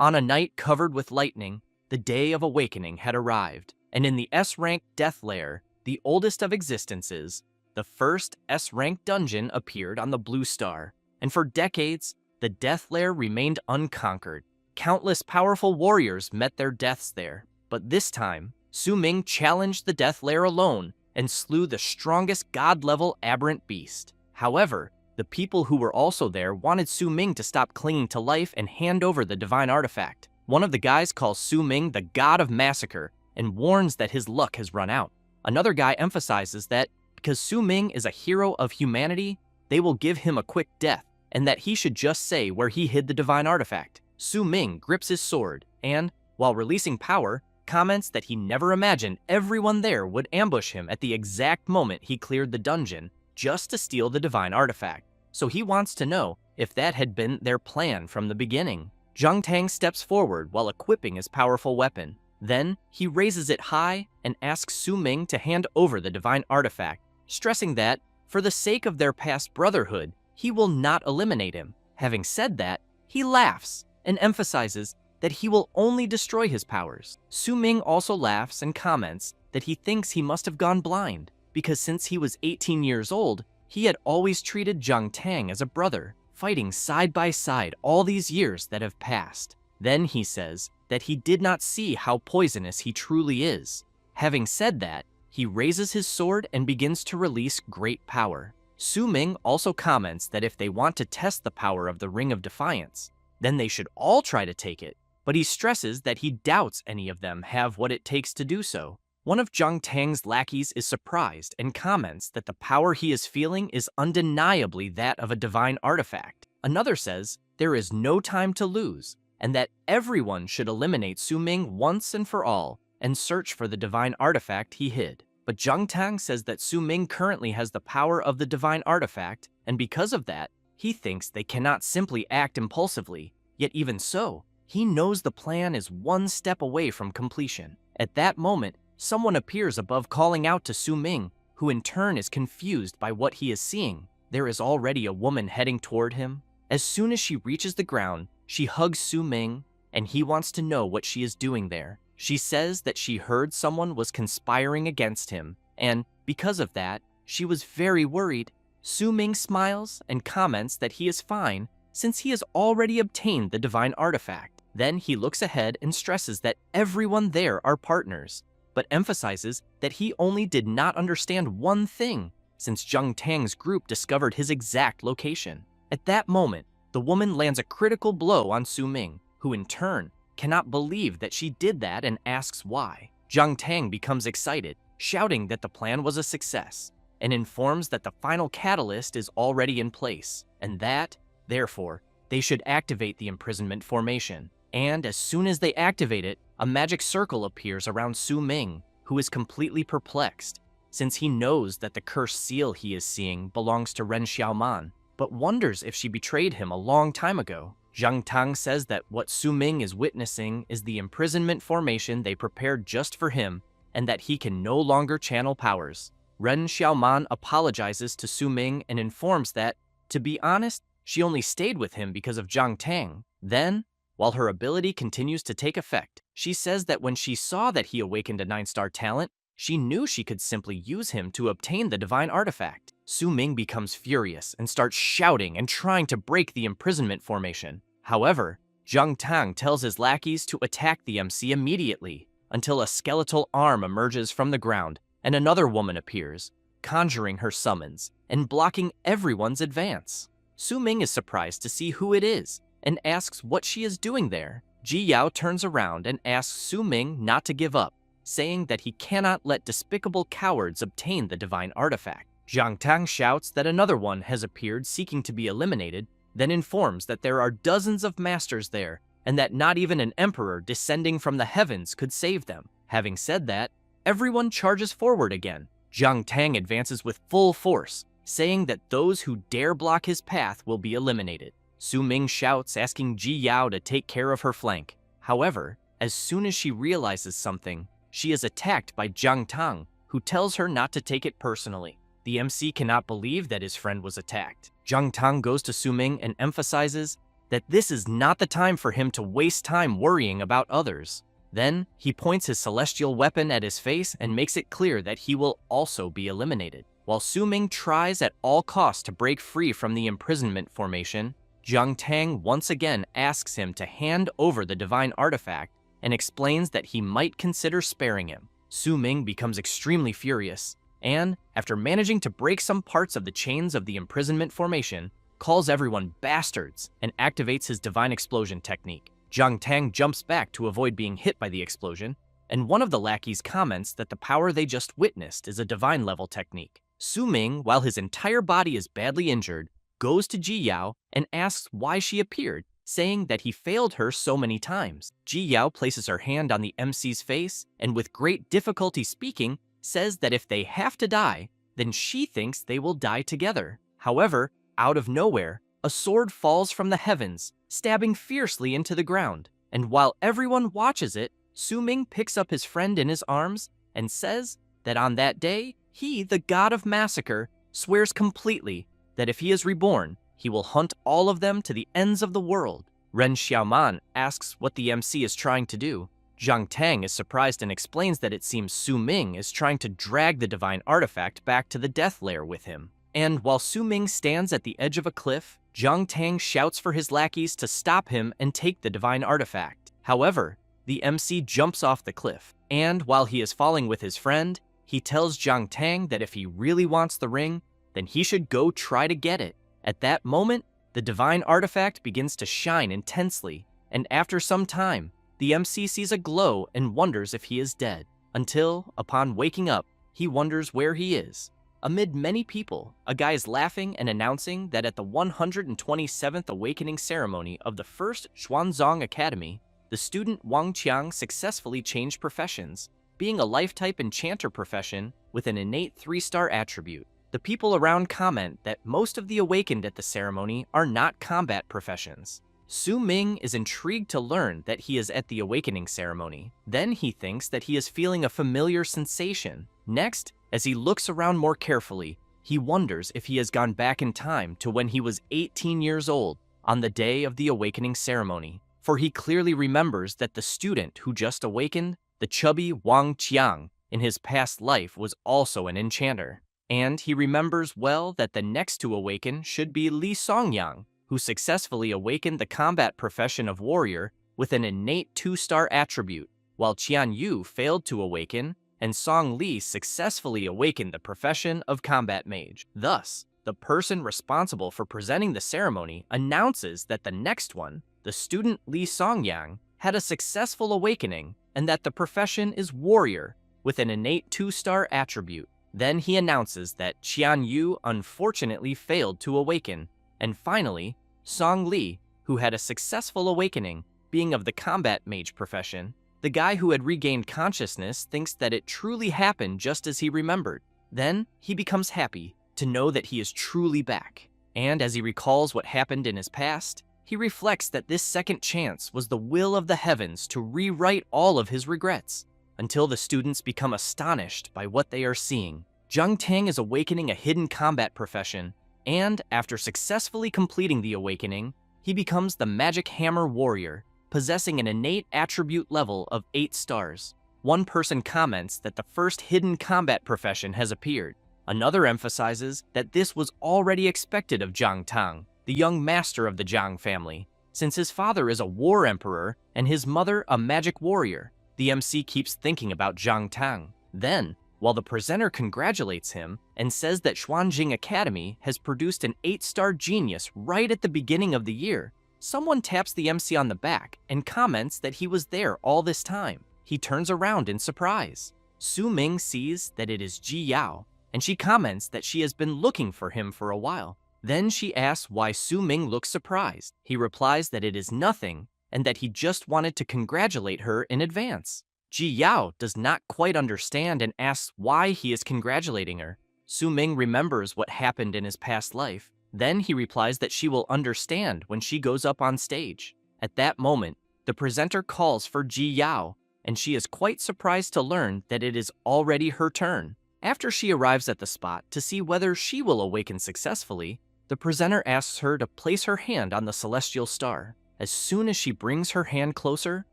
On a night covered with lightning, the day of awakening had arrived, and in the S-rank Death Lair, the oldest of existences, the first S-rank dungeon appeared on the Blue Star, and for decades, the Death Lair remained unconquered. Countless powerful warriors met their deaths there, but this time, Su Ming challenged the Death Lair alone and slew the strongest god-level aberrant beast. However, the people who were also there wanted Su Ming to stop clinging to life and hand over the divine artifact. One of the guys calls Su Ming the god of massacre and warns that his luck has run out. Another guy emphasizes that because Su Ming is a hero of humanity, they will give him a quick death, and that he should just say where he hid the divine artifact. Su Ming grips his sword and, while releasing power, comments that he never imagined everyone there would ambush him at the exact moment he cleared the dungeon just to steal the divine artifact. So he wants to know if that had been their plan from the beginning. Zhang Tang steps forward while equipping his powerful weapon. Then, he raises it high and asks Su Ming to hand over the divine artifact, stressing that, for the sake of their past brotherhood, he will not eliminate him. Having said that, he laughs and emphasizes that he will only destroy his powers. Su Ming also laughs and comments that he thinks he must have gone blind, because since he was 18 years old, he had always treated Zhang Tang as a brother, fighting side by side all these years that have passed. Then he says that he did not see how poisonous he truly is. Having said that, he raises his sword and begins to release great power. Su Ming also comments that if they want to test the power of the Ring of Defiance, then they should all try to take it, but he stresses that he doubts any of them have what it takes to do so. One of Zhang Tang's lackeys is surprised and comments that the power he is feeling is undeniably that of a divine artifact. Another says there is no time to lose, and that everyone should eliminate Su Ming once and for all and search for the divine artifact he hid. But Zhang Tang says that Su Ming currently has the power of the divine artifact, and because of that, he thinks they cannot simply act impulsively. Yet even so, he knows the plan is one step away from completion. At that moment, someone appears above calling out to Su Ming, who in turn is confused by what he is seeing. There is already a woman heading toward him. As soon as she reaches the ground, she hugs Su Ming, and he wants to know what she is doing there. She says that she heard someone was conspiring against him, and because of that, she was very worried. Su Ming smiles and comments that he is fine since he has already obtained the divine artifact. Then he looks ahead and stresses that everyone there are partners, but emphasizes that he only did not understand one thing since Zhang Tang's group discovered his exact location. At that moment, the woman lands a critical blow on Su Ming, who in turn cannot believe that she did that and asks why. Zhang Tang becomes excited, shouting that the plan was a success, and informs that the final catalyst is already in place, and that, therefore, they should activate the imprisonment formation. And as soon as they activate it, a magic circle appears around Su Ming, who is completely perplexed, since he knows that the cursed seal he is seeing belongs to Ren Xiaoman, but wonders if she betrayed him a long time ago. Zhang Tang says that what Su Ming is witnessing is the imprisonment formation they prepared just for him, and that he can no longer channel powers. Ren Xiaoman apologizes to Su Ming and informs that, to be honest, she only stayed with him because of Zhang Tang. Then, while her ability continues to take effect, she says that when she saw that he awakened a 9-star talent, she knew she could simply use him to obtain the divine artifact. Su Ming becomes furious and starts shouting and trying to break the imprisonment formation. However, Zhang Tang tells his lackeys to attack the MC immediately until a skeletal arm emerges from the ground and another woman appears, conjuring her summons and blocking everyone's advance. Su Ming is surprised to see who it is and asks what she is doing there. Ji Yao turns around and asks Su Ming not to give up, saying that he cannot let despicable cowards obtain the divine artifact. Zhang Tang shouts that another one has appeared seeking to be eliminated, then informs that there are dozens of masters there and that not even an emperor descending from the heavens could save them. Having said that, everyone charges forward again. Zhang Tang advances with full force, saying that those who dare block his path will be eliminated. Su Ming shouts, asking Ji Yao to take care of her flank. However, as soon as she realizes something, she is attacked by Zhang Tang, who tells her not to take it personally. The MC cannot believe that his friend was attacked. Zhang Tang goes to Su Ming and emphasizes that this is not the time for him to waste time worrying about others. Then, he points his celestial weapon at his face and makes it clear that he will also be eliminated. While Su Ming tries at all costs to break free from the imprisonment formation, Jiang Tang once again asks him to hand over the divine artifact and explains that he might consider sparing him. Su Ming becomes extremely furious, and, after managing to break some parts of the chains of the imprisonment formation, calls everyone bastards and activates his divine explosion technique. Jiang Tang jumps back to avoid being hit by the explosion, and one of the lackeys comments that the power they just witnessed is a divine level technique. Su Ming, while his entire body is badly injured, goes to Ji Yao and asks why she appeared, saying that he failed her so many times. Ji Yao places her hand on the MC's face and with great difficulty speaking, says that if they have to die, then she thinks they will die together. However, out of nowhere, a sword falls from the heavens, stabbing fiercely into the ground, and while everyone watches it, Su Ming picks up his friend in his arms and says that on that day, he, the god of massacre, swears completely that if he is reborn, he will hunt all of them to the ends of the world. Ren Xiaoman asks what the MC is trying to do. Jiang Tang is surprised and explains that it seems Su Ming is trying to drag the divine artifact back to the death lair with him. And while Su Ming stands at the edge of a cliff, Jiang Tang shouts for his lackeys to stop him and take the divine artifact. However, the MC jumps off the cliff, and while he is falling with his friend, he tells Jiang Tang that if he really wants the ring, then he should go try to get it. At that moment, the divine artifact begins to shine intensely, and after some time, the MC sees a glow and wonders if he is dead, until, upon waking up, he wonders where he is. Amid many people, a guy is laughing and announcing that at the 127th awakening ceremony of the first Xuanzong Academy, the student Wang Qiang successfully changed professions, being a life-type enchanter profession with an innate 3-star attribute. The people around comment that most of the awakened at the ceremony are not combat professions. Su Ming is intrigued to learn that he is at the awakening ceremony. Then he thinks that he is feeling a familiar sensation. Next, as he looks around more carefully, he wonders if he has gone back in time to when he was 18 years old on the day of the awakening ceremony, for he clearly remembers that the student who just awakened, the chubby Wang Qiang, in his past life was also an enchanter. And he remembers well that the next to awaken should be Li Songyang, who successfully awakened the combat profession of warrior with an innate 2-star attribute, while Qian Yu failed to awaken, and Song Li successfully awakened the profession of combat mage. Thus, the person responsible for presenting the ceremony announces that the next one, the student Li Songyang, had a successful awakening and that the profession is warrior with an innate 2-star attribute. Then he announces that Qian Yu unfortunately failed to awaken, and finally, Song Li, who had a successful awakening, being of the combat mage profession. The guy who had regained consciousness thinks that it truly happened just as he remembered. Then, he becomes happy to know that he is truly back. And as he recalls what happened in his past, he reflects that this second chance was the will of the heavens to rewrite all of his regrets, until the students become astonished by what they are seeing. Jiang Tang is awakening a hidden combat profession, and after successfully completing the awakening, he becomes the Magic Hammer Warrior, possessing an innate attribute level of 8 stars. One person comments that the first hidden combat profession has appeared. Another emphasizes that this was already expected of Jiang Tang, the young master of the Jiang family, since his father is a war emperor and his mother a magic warrior. The MC keeps thinking about Jiang Tang. Then, while the presenter congratulates him and says that Xuanjing Academy has produced an 8-star genius right at the beginning of the year, someone taps the MC on the back and comments that he was there all this time. He turns around in surprise. Su Ming sees that it is Ji Yao, and she comments that she has been looking for him for a while. Then she asks why Su Ming looks surprised. He replies that it is nothing, and that he just wanted to congratulate her in advance. Ji Yao does not quite understand and asks why he is congratulating her. Su Ming remembers what happened in his past life. Then he replies that she will understand when she goes up on stage. At that moment, the presenter calls for Ji Yao, and she is quite surprised to learn that it is already her turn. After she arrives at the spot to see whether she will awaken successfully, The presenter asks her to place her hand on the celestial star. As soon as she brings her hand closer,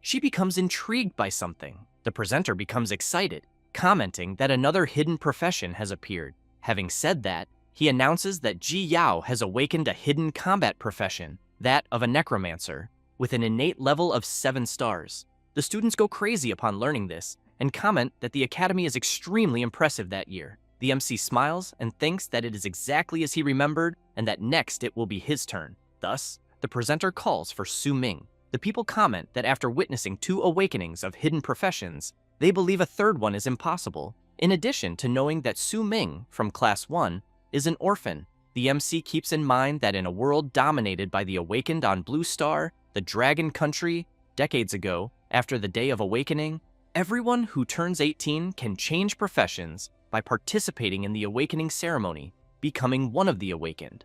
she becomes intrigued by something. The presenter becomes excited, commenting that another hidden profession has appeared. Having said that, he announces that Ji Yao has awakened a hidden combat profession, that of a necromancer, with an innate level of 7 stars. The students go crazy upon learning this, and comment that the academy is extremely impressive that year. The MC smiles and thinks that it is exactly as he remembered, and that next it will be his turn. Thus, the presenter calls for Su Ming. The people comment that after witnessing 2 awakenings of hidden professions, they believe a third one is impossible, in addition to knowing that Su Ming, from Class 1, is an orphan. The MC keeps in mind that in a world dominated by the awakened on Blue Star, the Dragon Country, decades ago, after the Day of Awakening, everyone who turns 18 can change professions by participating in the awakening ceremony, becoming one of the awakened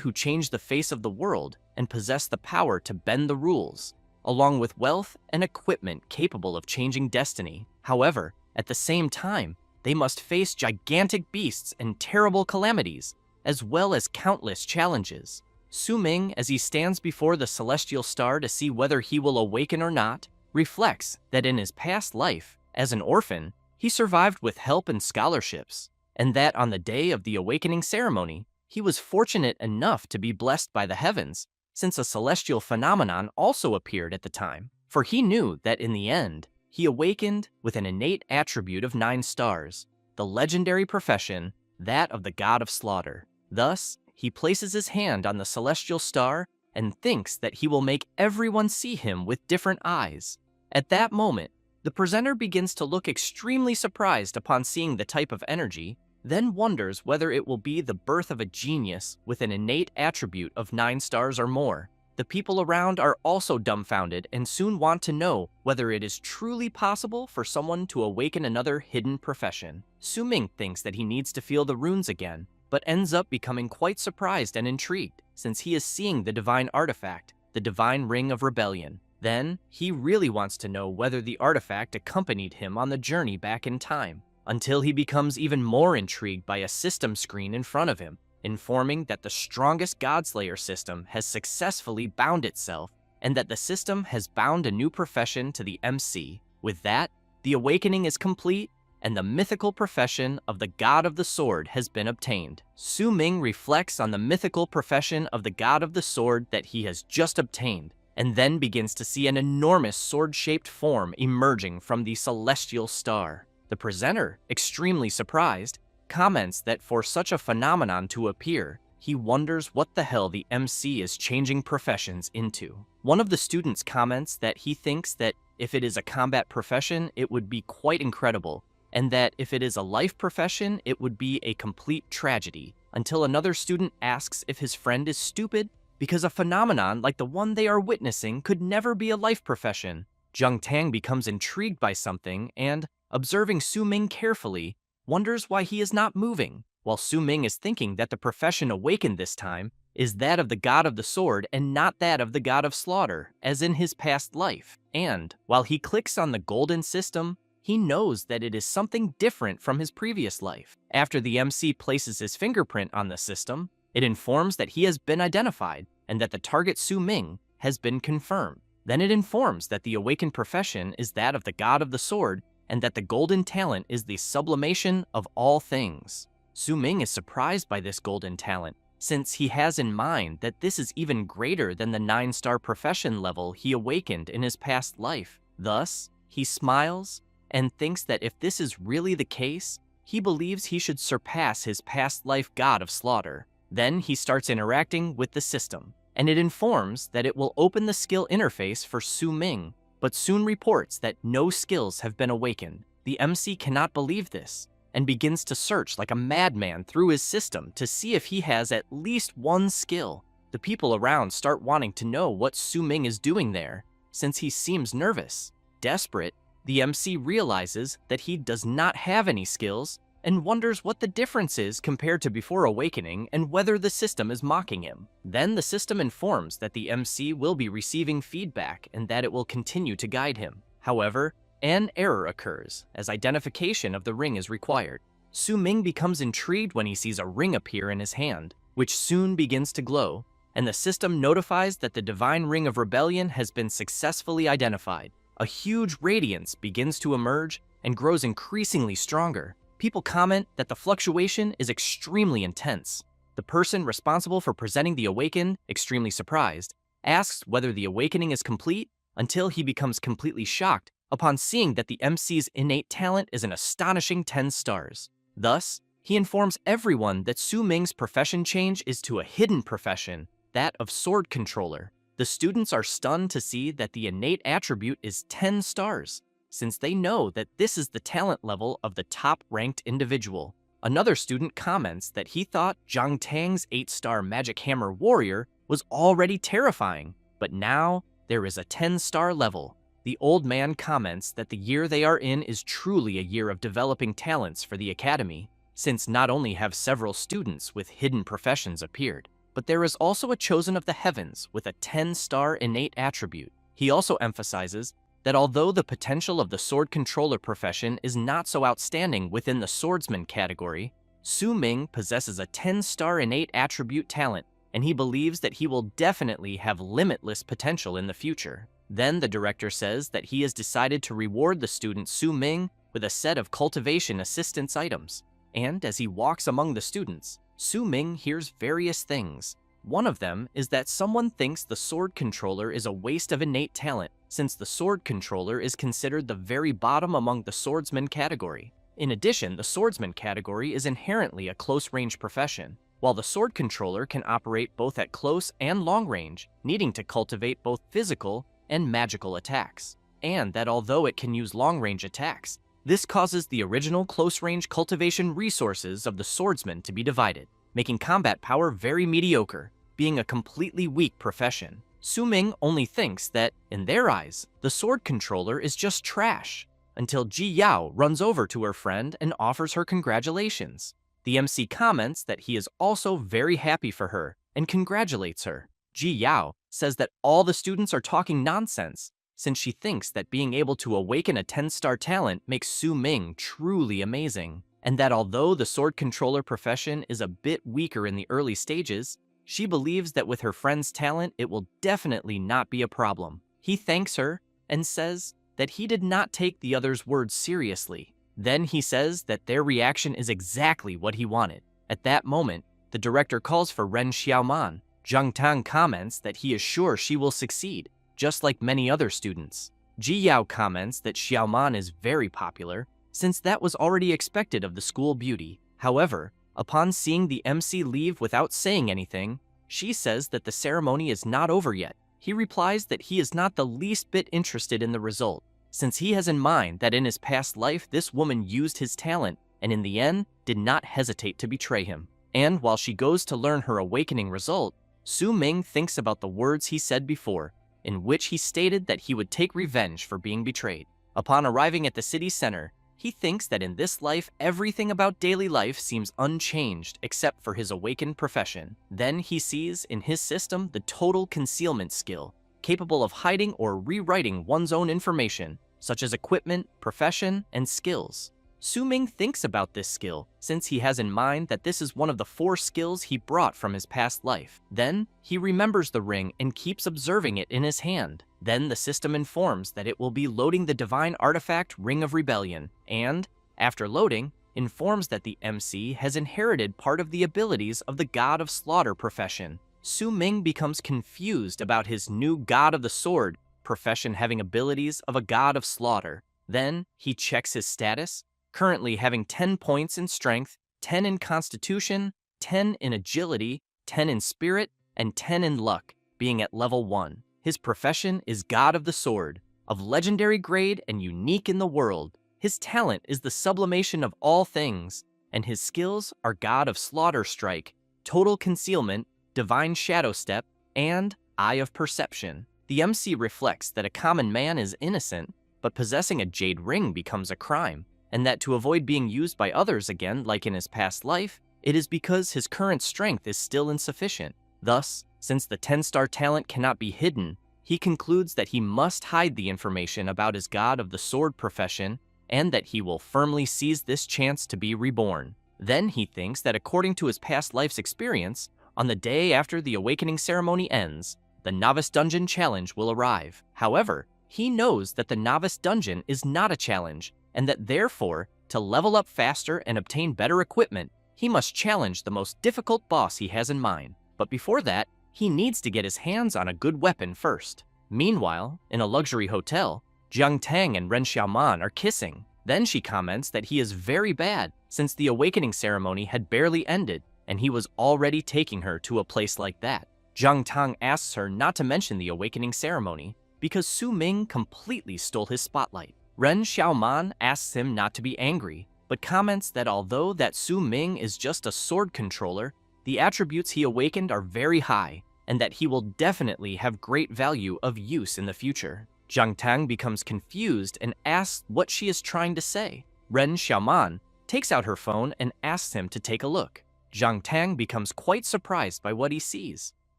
who change the face of the world and possess the power to bend the rules, along with wealth and equipment capable of changing destiny. However, at the same time, they must face gigantic beasts and terrible calamities, as well as countless challenges. Su Ming, as he stands before the celestial star to see whether he will awaken or not, reflects that in his past life, as an orphan, he survived with help and scholarships, and that on the day of the awakening ceremony, he was fortunate enough to be blessed by the heavens, since a celestial phenomenon also appeared at the time. For he knew that in the end, he awakened with an innate attribute of 9 stars, the legendary profession, that of the god of slaughter. Thus, he places his hand on the celestial star and thinks that he will make everyone see him with different eyes. At that moment, the presenter begins to look extremely surprised upon seeing the type of energy, then wonders whether it will be the birth of a genius with an innate attribute of 9 stars or more. The people around are also dumbfounded and soon want to know whether it is truly possible for someone to awaken another hidden profession. Su Ming thinks that he needs to feel the runes again, but ends up becoming quite surprised and intrigued, since he is seeing the divine artifact, the divine ring of rebellion. Then, he really wants to know whether the artifact accompanied him on the journey back in time, until he becomes even more intrigued by a system screen in front of him, informing that the strongest Godslayer system has successfully bound itself, and that the system has bound a new profession to the MC. With that, the awakening is complete, and the mythical profession of the God of the Sword has been obtained. Su Ming reflects on the mythical profession of the God of the Sword that he has just obtained, and then begins to see an enormous sword-shaped form emerging from the celestial star. The presenter, extremely surprised, comments that for such a phenomenon to appear, he wonders what the hell the MC is changing professions into. One of the students comments that he thinks that if it is a combat profession, it would be quite incredible, and that if it is a life profession, it would be a complete tragedy, until another student asks if his friend is stupid because a phenomenon like the one they are witnessing could never be a life profession. Zheng Tang becomes intrigued by something and, observing Su Ming carefully, wonders why he is not moving, while Su Ming is thinking that the profession awakened this time is that of the God of the Sword and not that of the God of Slaughter, as in his past life. And, while he clicks on the golden system, he knows that it is something different from his previous life. After the MC places his fingerprint on the system, it informs that he has been identified and that the target Su Ming has been confirmed. Then it informs that the awakened profession is that of the God of the Sword and that the golden talent is the sublimation of all things. Su Ming is surprised by this golden talent, since he has in mind that this is even greater than the 9-star profession level he awakened in his past life. Thus, he smiles and thinks that if this is really the case, he believes he should surpass his past life God of Slaughter. Then he starts interacting with the system, and it informs that it will open the skill interface for Su Ming, but soon reports that no skills have been awakened. The MC cannot believe this, and begins to search like a madman through his system to see if he has at least one skill. The people around start wanting to know what Su Ming is doing there, since he seems nervous. Desperate, the MC realizes that he does not have any skills, and wonders what the difference is compared to before awakening and whether the system is mocking him. Then the system informs that the MC will be receiving feedback and that it will continue to guide him. However, an error occurs, as identification of the ring is required. Su Ming becomes intrigued when he sees a ring appear in his hand, which soon begins to glow, and the system notifies that the divine ring of rebellion has been successfully identified. A huge radiance begins to emerge and grows increasingly stronger. People comment that the fluctuation is extremely intense. The person responsible for presenting the awakened, extremely surprised, asks whether the awakening is complete until he becomes completely shocked upon seeing that the MC's innate talent is an astonishing 10 stars. Thus, he informs everyone that Su Ming's profession change is to a hidden profession, that of sword controller. The students are stunned to see that the innate attribute is 10 stars, since they know that this is the talent level of the top-ranked individual. Another student comments that he thought Zhang Tang's 8-star magic hammer warrior was already terrifying, but now there is a 10-star level. The old man comments that the year they are in is truly a year of developing talents for the academy, since not only have several students with hidden professions appeared, but there is also a chosen of the heavens with a 10-star innate attribute. He also emphasizes that although the potential of the sword controller profession is not so outstanding within the swordsman category, Su Ming possesses a 10-star innate attribute talent, and he believes that he will definitely have limitless potential in the future. Then the director says that he has decided to reward the student Su Ming with a set of cultivation assistance items. And as he walks among the students, Su Ming hears various things. One of them is that someone thinks the sword controller is a waste of innate talent, since the sword controller is considered the very bottom among the swordsman category. In addition, the swordsman category is inherently a close-range profession, while the sword controller can operate both at close and long range, needing to cultivate both physical and magical attacks. And that although it can use long-range attacks, this causes the original close-range cultivation resources of the swordsman to be divided, making combat power very mediocre, being a completely weak profession. Su Ming only thinks that, in their eyes, the sword controller is just trash, until Ji Yao runs over to her friend and offers her congratulations. The MC comments that he is also very happy for her and congratulates her. Ji Yao says that all the students are talking nonsense, since she thinks that being able to awaken a 10-star talent makes Su Ming truly amazing, and that although the sword controller profession is a bit weaker in the early stages, she believes that with her friend's talent it will definitely not be a problem. He thanks her and says that he did not take the other's words seriously. Then he says that their reaction is exactly what he wanted. At that moment, the director calls for Ren Xiaoman. Zhang Tang comments that he is sure she will succeed, just like many other students. Ji Yao comments that Xiaoman is very popular, since that was already expected of the school beauty. However, upon seeing the MC leave without saying anything, she says that the ceremony is not over yet. He replies that he is not the least bit interested in the result, since he has in mind that in his past life this woman used his talent and in the end did not hesitate to betray him. And while she goes to learn her awakening result, Su Ming thinks about the words he said before, in which he stated that he would take revenge for being betrayed. Upon arriving at the city center, he thinks that in this life everything about daily life seems unchanged except for his awakened profession. Then he sees in his system the total concealment skill, capable of hiding or rewriting one's own information, such as equipment, profession, and skills. Su Ming thinks about this skill, since he has in mind that this is one of the 4 skills he brought from his past life. Then, he remembers the ring and keeps observing it in his hand. Then the system informs that it will be loading the divine artifact Ring of Rebellion, and, after loading, informs that the MC has inherited part of the abilities of the God of Slaughter profession. Su Ming becomes confused about his new God of the Sword profession having abilities of a God of Slaughter. Then, he checks his status, currently having 10 points in strength, 10 in constitution, 10 in agility, 10 in spirit, and 10 in luck, being at level 1. His profession is God of the Sword, of legendary grade and unique in the world. His talent is the sublimation of all things, and his skills are God of Slaughter Strike, Total Concealment, Divine Shadow Step, and Eye of Perception. The MC reflects that a common man is innocent, but possessing a jade ring becomes a crime, and that to avoid being used by others again like in his past life, it is because his current strength is still insufficient. Thus, since the 10-star talent cannot be hidden, he concludes that he must hide the information about his God of the Sword profession, and that he will firmly seize this chance to be reborn. Then he thinks that according to his past life's experience, On the day after the awakening ceremony ends, the Novice Dungeon challenge will arrive. However, he knows that the Novice Dungeon is not a challenge, and that therefore, to level up faster and obtain better equipment, he must challenge the most difficult boss he has in mind. But before that, he needs to get his hands on a good weapon first. Meanwhile, in a luxury hotel, Jiang Tang and Ren Xiaoman are kissing. Then she comments that he is very bad since the awakening ceremony had barely ended and he was already taking her to a place like that. Jiang Tang asks her not to mention the awakening ceremony because Su Ming completely stole his spotlight. Ren Xiaoman asks him not to be angry, but comments that although that Su Ming is just a sword controller, the attributes he awakened are very high, and that he will definitely have great value of use in the future. Jiang Tang becomes confused and asks what she is trying to say. Ren Xiaoman takes out her phone and asks him to take a look. Jiang Tang becomes quite surprised by what he sees.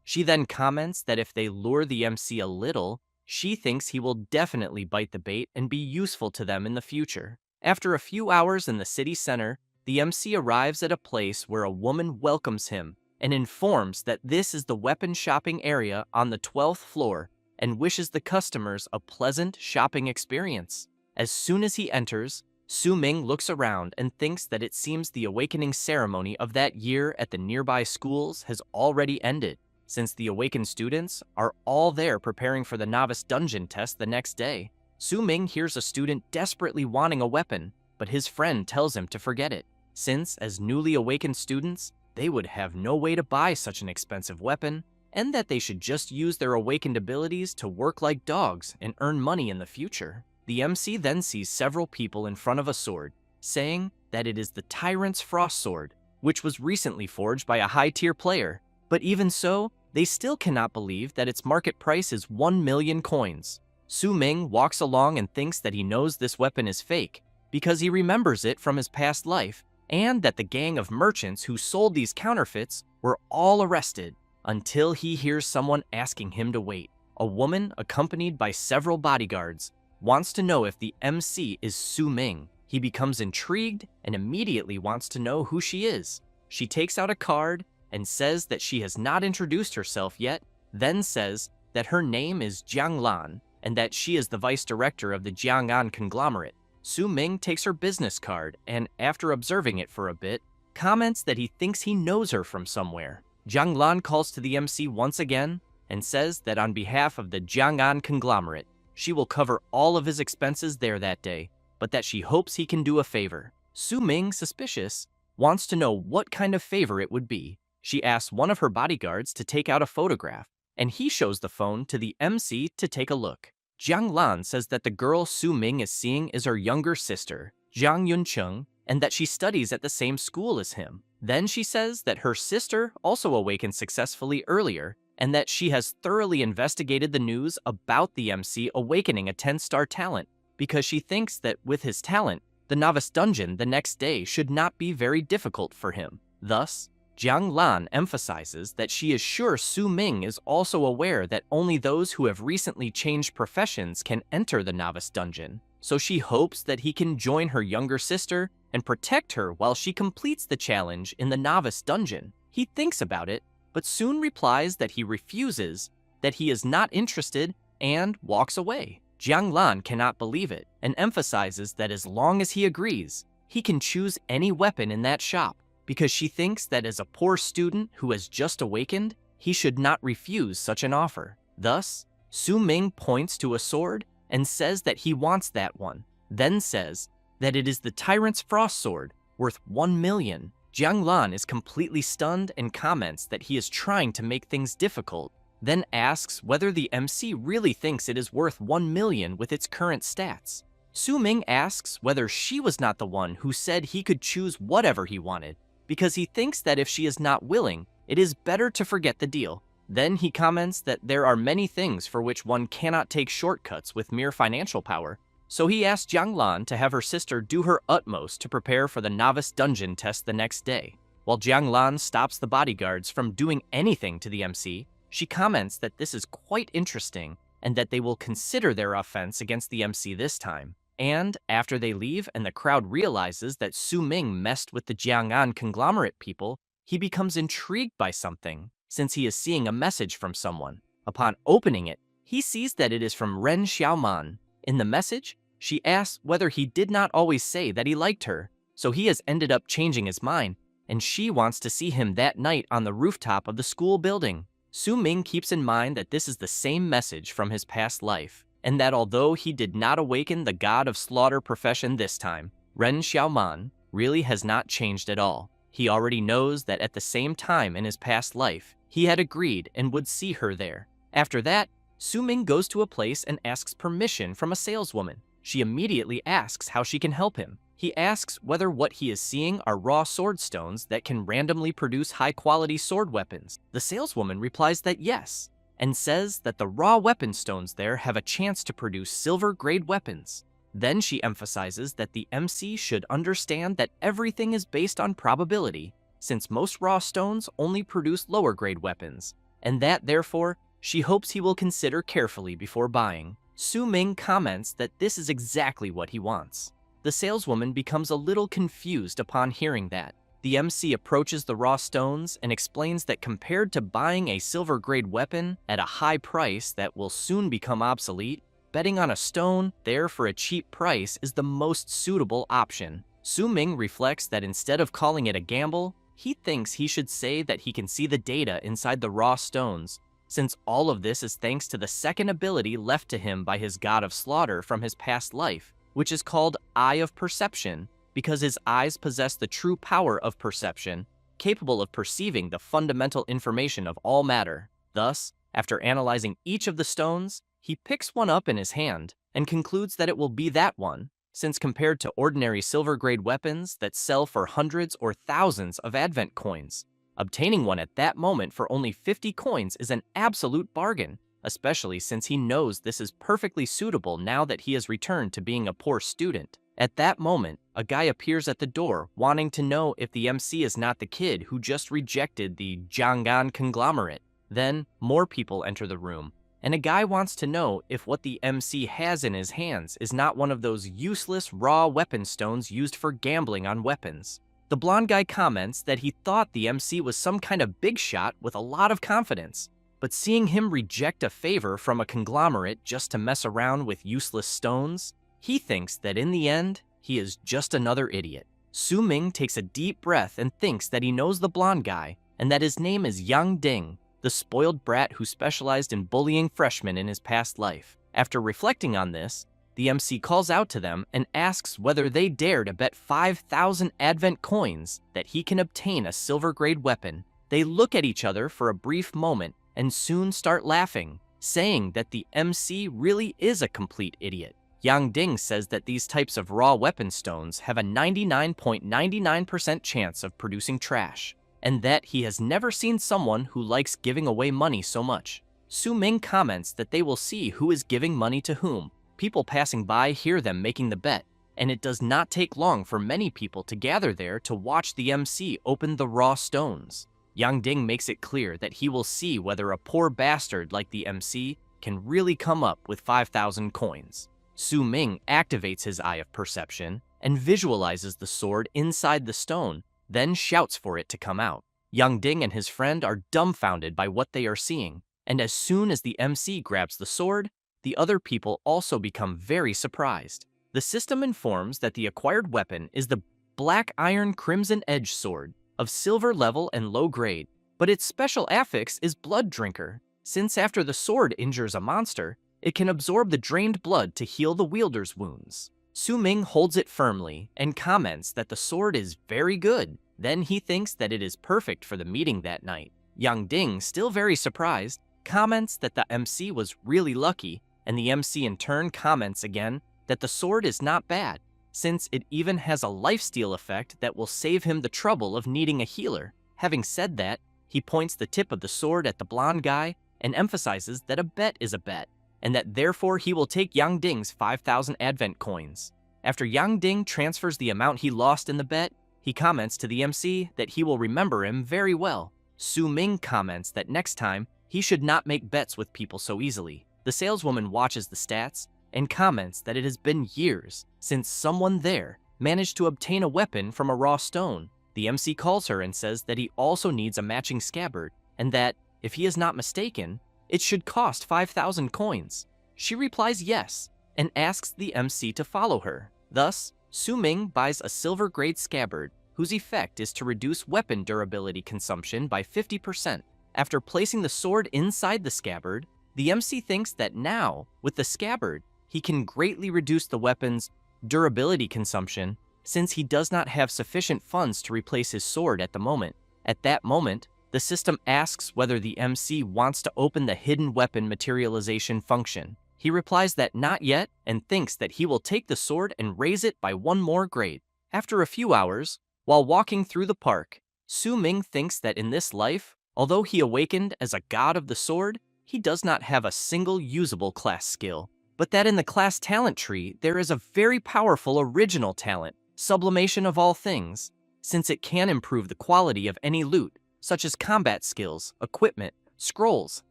She then comments that if they lure the MC a little, she thinks he will definitely bite the bait and be useful to them in the future. After a few hours in the city center, the MC arrives at a place where a woman welcomes him and informs that this is the weapon shopping area on the 12th floor and wishes the customers a pleasant shopping experience. As soon as he enters, Su Ming looks around and thinks that it seems the awakening ceremony of that year at the nearby schools has already ended, since the awakened students are all there preparing for the novice dungeon test the next day. Su Ming hears a student desperately wanting a weapon, but his friend tells him to forget it, since as newly awakened students, they would have no way to buy such an expensive weapon, and that they should just use their awakened abilities to work like dogs and earn money in the future. The MC then sees several people in front of a sword, saying that it is the Tyrant's Frost Sword, which was recently forged by a high-tier player. But even so, they still cannot believe that its market price is 1 million coins. Su Ming walks along and thinks that he knows this weapon is fake, because he remembers it from his past life, and that the gang of merchants who sold these counterfeits were all arrested, until he hears someone asking him to wait. A woman, accompanied by several bodyguards, wants to know if the MC is Su Ming. He becomes intrigued and immediately wants to know who she is. She takes out a card and says that she has not introduced herself yet, then says that her name is Jiang Lan and that she is the vice director of the Jiang'an conglomerate. Su Ming takes her business card and, after observing it for a bit, comments that he thinks he knows her from somewhere. Jiang Lan calls to the MC once again and says that on behalf of the Jiang'an conglomerate, she will cover all of his expenses there that day, but that she hopes he can do a favor. Su Ming, suspicious, wants to know what kind of favor it would be. She asks one of her bodyguards to take out a photograph, and he shows the phone to the MC to take a look. Jiang Lan says that the girl Su Ming is seeing is her younger sister, Jiang Yuncheng, and that she studies at the same school as him. Then she says that her sister also awakened successfully earlier, and that she has thoroughly investigated the news about the MC awakening a 10-star talent, because she thinks that with his talent, the novice dungeon the next day should not be very difficult for him. Thus, Jiang Lan emphasizes that she is sure Su Ming is also aware that only those who have recently changed professions can enter the novice dungeon, so she hopes that he can join her younger sister and protect her while she completes the challenge in the novice dungeon. He thinks about it, but soon replies that he refuses, that he is not interested, and walks away. Jiang Lan cannot believe it and emphasizes that as long as he agrees, he can choose any weapon in that shop, because she thinks that as a poor student who has just awakened, he should not refuse such an offer. Thus, Su Ming points to a sword and says that he wants that one, then says that it is the Tyrant's Frost Sword, worth 1 million. Jiang Lan is completely stunned and comments that he is trying to make things difficult, then asks whether the MC really thinks it is worth 1 million with its current stats. Su Ming asks whether she was not the one who said he could choose whatever he wanted, because he thinks that if she is not willing, it is better to forget the deal. Then he comments that there are many things for which one cannot take shortcuts with mere financial power, so he asks Jiang Lan to have her sister do her utmost to prepare for the novice dungeon test the next day. While Jiang Lan stops the bodyguards from doing anything to the MC, she comments that this is quite interesting and that they will consider their offense against the MC this time. And after they leave and the crowd realizes that Su Ming messed with the Jiang'an conglomerate people, he becomes intrigued by something, since he is seeing a message from someone. Upon opening it, he sees that it is from Ren Xiaoman. In the message, she asks whether he did not always say that he liked her, so he has ended up changing his mind, and she wants to see him that night on the rooftop of the school building. Su Ming keeps in mind that this is the same message from his past life, and that although he did not awaken the god of slaughter profession this time, Ren Xiaoman really has not changed at all. He already knows that at the same time in his past life, he had agreed and would see her there. After that, Su Ming goes to a place and asks permission from a saleswoman. She immediately asks how she can help him. He asks whether what he is seeing are raw sword stones that can randomly produce high-quality sword weapons. The saleswoman replies that yes, and says that the raw weapon stones there have a chance to produce silver-grade weapons. Then she emphasizes that the MC should understand that everything is based on probability, since most raw stones only produce lower-grade weapons, and that, therefore, she hopes he will consider carefully before buying. Su Ming comments that this is exactly what he wants. The saleswoman becomes a little confused upon hearing that. The MC approaches the raw stones and explains that compared to buying a silver-grade weapon at a high price that will soon become obsolete, betting on a stone there for a cheap price is the most suitable option. Su Ming reflects that instead of calling it a gamble, he thinks he should say that he can see the data inside the raw stones, since all of this is thanks to the second ability left to him by his god of slaughter from his past life, which is called Eye of Perception, because his eyes possess the true power of perception, capable of perceiving the fundamental information of all matter. Thus, after analyzing each of the stones, he picks one up in his hand and concludes that it will be that one, since compared to ordinary silver-grade weapons that sell for hundreds or thousands of advent coins, obtaining one at that moment for only 50 coins is an absolute bargain, especially since he knows this is perfectly suitable now that he has returned to being a poor student. At that moment, a guy appears at the door wanting to know if the MC is not the kid who just rejected the Jianggan conglomerate. Then, more people enter the room, and a guy wants to know if what the MC has in his hands is not one of those useless raw weapon stones used for gambling on weapons. The blonde guy comments that he thought the MC was some kind of big shot with a lot of confidence, but seeing him reject a favor from a conglomerate just to mess around with useless stones, he thinks that in the end, he is just another idiot. Su Ming takes a deep breath and thinks that he knows the blonde guy and that his name is Yang Ding, the spoiled brat who specialized in bullying freshmen in his past life. After reflecting on this, the MC calls out to them and asks whether they dare to bet 5,000 advent coins that he can obtain a silver-grade weapon. They look at each other for a brief moment and soon start laughing, saying that the MC really is a complete idiot. Yang Ding says that these types of raw weapon stones have a 99.99% chance of producing trash, and that he has never seen someone who likes giving away money so much. Su Ming comments that they will see who is giving money to whom. People passing by hear them making the bet, and it does not take long for many people to gather there to watch the MC open the raw stones. Yang Ding makes it clear that he will see whether a poor bastard like the MC can really come up with 5,000 coins. Su Ming activates his Eye of Perception and visualizes the sword inside the stone, then shouts for it to come out. Yang Ding and his friend are dumbfounded by what they are seeing, and as soon as the MC grabs the sword, the other people also become very surprised. The system informs that the acquired weapon is the Black Iron Crimson Edge Sword of silver level and low grade, but its special affix is Blood Drinker, since after the sword injures a monster, it can absorb the drained blood to heal the wielder's wounds. Su Ming holds it firmly and comments that the sword is very good. Then he thinks that it is perfect for the meeting that night. Yang Ding, still very surprised, comments that the MC was really lucky, and the MC in turn comments again that the sword is not bad, since it even has a lifesteal effect that will save him the trouble of needing a healer. Having said that, he points the tip of the sword at the blonde guy and emphasizes that a bet is a bet, and that therefore he will take Yang Ding's 5,000 advent coins. After Yang Ding transfers the amount he lost in the bet, he comments to the MC that he will remember him very well. Su Ming comments that next time, he should not make bets with people so easily. The saleswoman watches the stats and comments that it has been years since someone there managed to obtain a weapon from a raw stone. The MC calls her and says that he also needs a matching scabbard, and that, if he is not mistaken, it should cost 5,000 coins. She replies yes, and asks the MC to follow her. Thus, Su-ming buys a silver-grade scabbard, whose effect is to reduce weapon durability consumption by 50%. After placing the sword inside the scabbard, the MC thinks that now, with the scabbard, he can greatly reduce the weapon's durability consumption since he does not have sufficient funds to replace his sword at the moment. At that moment, the system asks whether the MC wants to open the hidden weapon materialization function. He replies that not yet and thinks that he will take the sword and raise it by one more grade. After a few hours, while walking through the park, Su-ming thinks that in this life, although he awakened as a god of the sword, he does not have a single usable class skill, but that in the class talent tree there is a very powerful original talent, sublimation of all things, since it can improve the quality of any loot, such as combat skills, equipment, scrolls,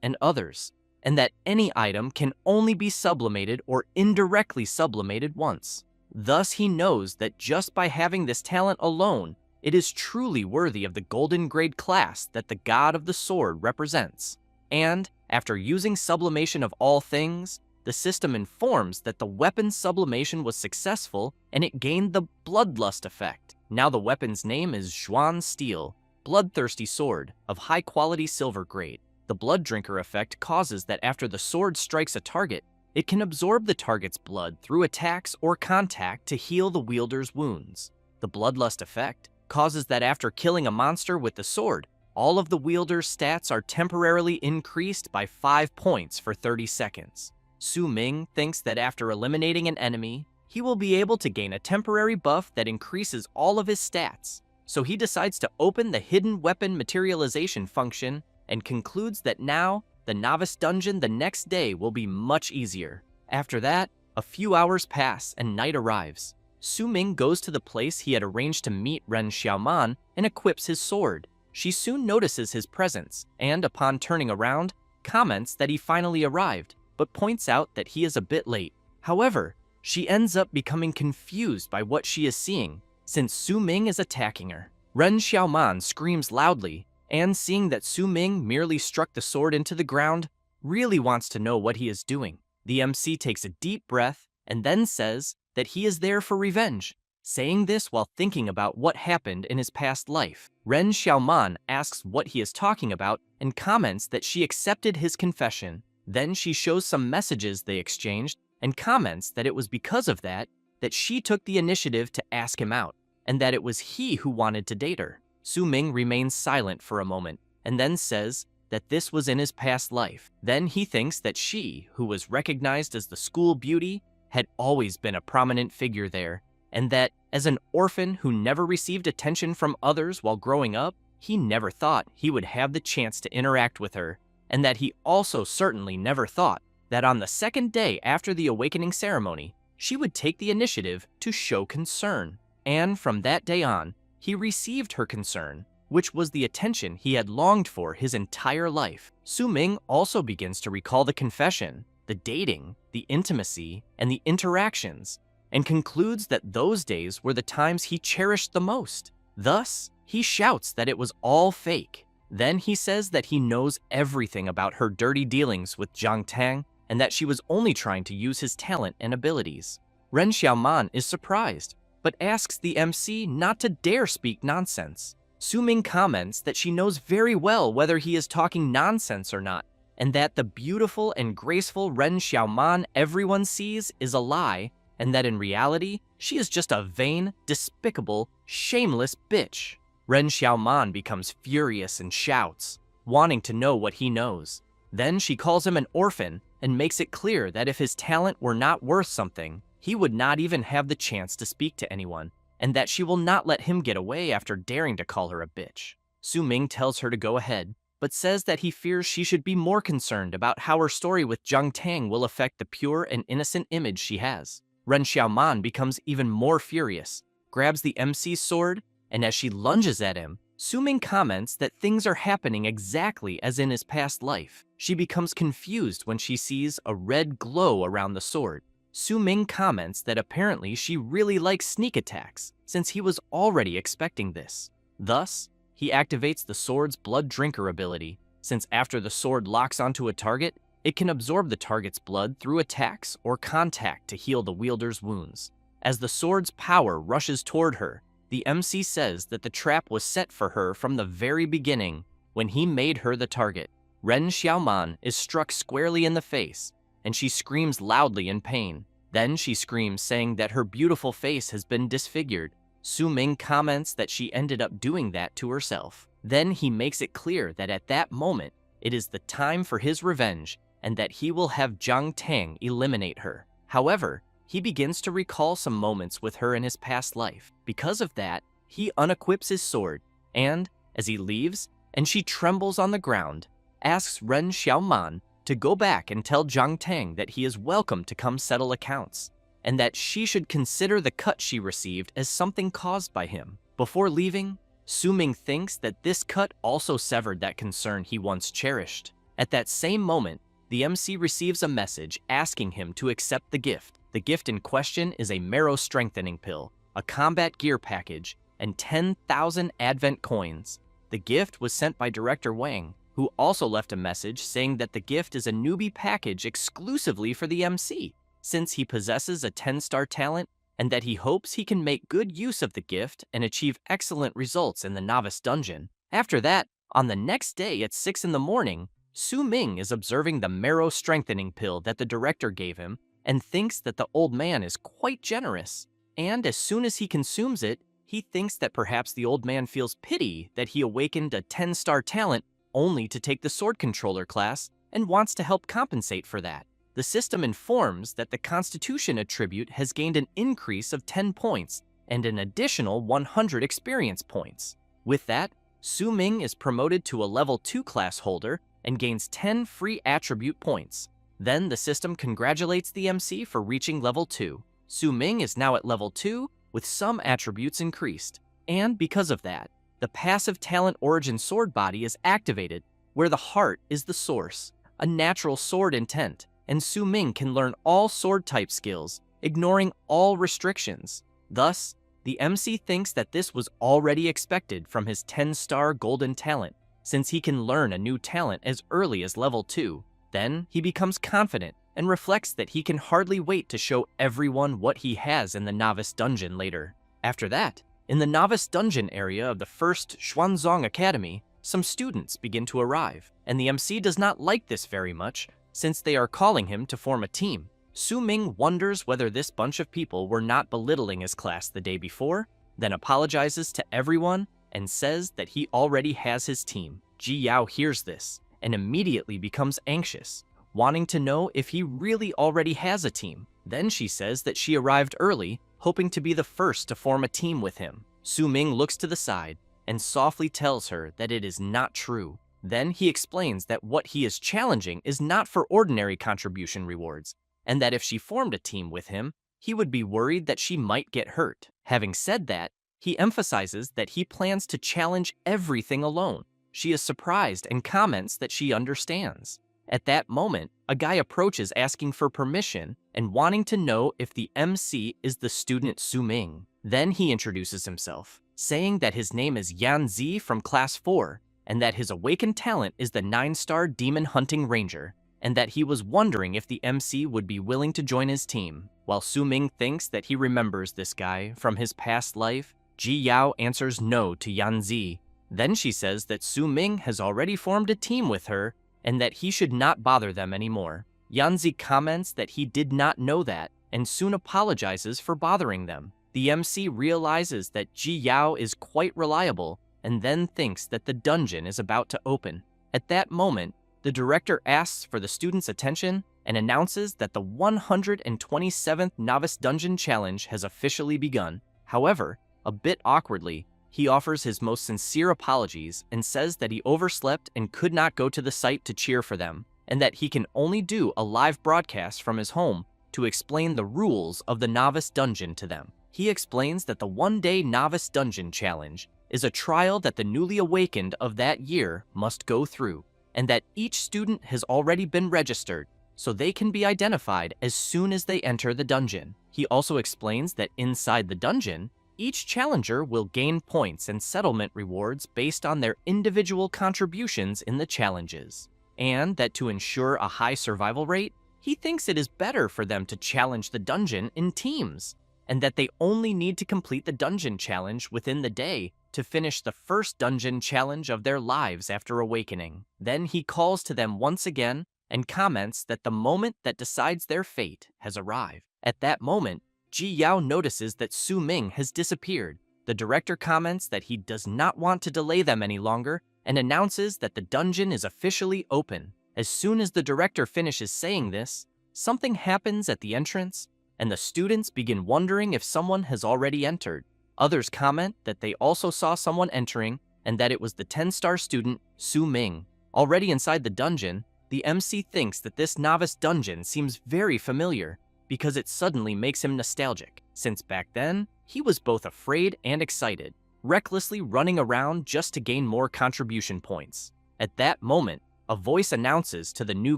and others, and that any item can only be sublimated or indirectly sublimated once. Thus he knows that just by having this talent alone, it is truly worthy of the golden grade class that the god of the sword represents. And, after using sublimation of all things, the system informs that the weapon's sublimation was successful and it gained the bloodlust effect. Now the weapon's name is Zhuan Steel, bloodthirsty sword, of high-quality silver grade. The blood drinker effect causes that after the sword strikes a target, it can absorb the target's blood through attacks or contact to heal the wielder's wounds. The bloodlust effect causes that after killing a monster with the sword, all of the wielder's stats are temporarily increased by 5 points for 30 seconds. Su-ming thinks that after eliminating an enemy, he will be able to gain a temporary buff that increases all of his stats. So he decides to open the hidden weapon materialization function and concludes that now, the novice dungeon the next day will be much easier. After that, a few hours pass and night arrives. Su-ming goes to the place he had arranged to meet Ren Xiaoman and equips his sword. She soon notices his presence and, upon turning around, comments that he finally arrived, but points out that he is a bit late. However, she ends up becoming confused by what she is seeing, since Su-ming is attacking her. Ren Xiaoman screams loudly, and seeing that Su-ming merely struck the sword into the ground, really wants to know what he is doing. The MC takes a deep breath and then says that he is there for revenge, saying this while thinking about what happened in his past life. Ren Xiaoman asks what he is talking about and comments that she accepted his confession. Then she shows some messages they exchanged and comments that it was because of that she took the initiative to ask him out, and that it was he who wanted to date her. Su-ming remains silent for a moment and then says that this was in his past life. Then he thinks that she, who was recognized as the school beauty, had always been a prominent figure there, and that, as an orphan who never received attention from others while growing up, he never thought he would have the chance to interact with her, and that he also certainly never thought that on the second day after the awakening ceremony, she would take the initiative to show concern. And from that day on, he received her concern, which was the attention he had longed for his entire life. Su-ming also begins to recall the confession, the dating, the intimacy, and the interactions, and concludes that those days were the times he cherished the most. Thus, he shouts that it was all fake. Then he says that he knows everything about her dirty dealings with Zhang Tang and that she was only trying to use his talent and abilities. Ren Xiaoman is surprised, but asks the MC not to dare speak nonsense. Su-ming comments that she knows very well whether he is talking nonsense or not, and that the beautiful and graceful Ren Xiaoman everyone sees is a lie, and that in reality, she is just a vain, despicable, shameless bitch. Ren Xiaoman becomes furious and shouts, wanting to know what he knows. Then she calls him an orphan and makes it clear that if his talent were not worth something, he would not even have the chance to speak to anyone, and that she will not let him get away after daring to call her a bitch. Su-ming tells her to go ahead, but says that he fears she should be more concerned about how her story with Zhang Tang will affect the pure and innocent image she has. Ren Xiaoman becomes even more furious, grabs the MC's sword, and as she lunges at him, Su-ming comments that things are happening exactly as in his past life. She becomes confused when she sees a red glow around the sword. Su-ming comments that apparently she really likes sneak attacks, since he was already expecting this. Thus, he activates the sword's blood drinker ability, since after the sword locks onto a target, it can absorb the target's blood through attacks or contact to heal the wielder's wounds. As the sword's power rushes toward her, the MC says that the trap was set for her from the very beginning when he made her the target. Ren Xiaoman is struck squarely in the face, and she screams loudly in pain. Then she screams, saying that her beautiful face has been disfigured. Su Ming comments that she ended up doing that to herself. Then he makes it clear that at that moment, it is the time for his revenge, and that he will have Jiang Tang eliminate her. However, he begins to recall some moments with her in his past life. Because of that, he unequips his sword, and, as he leaves, and she trembles on the ground, asks Ren Xiaoman to go back and tell Jiang Tang that he is welcome to come settle accounts, and that she should consider the cut she received as something caused by him. Before leaving, Su Ming thinks that this cut also severed that concern he once cherished. At that same moment, the MC receives a message asking him to accept the gift. The gift in question is a marrow strengthening pill, a combat gear package, and 10,000 Advent coins. The gift was sent by Director Wang, who also left a message saying that the gift is a newbie package exclusively for the MC, since he possesses a 10-star talent, and that he hopes he can make good use of the gift and achieve excellent results in the novice dungeon. After that, on the next day at 6 in the morning, Su Ming is observing the marrow strengthening pill that the director gave him and thinks that the old man is quite generous. And as soon as he consumes it, he thinks that perhaps the old man feels pity that he awakened a 10-star talent only to take the sword controller class and wants to help compensate for that. The system informs that the Constitution attribute has gained an increase of 10 points and an additional 100 experience points. With that, Su Ming is promoted to a level 2 class holder and gains 10 free attribute points. Then the system congratulates the MC for reaching level 2. Su Ming is now at level 2 with some attributes increased. And because of that, the passive talent origin sword body is activated, where the heart is the source, a natural sword intent, and Su Ming can learn all sword type skills, ignoring all restrictions. Thus, the MC thinks that this was already expected from his 10-star golden talent, since he can learn a new talent as early as level 2. Then, he becomes confident and reflects that he can hardly wait to show everyone what he has in the novice dungeon later. After that, in the novice dungeon area of the first Xuanzong Academy, some students begin to arrive, and the MC does not like this very much, since they are calling him to form a team. Su Ming wonders whether this bunch of people were not belittling his class the day before, then apologizes to everyone and says that he already has his team. Ji Yao hears this and immediately becomes anxious, wanting to know if he really already has a team. Then she says that she arrived early, hoping to be the first to form a team with him. Su Ming looks to the side and softly tells her that it is not true. Then he explains that what he is challenging is not for ordinary contribution rewards, and that if she formed a team with him, he would be worried that she might get hurt. Having said that, he emphasizes that he plans to challenge everything alone. She is surprised and comments that she understands. At that moment, a guy approaches asking for permission and wanting to know if the MC is the student Su Ming. Then he introduces himself, saying that his name is Yan Zi from Class 4, and that his awakened talent is the 9-star Demon Hunting Ranger, and that he was wondering if the MC would be willing to join his team. While Su Ming thinks that he remembers this guy from his past life, Ji Yao answers no to Yan Zi. Then she says that Su Ming has already formed a team with her, and that he should not bother them anymore. Yan Zi comments that he did not know that, and soon apologizes for bothering them. The MC realizes that Ji Yao is quite reliable, and then thinks that the dungeon is about to open. At that moment, the director asks for the students' attention and announces that the 127th Novice Dungeon Challenge has officially begun. However, a bit awkwardly, he offers his most sincere apologies and says that he overslept and could not go to the site to cheer for them, and that he can only do a live broadcast from his home to explain the rules of the Novice Dungeon to them. He explains that the one-day Novice Dungeon Challenge is a trial that the newly awakened of that year must go through, and that each student has already been registered, so they can be identified as soon as they enter the dungeon. He also explains that inside the dungeon, each challenger will gain points and settlement rewards based on their individual contributions in the challenges, and that to ensure a high survival rate, he thinks it is better for them to challenge the dungeon in teams, and that they only need to complete the dungeon challenge within the day to finish the first dungeon challenge of their lives after awakening. Then he calls to them once again and comments that the moment that decides their fate has arrived. At that moment, Ji Yao notices that Su Ming has disappeared. The director comments that he does not want to delay them any longer and announces that the dungeon is officially open. As soon as the director finishes saying this, something happens at the entrance, and the students begin wondering if someone has already entered. Others comment that they also saw someone entering and that it was the 10-star student, Su Ming. Already inside the dungeon, the MC thinks that this novice dungeon seems very familiar because it suddenly makes him nostalgic, since back then, he was both afraid and excited, recklessly running around just to gain more contribution points. At that moment, a voice announces to the new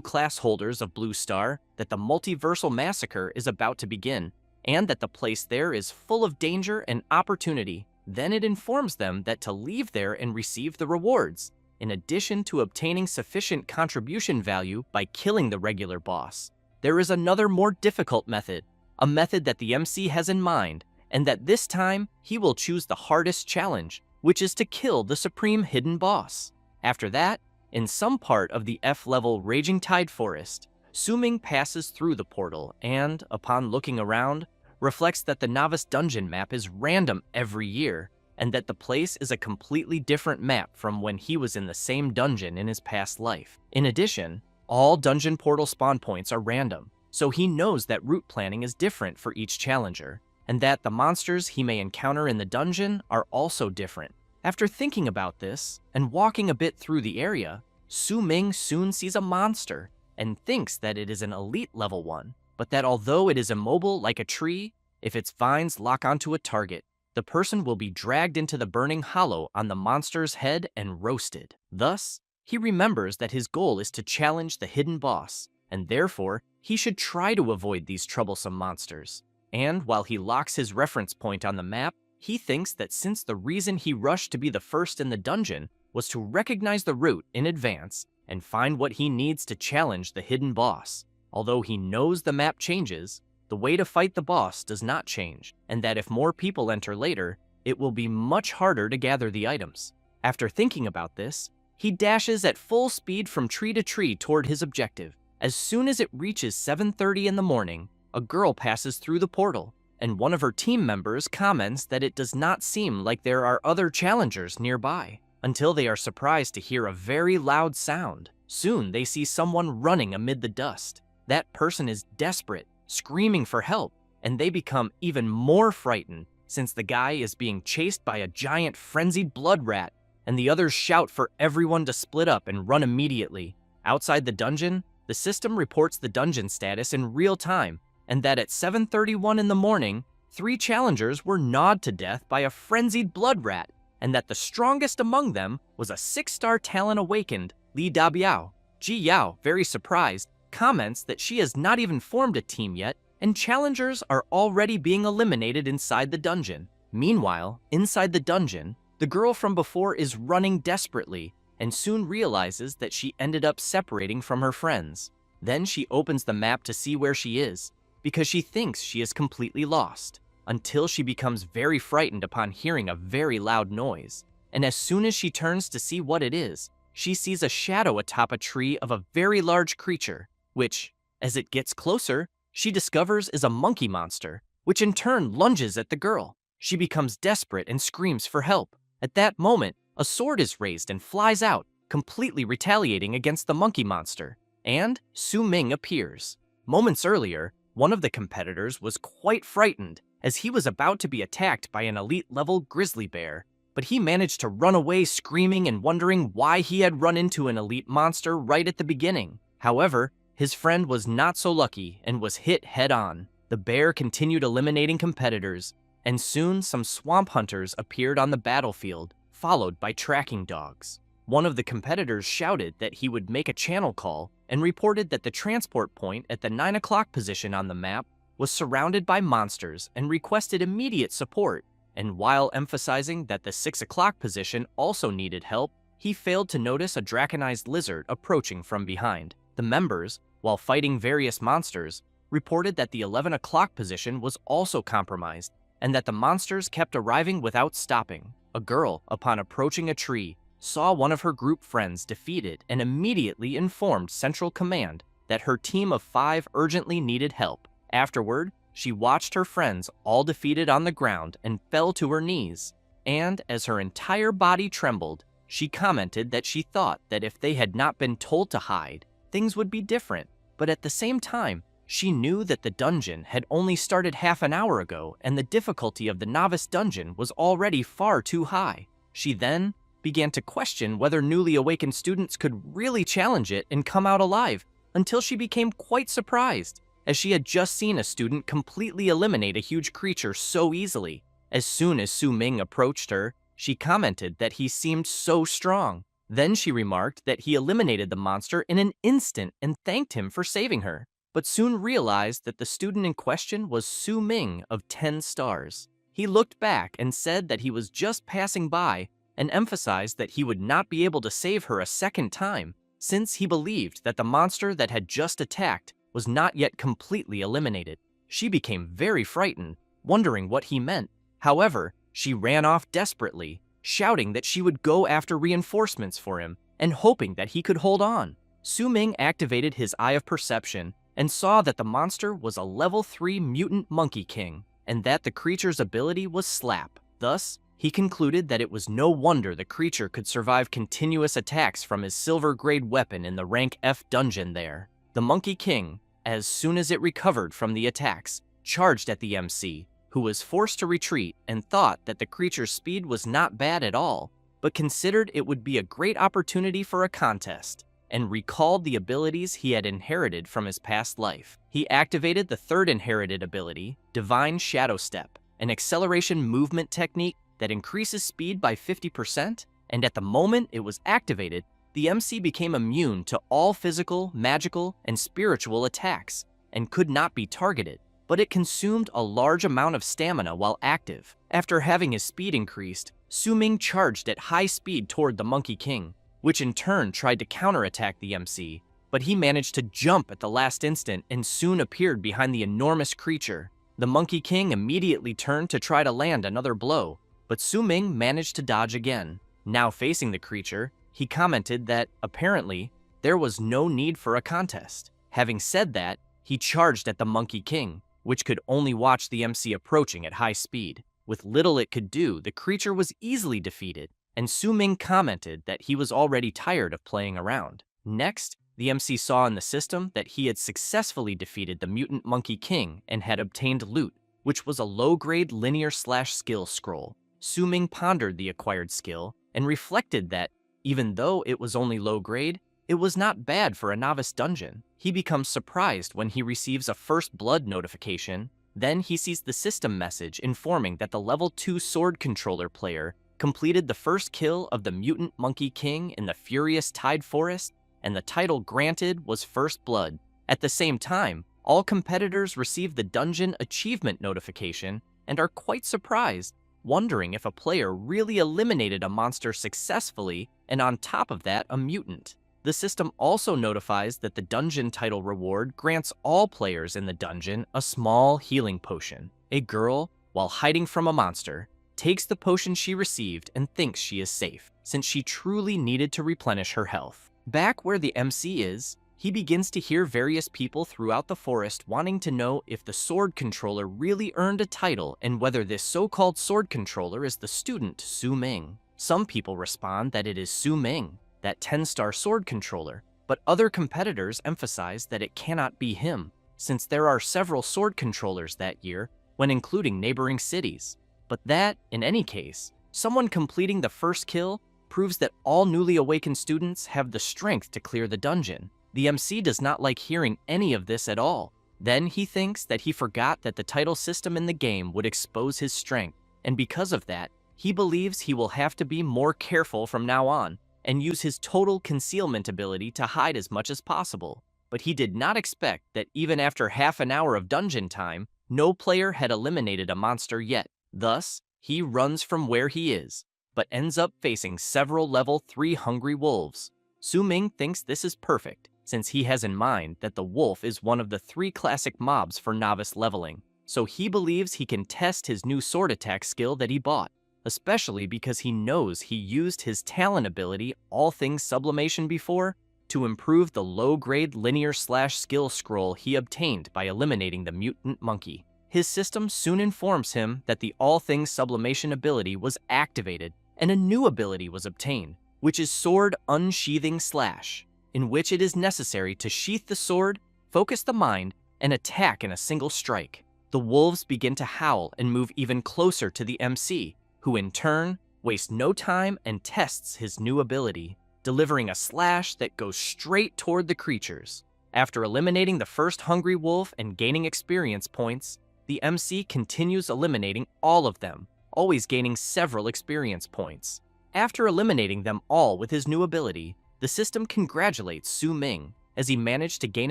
class holders of Blue Star that the multiversal massacre is about to begin, and that the place there is full of danger and opportunity. Then it informs them that to leave there and receive the rewards, in addition to obtaining sufficient contribution value by killing the regular boss. There is another more difficult method, a method that the MC has in mind, and that this time he will choose the hardest challenge, which is to kill the supreme hidden boss. After that, in some part of the F-level Raging Tide Forest, Su Ming passes through the portal and, upon looking around, reflects that the novice dungeon map is random every year, and that the place is a completely different map from when he was in the same dungeon in his past life. In addition, all dungeon portal spawn points are random, so he knows that route planning is different for each challenger, and that the monsters he may encounter in the dungeon are also different. After thinking about this, and walking a bit through the area, Su Ming soon sees a monster, and thinks that it is an elite level one, but that although it is immobile like a tree, if its vines lock onto a target, the person will be dragged into the burning hollow on the monster's head and roasted. Thus, he remembers that his goal is to challenge the hidden boss, and therefore, he should try to avoid these troublesome monsters. And while he locks his reference point on the map, he thinks that since the reason he rushed to be the first in the dungeon was to recognize the route in advance and find what he needs to challenge the hidden boss, although he knows the map changes, the way to fight the boss does not change, and that if more people enter later, it will be much harder to gather the items. After thinking about this, he dashes at full speed from tree to tree toward his objective. As soon as it reaches 7:30 in the morning, a girl passes through the portal, and one of her team members comments that it does not seem like there are other challengers nearby, until they are surprised to hear a very loud sound. Soon they see someone running amid the dust. That person is desperate, screaming for help, and they become even more frightened since the guy is being chased by a giant frenzied blood rat, and the others shout for everyone to split up and run immediately. Outside the dungeon, the system reports the dungeon status in real time, and that at 7:31 in the morning, 3 challengers were gnawed to death by a frenzied blood rat, and that the strongest among them was a 6-star talent awakened, Li Dabiao. Ji Yao, very surprised, comments that she has not even formed a team yet, and challengers are already being eliminated inside the dungeon. Meanwhile, inside the dungeon, the girl from before is running desperately, and soon realizes that she ended up separating from her friends. Then she opens the map to see where she is, because she thinks she is completely lost, until she becomes very frightened upon hearing a very loud noise. And as soon as she turns to see what it is, she sees a shadow atop a tree of a very large creature, which, as it gets closer, she discovers is a monkey monster, which in turn lunges at the girl. She becomes desperate and screams for help. At that moment, a sword is raised and flies out, completely retaliating against the monkey monster, and Su Ming appears. Moments earlier, one of the competitors was quite frightened as he was about to be attacked by an elite-level grizzly bear, but he managed to run away screaming and wondering why he had run into an elite monster right at the beginning. However, his friend was not so lucky and was hit head-on. The bear continued eliminating competitors, and soon some swamp hunters appeared on the battlefield, followed by tracking dogs. One of the competitors shouted that he would make a channel call and reported that the transport point at the 9 o'clock position on the map was surrounded by monsters and requested immediate support, and while emphasizing that the 6 o'clock position also needed help, he failed to notice a draconized lizard approaching from behind. The members, while fighting various monsters, reported that the 11 o'clock position was also compromised, and that the monsters kept arriving without stopping. A girl, upon approaching a tree, saw one of her group friends defeated and immediately informed Central Command that her team of 5 urgently needed help. Afterward, she watched her friends all defeated on the ground and fell to her knees, and as her entire body trembled, she commented that she thought that if they had not been told to hide, things would be different, but at the same time, she knew that the dungeon had only started half an hour ago and the difficulty of the novice dungeon was already far too high. She then began to question whether newly awakened students could really challenge it and come out alive, until she became quite surprised, as she had just seen a student completely eliminate a huge creature so easily. As soon as Su Ming approached her, she commented that he seemed so strong. Then she remarked that he eliminated the monster in an instant and thanked him for saving her, but soon realized that the student in question was Su Ming of 10 stars. He looked back and said that he was just passing by and emphasized that he would not be able to save her a second time, since he believed that the monster that had just attacked was not yet completely eliminated. She became very frightened, wondering what he meant. However, she ran off desperately, shouting that she would go after reinforcements for him and hoping that he could hold on. Su Ming activated his Eye of Perception and saw that the monster was a level 3 mutant monkey king and that the creature's ability was Slap. Thus, he concluded that it was no wonder the creature could survive continuous attacks from his silver-grade weapon in the rank F dungeon there. The Monkey King, as soon as it recovered from the attacks, charged at the MC, who was forced to retreat and thought that the creature's speed was not bad at all, but considered it would be a great opportunity for a contest, and recalled the abilities he had inherited from his past life. He activated the 3rd inherited ability, Divine Shadow Step, an acceleration movement technique that increases speed by 50%, and at the moment it was activated, the MC became immune to all physical, magical, and spiritual attacks, and could not be targeted, but it consumed a large amount of stamina while active. After having his speed increased, Su Ming charged at high speed toward the Monkey King, which in turn tried to counterattack the MC, but he managed to jump at the last instant and soon appeared behind the enormous creature. The Monkey King immediately turned to try to land another blow, but Su Ming managed to dodge again. Now facing the creature, he commented that, apparently, there was no need for a contest. Having said that, he charged at the Monkey King, which could only watch the MC approaching at high speed. With little it could do, the creature was easily defeated, and Su Ming commented that he was already tired of playing around. Next, the MC saw in the system that he had successfully defeated the Mutant Monkey King and had obtained loot, which was a low-grade linear/skill scroll. Su Ming pondered the acquired skill and reflected that, even though it was only low-grade, it was not bad for a novice dungeon. He becomes surprised when he receives a First Blood notification. Then he sees the system message informing that the level 2 sword controller player completed the first kill of the Mutant Monkey King in the Furious Tide Forest, and the title granted was First Blood. At the same time, all competitors receive the dungeon achievement notification and are quite surprised, wondering if a player really eliminated a monster successfully and on top of that a mutant. The system also notifies that the dungeon title reward grants all players in the dungeon a small healing potion. A girl, while hiding from a monster, takes the potion she received and thinks she is safe, since she truly needed to replenish her health. Back where the MC is, he begins to hear various people throughout the forest wanting to know if the sword controller really earned a title and whether this so-called sword controller is the student Su Ming. Some people respond that it is Su Ming, that 10-star sword controller, but other competitors emphasize that it cannot be him, since there are several sword controllers that year when including neighboring cities. But that, in any case, someone completing the first kill proves that all newly awakened students have the strength to clear the dungeon. The MC does not like hearing any of this at all. Then he thinks that he forgot that the title system in the game would expose his strength, and because of that, he believes he will have to be more careful from now on and use his total concealment ability to hide as much as possible. But he did not expect that even after half an hour of dungeon time, no player had eliminated a monster yet. Thus, He runs from where he is, but ends up facing several level 3 hungry wolves. Su Ming thinks this is perfect, since he has in mind that the wolf is one of the 3 classic mobs for novice leveling, so he believes he can test his new sword attack skill that he bought, especially because he knows he used his talent ability All Things Sublimation before to improve the low-grade linear/skill scroll he obtained by eliminating the mutant monkey. His system soon informs him that the All Things Sublimation ability was activated and a new ability was obtained, which is Sword Unsheathing Slash, in which it is necessary to sheath the sword, focus the mind, and attack in a single strike. The wolves begin to howl and move even closer to the MC, who in turn wastes no time and tests his new ability, delivering a slash that goes straight toward the creatures. After eliminating the first hungry wolf and gaining experience points, the MC continues eliminating all of them, always gaining several experience points. After eliminating them all with his new ability, the system congratulates Su Ming, as he managed to gain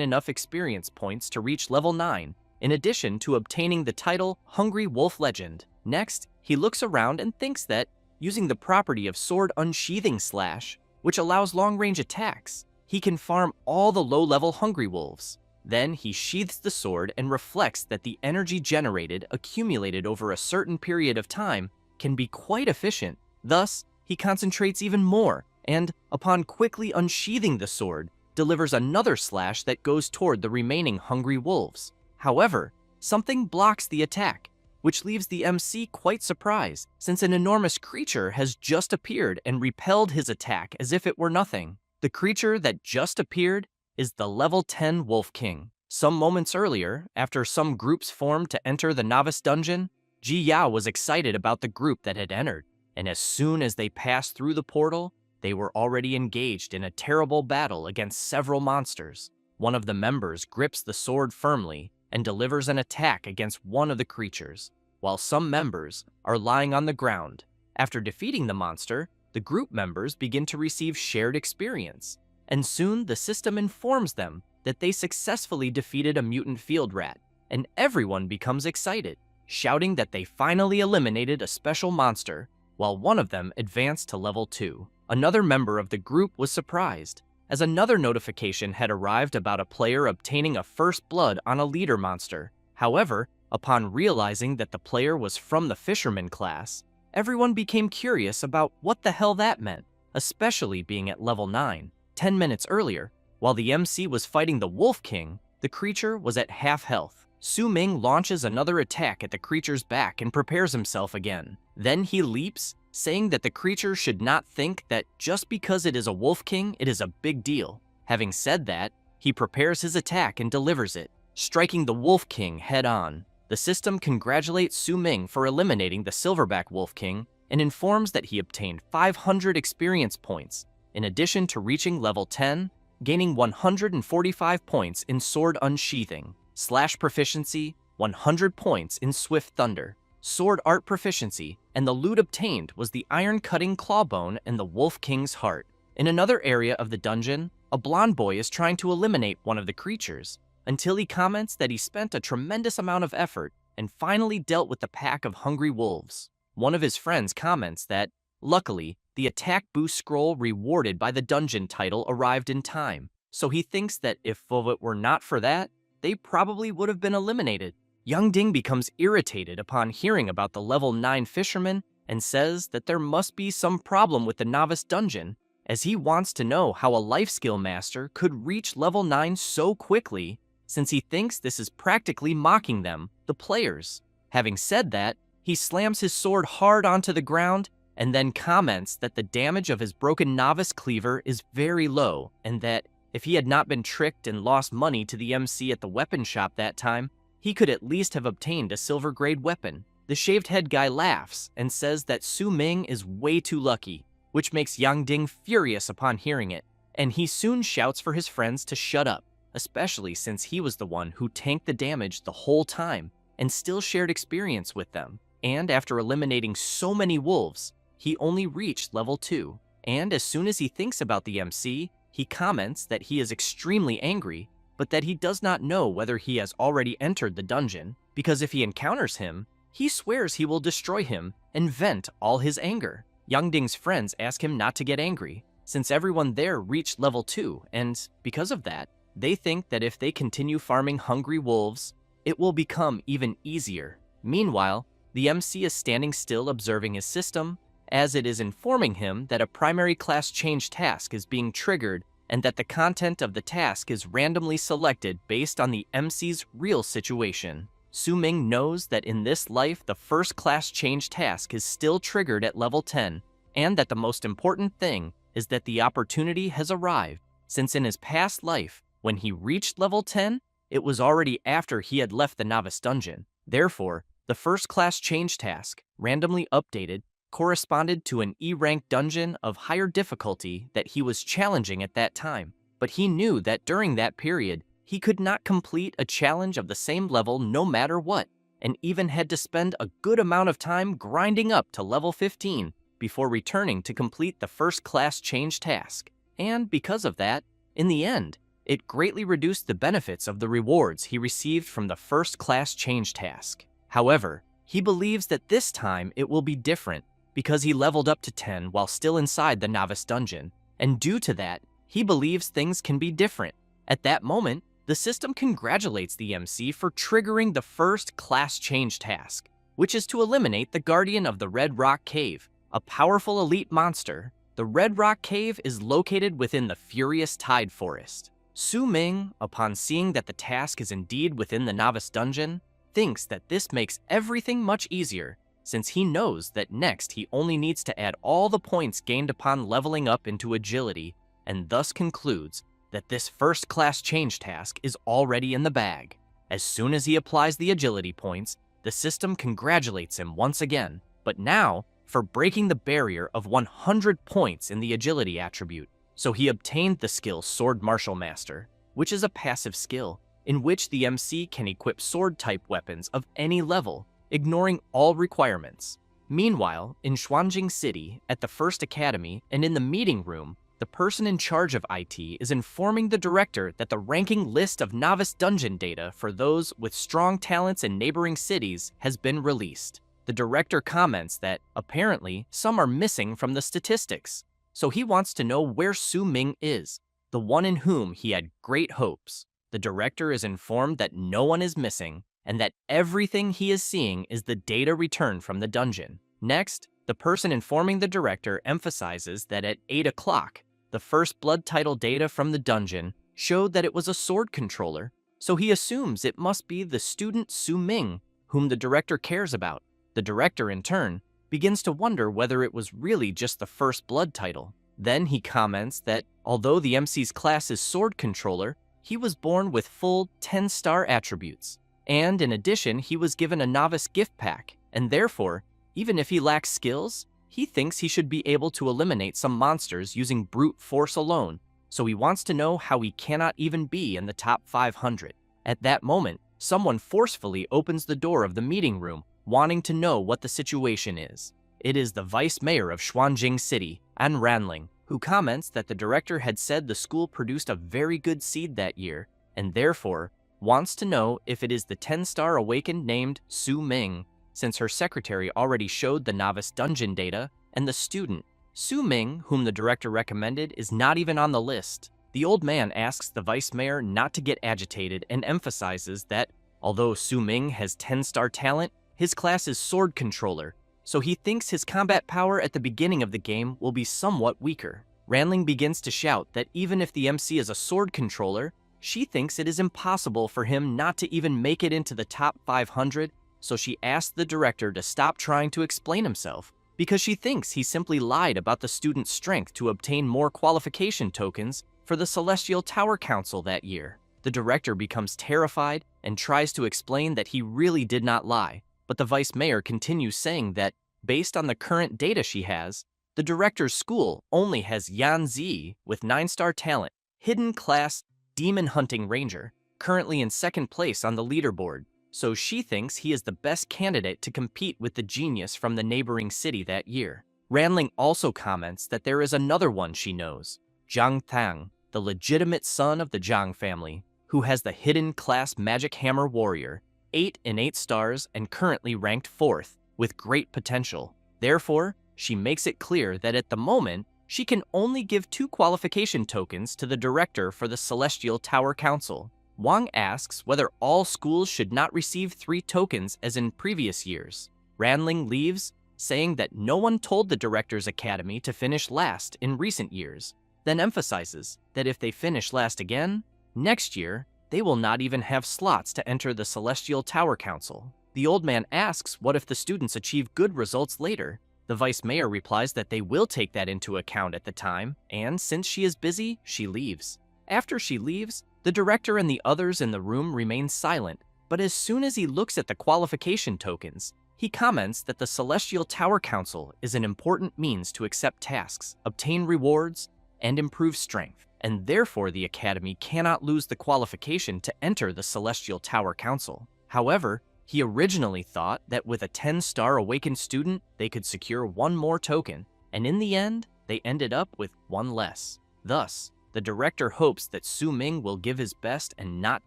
enough experience points to reach level 9, in addition to obtaining the title Hungry Wolf Legend. Next, he looks around and thinks that, using the property of Sword Unsheathing Slash, which allows long-range attacks, he can farm all the low-level hungry wolves. Then he sheaths the sword and reflects that the energy generated accumulated over a certain period of time can be quite efficient. Thus, he concentrates even more, and, upon quickly unsheathing the sword, delivers another slash that goes toward the remaining hungry wolves. However, something blocks the attack, which leaves the MC quite surprised, since an enormous creature has just appeared and repelled his attack as if it were nothing. The creature that just appeared is the level 10 Wolf King. Some moments earlier, after some groups formed to enter the novice dungeon, Ji Yao was excited about the group that had entered, and as soon as they passed through the portal, they were already engaged in a terrible battle against several monsters. One of the members grips the sword firmly and delivers an attack against one of the creatures, while some members are lying on the ground. After defeating the monster, the group members begin to receive shared experience, and soon the system informs them that they successfully defeated a mutant field rat, and everyone becomes excited, shouting that they finally eliminated a special monster, while one of them advanced to level 2. Another member of the group was surprised, as another notification had arrived about a player obtaining a first blood on a leader monster. However, upon realizing that the player was from the fisherman class, everyone became curious about what the hell that meant, especially being at level 9. 10 minutes earlier, while the MC was fighting the Wolf King, the creature was at half health. Su Ming launches another attack at the creature's back and prepares himself again. Then he leaps, saying that the creature should not think that just because it is a Wolf King, it is a big deal. Having said that, he prepares his attack and delivers it, striking the Wolf King head-on. The system congratulates Su Ming for eliminating the Silverback Wolf King and informs that he obtained 500 experience points, in addition to reaching level 10, gaining 145 points in Sword Unsheathing, Slash Proficiency, 100 points in Swift Thunder, Sword Art Proficiency, and the loot obtained was the Iron-Cutting Clawbone and the Wolf King's Heart. In another area of the dungeon, a blonde boy is trying to eliminate one of the creatures, until he comments that he spent a tremendous amount of effort and finally dealt with the pack of hungry wolves. One of his friends comments that, luckily, the attack boost scroll rewarded by the dungeon title arrived in time, so he thinks that if it were not for that, they probably would have been eliminated. Young Ding becomes irritated upon hearing about the level 9 fisherman and says that there must be some problem with the novice dungeon, as he wants to know how a life skill master could reach level 9 so quickly, since he thinks this is practically mocking them, the players. Having said that, he slams his sword hard onto the ground and then comments that the damage of his broken novice cleaver is very low, and that if he had not been tricked and lost money to the MC at the weapon shop that time, he could at least have obtained a silver-grade weapon. The shaved head guy laughs and says that Su Ming is way too lucky, which makes Yang Ding furious upon hearing it, and he soon shouts for his friends to shut up, especially since he was the one who tanked the damage the whole time and still shared experience with them. And after eliminating so many wolves, he only reached level 2. And as soon as he thinks about the MC, he comments that he is extremely angry, but that he does not know whether he has already entered the dungeon, because if he encounters him, He swears he will destroy him and vent all his anger. Yangding's friends ask him not to get angry, since everyone there reached level 2, and because of that, they think that if they continue farming hungry wolves, it will become even easier. Meanwhile, the MC is standing still observing his system, as it is informing him that a primary class change task is being triggered and that the content of the task is randomly selected based on the MC's real situation. Su Ming knows that in this life the first class change task is still triggered at level 10, and that the most important thing is that the opportunity has arrived, since in his past life, when he reached level 10, it was already after he had left the novice dungeon. Therefore, the first class change task, randomly updated, corresponded to an E-rank dungeon of higher difficulty that he was challenging at that time. But he knew that during that period, he could not complete a challenge of the same level no matter what, and even had to spend a good amount of time grinding up to level 15 before returning to complete the first class change task. And because of that, in the end, it greatly reduced the benefits of the rewards he received from the first class change task. However, he believes that this time it will be different because he leveled up to 10 while still inside the novice dungeon, and due to that, he believes things can be different. At that moment, the system congratulates the MC for triggering the first class change task, which is to eliminate the Guardian of the Red Rock Cave, a powerful elite monster. The Red Rock Cave is located within the Furious Tide Forest. Su Ming, upon seeing that the task is indeed within the novice dungeon, thinks that this makes everything much easier, since he knows that next he only needs to add all the points gained upon leveling up into agility, and thus concludes that this first class change task is already in the bag. As soon as he applies the agility points, the system congratulates him once again, but now for breaking the barrier of 100 points in the agility attribute. So he obtained the skill Sword Martial Master, which is a passive skill in which the MC can equip sword-type weapons of any level, ignoring all requirements. Meanwhile, in Xuanjing City, at the First Academy, and in the meeting room, the person in charge of IT is informing the director that the ranking list of novice dungeon data for those with strong talents in neighboring cities has been released. The director comments that, apparently, some are missing from the statistics, so he wants to know where Su Ming is, the one in whom he had great hopes. The director is informed that no one is missing, and that everything he is seeing is the data returned from the dungeon. Next, the person informing the director emphasizes that at 8 o'clock, the first blood title data from the dungeon showed that it was a sword controller, so he assumes it must be the student Su Ming, whom the director cares about. The director, in turn, begins to wonder whether it was really just the first blood title. Then he comments that, although the MC's class is sword controller, he was born with full 10-star attributes. And in addition, he was given a novice gift pack, and therefore, even if he lacks skills, he thinks he should be able to eliminate some monsters using brute force alone, so he wants to know how he cannot even be in the top 500. At that moment, someone forcefully opens the door of the meeting room, wanting to know what the situation is. It is the vice mayor of Xuanjing City, An Ranling, who comments that the director had said the school produced a very good seed that year, and therefore wants to know if it is the 10-star awakened named Su Ming, since her secretary already showed the novice dungeon data, and the student, Su Ming, whom the director recommended, is not even on the list. The old man asks the vice mayor not to get agitated and emphasizes that, although Su Ming has 10-star talent, his class is sword controller, so he thinks his combat power at the beginning of the game will be somewhat weaker. Ranling begins to shout that even if the MC is a sword controller, she thinks it is impossible for him not to even make it into the top 500, so she asks the director to stop trying to explain himself, because she thinks he simply lied about the student's strength to obtain more qualification tokens for the Celestial Tower Council that year. The director becomes terrified and tries to explain that he really did not lie, but the vice mayor continues saying that, based on the current data she has, the director's school only has Yan Zi with 9-star talent, hidden class Demon Hunting Ranger, currently in 2nd place on the leaderboard, so she thinks he is the best candidate to compete with the genius from the neighboring city that year. Ranling also comments that there is another one she knows, Zhang Tang, the legitimate son of the Zhang family, who has the hidden class Magic Hammer Warrior, 8 innate stars and currently ranked 4th, with great potential. Therefore, she makes it clear that at the moment, she can only give 2 qualification tokens to the director for the Celestial Tower Council. Wang asks whether all schools should not receive 3 tokens as in previous years. Ranling leaves, saying that no one told the Director's Academy to finish last in recent years, then emphasizes that if they finish last again, next year, they will not even have slots to enter the Celestial Tower Council. The old man asks what if the students achieve good results later. The vice mayor replies that they will take that into account at the time, and since she is busy, she leaves. After she leaves, the director and the others in the room remain silent, but as soon as he looks at the qualification tokens, he comments that the Celestial Tower Council is an important means to accept tasks, obtain rewards, and improve strength, and therefore the Academy cannot lose the qualification to enter the Celestial Tower Council. However, he originally thought that with a 10-star awakened student, they could secure 1 more token, and in the end, they ended up with 1 less. Thus, the director hopes that Su Ming will give his best and not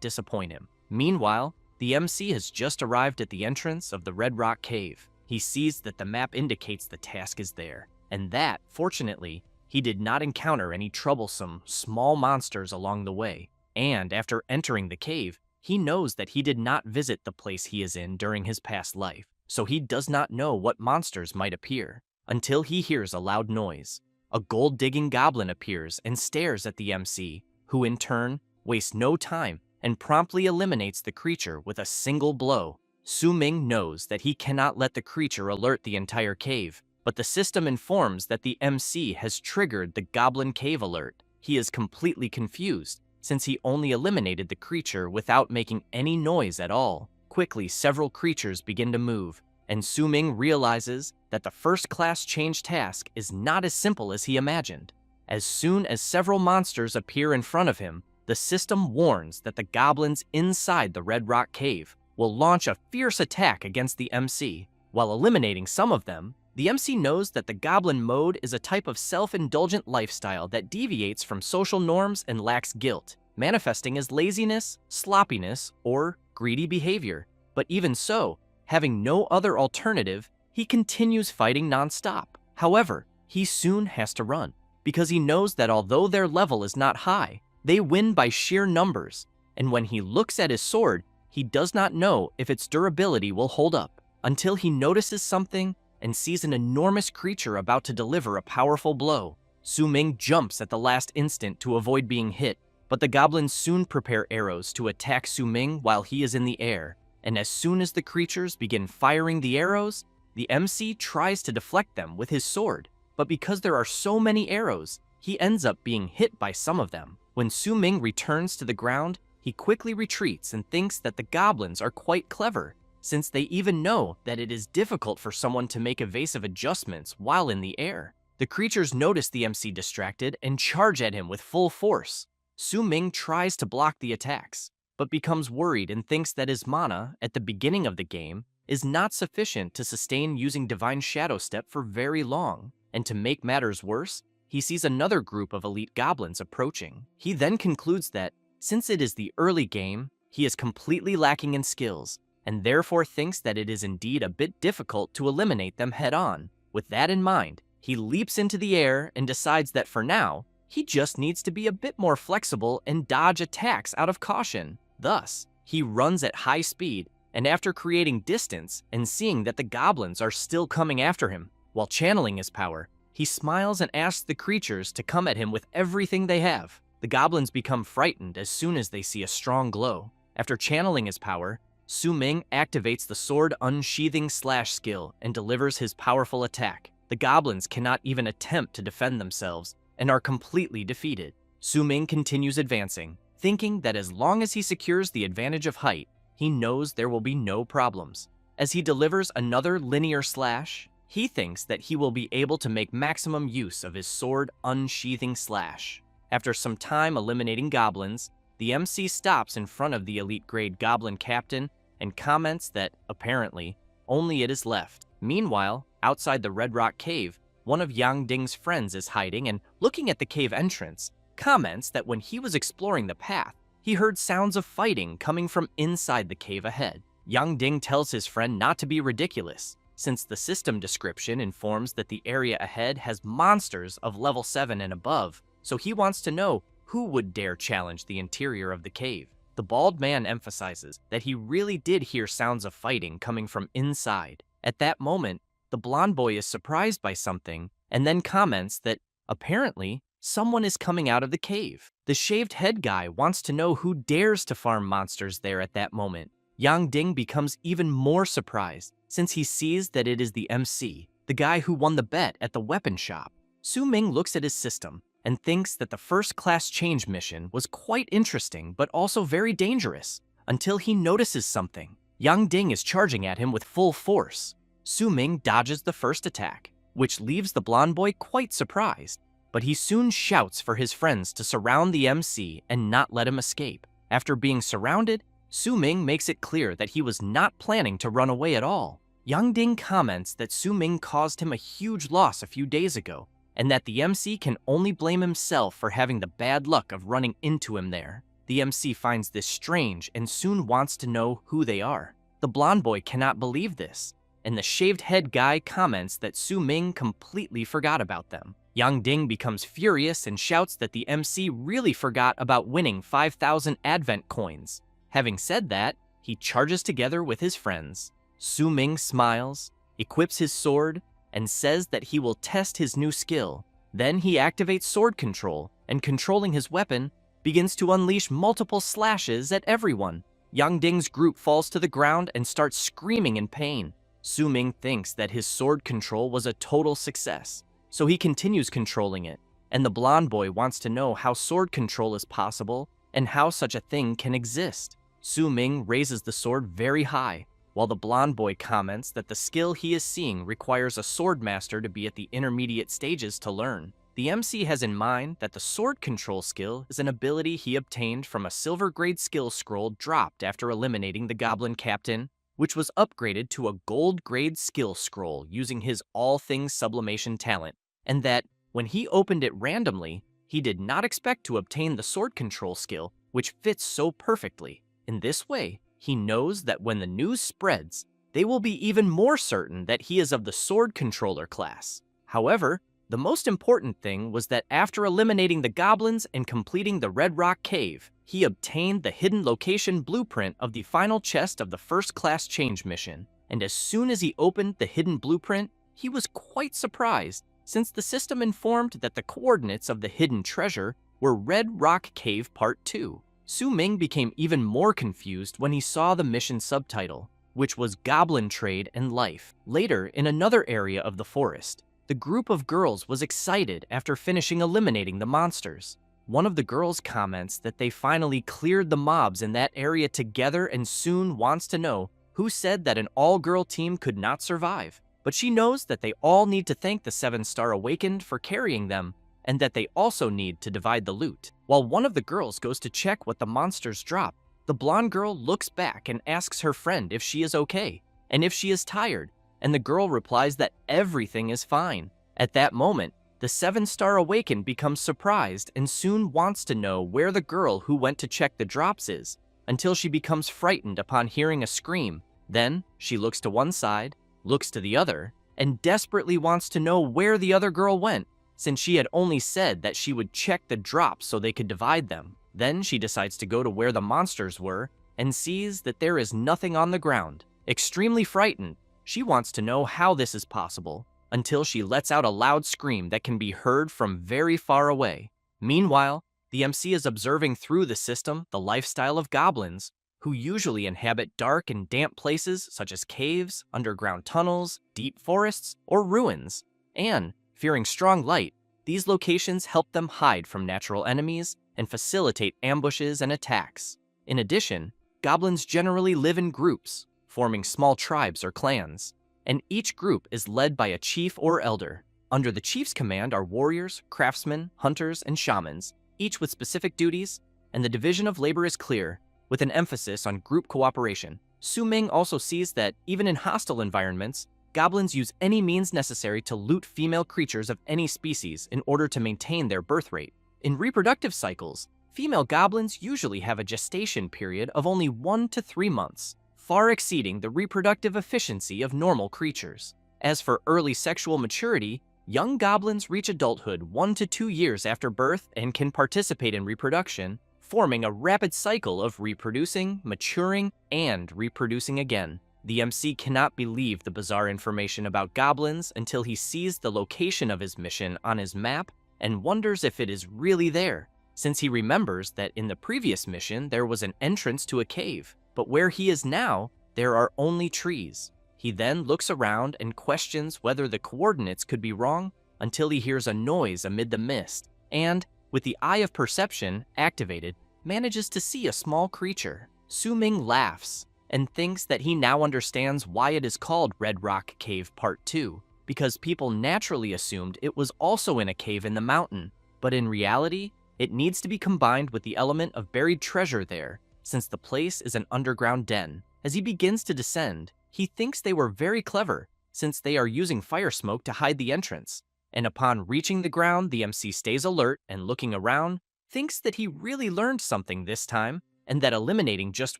disappoint him. Meanwhile, the MC has just arrived at the entrance of the Red Rock Cave. He sees that the map indicates the task is there, and that, fortunately, he did not encounter any troublesome, small monsters along the way. And after entering the cave, he knows that he did not visit the place he is in during his past life, so he does not know what monsters might appear, until he hears a loud noise. A gold-digging goblin appears and stares at the MC, who in turn wastes no time and promptly eliminates the creature with a single blow. Su Ming knows that he cannot let the creature alert the entire cave, but the system informs that the MC has triggered the Goblin Cave alert. He is completely confused, since he only eliminated the creature without making any noise at all. Quickly, several creatures begin to move, and Su Ming realizes that the first-class change task is not as simple as he imagined. As soon as several monsters appear in front of him, the system warns that the goblins inside the Red Rock Cave will launch a fierce attack against the MC. While eliminating some of them, the MC knows that the goblin mode is a type of self-indulgent lifestyle that deviates from social norms and lacks guilt, manifesting as laziness, sloppiness, or greedy behavior. But even so, having no other alternative, he continues fighting non-stop. However, he soon has to run, because he knows that although their level is not high, they win by sheer numbers, and when he looks at his sword, he does not know if its durability will hold up, until he notices something and sees an enormous creature about to deliver a powerful blow. Su Ming jumps at the last instant to avoid being hit, but the goblins soon prepare arrows to attack Su Ming while he is in the air, and as soon as the creatures begin firing the arrows, the MC tries to deflect them with his sword, but because there are so many arrows, he ends up being hit by some of them. When Su Ming returns to the ground, he quickly retreats and thinks that the goblins are quite clever, since they even know that it is difficult for someone to make evasive adjustments while in the air. The creatures notice the MC distracted and charge at him with full force. Su Ming tries to block the attacks, but becomes worried and thinks that his mana, at the beginning of the game, is not sufficient to sustain using Divine Shadow Step for very long, and to make matters worse, he sees another group of elite goblins approaching. He then concludes that, since it is the early game, he is completely lacking in skills, and therefore thinks that it is indeed a bit difficult to eliminate them head-on. With that in mind, he leaps into the air and decides that for now, he just needs to be a bit more flexible and dodge attacks out of caution. Thus, he runs at high speed, and after creating distance and seeing that the goblins are still coming after him, while channeling his power, he smiles and asks the creatures to come at him with everything they have. The goblins become frightened as soon as they see a strong glow. After channeling his power, Su Ming activates the sword unsheathing slash skill and delivers his powerful attack. The goblins cannot even attempt to defend themselves and are completely defeated. Su Ming continues advancing, thinking that as long as he secures the advantage of height, he knows there will be no problems. As he delivers another linear slash, he thinks that he will be able to make maximum use of his sword unsheathing slash. After some time eliminating goblins, the MC stops in front of the elite grade goblin captain and comments that, apparently, only it is left. Meanwhile, outside the Red Rock Cave, one of Yang Ding's friends is hiding and, looking at the cave entrance, comments that when he was exploring the path, he heard sounds of fighting coming from inside the cave ahead. Yang Ding tells his friend not to be ridiculous, since the system description informs that the area ahead has monsters of level 7 and above, so he wants to know who would dare challenge the interior of the cave. The bald man emphasizes that he really did hear sounds of fighting coming from inside. At that moment, the blonde boy is surprised by something and then comments that apparently someone is coming out of the cave. The shaved head guy wants to know who dares to farm monsters there at that moment. Yang Ding becomes even more surprised since he sees that it is the MC, the guy who won the bet at the weapon shop. Su Ming looks at his system and thinks that the first class change mission was quite interesting but also very dangerous, until he notices something. Yang Ding is charging at him with full force. Su Ming dodges the first attack, which leaves the blonde boy quite surprised, but he soon shouts for his friends to surround the MC and not let him escape. After being surrounded, Su Ming makes it clear that he was not planning to run away at all. Yang Ding comments that Su Ming caused him a huge loss a few days ago, and that the MC can only blame himself for having the bad luck of running into him there. The MC finds this strange and soon wants to know who they are. The blonde boy cannot believe this, and the shaved head guy comments that Su Ming completely forgot about them. Yang Ding becomes furious and shouts that the MC really forgot about winning 5,000 Advent coins. Having said that, he charges together with his friends. Su Ming smiles, equips his sword, and says that he will test his new skill. Then he activates sword control, and controlling his weapon, begins to unleash multiple slashes at everyone. Yang Ding's group falls to the ground and starts screaming in pain. Su Ming thinks that his sword control was a total success, so he continues controlling it, and the blonde boy wants to know how sword control is possible and how such a thing can exist. Su Ming raises the sword very high, while the blonde boy comments that the skill he is seeing requires a sword master to be at the intermediate stages to learn. The MC has in mind that the sword control skill is an ability he obtained from a silver grade skill scroll dropped after eliminating the goblin captain, which was upgraded to a gold grade skill scroll using his all things sublimation talent, and that when he opened it randomly, he did not expect to obtain the sword control skill, which fits so perfectly. In this way, he knows that when the news spreads, they will be even more certain that he is of the sword controller class. However, the most important thing was that after eliminating the goblins and completing the Red Rock Cave, he obtained the hidden location blueprint of the final chest of the first class change mission. And as soon as he opened the hidden blueprint, he was quite surprised, since the system informed that the coordinates of the hidden treasure were Red Rock Cave Part 2. Su Ming became even more confused when he saw the mission subtitle, which was Goblin Trade and Life. Later, in another area of the forest, the group of girls was excited after finishing eliminating the monsters. One of the girls comments that they finally cleared the mobs in that area together and soon wants to know who said that an all-girl team could not survive. But she knows that they all need to thank the 7-Star Awakened for carrying them, and that they also need to divide the loot. While one of the girls goes to check what the monsters drop, the blonde girl looks back and asks her friend if she is okay, and if she is tired, and the girl replies that everything is fine. At that moment, the 7-Star Awakened becomes surprised and soon wants to know where the girl who went to check the drops is, until she becomes frightened upon hearing a scream. Then, she looks to one side, looks to the other, and desperately wants to know where the other girl went, since she had only said that she would check the drops so they could divide them. Then she decides to go to where the monsters were and sees that there is nothing on the ground. Extremely frightened, she wants to know how this is possible, until she lets out a loud scream that can be heard from very far away. Meanwhile, the MC is observing through the system the lifestyle of goblins, who usually inhabit dark and damp places such as caves, underground tunnels, deep forests, or ruins, and fearing strong light, these locations help them hide from natural enemies and facilitate ambushes and attacks. In addition, goblins generally live in groups, forming small tribes or clans, and each group is led by a chief or elder. Under the chief's command are warriors, craftsmen, hunters, and shamans, each with specific duties, and the division of labor is clear, with an emphasis on group cooperation. Su Ming also sees that, even in hostile environments, goblins use any means necessary to loot female creatures of any species in order to maintain their birth rate. In reproductive cycles, female goblins usually have a gestation period of only 1 to 3 months, far exceeding the reproductive efficiency of normal creatures. As for early sexual maturity, young goblins reach adulthood 1 to 2 years after birth and can participate in reproduction, forming a rapid cycle of reproducing, maturing, and reproducing again. The MC cannot believe the bizarre information about goblins until he sees the location of his mission on his map and wonders if it is really there, since he remembers that in the previous mission there was an entrance to a cave, but where he is now, there are only trees. He then looks around and questions whether the coordinates could be wrong until he hears a noise amid the mist, and, with the eye of perception activated, manages to see a small creature. Su Ming laughs and thinks that he now understands why it is called Red Rock Cave Part 2, because people naturally assumed it was also in a cave in the mountain, but in reality, it needs to be combined with the element of buried treasure there, since the place is an underground den. As he begins to descend, he thinks they were very clever, since they are using fire smoke to hide the entrance, and upon reaching the ground, the MC stays alert and looking around, thinks that he really learned something this time, and that eliminating just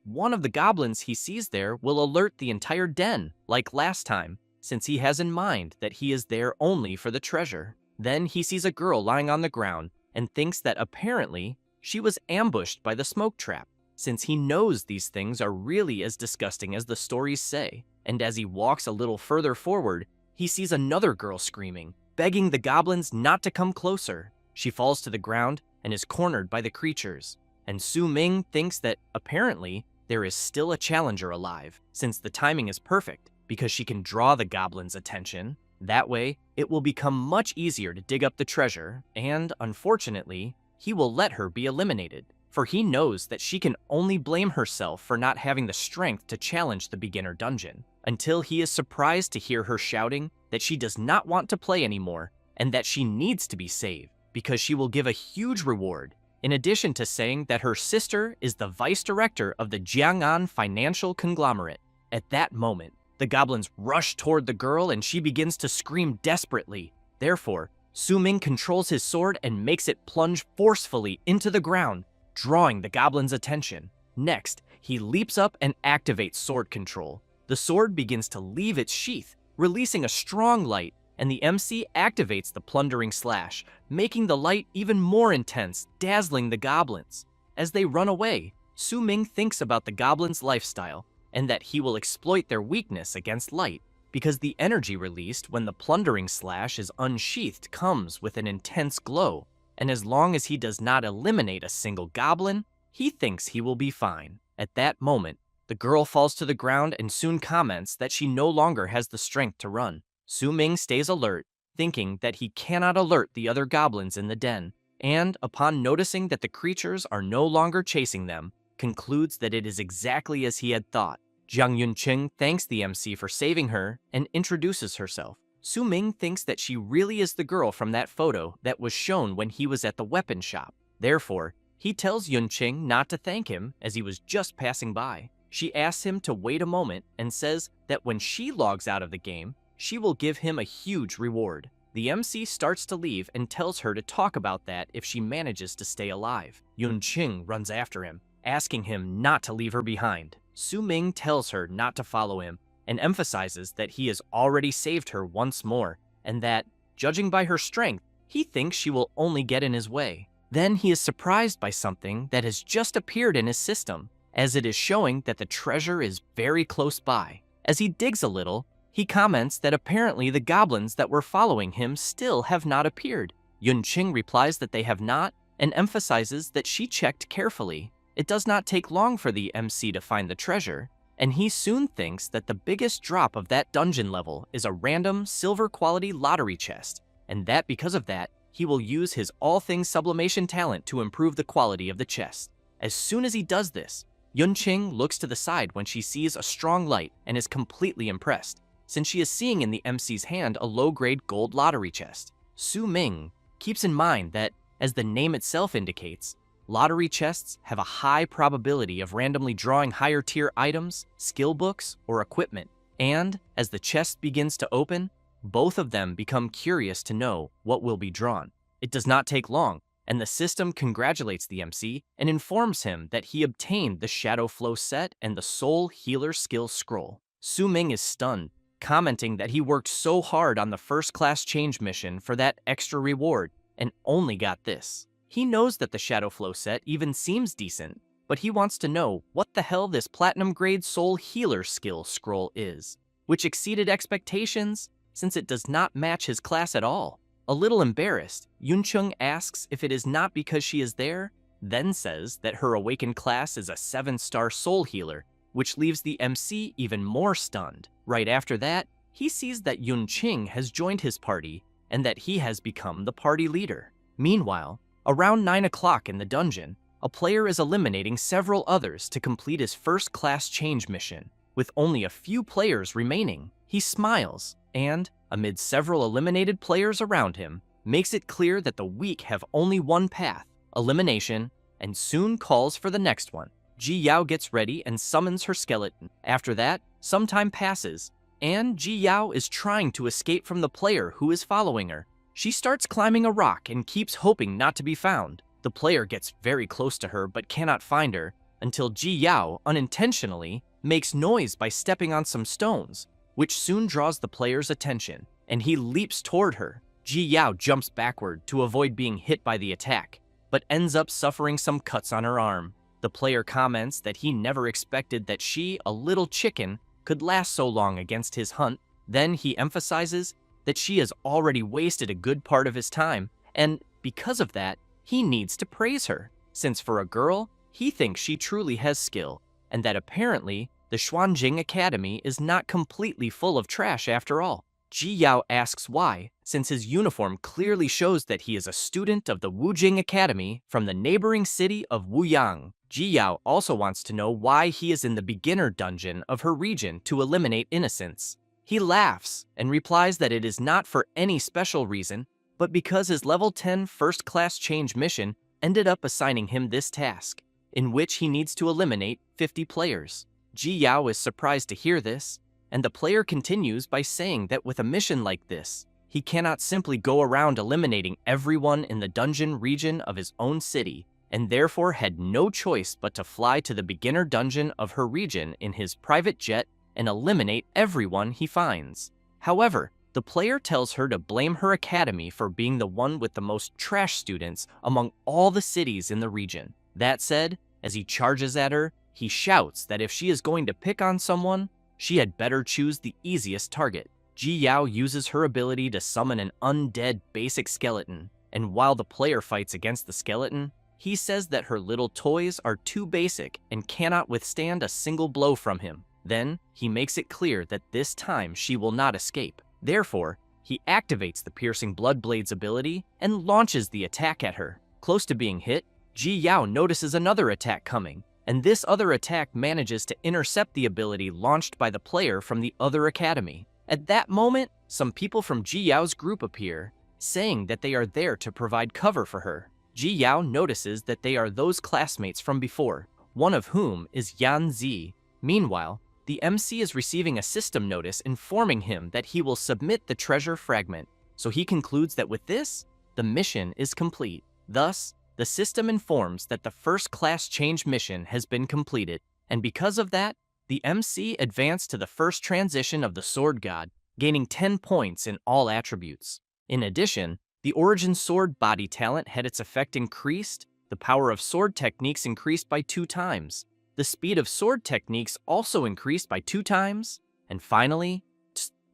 one of the goblins he sees there will alert the entire den, like last time, since he has in mind that he is there only for the treasure. Then he sees a girl lying on the ground and thinks that apparently she was ambushed by the smoke trap, since he knows these things are really as disgusting as the stories say. And as he walks a little further forward, he sees another girl screaming, begging the goblins not to come closer. She falls to the ground and is cornered by the creatures, and Su Ming thinks that apparently there is still a challenger alive, since the timing is perfect because she can draw the goblins' attention. That way, it will become much easier to dig up the treasure, and unfortunately, he will let her be eliminated, for he knows that she can only blame herself for not having the strength to challenge the beginner dungeon, until he is surprised to hear her shouting that she does not want to play anymore and that she needs to be saved because she will give a huge reward, in addition to saying that her sister is the vice director of the Jiang'an financial conglomerate. At that moment, the goblins rush toward the girl and she begins to scream desperately. Therefore, Su Ming controls his sword and makes it plunge forcefully into the ground, drawing the goblin's attention. Next, he leaps up and activates sword control. The sword begins to leave its sheath, releasing a strong light, and the MC activates the plundering slash, making the light even more intense, dazzling the goblins. As they run away, Su Ming thinks about the goblins' lifestyle and that he will exploit their weakness against light, because the energy released when the plundering slash is unsheathed comes with an intense glow, and as long as he does not eliminate a single goblin, he thinks he will be fine. At that moment, the girl falls to the ground and soon comments that she no longer has the strength to run. Su Ming stays alert, thinking that he cannot alert the other goblins in the den, and upon noticing that the creatures are no longer chasing them, concludes that it is exactly as he had thought. Jiang Yunqing thanks the MC for saving her and introduces herself. Su Ming thinks that she really is the girl from that photo that was shown when he was at the weapon shop. Therefore, he tells Yunqing not to thank him as he was just passing by. She asks him to wait a moment and says that when she logs out of the game, she will give him a huge reward. The MC starts to leave and tells her to talk about that if she manages to stay alive. Yunqing runs after him, asking him not to leave her behind. Su Ming tells her not to follow him and emphasizes that he has already saved her once more and that, judging by her strength, he thinks she will only get in his way. Then he is surprised by something that has just appeared in his system, as it is showing that the treasure is very close by. As he digs a little, he comments that apparently the goblins that were following him still have not appeared. Yunqing replies that they have not and emphasizes that she checked carefully. It does not take long for the MC to find the treasure, and he soon thinks that the biggest drop of that dungeon level is a random silver quality lottery chest, and that because of that, he will use his all things sublimation talent to improve the quality of the chest. As soon as he does this, Yunqing looks to the side when she sees a strong light and is completely impressed, since she is seeing in the MC's hand a low-grade gold lottery chest. Su Ming keeps in mind that, as the name itself indicates, lottery chests have a high probability of randomly drawing higher-tier items, skill books, or equipment, and as the chest begins to open, both of them become curious to know what will be drawn. It does not take long, and the system congratulates the MC and informs him that he obtained the Shadow Flow set and the Soul Healer skill scroll. Su Ming is stunned, commenting that he worked so hard on the first class change mission for that extra reward and only got this. He knows that the Shadow Flow set even seems decent, but he wants to know what the hell this platinum grade Soul Healer skill scroll is, which exceeded expectations since it does not match his class at all. A little embarrassed, Yuncheng asks if it is not because she is there, then says that her awakened class is a 7-star Soul Healer, which leaves the MC even more stunned. Right after that, he sees that Yunqing has joined his party and that he has become the party leader. Meanwhile, around 9 o'clock in the dungeon, a player is eliminating several others to complete his first class change mission. With only a few players remaining, he smiles and, amid several eliminated players around him, makes it clear that the weak have only one path, elimination, and soon calls for the next one. Ji Yao gets ready and summons her skeleton. After that, some time passes, and Ji Yao is trying to escape from the player who is following her. She starts climbing a rock and keeps hoping not to be found. The player gets very close to her but cannot find her until Ji Yao unintentionally makes noise by stepping on some stones, which soon draws the player's attention, and he leaps toward her. Ji Yao jumps backward to avoid being hit by the attack, but ends up suffering some cuts on her arm. The player comments that he never expected that she, a little chicken, could last so long against his hunt. Then he emphasizes that she has already wasted a good part of his time, and because of that, he needs to praise her, since for a girl, he thinks she truly has skill, and that apparently the Xuanjing Academy is not completely full of trash after all. Ji Yao asks why, since his uniform clearly shows that he is a student of the Wujing Academy from the neighboring city of Wuyang. Ji Yao also wants to know why he is in the beginner dungeon of her region to eliminate innocents. He laughs and replies that it is not for any special reason, but because his level 10 first class change mission ended up assigning him this task, in which he needs to eliminate 50 players. Ji Yao is surprised to hear this, and the player continues by saying that with a mission like this, he cannot simply go around eliminating everyone in the dungeon region of his own city, and therefore had no choice but to fly to the beginner dungeon of her region in his private jet and eliminate everyone he finds. However, the player tells her to blame her academy for being the one with the most trash students among all the cities in the region. That said, as he charges at her, he shouts that if she is going to pick on someone, she had better choose the easiest target. Ji Yao uses her ability to summon an undead basic skeleton, and while the player fights against the skeleton, he says that her little toys are too basic and cannot withstand a single blow from him. Then, he makes it clear that this time she will not escape. Therefore, he activates the Piercing Blood Blades ability and launches the attack at her. Close to being hit, Ji Yao notices another attack coming, and this other attack manages to intercept the ability launched by the player from the other academy. At that moment, some people from Ji Yao's group appear, saying that they are there to provide cover for her. Ji Yao notices that they are those classmates from before, one of whom is Yan Zi. Meanwhile, the MC is receiving a system notice informing him that he will submit the treasure fragment, so he concludes that with this, the mission is complete. Thus, the system informs that the first class change mission has been completed, and because of that, the MC advanced to the first transition of the Sword God, gaining 10 points in all attributes. In addition, the Origin Sword body talent had its effect increased, the power of sword techniques increased by 2 times, the speed of sword techniques also increased by 2 times, and finally,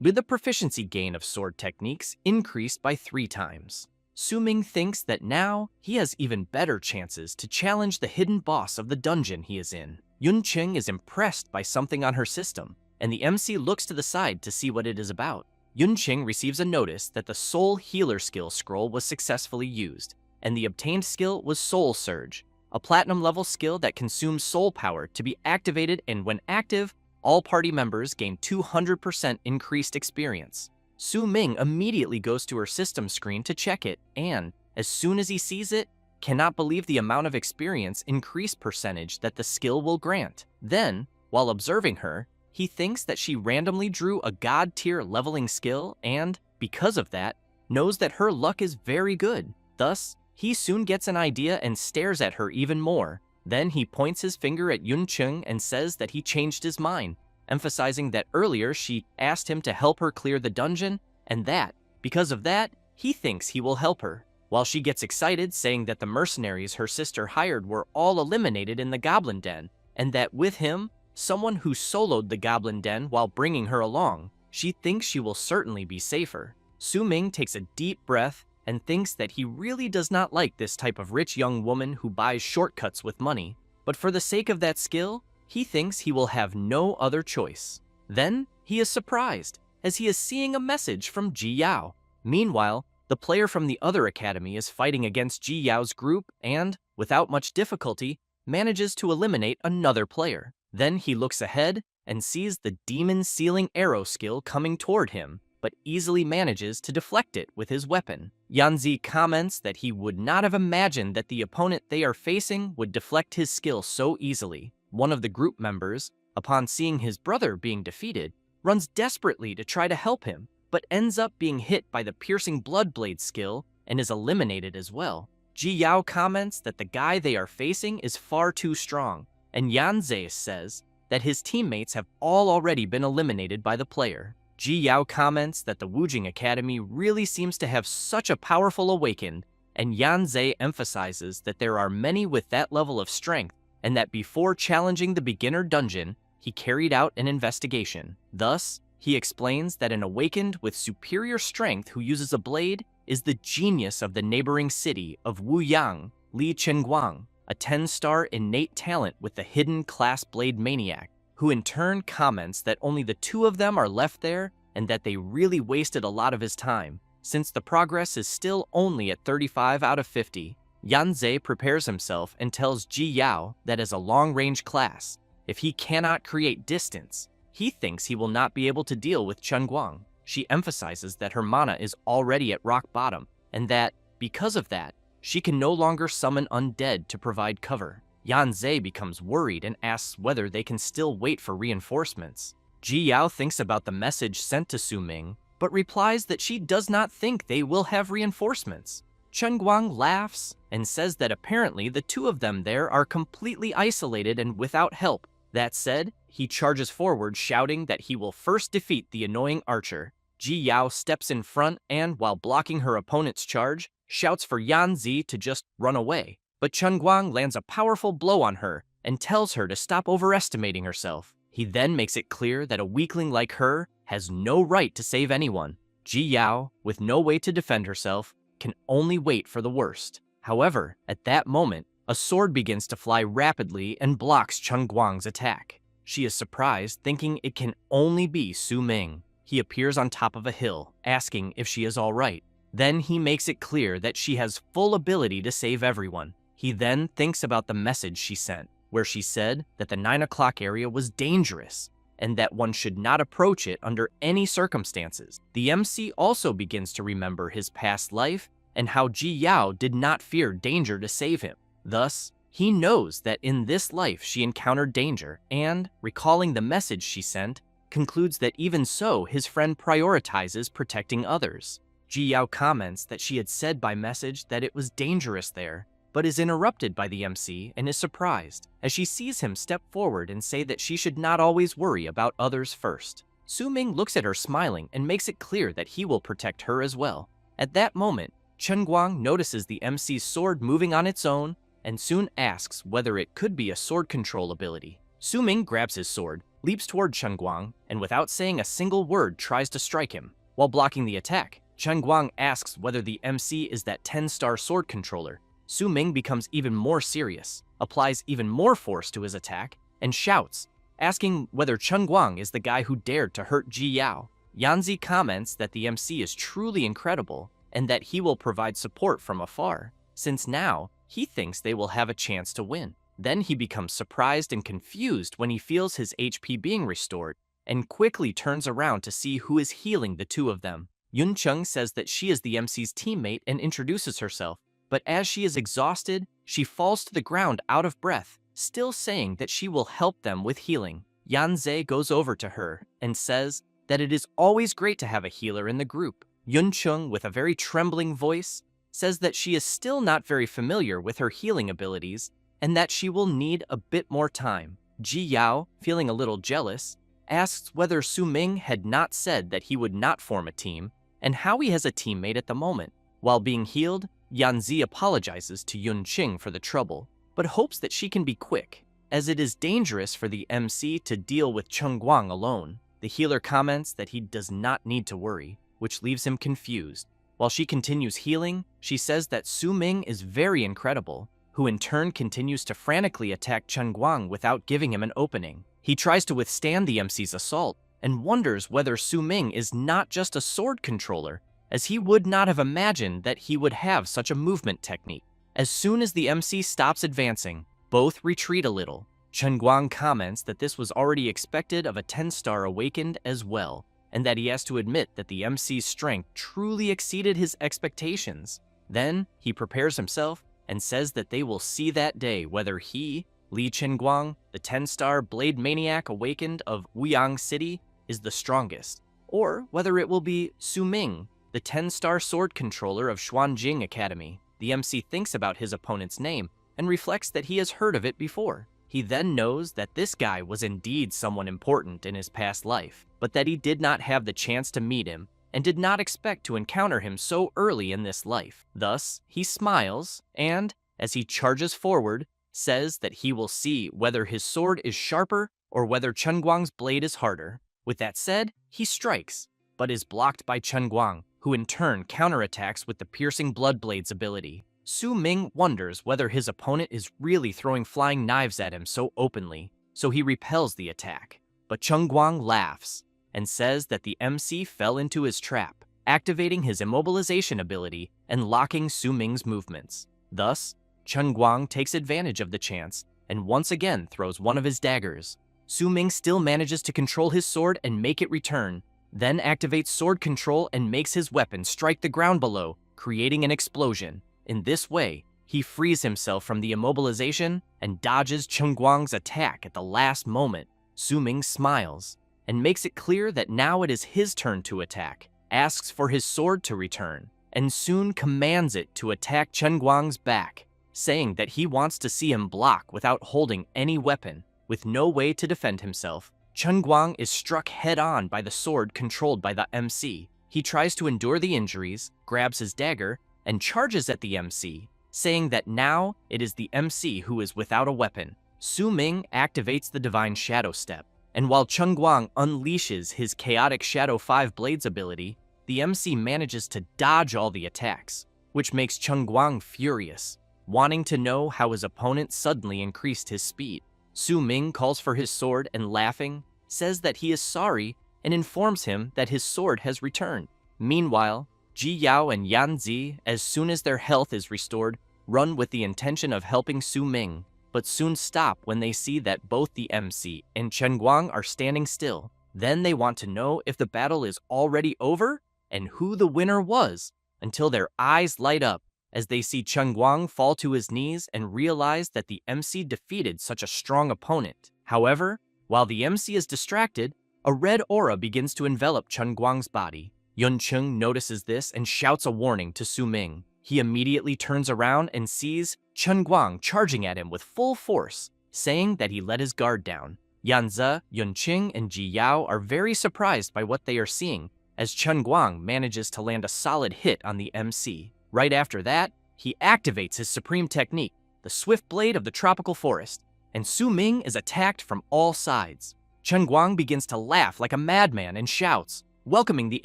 with the proficiency gain of sword techniques increased by 3 times. Su Ming thinks that now he has even better chances to challenge the hidden boss of the dungeon he is in. Yunqing is impressed by something on her system, and the MC looks to the side to see what it is about. Yunqing receives a notice that the Soul Healer skill scroll was successfully used, and the obtained skill was Soul Surge, a platinum level skill that consumes soul power to be activated, and when active, all party members gain 200% increased experience. Su Ming immediately goes to her system screen to check it, and, as soon as he sees it, cannot believe the amount of experience increase percentage that the skill will grant. Then, while observing her, he thinks that she randomly drew a god tier leveling skill and, because of that, knows that her luck is very good. Thus, He soon gets an idea and stares at her even more. Then he points his finger at Yuncheng and says that he changed his mind, emphasizing that earlier she asked him to help her clear the dungeon, and that, because of that, he thinks he will help her. While she gets excited, saying that the mercenaries her sister hired were all eliminated in the Goblin Den, and that with him, someone who soloed the Goblin Den while bringing her along, she thinks she will certainly be safer. Su Ming takes a deep breath and thinks that he really does not like this type of rich young woman who buys shortcuts with money, but for the sake of that skill, he thinks he will have no other choice. Then, he is surprised, as he is seeing a message from Ji Yao. Meanwhile, the player from the other academy is fighting against Ji Yao's group and, without much difficulty, manages to eliminate another player. Then he looks ahead and sees the demon sealing arrow skill coming toward him, but easily manages to deflect it with his weapon. Yanzi comments that he would not have imagined that the opponent they are facing would deflect his skill so easily. One of the group members, upon seeing his brother being defeated, runs desperately to try to help him, but ends up being hit by the piercing blood blade skill and is eliminated as well. Ji Yao comments that the guy they are facing is far too strong, and Yanze says that his teammates have all already been eliminated by the player. Ji Yao comments that the Wujing Academy really seems to have such a powerful awakened, and Yanze emphasizes that there are many with that level of strength, and that before challenging the beginner dungeon, he carried out an investigation. Thus, he explains that an awakened with superior strength who uses a blade is the genius of the neighboring city of Wuyang, Li Chenguang, a 10-star innate talent with the hidden class blade maniac, who in turn comments that only the two of them are left there and that they really wasted a lot of his time, since the progress is still only at 35 out of 50. Yanze prepares himself and tells Ji Yao that as a long-range class, if he cannot create distance, he thinks he will not be able to deal with Chenguang. She emphasizes that her mana is already at rock bottom, and that, because of that, she can no longer summon undead to provide cover. Yanze becomes worried and asks whether they can still wait for reinforcements. Ji Yao thinks about the message sent to Su Ming, but replies that she does not think they will have reinforcements. Chenguang laughs and says that apparently the two of them there are completely isolated and without help. That said, he charges forward shouting that he will first defeat the annoying archer. Ji Yao steps in front and, while blocking her opponent's charge, shouts for Yanzi to just run away. But Chenguang lands a powerful blow on her and tells her to stop overestimating herself. He then makes it clear that a weakling like her has no right to save anyone. Ji Yao, with no way to defend herself, can only wait for the worst. However, at that moment, a sword begins to fly rapidly and blocks Chenguang's attack. She is surprised, thinking it can only be Su Ming. He appears on top of a hill, asking if she is all right. Then he makes it clear that she has full ability to save everyone. He then thinks about the message she sent, where she said that the 9 o'clock area was dangerous, and that one should not approach it under any circumstances. The MC also begins to remember his past life and how Ji Yao did not fear danger to save him. Thus, he knows that in this life she encountered danger and, recalling the message she sent, concludes that even so his friend prioritizes protecting others. Ji Yao comments that she had said by message that it was dangerous there, but is interrupted by the MC and is surprised as she sees him step forward and say that she should not always worry about others first. Su Ming looks at her smiling and makes it clear that he will protect her as well. At that moment, Chenguang notices the MC's sword moving on its own and soon asks whether it could be a sword control ability. Su Ming grabs his sword, leaps toward Chenguang, and without saying a single word tries to strike him. While blocking the attack, Chenguang asks whether the MC is that 10-star sword controller. Su Ming becomes even more serious, applies even more force to his attack, and shouts, asking whether Chenguang is the guy who dared to hurt Ji Yao. Yanzi comments that the MC is truly incredible and that he will provide support from afar, since now he thinks they will have a chance to win. Then he becomes surprised and confused when he feels his HP being restored and quickly turns around to see who is healing the two of them. Yuncheng says that she is the MC's teammate and introduces herself, but as she is exhausted, she falls to the ground out of breath, still saying that she will help them with healing. Yanze goes over to her and says that it is always great to have a healer in the group. Yuncheng, with a very trembling voice, says that she is still not very familiar with her healing abilities and that she will need a bit more time. Ji Yao, feeling a little jealous, asks whether Su Ming had not said that he would not form a team and how he has a teammate at the moment. While being healed, Yanzi apologizes to Yun Qing for the trouble, but hopes that she can be quick, as it is dangerous for the MC to deal with Cheng Guang alone. The healer comments that he does not need to worry, which leaves him confused. While she continues healing, she says that Su Ming is very incredible, who in turn continues to frantically attack Cheng Guang without giving him an opening. He tries to withstand the MC's assault and wonders whether Su Ming is not just a sword controller, as he would not have imagined that he would have such a movement technique. As soon as the MC stops advancing, both retreat a little. Chen Guang comments that this was already expected of a 10-star awakened as well, and that he has to admit that the MC's strength truly exceeded his expectations. Then, he prepares himself and says that they will see that day whether he, Li Chenguang, the 10-star Blade Maniac awakened of Wuyang City, is the strongest, or whether it will be Su Ming, the 10-star sword controller of Xuanjing Academy. The MC thinks about his opponent's name and reflects that he has heard of it before. He then knows that this guy was indeed someone important in his past life, but that he did not have the chance to meet him and did not expect to encounter him so early in this life. Thus, he smiles and, as he charges forward, says that he will see whether his sword is sharper or whether Chen Guang's blade is harder. With that said, he strikes, but is blocked by Chen Guang, who in turn counterattacks with the piercing blood blades ability. Su Ming wonders whether his opponent is really throwing flying knives at him so openly, so he repels the attack. But Chen Guang laughs and says that the MC fell into his trap, activating his immobilization ability and locking Su Ming's movements. Thus, Chen Guang takes advantage of the chance and once again throws one of his daggers. Su Ming still manages to control his sword and make it return, then activates sword control and makes his weapon strike the ground below, creating an explosion. In this way, he frees himself from the immobilization and dodges Chen Guang's attack at the last moment. Su Ming smiles and makes it clear that now it is his turn to attack, asks for his sword to return, and soon commands it to attack Chen Guang's back, saying that he wants to see him block without holding any weapon. With no way to defend himself, Chen Guang is struck head-on by the sword controlled by the MC. He tries to endure the injuries, grabs his dagger, and charges at the MC, saying that now it is the MC who is without a weapon. Su Ming activates the Divine Shadow Step, and while Chen Guang unleashes his Chaotic Shadow 5 Blades ability, the MC manages to dodge all the attacks, which makes Chen Guang furious, wanting to know how his opponent suddenly increased his speed. Su Ming calls for his sword and, laughing, says that he is sorry and informs him that his sword has returned. Meanwhile, Ji Yao and Yan Zi, as soon as their health is restored, run with the intention of helping Su Ming, but soon stop when they see that both the MC and Chen Guang are standing still. Then they want to know if the battle is already over and who the winner was, until their eyes light up as they see Chen Guang fall to his knees and realize that the MC defeated such a strong opponent. However, while the MC is distracted, a red aura begins to envelop Chen Guang's body. Yun Qing notices this and shouts a warning to Su Ming. He immediately turns around and sees Chen Guang charging at him with full force, saying that he let his guard down. Yan Ze, Yun Qing, and Ji Yao are very surprised by what they are seeing, as Chen Guang manages to land a solid hit on the MC. Right after that, he activates his supreme technique, the Swift Blade of the Tropical Forest, and Su Ming is attacked from all sides. Chen Guang begins to laugh like a madman and shouts, welcoming the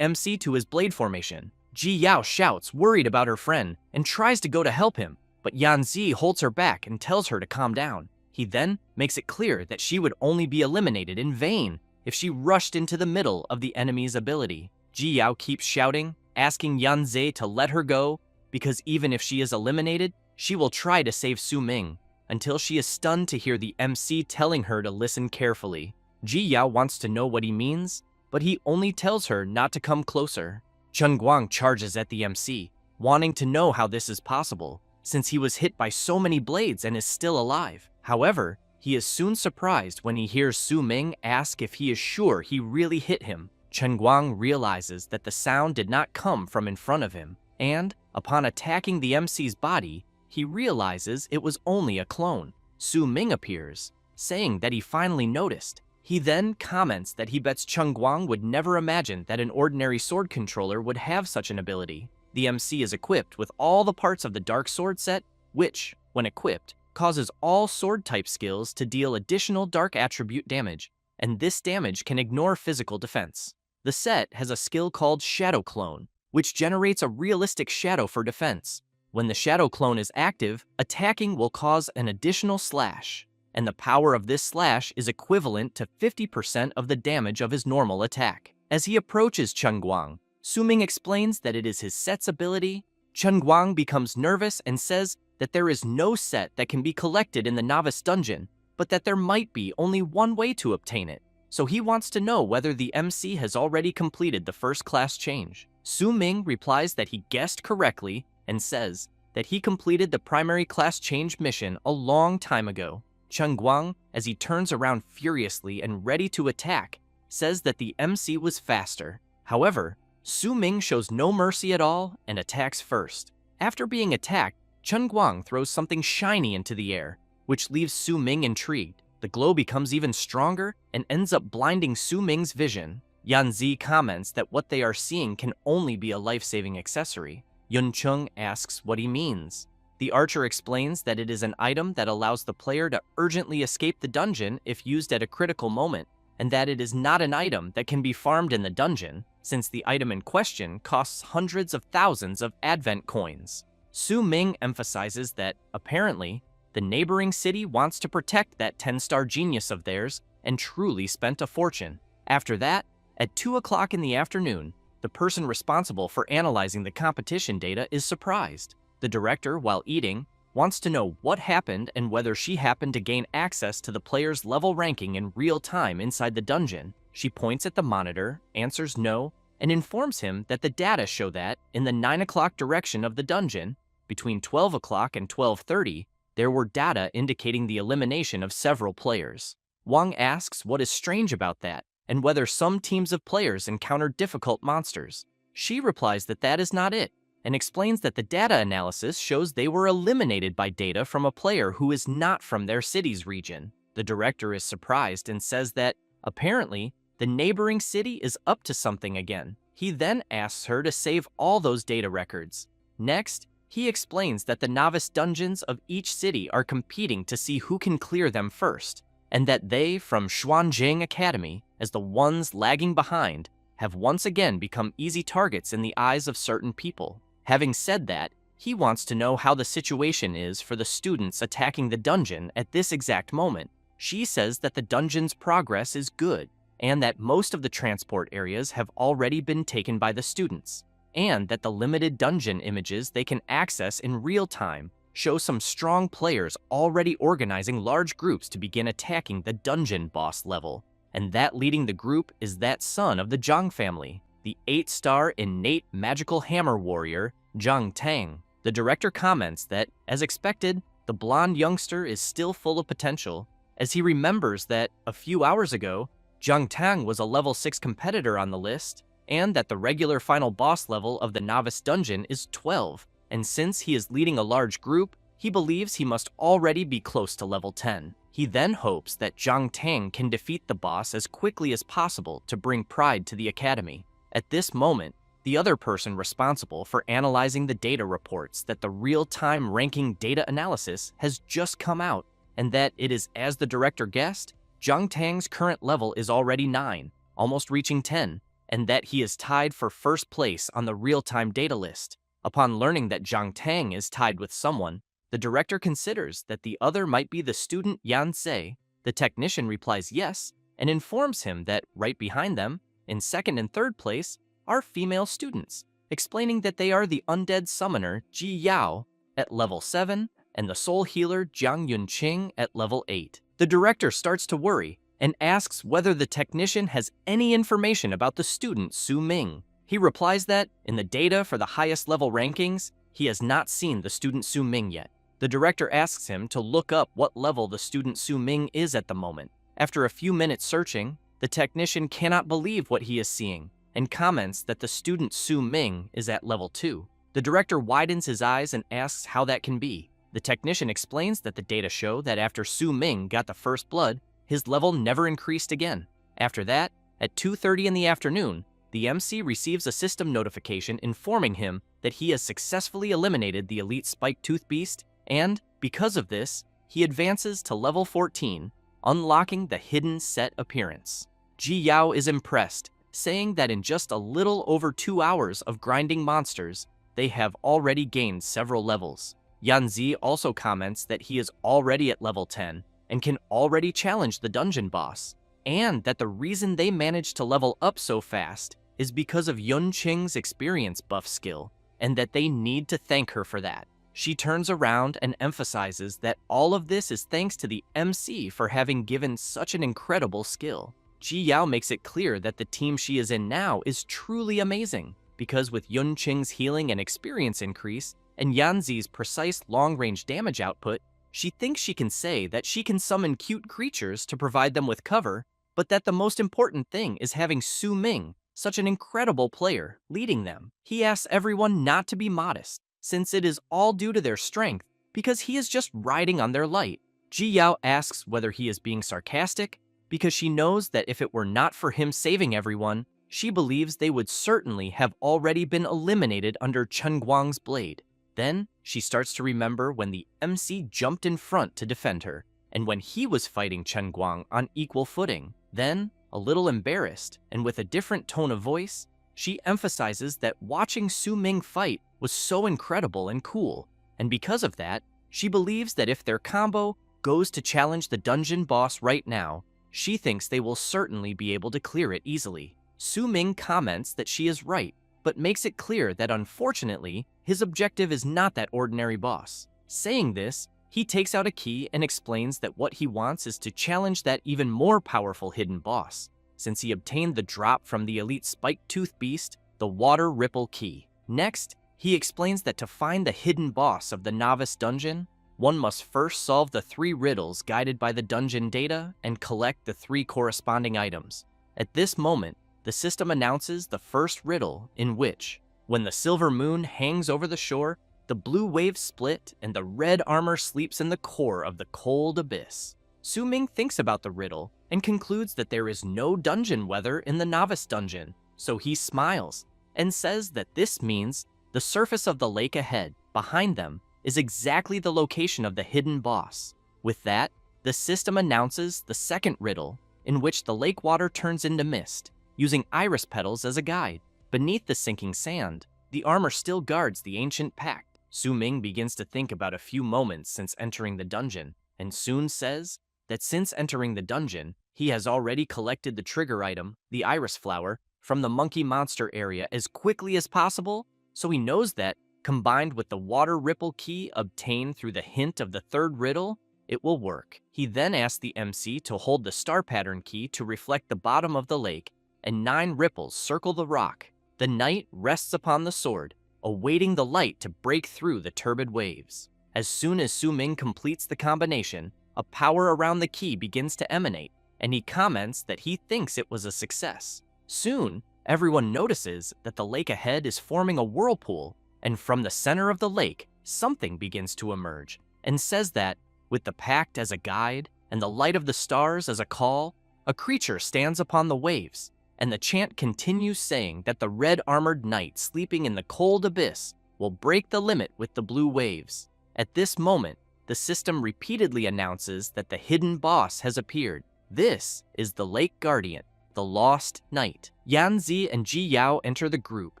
MC to his blade formation. Ji Yao shouts, worried about her friend, and tries to go to help him, but Yan Zi holds her back and tells her to calm down. He then makes it clear that she would only be eliminated in vain if she rushed into the middle of the enemy's ability. Ji Yao keeps shouting, asking Yan Zi to let her go, because even if she is eliminated, she will try to save Su Ming, until she is stunned to hear the MC telling her to listen carefully. Ji Yao wants to know what he means, but he only tells her not to come closer. Chen Guang charges at the MC, wanting to know how this is possible, since he was hit by so many blades and is still alive. However, he is soon surprised when he hears Su Ming ask if he is sure he really hit him. Chen Guang realizes that the sound did not come from in front of him, and, upon attacking the MC's body, he realizes it was only a clone. Su Ming appears, saying that he finally noticed. He then comments that he bets Cheng Guang would never imagine that an ordinary sword controller would have such an ability. The MC is equipped with all the parts of the Dark Sword set, which, when equipped, causes all sword-type skills to deal additional dark attribute damage, and this damage can ignore physical defense. The set has a skill called Shadow Clone, which generates a realistic shadow for defense. When the Shadow Clone is active, attacking will cause an additional slash, and the power of this slash is equivalent to 50% of the damage of his normal attack. As he approaches Cheng Guang, Su Ming explains that it is his set's ability. Cheng Guang becomes nervous and says that there is no set that can be collected in the novice dungeon, but that there might be only one way to obtain it. So he wants to know whether the MC has already completed the first class change. Su Ming replies that he guessed correctly and says that he completed the primary class change mission a long time ago. Cheng Guang, as he turns around furiously and ready to attack, says that the MC was faster. However, Su Ming shows no mercy at all and attacks first. After being attacked, Cheng Guang throws something shiny into the air, which leaves Su Ming intrigued. The glow becomes even stronger and ends up blinding Su Ming's vision. Yan Zi comments that what they are seeing can only be a life-saving accessory. Yun Chung asks what he means. The archer explains that it is an item that allows the player to urgently escape the dungeon if used at a critical moment, and that it is not an item that can be farmed in the dungeon, since the item in question costs hundreds of thousands of advent coins. Su Ming emphasizes that, apparently, the neighboring city wants to protect that 10-star genius of theirs and truly spent a fortune. After that, at 2 o'clock in the afternoon, the person responsible for analyzing the competition data is surprised. The director, while eating, wants to know what happened and whether she happened to gain access to the player's level ranking in real time inside the dungeon. She points at the monitor, answers no, and informs him that the data show that, in the 9 o'clock direction of the dungeon, between 12 o'clock and 12:30, there were data indicating the elimination of several players. Wang asks what is strange about that, and whether some teams of players encountered difficult monsters. She replies that that is not it, and explains that the data analysis shows they were eliminated by data from a player who is not from their city's region. The director is surprised and says that, apparently, the neighboring city is up to something again. He then asks her to save all those data records. Next, he explains that the novice dungeons of each city are competing to see who can clear them first, and that they, from Xuanjing Academy, as the ones lagging behind, have once again become easy targets in the eyes of certain people. Having said that, he wants to know how the situation is for the students attacking the dungeon at this exact moment. She says that the dungeon's progress is good, and that most of the transport areas have already been taken by the students, and that the limited dungeon images they can access in real time show some strong players already organizing large groups to begin attacking the dungeon boss level, and that leading the group is that son of the Zhang family, the 8-star innate magical hammer warrior, Zhang Tang. The director comments that, as expected, the blonde youngster is still full of potential, as he remembers that, a few hours ago, Zhang Tang was a level 6 competitor on the list, and that the regular final boss level of the novice dungeon is 12, and since he is leading a large group, he believes he must already be close to level 10. He then hopes that Zhang Tang can defeat the boss as quickly as possible to bring pride to the academy. At this moment, the other person responsible for analyzing the data reports that the real-time ranking data analysis has just come out, and that it is as the director guessed, Zhang Tang's current level is already 9, almost reaching 10, and that he is tied for first place on the real-time data list. Upon learning that Zhang Tang is tied with someone, the director considers that the other might be the student Yan Sei. The technician replies yes, and informs him that right behind them, in second and third place, are female students, explaining that they are the undead summoner Ji Yao at level 7 and the soul healer Jiang Yunqing at level 8. The director starts to worry and asks whether the technician has any information about the student Su Ming. He replies that, in the data for the highest level rankings, he has not seen the student Su Ming yet. The director asks him to look up what level the student Su Ming is at the moment. After a few minutes searching, the technician cannot believe what he is seeing and comments that the student Su Ming is at level 2. The director widens his eyes and asks how that can be. The technician explains that the data show that after Su Ming got the first blood, his level never increased again. After that, at 2:30 in the afternoon, the MC receives a system notification informing him that he has successfully eliminated the elite spiked tooth beast, and, because of this, he advances to level 14, unlocking the hidden set appearance. Ji Yao is impressed, saying that in just a little over 2 hours of grinding monsters, they have already gained several levels. Yanzi also comments that he is already at level 10 and can already challenge the dungeon boss, and that the reason they managed to level up so fast is because of Yun Qing's experience buff skill, and that they need to thank her for that. She turns around and emphasizes that all of this is thanks to the MC for having given such an incredible skill. Ji Yao makes it clear that the team she is in now is truly amazing, because with Yun Qing's healing and experience increase, and Yanzi's precise long-range damage output, she thinks she can say that she can summon cute creatures to provide them with cover, but that the most important thing is having Su Ming, such an incredible player, leading them. He asks everyone not to be modest, since it is all due to their strength, because he is just riding on their light. Ji Yao asks whether he is being sarcastic, because she knows that if it were not for him saving everyone, she believes they would certainly have already been eliminated under Chen Guang's blade. Then, she starts to remember when the MC jumped in front to defend her, and when he was fighting Chen Guang on equal footing. Then, a little embarrassed, and with a different tone of voice, she emphasizes that watching Su Ming fight was so incredible and cool, and because of that, she believes that if their combo goes to challenge the dungeon boss right now, she thinks they will certainly be able to clear it easily. Su Ming comments that she is right, but makes it clear that unfortunately, his objective is not that ordinary boss. Saying this, he takes out a key and explains that what he wants is to challenge that even more powerful hidden boss, since he obtained the drop from the elite spiked tooth beast, the water ripple key. Next, he explains that to find the hidden boss of the novice dungeon, one must first solve the 3 riddles guided by the dungeon data and collect the 3 corresponding items. At this moment, the system announces the first riddle, in which, when the silver moon hangs over the shore, the blue waves split and the red armor sleeps in the core of the cold abyss. Su Ming thinks about the riddle and concludes that there is no dungeon weather in the novice dungeon, so he smiles and says that this means the surface of the lake ahead, behind them, is exactly the location of the hidden boss. With that, the system announces the second riddle, in which the lake water turns into mist, using iris petals as a guide. Beneath the sinking sand, the armor still guards the ancient pact. Su Ming begins to think about a few moments since entering the dungeon, and soon says that since entering the dungeon, he has already collected the trigger item, the iris flower, from the monkey monster area as quickly as possible, so he knows that, combined with the water ripple key obtained through the hint of the third riddle, it will work. He then asks the MC to hold the star pattern key to reflect the bottom of the lake, and 9 ripples circle the rock. The knight rests upon the sword, awaiting the light to break through the turbid waves. As soon as Su Ming completes the combination, a power around the key begins to emanate, and he comments that he thinks it was a success. Soon, everyone notices that the lake ahead is forming a whirlpool, and from the center of the lake, something begins to emerge, and says that, with the pact as a guide and the light of the stars as a call, a creature stands upon the waves, and the chant continues saying that the red-armored knight sleeping in the cold abyss will break the limit with the blue waves. At this moment, the system repeatedly announces that the hidden boss has appeared. This is the Lake Guardian, the Lost Knight. Yanzi and Ji Yao enter the group,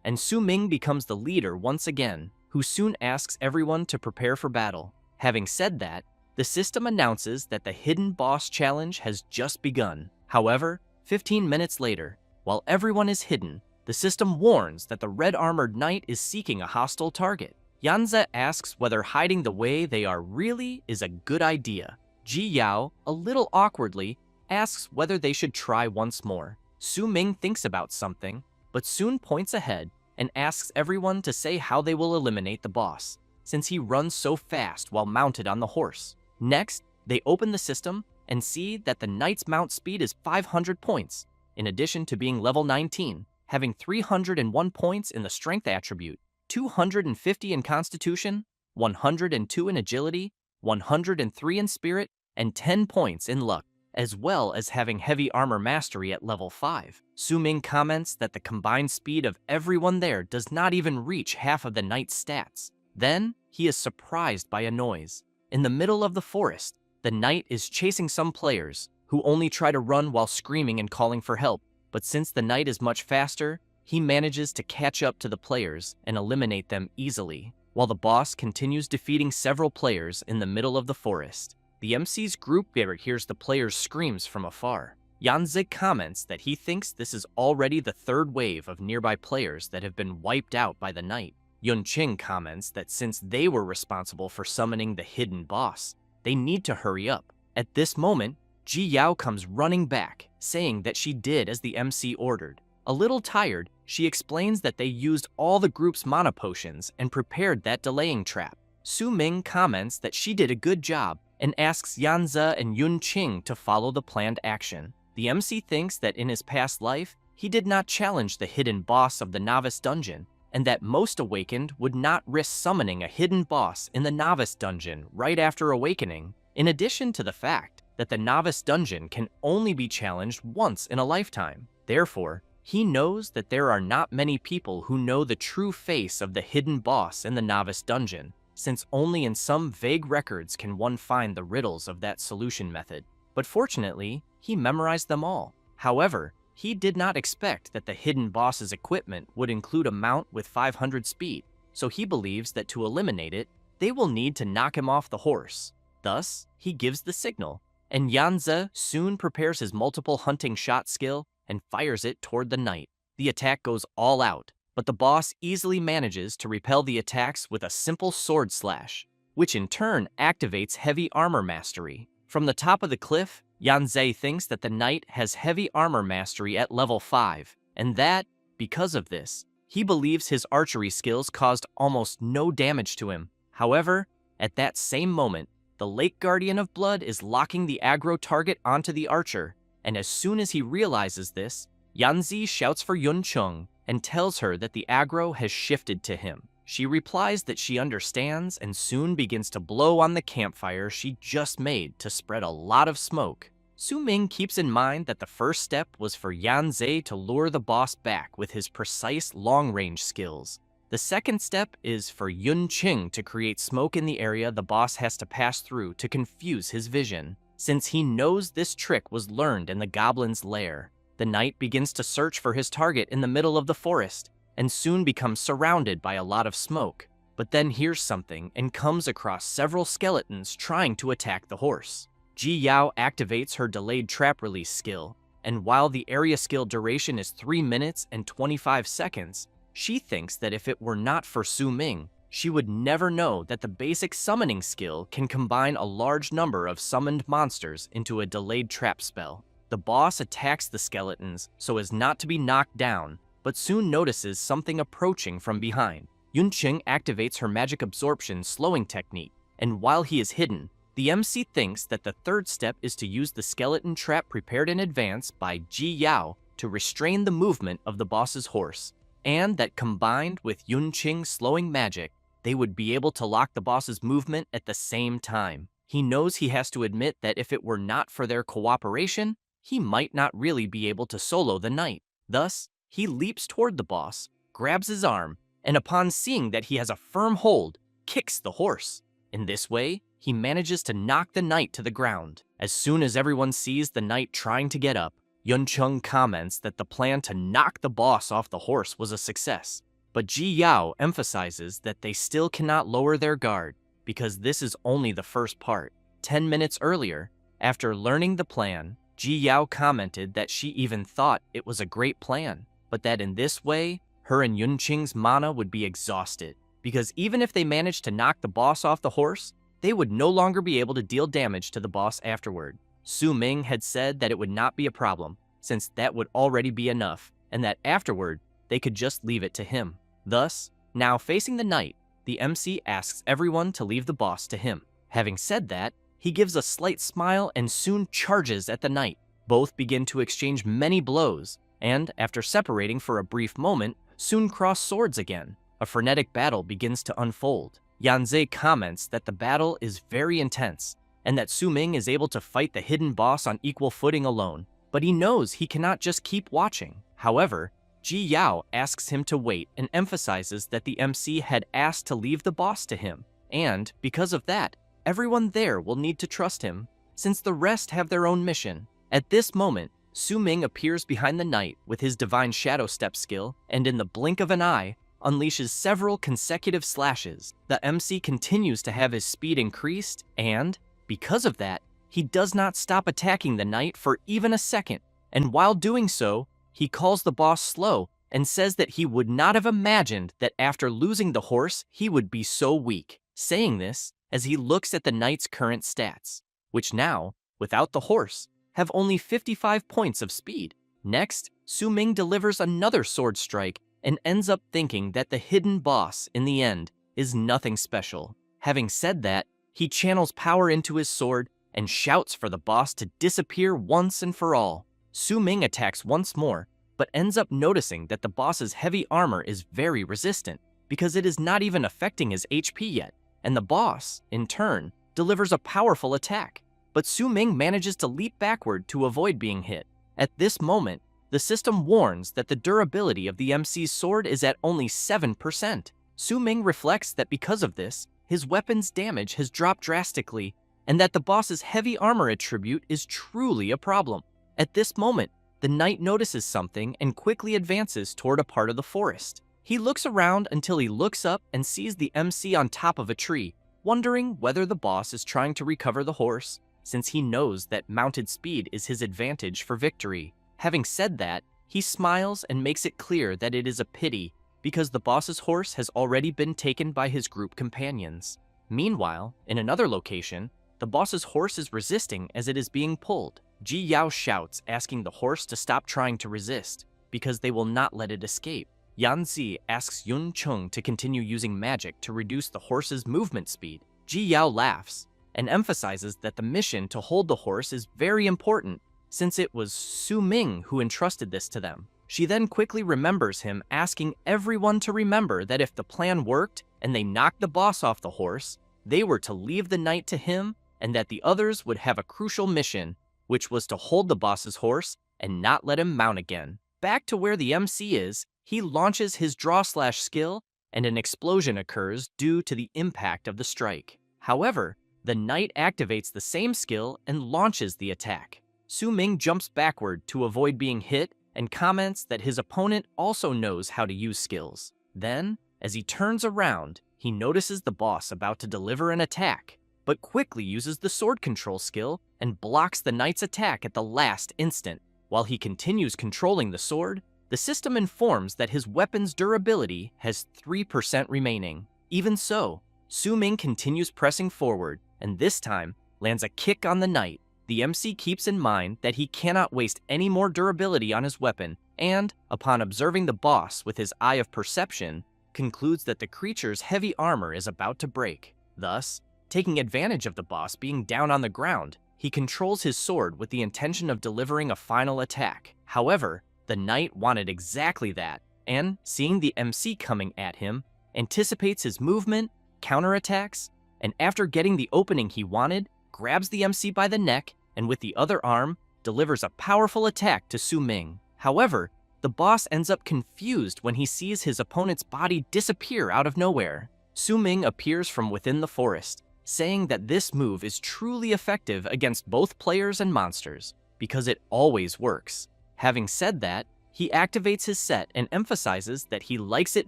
and Su Ming becomes the leader once again, who soon asks everyone to prepare for battle. Having said that, the system announces that the hidden boss challenge has just begun. However, 15 minutes later, while everyone is hidden, the system warns that the red-armored knight is seeking a hostile target. Yanzi asks whether hiding the way they are really is a good idea. Ji Yao, a little awkwardly, asks whether they should try once more. Su Ming thinks about something, but soon points ahead and asks everyone to say how they will eliminate the boss, since he runs so fast while mounted on the horse. Next, they open the system and see that the knight's mount speed is 500 points, in addition to being level 19, having 301 points in the strength attribute, 250 in constitution, 102 in agility, 103 in spirit, and 10 points in luck, as well as having heavy armor mastery at level 5. Su Ming comments that the combined speed of everyone there does not even reach half of the knight's stats. Then, he is surprised by a noise. In the middle of the forest, the knight is chasing some players, who only try to run while screaming and calling for help, but since the knight is much faster, he manages to catch up to the players and eliminate them easily, while the boss continues defeating several players in the middle of the forest. The MC's group leader hears the players' screams from afar. Yanzi comments that he thinks this is already the third wave of nearby players that have been wiped out by the knight. Yunqing comments that since they were responsible for summoning the hidden boss, they need to hurry up. At this moment, Ji Yao comes running back, saying that she did as the MC ordered. A little tired, she explains that they used all the group's mana potions and prepared that delaying trap. Su Ming comments that she did a good job and asks Yanzi and Yunqing to follow the planned action. The MC thinks that in his past life, he did not challenge the hidden boss of the novice dungeon, and that most awakened would not risk summoning a hidden boss in the novice dungeon right after awakening, in addition to the fact that the novice dungeon can only be challenged once in a lifetime. Therefore, he knows that there are not many people who know the true face of the hidden boss in the novice dungeon, since only in some vague records can one find the riddles of that solution method. But fortunately, he memorized them all. However, he did not expect that the hidden boss's equipment would include a mount with 500 speed, so he believes that to eliminate it, they will need to knock him off the horse. Thus, he gives the signal, and Yanzi soon prepares his multiple hunting shot skill and fires it toward the knight. The attack goes all out, but the boss easily manages to repel the attacks with a simple sword slash, which in turn activates heavy armor mastery. From the top of the cliff, Yanzi thinks that the knight has heavy armor mastery at level 5, and that, because of this, he believes his archery skills caused almost no damage to him. However, at that same moment, the Lake Guardian of Blood is locking the aggro target onto the archer, and as soon as he realizes this, Yanzi shouts for Yunqing and tells her that the aggro has shifted to him. She replies that she understands and soon begins to blow on the campfire she just made to spread a lot of smoke. Su Ming keeps in mind that the first step was for Yanzi to lure the boss back with his precise long-range skills. The second step is for Yunqing to create smoke in the area the boss has to pass through to confuse his vision. Since he knows this trick was learned in the goblin's lair, the knight begins to search for his target in the middle of the forest, and soon becomes surrounded by a lot of smoke, but then hears something and comes across several skeletons trying to attack the horse. Ji Yao activates her delayed trap release skill, and while the area skill duration is 3 minutes and 25 seconds, she thinks that if it were not for Su Ming, she would never know that the basic summoning skill can combine a large number of summoned monsters into a delayed trap spell. The boss attacks the skeletons so as not to be knocked down, but soon notices something approaching from behind. Yunqing activates her magic absorption slowing technique, and while he is hidden, the MC thinks that the third step is to use the skeleton trap prepared in advance by Ji Yao to restrain the movement of the boss's horse, and that combined with Yunqing's slowing magic, they would be able to lock the boss's movement at the same time. He knows he has to admit that if it were not for their cooperation, he might not really be able to solo the knight. Thus, he leaps toward the boss, grabs his arm, and upon seeing that he has a firm hold, kicks the horse. In this way, he manages to knock the knight to the ground. As soon as everyone sees the knight trying to get up, Yunqing comments that the plan to knock the boss off the horse was a success. But Ji Yao emphasizes that they still cannot lower their guard, because this is only the first part. 10 minutes earlier, after learning the plan, Ji Yao commented that she even thought it was a great plan, but that in this way, her and Yunqing's mana would be exhausted, because even if they managed to knock the boss off the horse, they would no longer be able to deal damage to the boss afterward. Su Ming had said that it would not be a problem, since that would already be enough, and that afterward, they could just leave it to him. Thus, now facing the knight, the MC asks everyone to leave the boss to him. Having said that, he gives a slight smile and soon charges at the knight. Both begin to exchange many blows, and after separating for a brief moment, soon cross swords again. a frenetic battle begins to unfold. Yanze comments that the battle is very intense, and that Su Ming is able to fight the hidden boss on equal footing alone, but he knows he cannot just keep watching. However, Ji Yao asks him to wait and emphasizes that the MC had asked to leave the boss to him, and, because of that, everyone there will need to trust him, since the rest have their own mission. At this moment, Su Ming appears behind the knight with his divine shadow step skill, and in the blink of an eye, unleashes several consecutive slashes. The MC continues to have his speed increased, and, because of that, he does not stop attacking the knight for even a second, and while doing so, he calls the boss slow and says that he would not have imagined that after losing the horse, he would be so weak, saying this as he looks at the knight's current stats, which now, without the horse, have only 55 points of speed. Next, Su Ming delivers another sword strike and ends up thinking that the hidden boss, in the end, is nothing special. Having said that, he channels power into his sword and shouts for the boss to disappear once and for all. Su Ming attacks once more, but ends up noticing that the boss's heavy armor is very resistant because it is not even affecting his HP yet, and the boss, in turn, delivers a powerful attack. But Su Ming manages to leap backward to avoid being hit. At this moment, the system warns that the durability of the MC's sword is at only 7%. Su Ming reflects that because of this, his weapon's damage has dropped drastically, and that the boss's heavy armor attribute is truly a problem. At this moment, the knight notices something and quickly advances toward a part of the forest. He looks around until he looks up and sees the MC on top of a tree, wondering whether the boss is trying to recover the horse, since he knows that mounted speed is his advantage for victory. Having said that, he smiles and makes it clear that it is a pity because the boss's horse has already been taken by his group companions. Meanwhile, in another location, the boss's horse is resisting as it is being pulled. Ji Yao shouts, asking the horse to stop trying to resist, because they will not let it escape. Yan Zi asks Yun Chung to continue using magic to reduce the horse's movement speed. Ji Yao laughs, and emphasizes that the mission to hold the horse is very important, since it was Su Ming who entrusted this to them. She then quickly remembers him asking everyone to remember that if the plan worked and they knocked the boss off the horse, they were to leave the knight to him, and that the others would have a crucial mission, which was to hold the boss's horse and not let him mount again. Back to where the MC is, he launches his draw slash skill, and an explosion occurs due to the impact of the strike. However, the knight activates the same skill and launches the attack. Su Ming jumps backward to avoid being hit and comments that his opponent also knows how to use skills. Then, as he turns around, he notices the boss about to deliver an attack, but quickly uses the sword control skill and blocks the knight's attack at the last instant. While he continues controlling the sword, the system informs that his weapon's durability has 3% remaining. Even so, Su Ming continues pressing forward, and this time lands a kick on the knight. The MC keeps in mind that he cannot waste any more durability on his weapon, and, upon observing the boss with his eye of perception, concludes that the creature's heavy armor is about to break. Thus, taking advantage of the boss being down on the ground, he controls his sword with the intention of delivering a final attack. However, the knight wanted exactly that, and, seeing the MC coming at him, anticipates his movement, counterattacks, and after getting the opening he wanted, grabs the MC by the neck, and with the other arm, delivers a powerful attack to Su Ming. However, the boss ends up confused when he sees his opponent's body disappear out of nowhere. Su Ming appears from within the forest, saying that this move is truly effective against both players and monsters, because it always works. Having said that, he activates his set and emphasizes that he likes it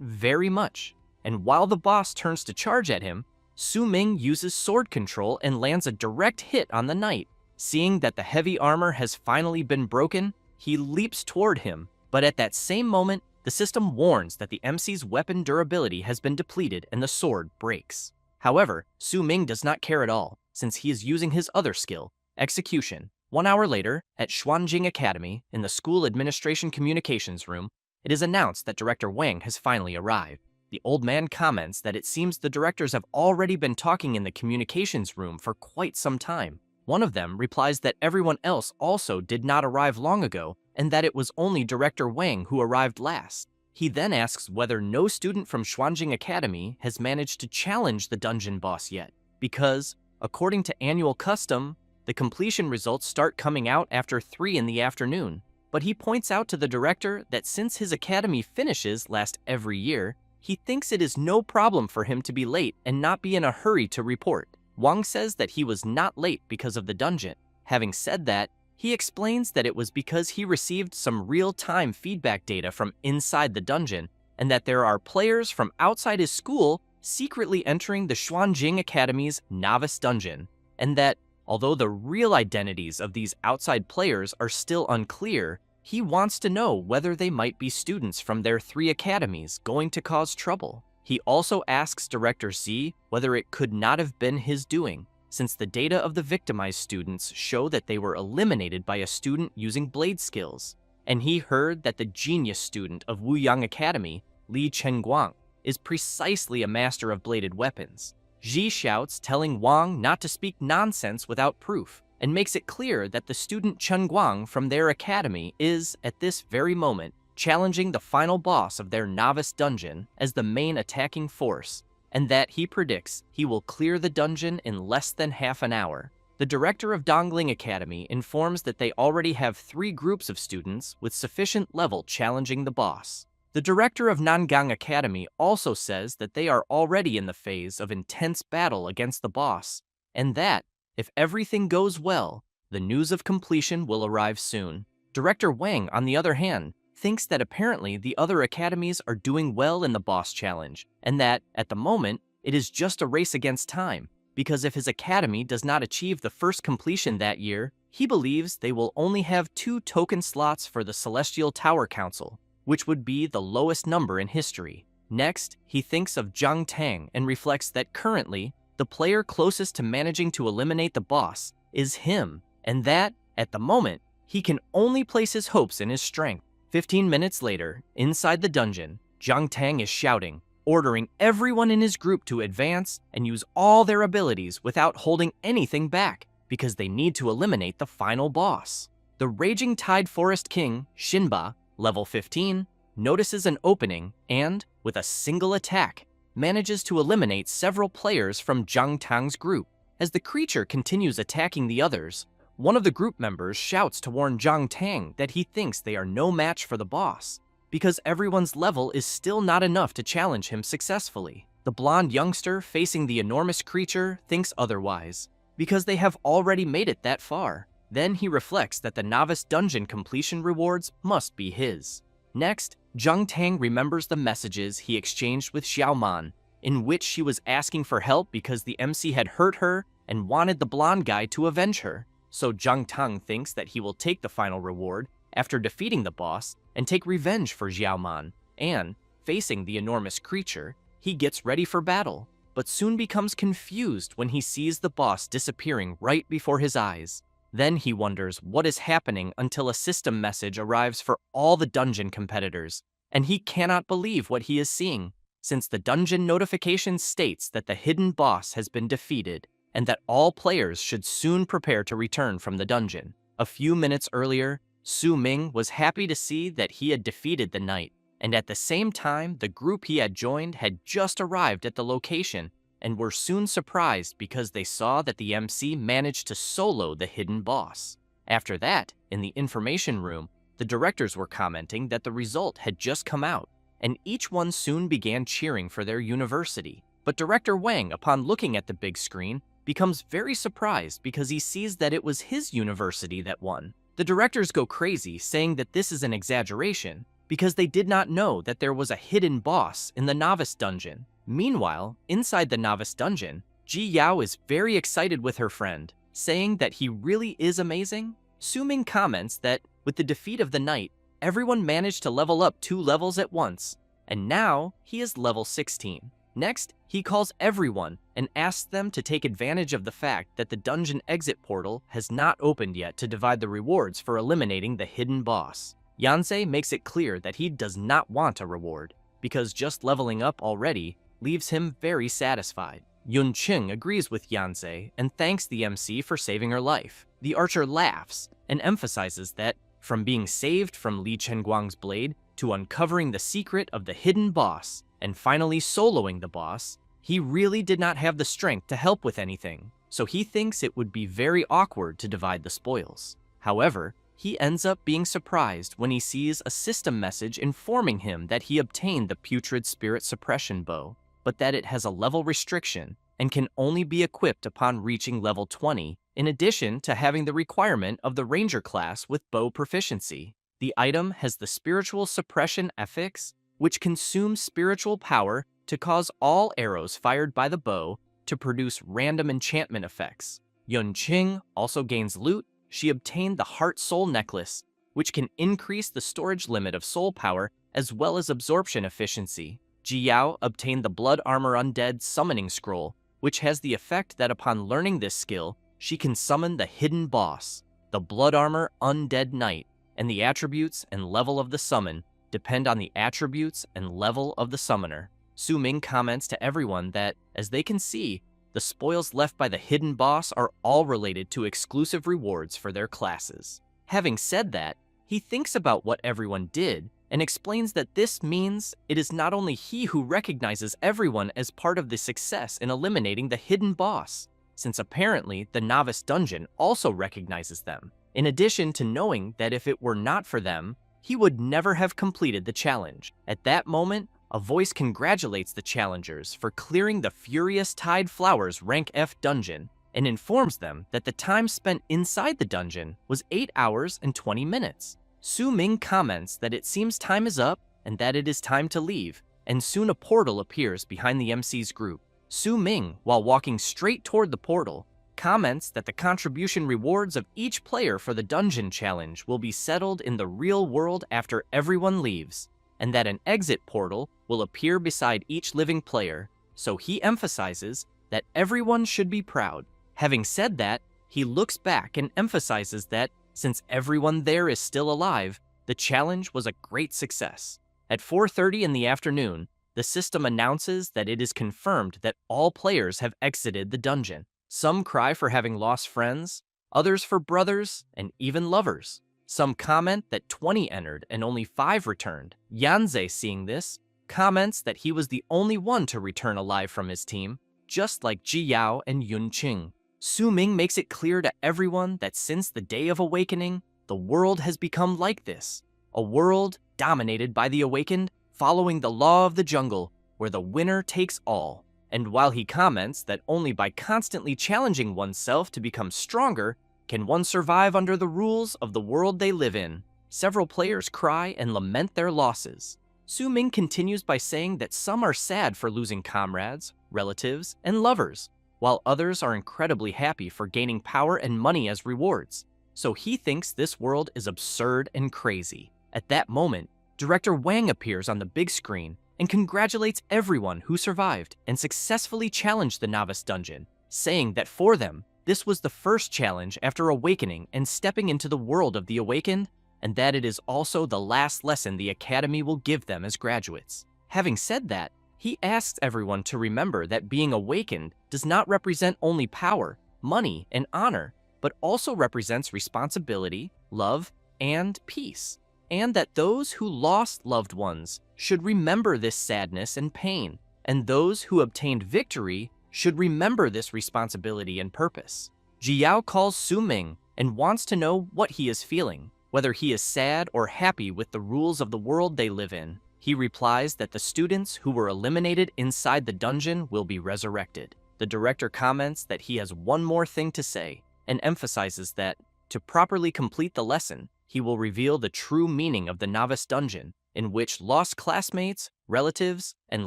very much, and while the boss turns to charge at him, Su Ming uses sword control and lands a direct hit on the knight. Seeing that the heavy armor has finally been broken, he leaps toward him, but at that same moment, the system warns that the MC's weapon durability has been depleted and the sword breaks. However, Su Ming does not care at all, since he is using his other skill, execution. 1 hour later, at Xuanjing Academy, in the school administration communications room, it is announced that Director Wang has finally arrived. The old man comments that it seems the directors have already been talking in the communications room for quite some time. One of them replies that everyone else also did not arrive long ago, and that it was only Director Wang who arrived last. He then asks whether no student from Xuanjing Academy has managed to challenge the dungeon boss yet, because, according to annual custom, the completion results start coming out after 3 in the afternoon. But he points out to the director that since his academy finishes last every year, he thinks it is no problem for him to be late and not be in a hurry to report. Wang says that he was not late because of the dungeon. Having said that, he explains that it was because he received some real-time feedback data from inside the dungeon, and that there are players from outside his school secretly entering the Xuanjing Academy's novice dungeon, and that, although the real identities of these outside players are still unclear, he wants to know whether they might be students from their 3 academies going to cause trouble. He also asks Director Z whether it could not have been his doing, since the data of the victimized students show that they were eliminated by a student using blade skills. And he heard that the genius student of Wuyang Academy, Li Chenguang, is precisely a master of bladed weapons. Ji shouts, telling Wang not to speak nonsense without proof, and makes it clear that the student Chen Guang from their academy is, at this very moment, challenging the final boss of their novice dungeon as the main attacking force, and that he predicts he will clear the dungeon in less than half an hour. The director of Dongling Academy informs that they already have 3 groups of students with sufficient level challenging the boss. The director of Nangang Academy also says that they are already in the phase of intense battle against the boss, and that, if everything goes well, the news of completion will arrive soon. Director Wang, on the other hand, thinks that apparently the other academies are doing well in the boss challenge, and that, at the moment, it is just a race against time, because if his academy does not achieve the first completion that year, he believes they will only have 2 token slots for the Celestial Tower Council, which would be the lowest number in history. Next, he thinks of Zhang Tang and reflects that currently, the player closest to managing to eliminate the boss is him, and that, at the moment, he can only place his hopes in his strength. 15 minutes later, inside the dungeon, Zhang Tang is shouting, ordering everyone in his group to advance and use all their abilities without holding anything back, because they need to eliminate the final boss. The Raging Tide Forest King, Shinba, level 15, notices an opening and, with a single attack, manages to eliminate several players from Zhang Tang's group. As the creature continues attacking the others, one of the group members shouts to warn Zhang Tang that he thinks they are no match for the boss, because everyone's level is still not enough to challenge him successfully. The blonde youngster facing the enormous creature thinks otherwise, because they have already made it that far. Then he reflects that the novice dungeon completion rewards must be his. Next, Zhang Tang remembers the messages he exchanged with Xiaoman, in which she was asking for help because the MC had hurt her and wanted the blonde guy to avenge her. So Zhang Tang thinks that he will take the final reward after defeating the boss and take revenge for Xiaoman, and, facing the enormous creature, he gets ready for battle, but soon becomes confused when he sees the boss disappearing right before his eyes. Then he wonders what is happening until a system message arrives for all the dungeon competitors, and he cannot believe what he is seeing, since the dungeon notification states that the hidden boss has been defeated, and that all players should soon prepare to return from the dungeon. A few minutes earlier, Su Ming was happy to see that he had defeated the knight, and at the same time, the group he had joined had just arrived at the location and were soon surprised because they saw that the MC managed to solo the hidden boss. After that, in the information room, the directors were commenting that the result had just come out, and each one soon began cheering for their university. But Director Wang, upon looking at the big screen, becomes very surprised because he sees that it was his university that won. The directors go crazy, saying that this is an exaggeration, because they did not know that there was a hidden boss in the novice dungeon. Meanwhile, inside the novice dungeon, Ji Yao is very excited with her friend, saying that he really is amazing. Su Ming comments that, with the defeat of the knight, everyone managed to level up 2 levels at once, and now he is level 16. Next, he calls everyone and asks them to take advantage of the fact that the dungeon exit portal has not opened yet to divide the rewards for eliminating the hidden boss. Yanzei makes it clear that he does not want a reward, because just leveling up already leaves him very satisfied. Yun Qing agrees with Yanzei and thanks the MC for saving her life. The archer laughs and emphasizes that, from being saved from Li Chenguang's blade, to uncovering the secret of the hidden boss and finally soloing the boss, he really did not have the strength to help with anything, so he thinks it would be very awkward to divide the spoils. However, he ends up being surprised when he sees a system message informing him that he obtained the putrid spirit suppression bow, but that it has a level restriction and can only be equipped upon reaching level 20, in addition to having the requirement of the ranger class with bow proficiency. The item has the spiritual suppression affix, which consumes spiritual power to cause all arrows fired by the bow to produce random enchantment effects. Yunqing also gains loot. She obtained the Heart Soul Necklace, which can increase the storage limit of soul power as well as absorption efficiency. Jiyao obtained the Blood Armor Undead Summoning Scroll, which has the effect that upon learning this skill, she can summon the hidden boss, the Blood Armor Undead Knight, and the attributes and level of the summon depend on the attributes and level of the summoner. Su Ming comments to everyone that, as they can see, the spoils left by the hidden boss are all related to exclusive rewards for their classes. Having said that, he thinks about what everyone did and explains that this means it is not only he who recognizes everyone as part of the success in eliminating the hidden boss, since apparently the novice dungeon also recognizes them, in addition to knowing that if it were not for them, he would never have completed the challenge. At that moment, a voice congratulates the challengers for clearing the Furious Tide Flowers Rank F dungeon and informs them that the time spent inside the dungeon was 8 hours and 20 minutes. Su Ming comments that it seems time is up and that it is time to leave, and soon a portal appears behind the MC's group. Su Ming, while walking straight toward the portal, comments that the contribution rewards of each player for the dungeon challenge will be settled in the real world after everyone leaves, and that an exit portal will appear beside each living player, so he emphasizes that everyone should be proud. Having said that, he looks back and emphasizes that, since everyone there is still alive, the challenge was a great success. At 4:30 in the afternoon, the system announces that it is confirmed that all players have exited the dungeon. Some cry for having lost friends, others for brothers, and even lovers. Some comment that 20 entered and only 5 returned. Yanze, seeing this, comments that he was the only one to return alive from his team, just like Jiyao and Yunqing. Su Ming makes it clear to everyone that since the Day of Awakening, the world has become like this. A world dominated by the awakened, following the law of the jungle, where the winner takes all. And while he comments that only by constantly challenging oneself to become stronger can one survive under the rules of the world they live in, several players cry and lament their losses. Su Ming continues by saying that some are sad for losing comrades, relatives, and lovers, while others are incredibly happy for gaining power and money as rewards. So he thinks this world is absurd and crazy. At that moment, Director Wang appears on the big screen and congratulates everyone who survived and successfully challenged the novice dungeon, saying that for them, this was the first challenge after awakening and stepping into the world of the awakened, and that it is also the last lesson the Academy will give them as graduates. Having said that, he asks everyone to remember that being awakened does not represent only power, money, and honor, but also represents responsibility, love, and peace, and that those who lost loved ones should remember this sadness and pain, and those who obtained victory should remember this responsibility and purpose. Jiyao calls Su Ming and wants to know what he is feeling, whether he is sad or happy with the rules of the world they live in. He replies that the students who were eliminated inside the dungeon will be resurrected. The director comments that he has one more thing to say and emphasizes that, to properly complete the lesson, he will reveal the true meaning of the novice dungeon, in which lost classmates, relatives, and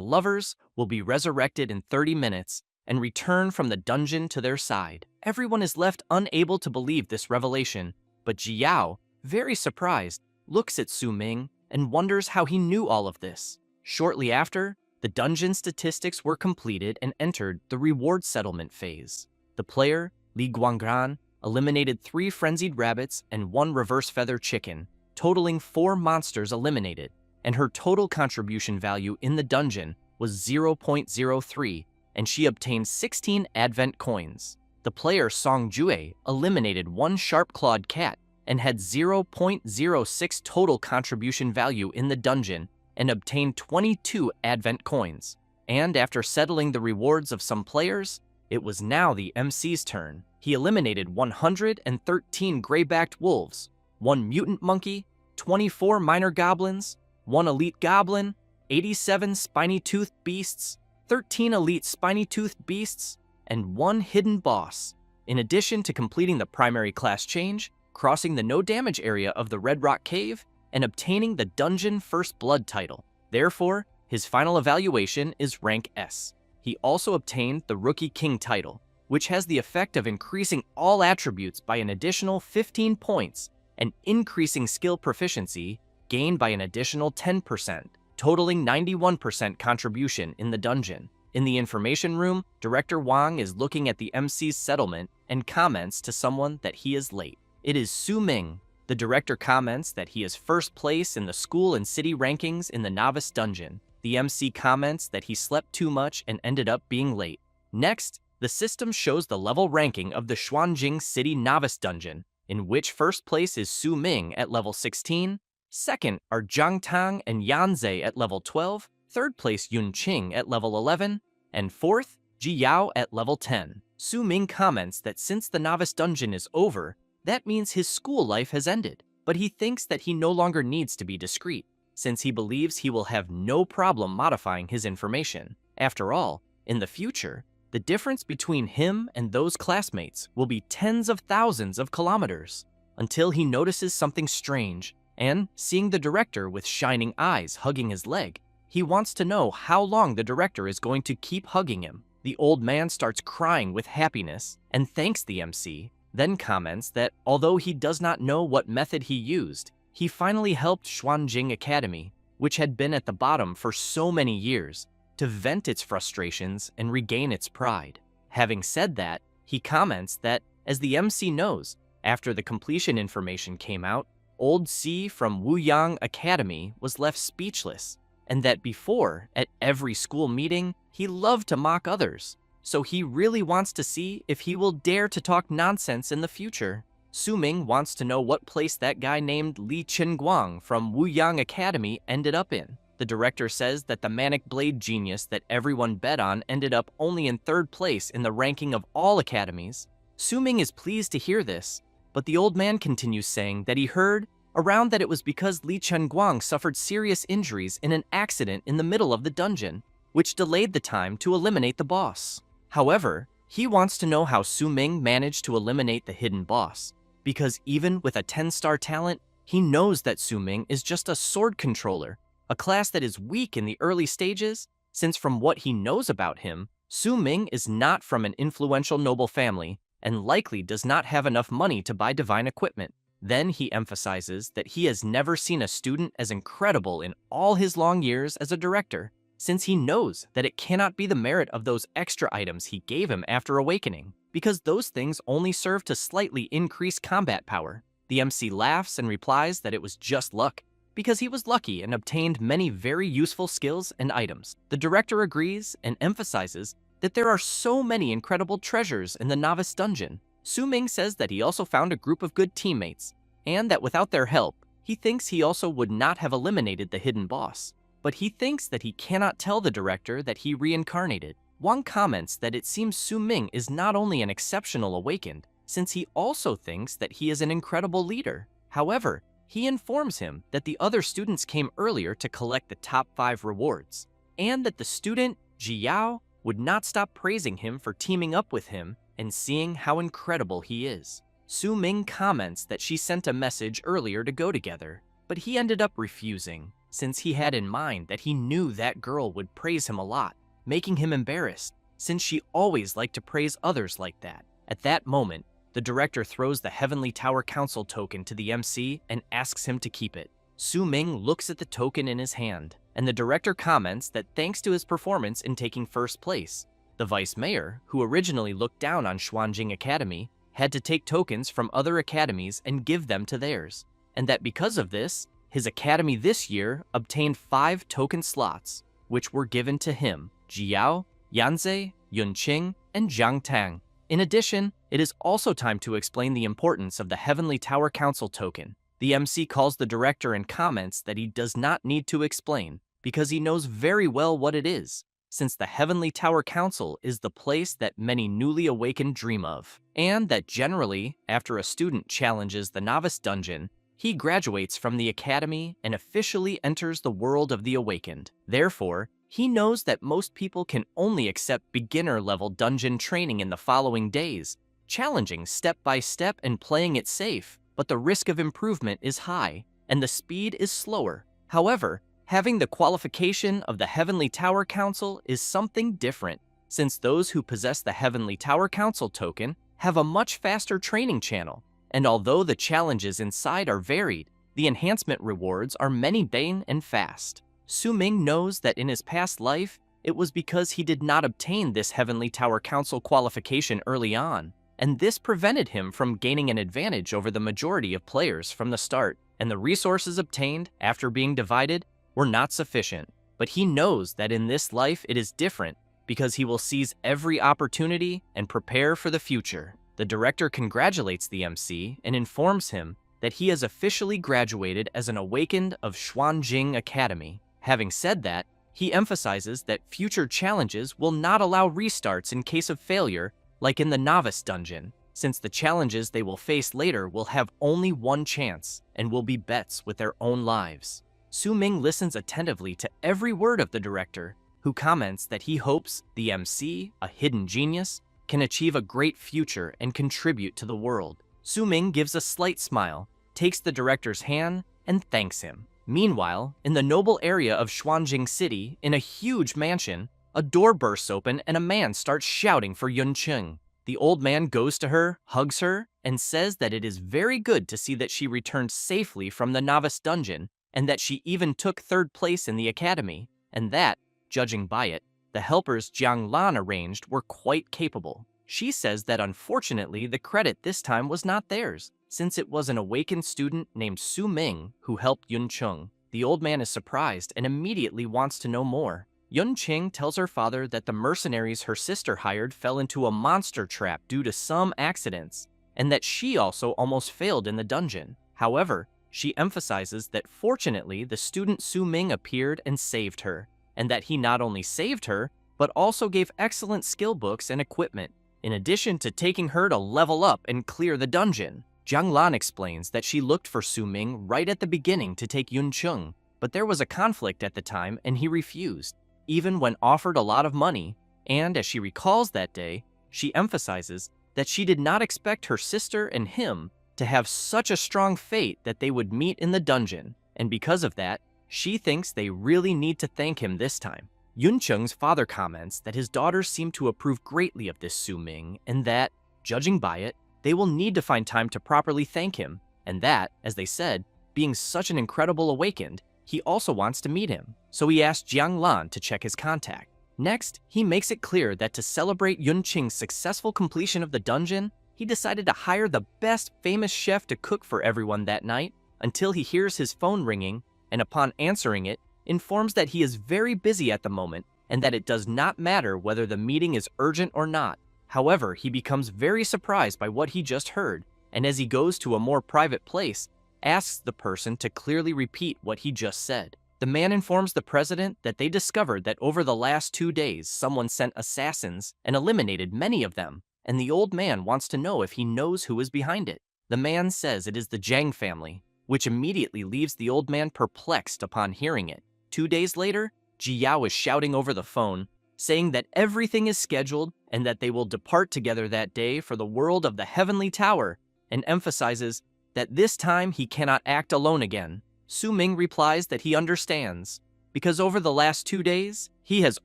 lovers will be resurrected in 30 minutes and return from the dungeon to their side. Everyone is left unable to believe this revelation, but Jiyao, very surprised, looks at Su Ming and wonders how he knew all of this. Shortly after, the dungeon statistics were completed and entered the reward settlement phase. The player, Li Guangran, eliminated 3 frenzied rabbits and 1 reverse feather chicken, totaling 4 monsters eliminated, and her total contribution value in the dungeon was 0.03, and she obtained 16 advent coins. The player Song Jue eliminated 1 sharp-clawed cat, and had 0.06 total contribution value in the dungeon and obtained 22 Advent coins. And after settling the rewards of some players, it was now the MC's turn. He eliminated 113 gray-backed wolves, 1 mutant monkey, 24 minor goblins, 1 elite goblin, 87 spiny-toothed beasts, 13 elite spiny-toothed beasts, and 1 hidden boss. In addition to completing the primary class change, crossing the no-damage area of the Red Rock Cave, and obtaining the Dungeon First Blood title. Therefore, his final evaluation is rank S. He also obtained the Rookie King title, which has the effect of increasing all attributes by an additional 15 points and increasing skill proficiency gained by an additional 10%, totaling 91% contribution in the dungeon. In the information room, Director Wang is looking at the MC's settlement and comments to someone that he is late. It is Su Ming. The director comments that he is first place in the school and city rankings in the novice dungeon. The MC comments that he slept too much and ended up being late. Next, the system shows the level ranking of the Xuanjing City Novice Dungeon, in which first place is Su Ming at level 16, second are Zhang Tang and Yanzei at level 12, third place Yun Qing at level 11, and fourth, Ji Yao at level 10. Su Ming comments that since the novice dungeon is over, that means his school life has ended, but he thinks that he no longer needs to be discreet, since he believes he will have no problem modifying his information. After all, in the future, the difference between him and those classmates will be tens of thousands of kilometers, until he notices something strange, and, seeing the director with shining eyes hugging his leg, he wants to know how long the director is going to keep hugging him. The old man starts crying with happiness and thanks the MC, then comments that although he does not know what method he used, he finally helped Xuanjing Academy, which had been at the bottom for so many years, to vent its frustrations and regain its pride. Having said that, he comments that, as the MC knows, after the completion information came out, Old C from Wuyang Academy was left speechless, and that before, at every school meeting, he loved to mock others. So he really wants to see if he will dare to talk nonsense in the future. Su Ming wants to know what place that guy named Li Chenguang from Wuyang Academy ended up in. The director says that the manic blade genius that everyone bet on ended up only in third place in the ranking of all academies. Su Ming is pleased to hear this, but the old man continues saying that he heard around that it was because Li Chenguang suffered serious injuries in an accident in the middle of the dungeon, which delayed the time to eliminate the boss. However, he wants to know how Su Ming managed to eliminate the hidden boss, because even with a 10-star talent, he knows that Su Ming is just a sword controller, a class that is weak in the early stages, since from what he knows about him, Su Ming is not from an influential noble family and likely does not have enough money to buy divine equipment. Then he emphasizes that he has never seen a student as incredible in all his long years as a director, since he knows that it cannot be the merit of those extra items he gave him after awakening, because those things only serve to slightly increase combat power. The MC laughs and replies that it was just luck, because he was lucky and obtained many very useful skills and items. The director agrees and emphasizes that there are so many incredible treasures in the novice dungeon. Su Ming says that he also found a group of good teammates, and that without their help, he thinks he also would not have eliminated the hidden boss. But he thinks that he cannot tell the director that he reincarnated. Wang comments that it seems Su Ming is not only an exceptional awakened, since he also thinks that he is an incredible leader. However, he informs him that the other students came earlier to collect the top 5 rewards, and that the student, Ji Yao, would not stop praising him for teaming up with him and seeing how incredible he is. Su Ming comments that she sent a message earlier to go together, but he ended up refusing, since he had in mind that he knew that girl would praise him a lot, making him embarrassed, since she always liked to praise others like that. At that moment, the director throws the Heavenly Tower Council token to the MC and asks him to keep it. Su Ming looks at the token in his hand, and the director comments that thanks to his performance in taking first place, the vice mayor, who originally looked down on Xuanjing Academy, had to take tokens from other academies and give them to theirs, and that because of this, his academy this year obtained 5 token slots, which were given to him, Ji Yao, Yanzei, Yun Qing, and Zhang Tang. In addition, It is also time to explain the importance of the Heavenly Tower Council token. The MC calls the director and comments that he does not need to explain, because he knows very well what it is, since the Heavenly Tower Council is the place that many newly awakened dream of, and that generally, after a student challenges the novice dungeon, he graduates from the academy and officially enters the world of the awakened. Therefore, he knows that most people can only accept beginner-level dungeon training in the following days, challenging step by step and playing it safe, but the risk of improvement is high, and the speed is slower. However, having the qualification of the Heavenly Tower Council is something different, since those who possess the Heavenly Tower Council token have a much faster training channel, and although the challenges inside are varied, the enhancement rewards are many bane and fast. Su-Ming knows that in his past life, it was because he did not obtain this Heavenly Tower Council qualification early on, and this prevented him from gaining an advantage over the majority of players from the start, and the resources obtained after being divided were not sufficient. But he knows that in this life it is different because he will seize every opportunity and prepare for the future. The director congratulates the MC and informs him that he has officially graduated as an awakened of Xuanjing Academy. Having said that, he emphasizes that future challenges will not allow restarts in case of failure like in the novice dungeon, since the challenges they will face later will have only one chance and will be bets with their own lives. Su-Ming listens attentively to every word of the director, who comments that he hopes the MC, a hidden genius, can achieve a great future and contribute to the world. Su-Ming gives a slight smile, takes the director's hand, and thanks him. Meanwhile, in the noble area of Xuanjing City, in a huge mansion, a door bursts open and a man starts shouting for Yunqing. The old man goes to her, hugs her, and says that it is very good to see that she returned safely from the novice dungeon, and that she even took third place in the academy, and that, judging by it, the helpers Jiang Lan arranged were quite capable. She says that unfortunately the credit this time was not theirs, since it was an awakened student named Su-Ming who helped Yunqing. The old man is surprised and immediately wants to know more. Yunqing tells her father that the mercenaries her sister hired fell into a monster trap due to some accidents, and that she also almost failed in the dungeon. However, she emphasizes that fortunately the student Su-Ming appeared and saved her, and that he not only saved her, but also gave excellent skill books and equipment, in addition to taking her to level up and clear the dungeon. Jiang Lan explains that she looked for Su-Ming right at the beginning to take Yunqing, but there was a conflict at the time and he refused, even when offered a lot of money, and as she recalls that day, she emphasizes that she did not expect her sister and him to have such a strong fate that they would meet in the dungeon, and because of that, she thinks they really need to thank him this time. Yunqing's father comments that his daughters seem to approve greatly of this Su-Ming, and that, judging by it, they will need to find time to properly thank him, and that, as they said, being such an incredible awakened, he also wants to meet him, so he asks Jiang Lan to check his contact. Next, he makes it clear that to celebrate Yunqing's successful completion of the dungeon, he decided to hire the best famous chef to cook for everyone that night until he hears his phone ringing, and upon answering it, informs that he is very busy at the moment and that it does not matter whether the meeting is urgent or not. However, he becomes very surprised by what he just heard, and as he goes to a more private place, asks the person to clearly repeat what he just said. The man informs the president that they discovered that over the last 2 days someone sent assassins and eliminated many of them, and the old man wants to know if he knows who is behind it. The man says it is the Zhang family, which immediately leaves the old man perplexed upon hearing it. 2 days later, Ji Yao is shouting over the phone, saying that everything is scheduled and that they will depart together that day for the world of the Heavenly Tower, and emphasizes that this time he cannot act alone again. Su-Ming replies that he understands, because over the last 2 days, he has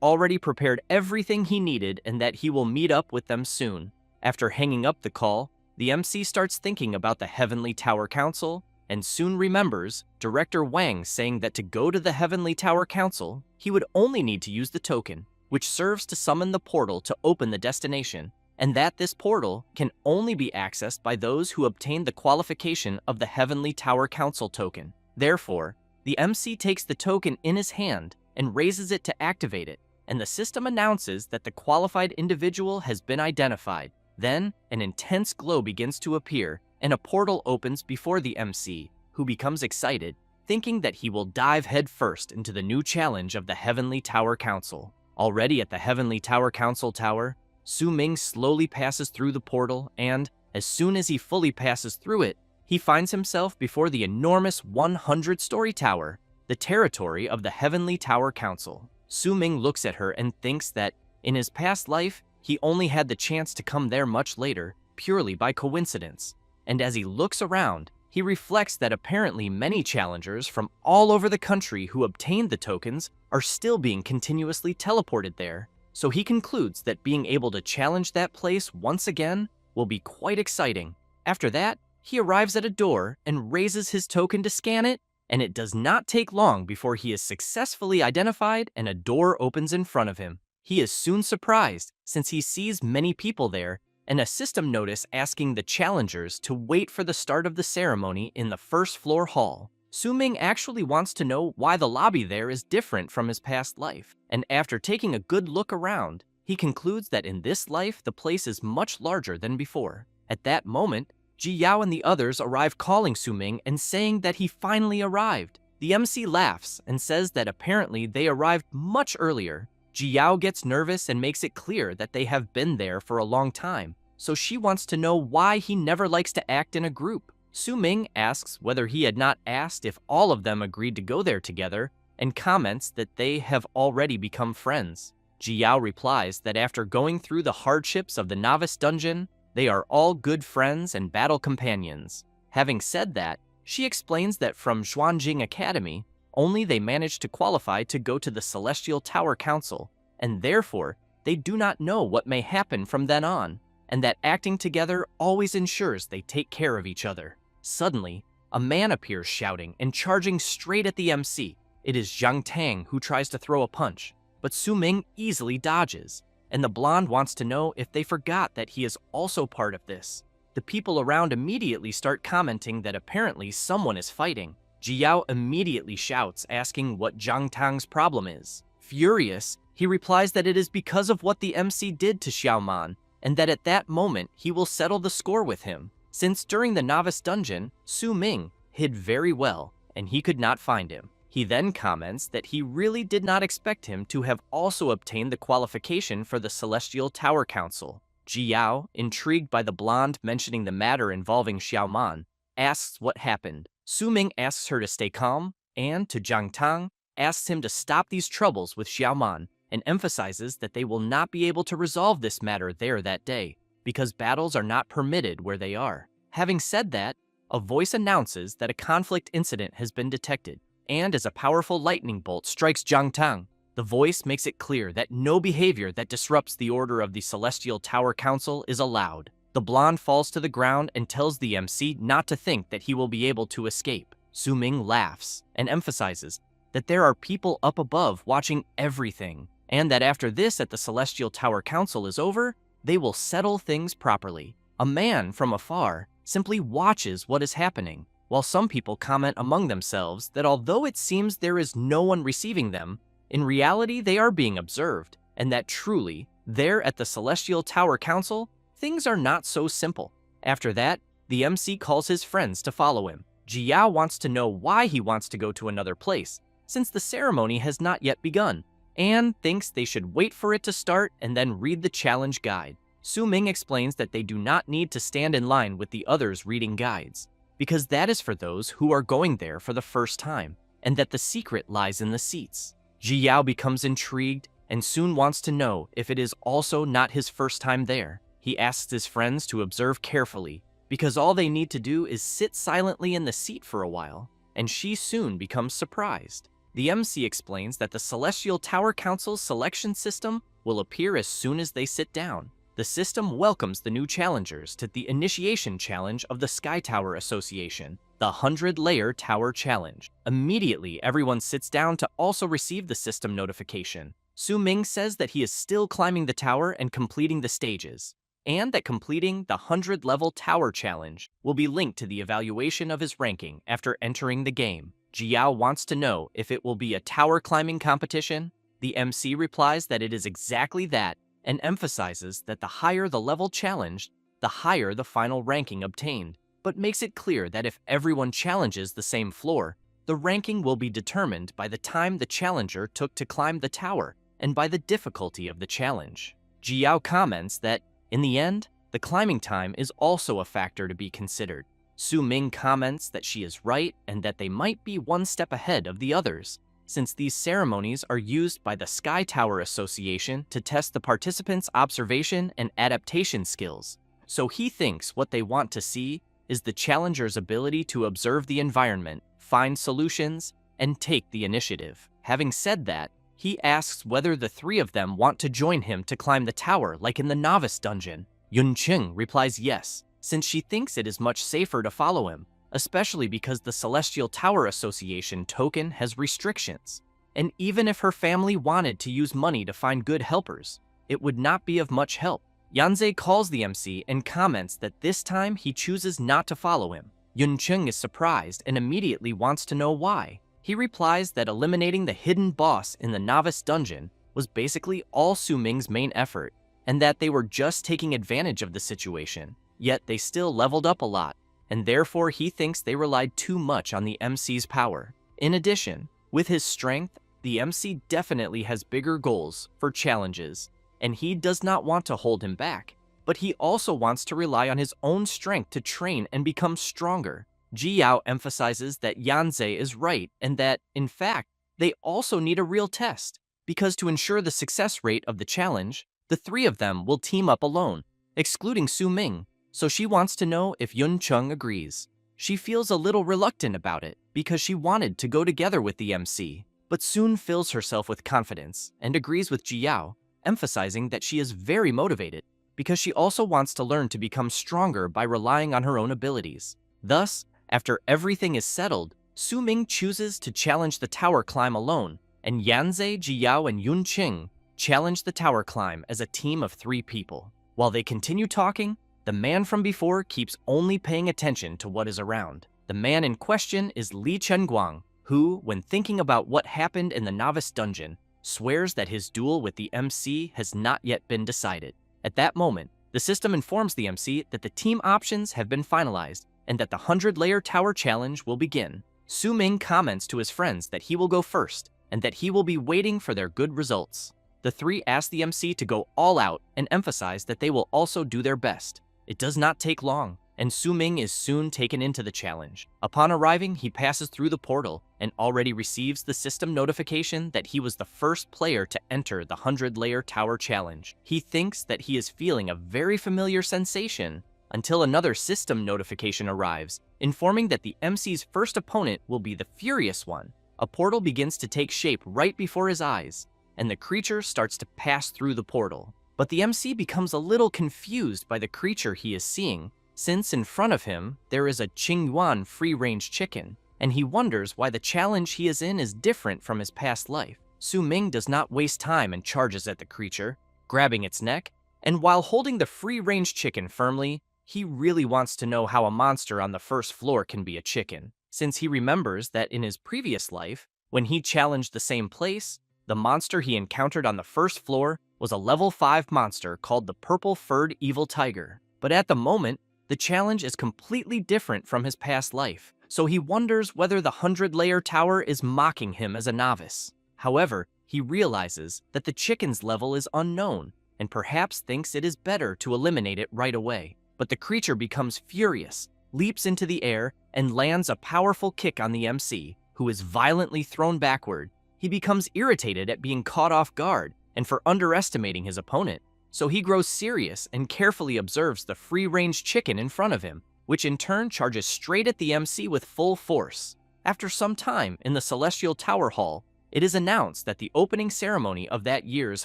already prepared everything he needed and that he will meet up with them soon. After hanging up the call, the MC starts thinking about the Heavenly Tower Council, and soon remembers Director Wang saying that to go to the Heavenly Tower Council, he would only need to use the token, which serves to summon the portal to open the destination, and that this portal can only be accessed by those who obtain the qualification of the Heavenly Tower Council token. Therefore, the MC takes the token in his hand and raises it to activate it, and the system announces that the qualified individual has been identified. Then, an intense glow begins to appear, and a portal opens before the MC, who becomes excited, thinking that he will dive headfirst into the new challenge of the Heavenly Tower Council. Already at the Heavenly Tower Council tower, Su-Ming slowly passes through the portal, and, as soon as he fully passes through it, he finds himself before the enormous 100-story tower, the territory of the Heavenly Tower Council. Su-Ming looks at her and thinks that, in his past life, he only had the chance to come there much later, purely by coincidence. And as he looks around, he reflects that apparently many challengers from all over the country who obtained the tokens are still being continuously teleported there. So he concludes that being able to challenge that place once again will be quite exciting. After that, he arrives at a door and raises his token to scan it, and it does not take long before he is successfully identified and a door opens in front of him. He is soon surprised since he sees many people there and a system notice asking the challengers to wait for the start of the ceremony in the first floor hall. Su-Ming actually wants to know why the lobby there is different from his past life, and after taking a good look around, he concludes that in this life the place is much larger than before. At that moment, Ji Yao and the others arrive calling Su-Ming and saying that he finally arrived. The MC laughs and says that apparently they arrived much earlier. Ji Yao gets nervous and makes it clear that they have been there for a long time, so she wants to know why he never likes to act in a group. Su-Ming asks whether he had not asked if all of them agreed to go there together, and comments that they have already become friends. Ji Yao replies that after going through the hardships of the novice dungeon, they are all good friends and battle companions. Having said that, she explains that from Xuanjing Academy, only they managed to qualify to go to the Celestial Tower Council, and therefore, they do not know what may happen from then on, and that acting together always ensures they take care of each other. Suddenly, a man appears shouting and charging straight at the MC. It is Zhang Tang who tries to throw a punch, but Su-Ming easily dodges, and the blonde wants to know if they forgot that he is also part of this. The people around immediately start commenting that apparently someone is fighting. Ji Yao immediately shouts, asking what Zhang Tang's problem is. Furious, he replies that it is because of what the MC did to Xiaoman, and that at that moment he will settle the score with him, since during the novice dungeon, Su-Ming hid very well, and he could not find him. He then comments that he really did not expect him to have also obtained the qualification for the Celestial Tower Council. Ji Yao, intrigued by the blonde mentioning the matter involving Xiaoman, asks what happened. Su-Ming asks her to stay calm, and, to Zhang Tang, asks him to stop these troubles with Xiaoman, and emphasizes that they will not be able to resolve this matter there that day, because battles are not permitted where they are. Having said that, a voice announces that a conflict incident has been detected, and as a powerful lightning bolt strikes Zhang Tang, the voice makes it clear that no behavior that disrupts the order of the Celestial Tower Council is allowed. The blonde falls to the ground and tells the MC not to think that he will be able to escape. Su-Ming laughs and emphasizes that there are people up above watching everything, and that after this at the Celestial Tower Council is over, they will settle things properly. A man from afar simply watches what is happening, while some people comment among themselves that although it seems there is no one receiving them, in reality they are being observed, and that truly, there at the Celestial Tower Council, things are not so simple. After that, the MC calls his friends to follow him. Ji Yao wants to know why he wants to go to another place, since the ceremony has not yet begun, and thinks they should wait for it to start and then read the challenge guide. Su-Ming explains that they do not need to stand in line with the others reading guides, because that is for those who are going there for the first time, and that the secret lies in the seats. Ji Yao becomes intrigued and soon wants to know if it is also not his first time there. He asks his friends to observe carefully, because all they need to do is sit silently in the seat for a while, and she soon becomes surprised. The MC explains that the Celestial Tower Council's selection system will appear as soon as they sit down. The system welcomes the new challengers to the initiation challenge of the Sky Tower Association, the 100-layer tower challenge. Immediately, everyone sits down to also receive the system notification. Su-Ming says that he is still climbing the tower and completing the stages, and that completing the 100-level tower challenge will be linked to the evaluation of his ranking after entering the game. Ji Yao wants to know if it will be a tower climbing competition. The MC replies that it is exactly that, and emphasizes that the higher the level challenged, the higher the final ranking obtained, but makes it clear that if everyone challenges the same floor, the ranking will be determined by the time the challenger took to climb the tower and by the difficulty of the challenge. Jiao comments that, in the end, the climbing time is also a factor to be considered. Su Ming comments that she is right and that they might be one step ahead of the others, since these ceremonies are used by the Sky Tower Association to test the participants' observation and adaptation skills. So he thinks what they want to see is the challenger's ability to observe the environment, find solutions, and take the initiative. Having said that, he asks whether the three of them want to join him to climb the tower like in the novice dungeon. Yunqing replies yes, since she thinks it is much safer to follow him, especially because the Celestial Tower Association token has restrictions. And even if her family wanted to use money to find good helpers, it would not be of much help. Yanzei calls the MC and comments that this time he chooses not to follow him. Yunqing is surprised and immediately wants to know why. He replies that eliminating the hidden boss in the novice dungeon was basically all Su Ming's main effort, and that they were just taking advantage of the situation, yet they still leveled up a lot, and therefore he thinks they relied too much on the MC's power. In addition, with his strength, the MC definitely has bigger goals for challenges, and he does not want to hold him back, but he also wants to rely on his own strength to train and become stronger. Jiao emphasizes that Yanzei is right and that, in fact, they also need a real test, because to ensure the success rate of the challenge, the three of them will team up alone, excluding Su Ming, so she wants to know if Yunqing agrees. She feels a little reluctant about it because she wanted to go together with the MC, but soon fills herself with confidence and agrees with Jiao, emphasizing that she is very motivated because she also wants to learn to become stronger by relying on her own abilities. Thus, after everything is settled, Su Ming chooses to challenge the tower climb alone, and Yanzei, Jiao, and Yunqing challenge the tower climb as a team of 3 people. While they continue talking, the man from before keeps only paying attention to what is around. The man in question is Li Chenguang, who, when thinking about what happened in the novice dungeon, swears that his duel with the MC has not yet been decided. At that moment, the system informs the MC that the team options have been finalized and that the 100-layer tower challenge will begin. Su Ming comments to his friends that he will go first and that he will be waiting for their good results. The 3 ask the MC to go all out and emphasize that they will also do their best. It does not take long, and Su Ming is soon taken into the challenge. Upon arriving, he passes through the portal and already receives the system notification that he was the first player to enter the 100-layer tower challenge. He thinks that he is feeling a very familiar sensation until another system notification arrives, informing that the MC's first opponent will be the Furious One. A portal begins to take shape right before his eyes, and the creature starts to pass through the portal. But the MC becomes a little confused by the creature he is seeing, since in front of him there is a Qingyuan free-range chicken, and he wonders why the challenge he is in is different from his past life. Su Ming does not waste time and charges at the creature, grabbing its neck, and while holding the free-range chicken firmly, he really wants to know how a monster on the first floor can be a chicken, since he remembers that in his previous life, when he challenged the same place, the monster he encountered on the first floor was a level 5 monster called the Purple-Furred Evil Tiger. But at the moment, the challenge is completely different from his past life, so he wonders whether the 100-layer tower is mocking him as a novice. However, he realizes that the chicken's level is unknown, and perhaps thinks it is better to eliminate it right away. But the creature becomes furious, leaps into the air, and lands a powerful kick on the MC, who is violently thrown backward. He becomes irritated at being caught off guard and for underestimating his opponent, so he grows serious and carefully observes the free-range chicken in front of him, which in turn charges straight at the MC with full force. After some time in the Celestial Tower Hall, it is announced that the opening ceremony of that year's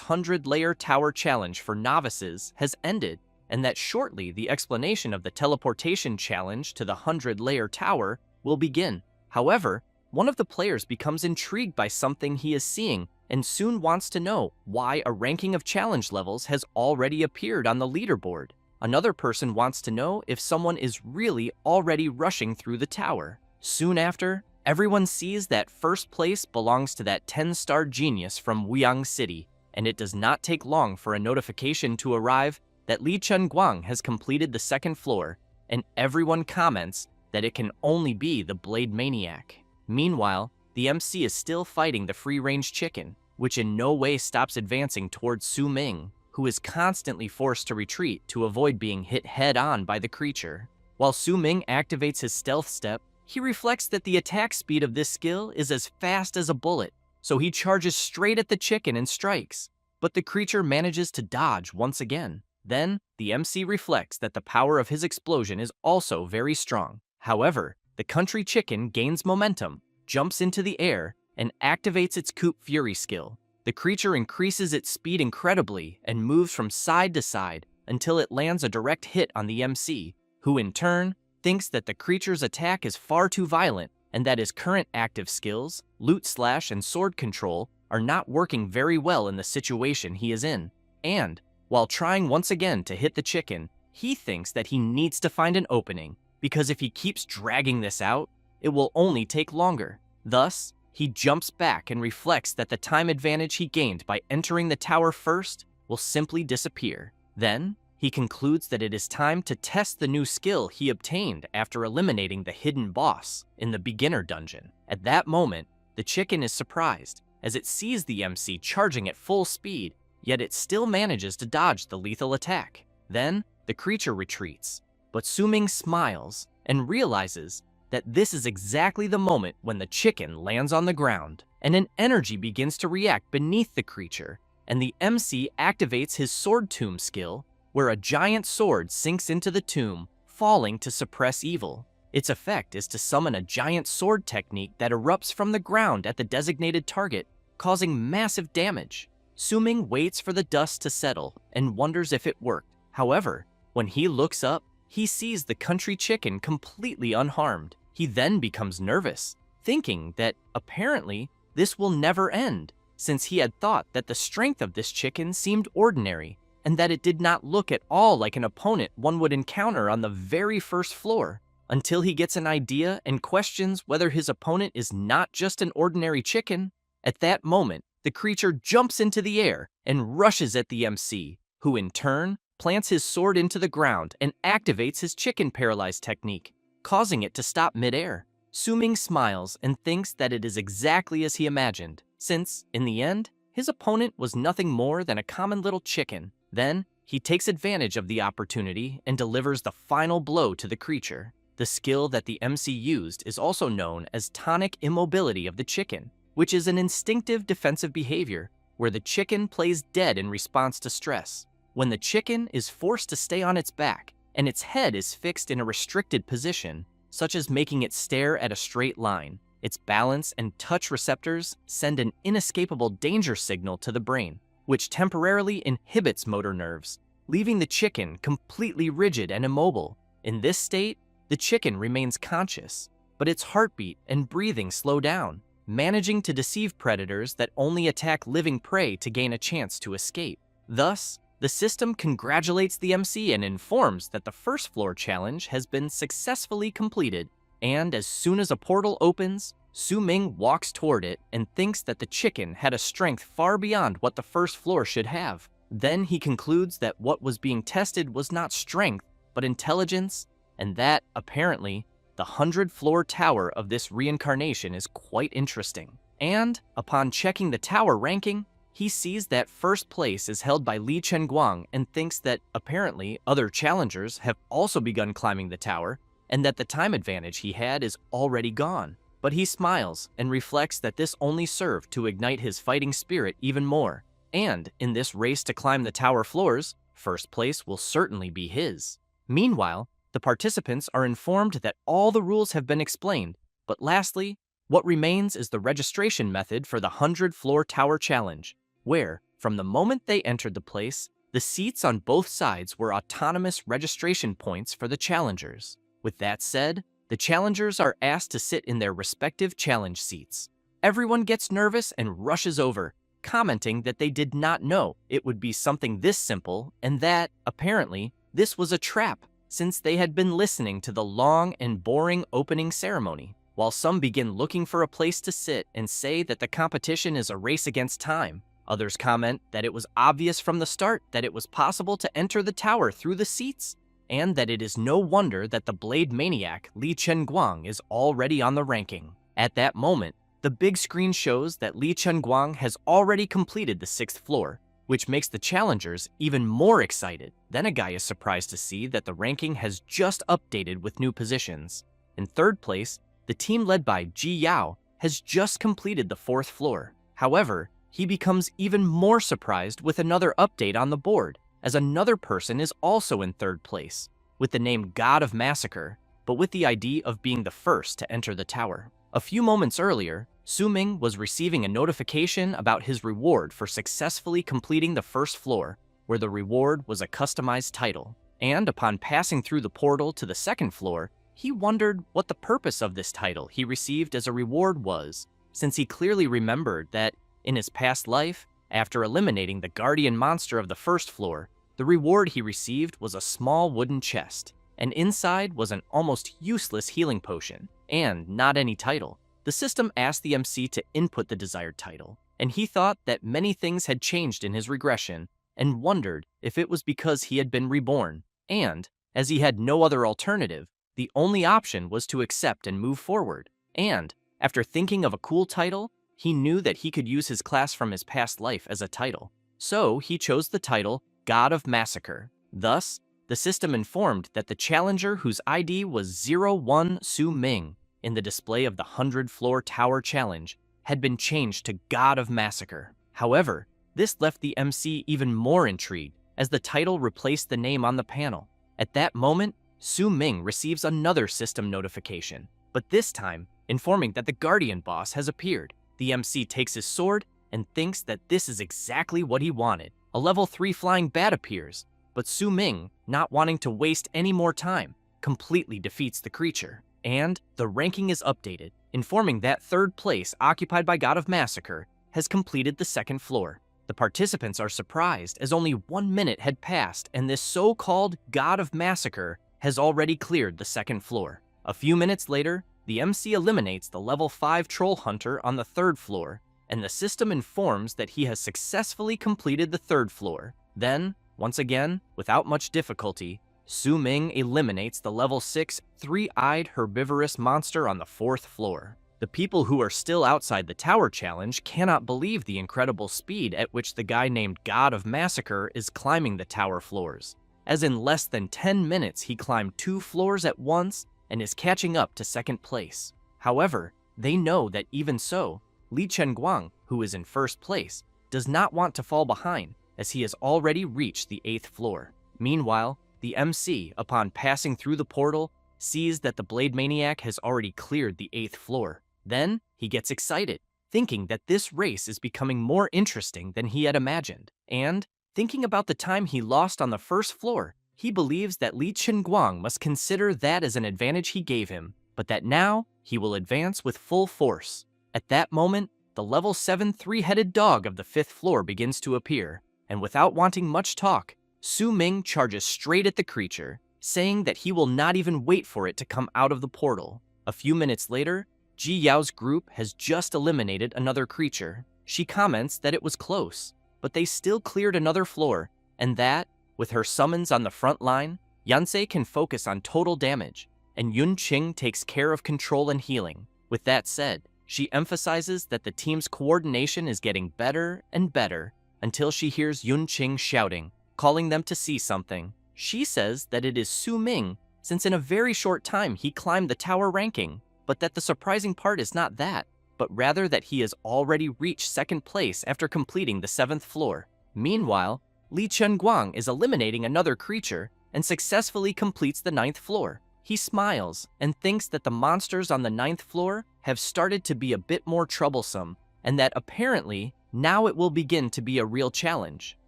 100-layer tower challenge for novices has ended, and that shortly the explanation of the teleportation challenge to the 100-layer tower will begin. However, one of the players becomes intrigued by something he is seeing and soon wants to know why a ranking of challenge levels has already appeared on the leaderboard. Another person wants to know if someone is really already rushing through the tower. Soon after, everyone sees that first place belongs to that 10-star genius from Wuyang City, and it does not take long for a notification to arrive that Li Chunguang has completed the second floor, and everyone comments that it can only be the Blade Maniac. Meanwhile, the MC is still fighting the free-range chicken, which in no way stops advancing towards Su Ming, who is constantly forced to retreat to avoid being hit head-on by the creature. While Su Ming activates his stealth step, he reflects that the attack speed of this skill is as fast as a bullet, so he charges straight at the chicken and strikes, but the creature manages to dodge once again. Then, the MC reflects that the power of his explosion is also very strong. However, the country chicken gains momentum, jumps into the air, and activates its Coup Fury skill. The creature increases its speed incredibly and moves from side to side until it lands a direct hit on the MC, who in turn thinks that the creature's attack is far too violent and that his current active skills, loot slash and sword control, are not working very well in the situation he is in. And, while trying once again to hit the chicken, he thinks that he needs to find an opening, because if he keeps dragging this out, it will only take longer. Thus, he jumps back and reflects that the time advantage he gained by entering the tower first will simply disappear. Then, he concludes that it is time to test the new skill he obtained after eliminating the hidden boss in the beginner dungeon. At that moment, the chicken is surprised, as it sees the MC charging at full speed, yet it still manages to dodge the lethal attack. Then, the creature retreats, but Su Ming smiles and realizes that this is exactly the moment when the chicken lands on the ground, and an energy begins to react beneath the creature, and the MC activates his Sword Tomb skill, where a giant sword sinks into the tomb, falling to suppress evil. Its effect is to summon a giant sword technique that erupts from the ground at the designated target, causing massive damage. Su Ming waits for the dust to settle and wonders if it worked. However, when he looks up, he sees the country chicken completely unharmed. He then becomes nervous, thinking that apparently this will never end, since he had thought that the strength of this chicken seemed ordinary, and that it did not look at all like an opponent one would encounter on the very first floor, until he gets an idea and questions whether his opponent is not just an ordinary chicken. At that moment, the creature jumps into the air and rushes at the MC, who in turn plants his sword into the ground and activates his chicken paralyzed technique, causing it to stop midair. Su Ming smiles and thinks that it is exactly as he imagined, since, in the end, his opponent was nothing more than a common little chicken. Then, he takes advantage of the opportunity and delivers the final blow to the creature. The skill that the MC used is also known as tonic immobility of the chicken, which is an instinctive defensive behavior where the chicken plays dead in response to stress. When the chicken is forced to stay on its back and its head is fixed in a restricted position, such as making it stare at a straight line, its balance and touch receptors send an inescapable danger signal to the brain, which temporarily inhibits motor nerves, leaving the chicken completely rigid and immobile. In this state, the chicken remains conscious, but its heartbeat and breathing slow down, managing to deceive predators that only attack living prey to gain a chance to escape. Thus, the system congratulates the MC and informs that the first floor challenge has been successfully completed, and as soon as a portal opens, Su Ming walks toward it and thinks that the chicken had a strength far beyond what the first floor should have. Then he concludes that what was being tested was not strength, but intelligence, and that, apparently, the 100-floor tower of this reincarnation is quite interesting. And, upon checking the tower ranking, he sees that first place is held by Li Chunguang and thinks that, apparently, other challengers have also begun climbing the tower, and that the time advantage he had is already gone. But he smiles and reflects that this only served to ignite his fighting spirit even more. And, in this race to climb the tower floors, first place will certainly be his. Meanwhile, the participants are informed that all the rules have been explained, but lastly, what remains is the registration method for the 100-floor tower challenge, where, from the moment they entered the place, the seats on both sides were autonomous registration points for the challengers. With that said, the challengers are asked to sit in their respective challenge seats. Everyone gets nervous and rushes over, commenting that they did not know it would be something this simple and that, apparently, this was a trap, since they had been listening to the long and boring opening ceremony. While some begin looking for a place to sit and say that the competition is a race against time, Others comment that it was obvious from the start that it was possible to enter the tower through the seats, and that it is no wonder that the blade maniac Li Chenguang is already on the ranking. At that moment, the big screen shows that Li Chenguang has already completed the 6th floor, which makes the challengers even more excited. Then a guy is surprised to see that the ranking has just updated with new positions. In 3rd place, the team led by Ji Yao has just completed the 4th floor. However, he becomes even more surprised with another update on the board, as another person is also in 3rd place, with the name God of Massacre, but with the ID of being the first to enter the tower. A few moments earlier, Su Ming was receiving a notification about his reward for successfully completing the 1st floor, where the reward was a customized title. And upon passing through the portal to the 2nd floor, he wondered what the purpose of this title he received as a reward was, since he clearly remembered that, in his past life, after eliminating the guardian monster of the 1st floor, the reward he received was a small wooden chest, and inside was an almost useless healing potion, and not any title. The system asked the MC to input the desired title, and he thought that many things had changed in his regression, and wondered if it was because he had been reborn, and, as he had no other alternative, the only option was to accept and move forward. And, after thinking of a cool title, he knew that he could use his class from his past life as a title. So he chose the title God of Massacre. Thus, the system informed that the challenger whose ID was 01 Su Ming in the display of the 100th floor tower challenge had been changed to God of Massacre. However, this left the MC even more intrigued, as the title replaced the name on the panel. At that moment, Su Ming receives another system notification, but this time informing that the Guardian boss has appeared. The MC takes his sword and thinks that this is exactly what he wanted. A level 3 flying bat appears, but Su Ming, not wanting to waste any more time, completely defeats the creature. And the ranking is updated, informing that 3rd place occupied by God of Massacre has completed the 2nd floor. The participants are surprised as only 1 minute had passed and this so-called God of Massacre has already cleared the 2nd floor. A few minutes later, the MC eliminates the level 5 troll hunter on the 3rd floor, and the system informs that he has successfully completed the 3rd floor. Then, once again, without much difficulty, Su Ming eliminates the level 6 three-eyed herbivorous monster on the 4th floor. The people who are still outside the tower challenge cannot believe the incredible speed at which the guy named God of Massacre is climbing the tower floors, as in less than 10 minutes he climbed 2 floors at once and is catching up to 2nd place. However, they know that even so, Li Chenguang, who is in 1st place, does not want to fall behind, as he has already reached the 8th floor. Meanwhile, the MC, upon passing through the portal, sees that the Blade Maniac has already cleared the 8th floor. Then, he gets excited, thinking that this race is becoming more interesting than he had imagined. And, thinking about the time he lost on the 1st floor, he believes that Li Chenguang must consider that as an advantage he gave him, but that now he will advance with full force. At that moment, the level 7 three-headed dog of the 5th floor begins to appear, and without wanting much talk, Su Ming charges straight at the creature, saying that he will not even wait for it to come out of the portal. A few minutes later, Ji Yao's group has just eliminated another creature. She comments that it was close, but they still cleared another floor, and that, with her summons on the front line, Yansei can focus on total damage, and Yun Qing takes care of control and healing. With that said, she emphasizes that the team's coordination is getting better and better until she hears Yun Qing shouting, calling them to see something. She says that it is Su Ming, since in a very short time he climbed the tower ranking, but that the surprising part is not that, but rather that he has already reached 2nd place after completing the 7th floor. Meanwhile, Li Chenguang is eliminating another creature and successfully completes the 9th floor. He smiles and thinks that the monsters on the 9th floor have started to be a bit more troublesome, and that apparently now it will begin to be a real challenge.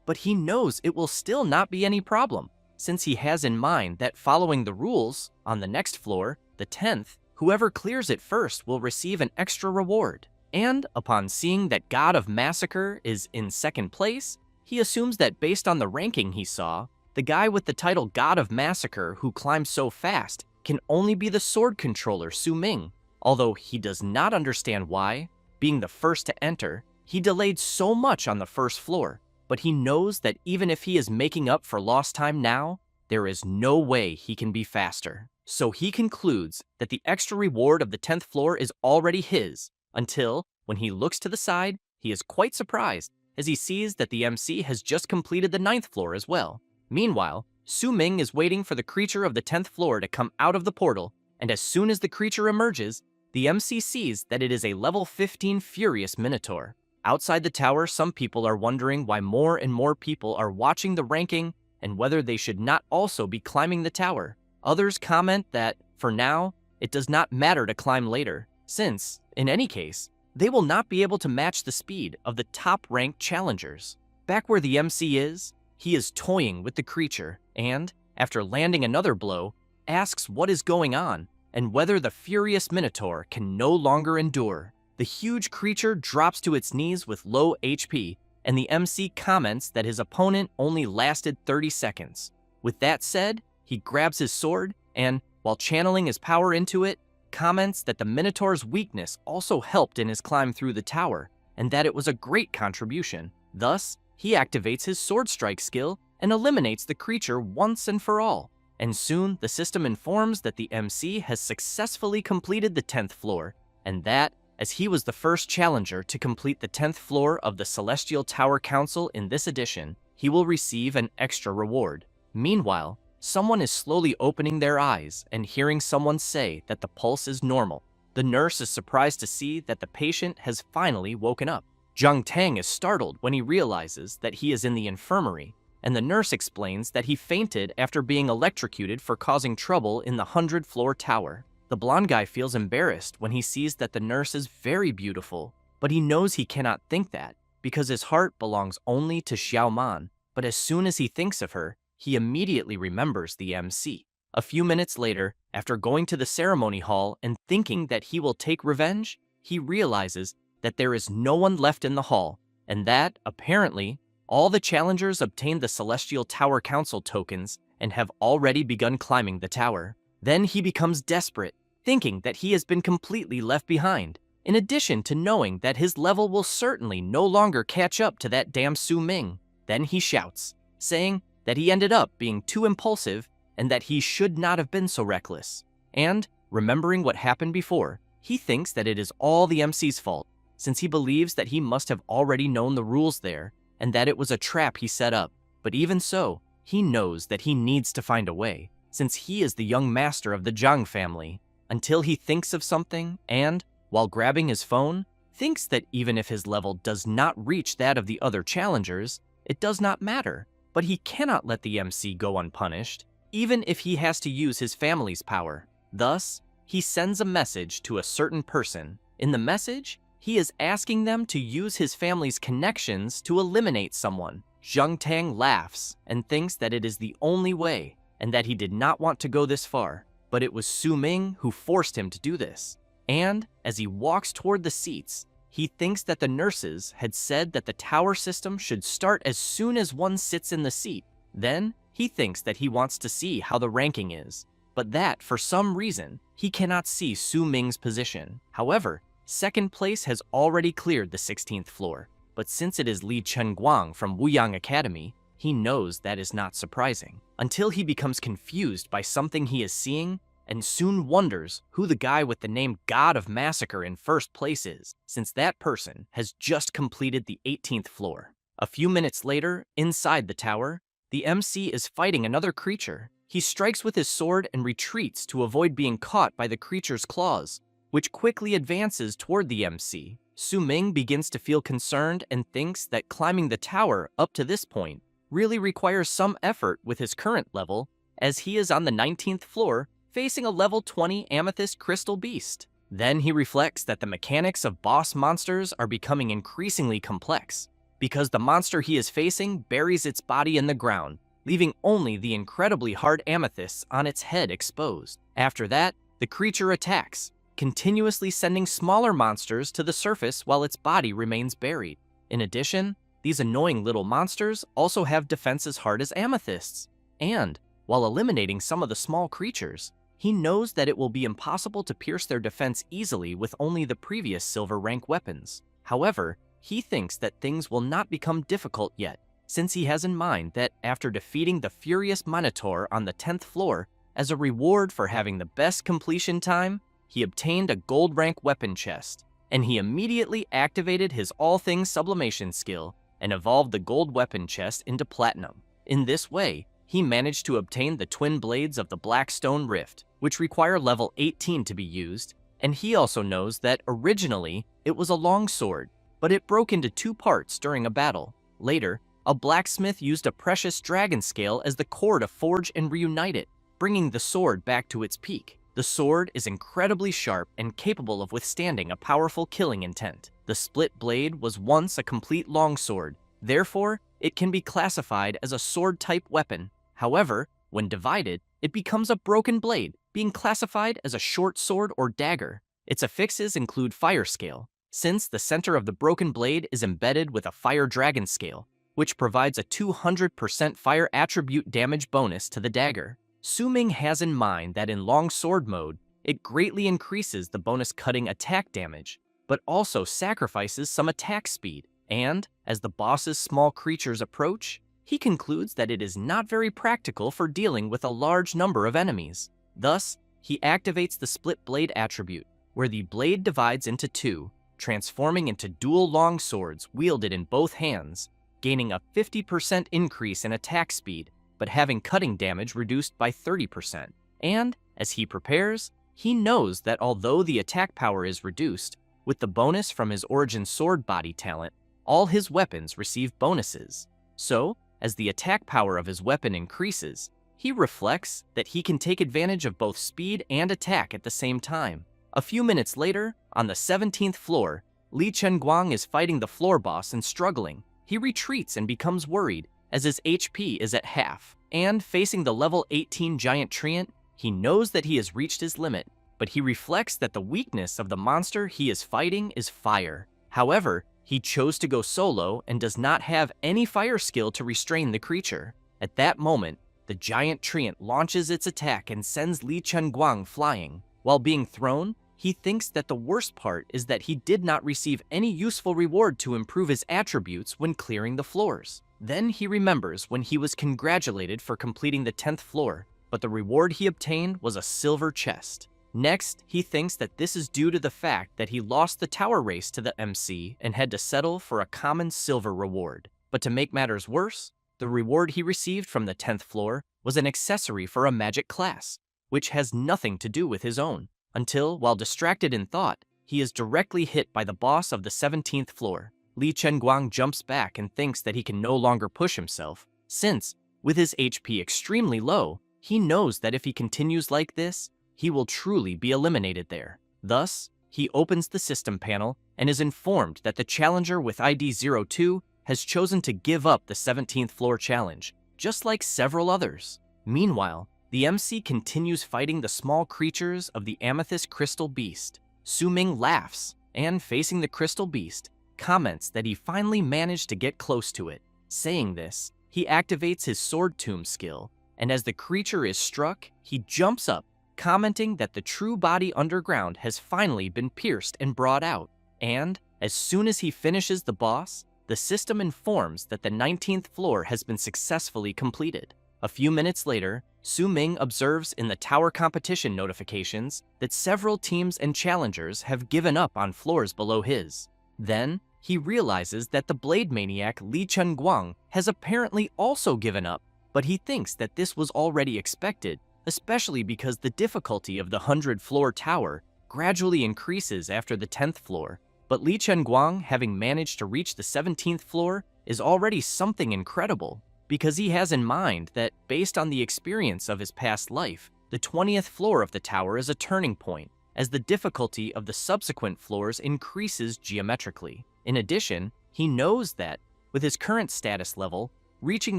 But he knows it will still not be any problem, since he has in mind that following the rules, on the next floor, the 10th, whoever clears it first will receive an extra reward. And upon seeing that God of Massacre is in 2nd place, he assumes that based on the ranking he saw, the guy with the title God of Massacre who climbs so fast can only be the sword controller Su Ming, although he does not understand why, being the first to enter, He delayed so much on the first floor, but he knows that even if he is making up for lost time now, there is no way he can be faster. So he concludes that the extra reward of the 10th floor is already his, until, when he looks to the side, he is quite surprised as he sees that the MC has just completed the 9th floor as well. Meanwhile, Su Ming is waiting for the creature of the 10th floor to come out of the portal, and as soon as the creature emerges, the MC sees that it is a level 15 Furious Minotaur. Outside the tower, some people are wondering why more and more people are watching the ranking and whether they should not also be climbing the tower. Others comment that, for now, it does not matter to climb later, since, in any case, they will not be able to match the speed of the top-ranked challengers. Back where the MC is, he is toying with the creature and, after landing another blow, asks what is going on and whether the Furious Minotaur can no longer endure. The huge creature drops to its knees with low HP, and the MC comments that his opponent only lasted 30 seconds. With that said, he grabs his sword and, while channeling his power into it, comments that the Minotaur's weakness also helped in his climb through the tower, and that it was a great contribution. Thus, he activates his sword strike skill and eliminates the creature once and for all. And soon, the system informs that the MC has successfully completed the 10th floor, and that, as he was the first challenger to complete the 10th floor of the Celestial Tower Council in this edition, he will receive an extra reward. Meanwhile, someone is slowly opening their eyes and hearing someone say that the pulse is normal. The nurse is surprised to see that the patient has finally woken up. Zhang Tang is startled when he realizes that he is in the infirmary, and the nurse explains that he fainted after being electrocuted for causing trouble in the 100th-floor tower. The blonde guy feels embarrassed when he sees that the nurse is very beautiful, but he knows he cannot think that because his heart belongs only to Xiao Man. But as soon as he thinks of her, he immediately remembers the MC. A few minutes later, after going to the ceremony hall and thinking that he will take revenge, he realizes that there is no one left in the hall, and that, apparently, all the challengers obtained the Celestial Tower Council tokens and have already begun climbing the tower. Then he becomes desperate, thinking that he has been completely left behind, in addition to knowing that his level will certainly no longer catch up to that damn Su Ming. Then he shouts, saying that he ended up being too impulsive and that he should not have been so reckless. And, remembering what happened before, he thinks that it is all the MC's fault, since he believes that he must have already known the rules there and that it was a trap he set up. But even so, he knows that he needs to find a way, since he is the young master of the Zhang family, until he thinks of something and, while grabbing his phone, thinks that even if his level does not reach that of the other challengers, it does not matter. But he cannot let the MC go unpunished, even if he has to use his family's power. Thus, he sends a message to a certain person. In the message, he is asking them to use his family's connections to eliminate someone. Zhang Tang laughs and thinks that it is the only way, and that he did not want to go this far, but it was Su Ming who forced him to do this. And, as he walks toward the seats, he thinks that the nurses had said that the tower system should start as soon as one sits in the seat. Then, he thinks that he wants to see how the ranking is, but that, for some reason, he cannot see Su Ming's position. However, second place has already cleared the 16th floor, but since it is Li Chenguang from Wuyang Academy, he knows that is not surprising, until he becomes confused by something he is seeing and soon wonders who the guy with the name God of Massacre in first place is, since that person has just completed the 18th floor. A few minutes later, inside the tower, the MC is fighting another creature. He strikes with his sword and retreats to avoid being caught by the creature's claws, which quickly advances toward the MC. Su Ming begins to feel concerned and thinks that climbing the tower up to this point really requires some effort with his current level, as he is on the 19th floor facing a level 20 amethyst crystal beast. Then he reflects that the mechanics of boss monsters are becoming increasingly complex, because the monster he is facing buries its body in the ground, leaving only the incredibly hard amethysts on its head exposed. After that, the creature attacks, continuously sending smaller monsters to the surface while its body remains buried. In addition, these annoying little monsters also have defense as hard as amethysts, and, while eliminating some of the small creatures, he knows that it will be impossible to pierce their defense easily with only the previous silver rank weapons. However, he thinks that things will not become difficult yet, since he has in mind that after defeating the furious Minotaur on the 10th floor, as a reward for having the best completion time, he obtained a gold rank weapon chest, and he immediately activated his all things sublimation skill and evolved the gold weapon chest into platinum. In this way, he managed to obtain the twin blades of the Blackstone Rift, which require level 18 to be used, and he also knows that originally it was a long sword, but it broke into 2 parts during a battle. Later, a blacksmith used a precious dragon scale as the core to forge and reunite it, bringing the sword back to its peak. The sword is incredibly sharp and capable of withstanding a powerful killing intent. The split blade was once a complete longsword, therefore, it can be classified as a sword-type weapon. However, when divided, it becomes a broken blade, being classified as a short sword or dagger. Its affixes include fire scale, since the center of the broken blade is embedded with a fire dragon scale, which provides a 200% fire attribute damage bonus to the dagger. Su-Ming has in mind that in long sword mode, it greatly increases the bonus cutting attack damage, but also sacrifices some attack speed, and, as the boss's small creatures approach, he concludes that it is not very practical for dealing with a large number of enemies. Thus, he activates the split blade attribute, where the blade divides into 2, transforming into dual long swords wielded in both hands, gaining a 50% increase in attack speed, but having cutting damage reduced by 30%. And, as he prepares, he knows that although the attack power is reduced, with the bonus from his origin sword body talent, all his weapons receive bonuses. So, as the attack power of his weapon increases, he reflects that he can take advantage of both speed and attack at the same time. A few minutes later, on the 17th floor, Li Chenguang is fighting the floor boss and struggling. He retreats and becomes worried, as his HP is at half, and facing the level 18 giant treant, he knows that he has reached his limit, but he reflects that the weakness of the monster he is fighting is fire. However, he chose to go solo and does not have any fire skill to restrain the creature. At that moment, the giant treant launches its attack and sends Li Chenguang flying. While being thrown, he thinks that the worst part is that he did not receive any useful reward to improve his attributes when clearing the floors. Then he remembers when he was congratulated for completing the 10th floor, but the reward he obtained was a silver chest. Next, he thinks that this is due to the fact that he lost the tower race to the MC and had to settle for a common silver reward. But to make matters worse, the reward he received from the 10th floor was an accessory for a magic class, which has nothing to do with his own, until, while distracted in thought, he is directly hit by the boss of the 17th floor. Li Chenguang jumps back and thinks that he can no longer push himself, since, with his HP extremely low, he knows that if he continues like this, he will truly be eliminated there. Thus, he opens the system panel and is informed that the challenger with ID 02 has chosen to give up the 17th floor challenge, just like several others. Meanwhile, the MC continues fighting the small creatures of the Amethyst Crystal Beast. Su-Ming laughs, and facing the Crystal Beast, comments that he finally managed to get close to it. Saying this, he activates his Sword Tomb skill, and as the creature is struck, he jumps up, commenting that the true body underground has finally been pierced and brought out. And, as soon as he finishes the boss, the system informs that the 19th floor has been successfully completed. A few minutes later, Su-Ming observes in the tower competition notifications that several teams and challengers have given up on floors below his. Then, he realizes that the blade maniac Li Chenguang has apparently also given up, but he thinks that this was already expected, especially because the difficulty of the 100-floor tower gradually increases after the 10th floor. But Li Chenguang, having managed to reach the 17th floor, is already something incredible, because he has in mind that, based on the experience of his past life, the 20th floor of the tower is a turning point, as the difficulty of the subsequent floors increases geometrically. In addition, he knows that, with his current status level, reaching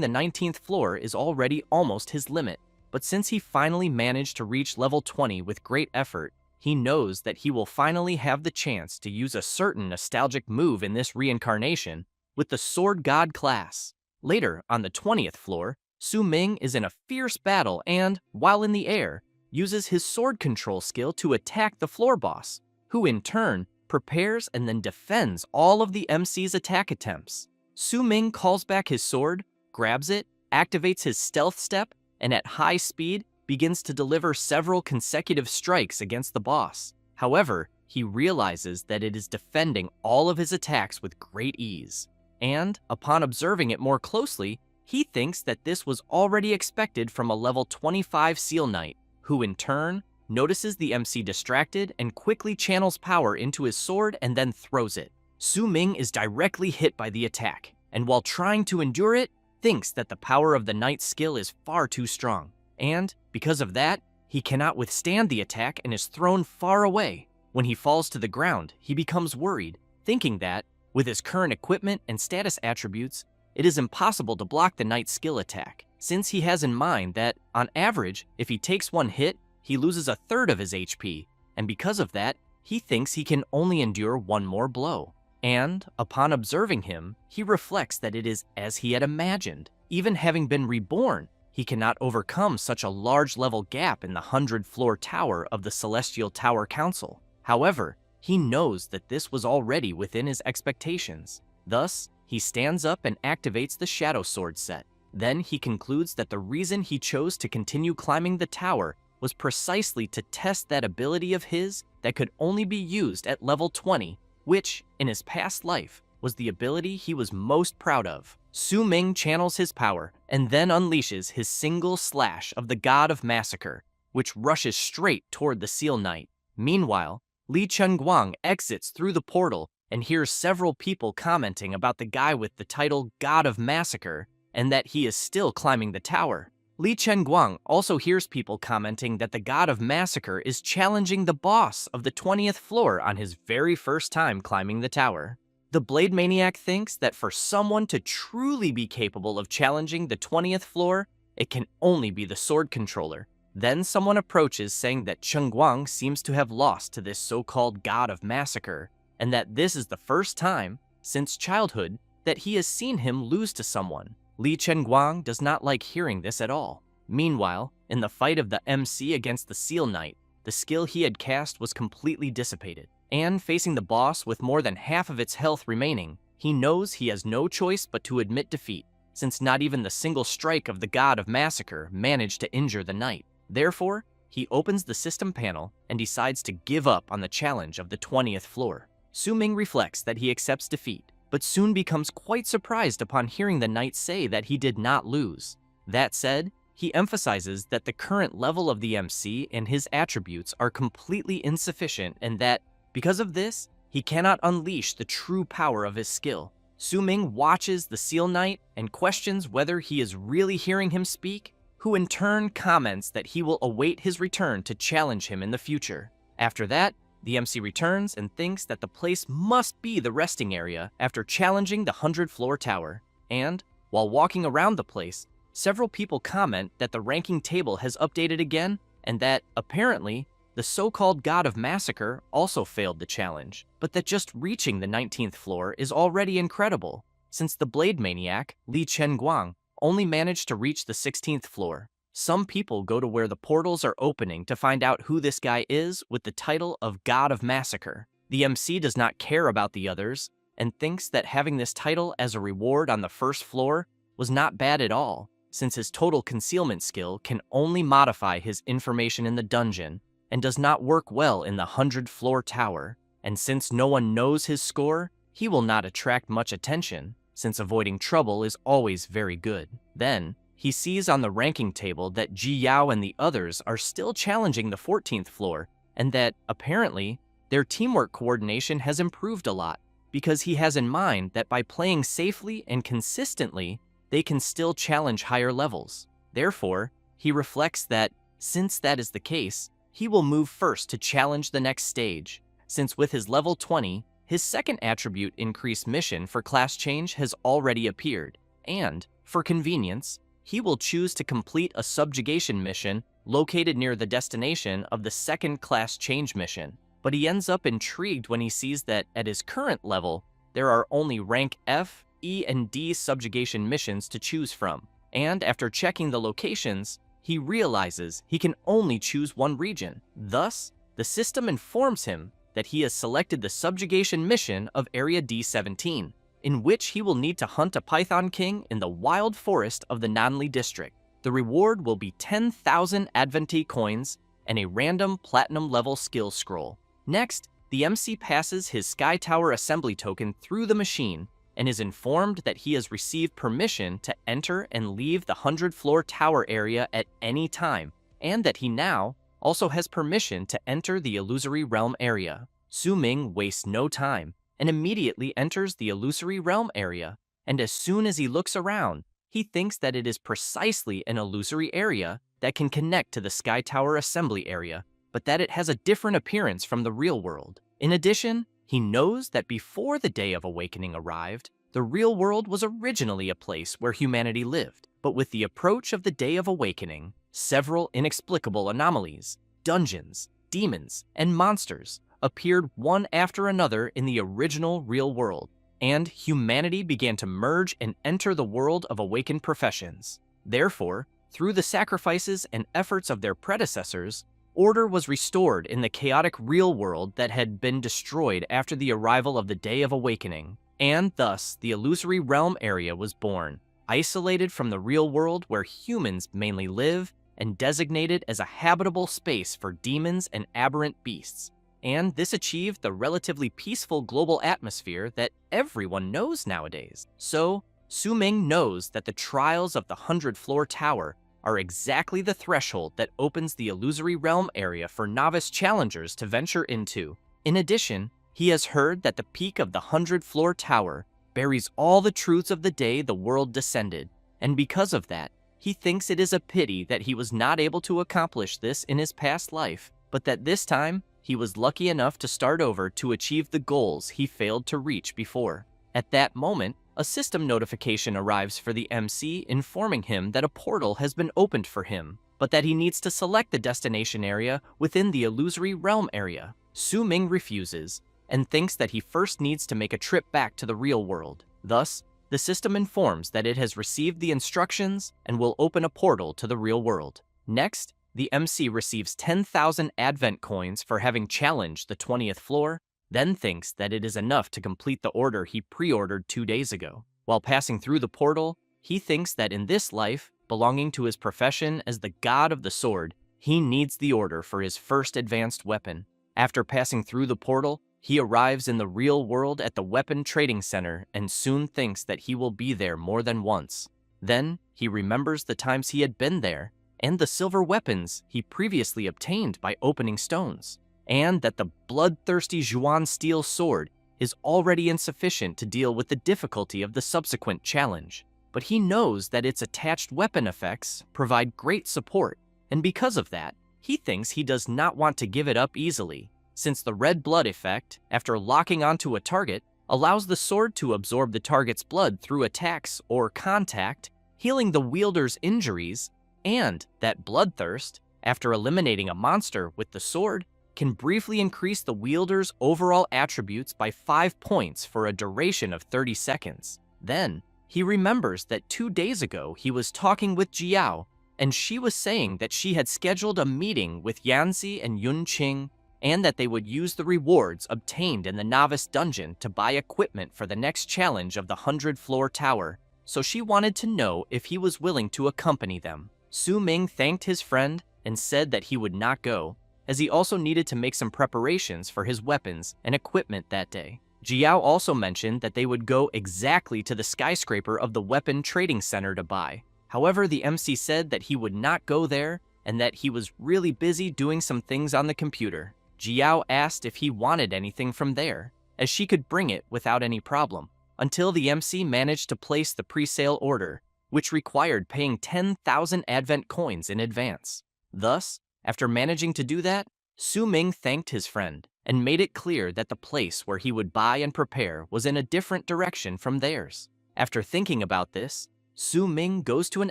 the 19th floor is already almost his limit. But since he finally managed to reach level 20 with great effort, he knows that he will finally have the chance to use a certain nostalgic move in this reincarnation with the Sword God class. Later, on the 20th floor, Su-Ming is in a fierce battle and, while in the air, uses his sword control skill to attack the floor boss, who in turn prepares, and then defends all of the MC's attack attempts. Su Ming calls back his sword, grabs it, activates his stealth step, and at high speed begins to deliver several consecutive strikes against the boss. However, he realizes that it is defending all of his attacks with great ease. And, upon observing it more closely, he thinks that this was already expected from a level 25 Seal Knight, who in turn notices the MC distracted and quickly channels power into his sword and then throws it. Su Ming is directly hit by the attack, and while trying to endure it, thinks that the power of the knight's skill is far too strong. And, because of that, he cannot withstand the attack and is thrown far away. When he falls to the ground, he becomes worried, thinking that, with his current equipment and status attributes, it is impossible to block the knight's skill attack, since he has in mind that, on average, if he takes one hit, he loses a third of his HP, and because of that, he thinks he can only endure one more blow. And, upon observing him, he reflects that it is as he had imagined. Even having been reborn, he cannot overcome such a large level gap in the 100-floor tower of the Celestial Tower Council. However, he knows that this was already within his expectations. Thus, he stands up and activates the Shadow Sword set. Then he concludes that the reason he chose to continue climbing the tower was precisely to test that ability of his that could only be used at level 20, which, in his past life, was the ability he was most proud of. Su Ming channels his power and then unleashes his single slash of the God of Massacre, which rushes straight toward the Seal Knight. Meanwhile, Li Chengguang exits through the portal and hears several people commenting about the guy with the title God of Massacre and that he is still climbing the tower. Li Chengguang also hears people commenting that the God of Massacre is challenging the boss of the 20th floor on his very first time climbing the tower. The Blade Maniac thinks that for someone to truly be capable of challenging the 20th floor, it can only be the sword controller. Then someone approaches saying that Chengguang seems to have lost to this so-called God of Massacre, and that this is the first time, since childhood, that he has seen him lose to someone. Li Chengguang does not like hearing this at all. Meanwhile, in the fight of the MC against the Seal Knight, the skill he had cast was completely dissipated, and facing the boss with more than half of its health remaining, he knows he has no choice but to admit defeat, since not even the single strike of the God of Massacre managed to injure the knight. Therefore, he opens the system panel and decides to give up on the challenge of the 20th floor. Su Ming reflects that he accepts defeat, but soon becomes quite surprised upon hearing the knight say that he did not lose. That said, he emphasizes that the current level of the MC and his attributes are completely insufficient and that, because of this, he cannot unleash the true power of his skill. Su Ming watches the Seal Knight and questions whether he is really hearing him speak, who in turn comments that he will await his return to challenge him in the future. After that, the MC returns and thinks that the place must be the resting area after challenging the 100-floor tower. And, while walking around the place, several people comment that the ranking table has updated again and that, apparently, the so-called God of Massacre also failed the challenge, but that just reaching the 19th floor is already incredible, since the Blade Maniac, Li Chengguang, only managed to reach the 16th floor. Some people go to where the portals are opening to find out who this guy is with the title of God of Massacre. The MC does not care about the others and thinks that having this title as a reward on the first floor was not bad at all, since his total concealment skill can only modify his information in the dungeon and does not work well in the 100-floor tower. And since no one knows his score, he will not attract much attention, since avoiding trouble is always very good. Then, he sees on the ranking table that Ji Yao and the others are still challenging the 14th floor, and that, apparently, their teamwork coordination has improved a lot, because he has in mind that by playing safely and consistently, they can still challenge higher levels. Therefore, he reflects that, since that is the case, he will move first to challenge the next stage, since with his level 20, his second attribute increase mission for class change has already appeared, and, for convenience, he will choose to complete a subjugation mission located near the destination of the second class change mission. But he ends up intrigued when he sees that, at his current level, there are only rank F, E, and D subjugation missions to choose from. And after checking the locations, he realizes he can only choose one region. Thus, the system informs him that he has selected the subjugation mission of Area D17, in which he will need to hunt a Python King in the wild forest of the Nanli district. The reward will be 10,000 Adventi coins and a random platinum-level skill scroll. Next, the MC passes his Sky Tower assembly token through the machine and is informed that he has received permission to enter and leave the 100-floor tower area at any time, and that he now also has permission to enter the Illusory Realm area. Su Ming wastes no time and immediately enters the Illusory Realm area, and as soon as he looks around, he thinks that it is precisely an illusory area that can connect to the Sky Tower assembly area, but that it has a different appearance from the real world. In addition, he knows that before the Day of Awakening arrived, the real world was originally a place where humanity lived. But with the approach of the Day of Awakening, several inexplicable anomalies, dungeons, demons, and monsters appeared one after another in the original real world, and humanity began to merge and enter the world of awakened professions. Therefore, through the sacrifices and efforts of their predecessors, order was restored in the chaotic real world that had been destroyed after the arrival of the Day of Awakening, and thus the Illusory Realm area was born, isolated from the real world where humans mainly live and designated as a habitable space for demons and aberrant beasts. And this achieved the relatively peaceful global atmosphere that everyone knows nowadays. So, Su Ming knows that the trials of the 100-floor tower are exactly the threshold that opens the Illusory Realm area for novice challengers to venture into. In addition, he has heard that the peak of the 100-floor tower buries all the truths of the day the world descended, and because of that, he thinks it is a pity that he was not able to accomplish this in his past life, but that this time, he was lucky enough to start over to achieve the goals he failed to reach before. At that moment, a system notification arrives for the MC informing him that a portal has been opened for him, but that he needs to select the destination area within the Illusory Realm area. Su Ming refuses and thinks that he first needs to make a trip back to the real world. Thus, the system informs that it has received the instructions and will open a portal to the real world. Next, the MC receives 10,000 Advent coins for having challenged the 20th floor, then thinks that it is enough to complete the order he pre-ordered 2 days ago. While passing through the portal, he thinks that in this life, belonging to his profession as the god of the sword, he needs the order for his first advanced weapon. After passing through the portal, he arrives in the real world at the weapon trading center and soon thinks that he will be there more than once. Then, he remembers the times he had been there and the silver weapons he previously obtained by opening stones, and that the bloodthirsty Zhuan steel sword is already insufficient to deal with the difficulty of the subsequent challenge. But he knows that its attached weapon effects provide great support, and because of that, he thinks he does not want to give it up easily, since the red blood effect, after locking onto a target, allows the sword to absorb the target's blood through attacks or contact, healing the wielder's injuries, and that bloodthirst, after eliminating a monster with the sword, can briefly increase the wielder's overall attributes by 5 points for a duration of 30 seconds. Then, he remembers that 2 days ago he was talking with Jiao, and she was saying that she had scheduled a meeting with Yanzi and Yunqing, and that they would use the rewards obtained in the novice dungeon to buy equipment for the next challenge of the 100-floor tower, so she wanted to know if he was willing to accompany them. Su Ming thanked his friend and said that he would not go, as he also needed to make some preparations for his weapons and equipment that day. Jiao also mentioned that they would go exactly to the skyscraper of the weapon trading center to buy. However, the MC said that he would not go there and that he was really busy doing some things on the computer. Jiao asked if he wanted anything from there, as she could bring it without any problem, until the MC managed to place the pre-sale order, which required paying 10,000 Advent coins in advance. Thus, after managing to do that, Su Ming thanked his friend and made it clear that the place where he would buy and prepare was in a different direction from theirs. After thinking about this, Su Ming goes to an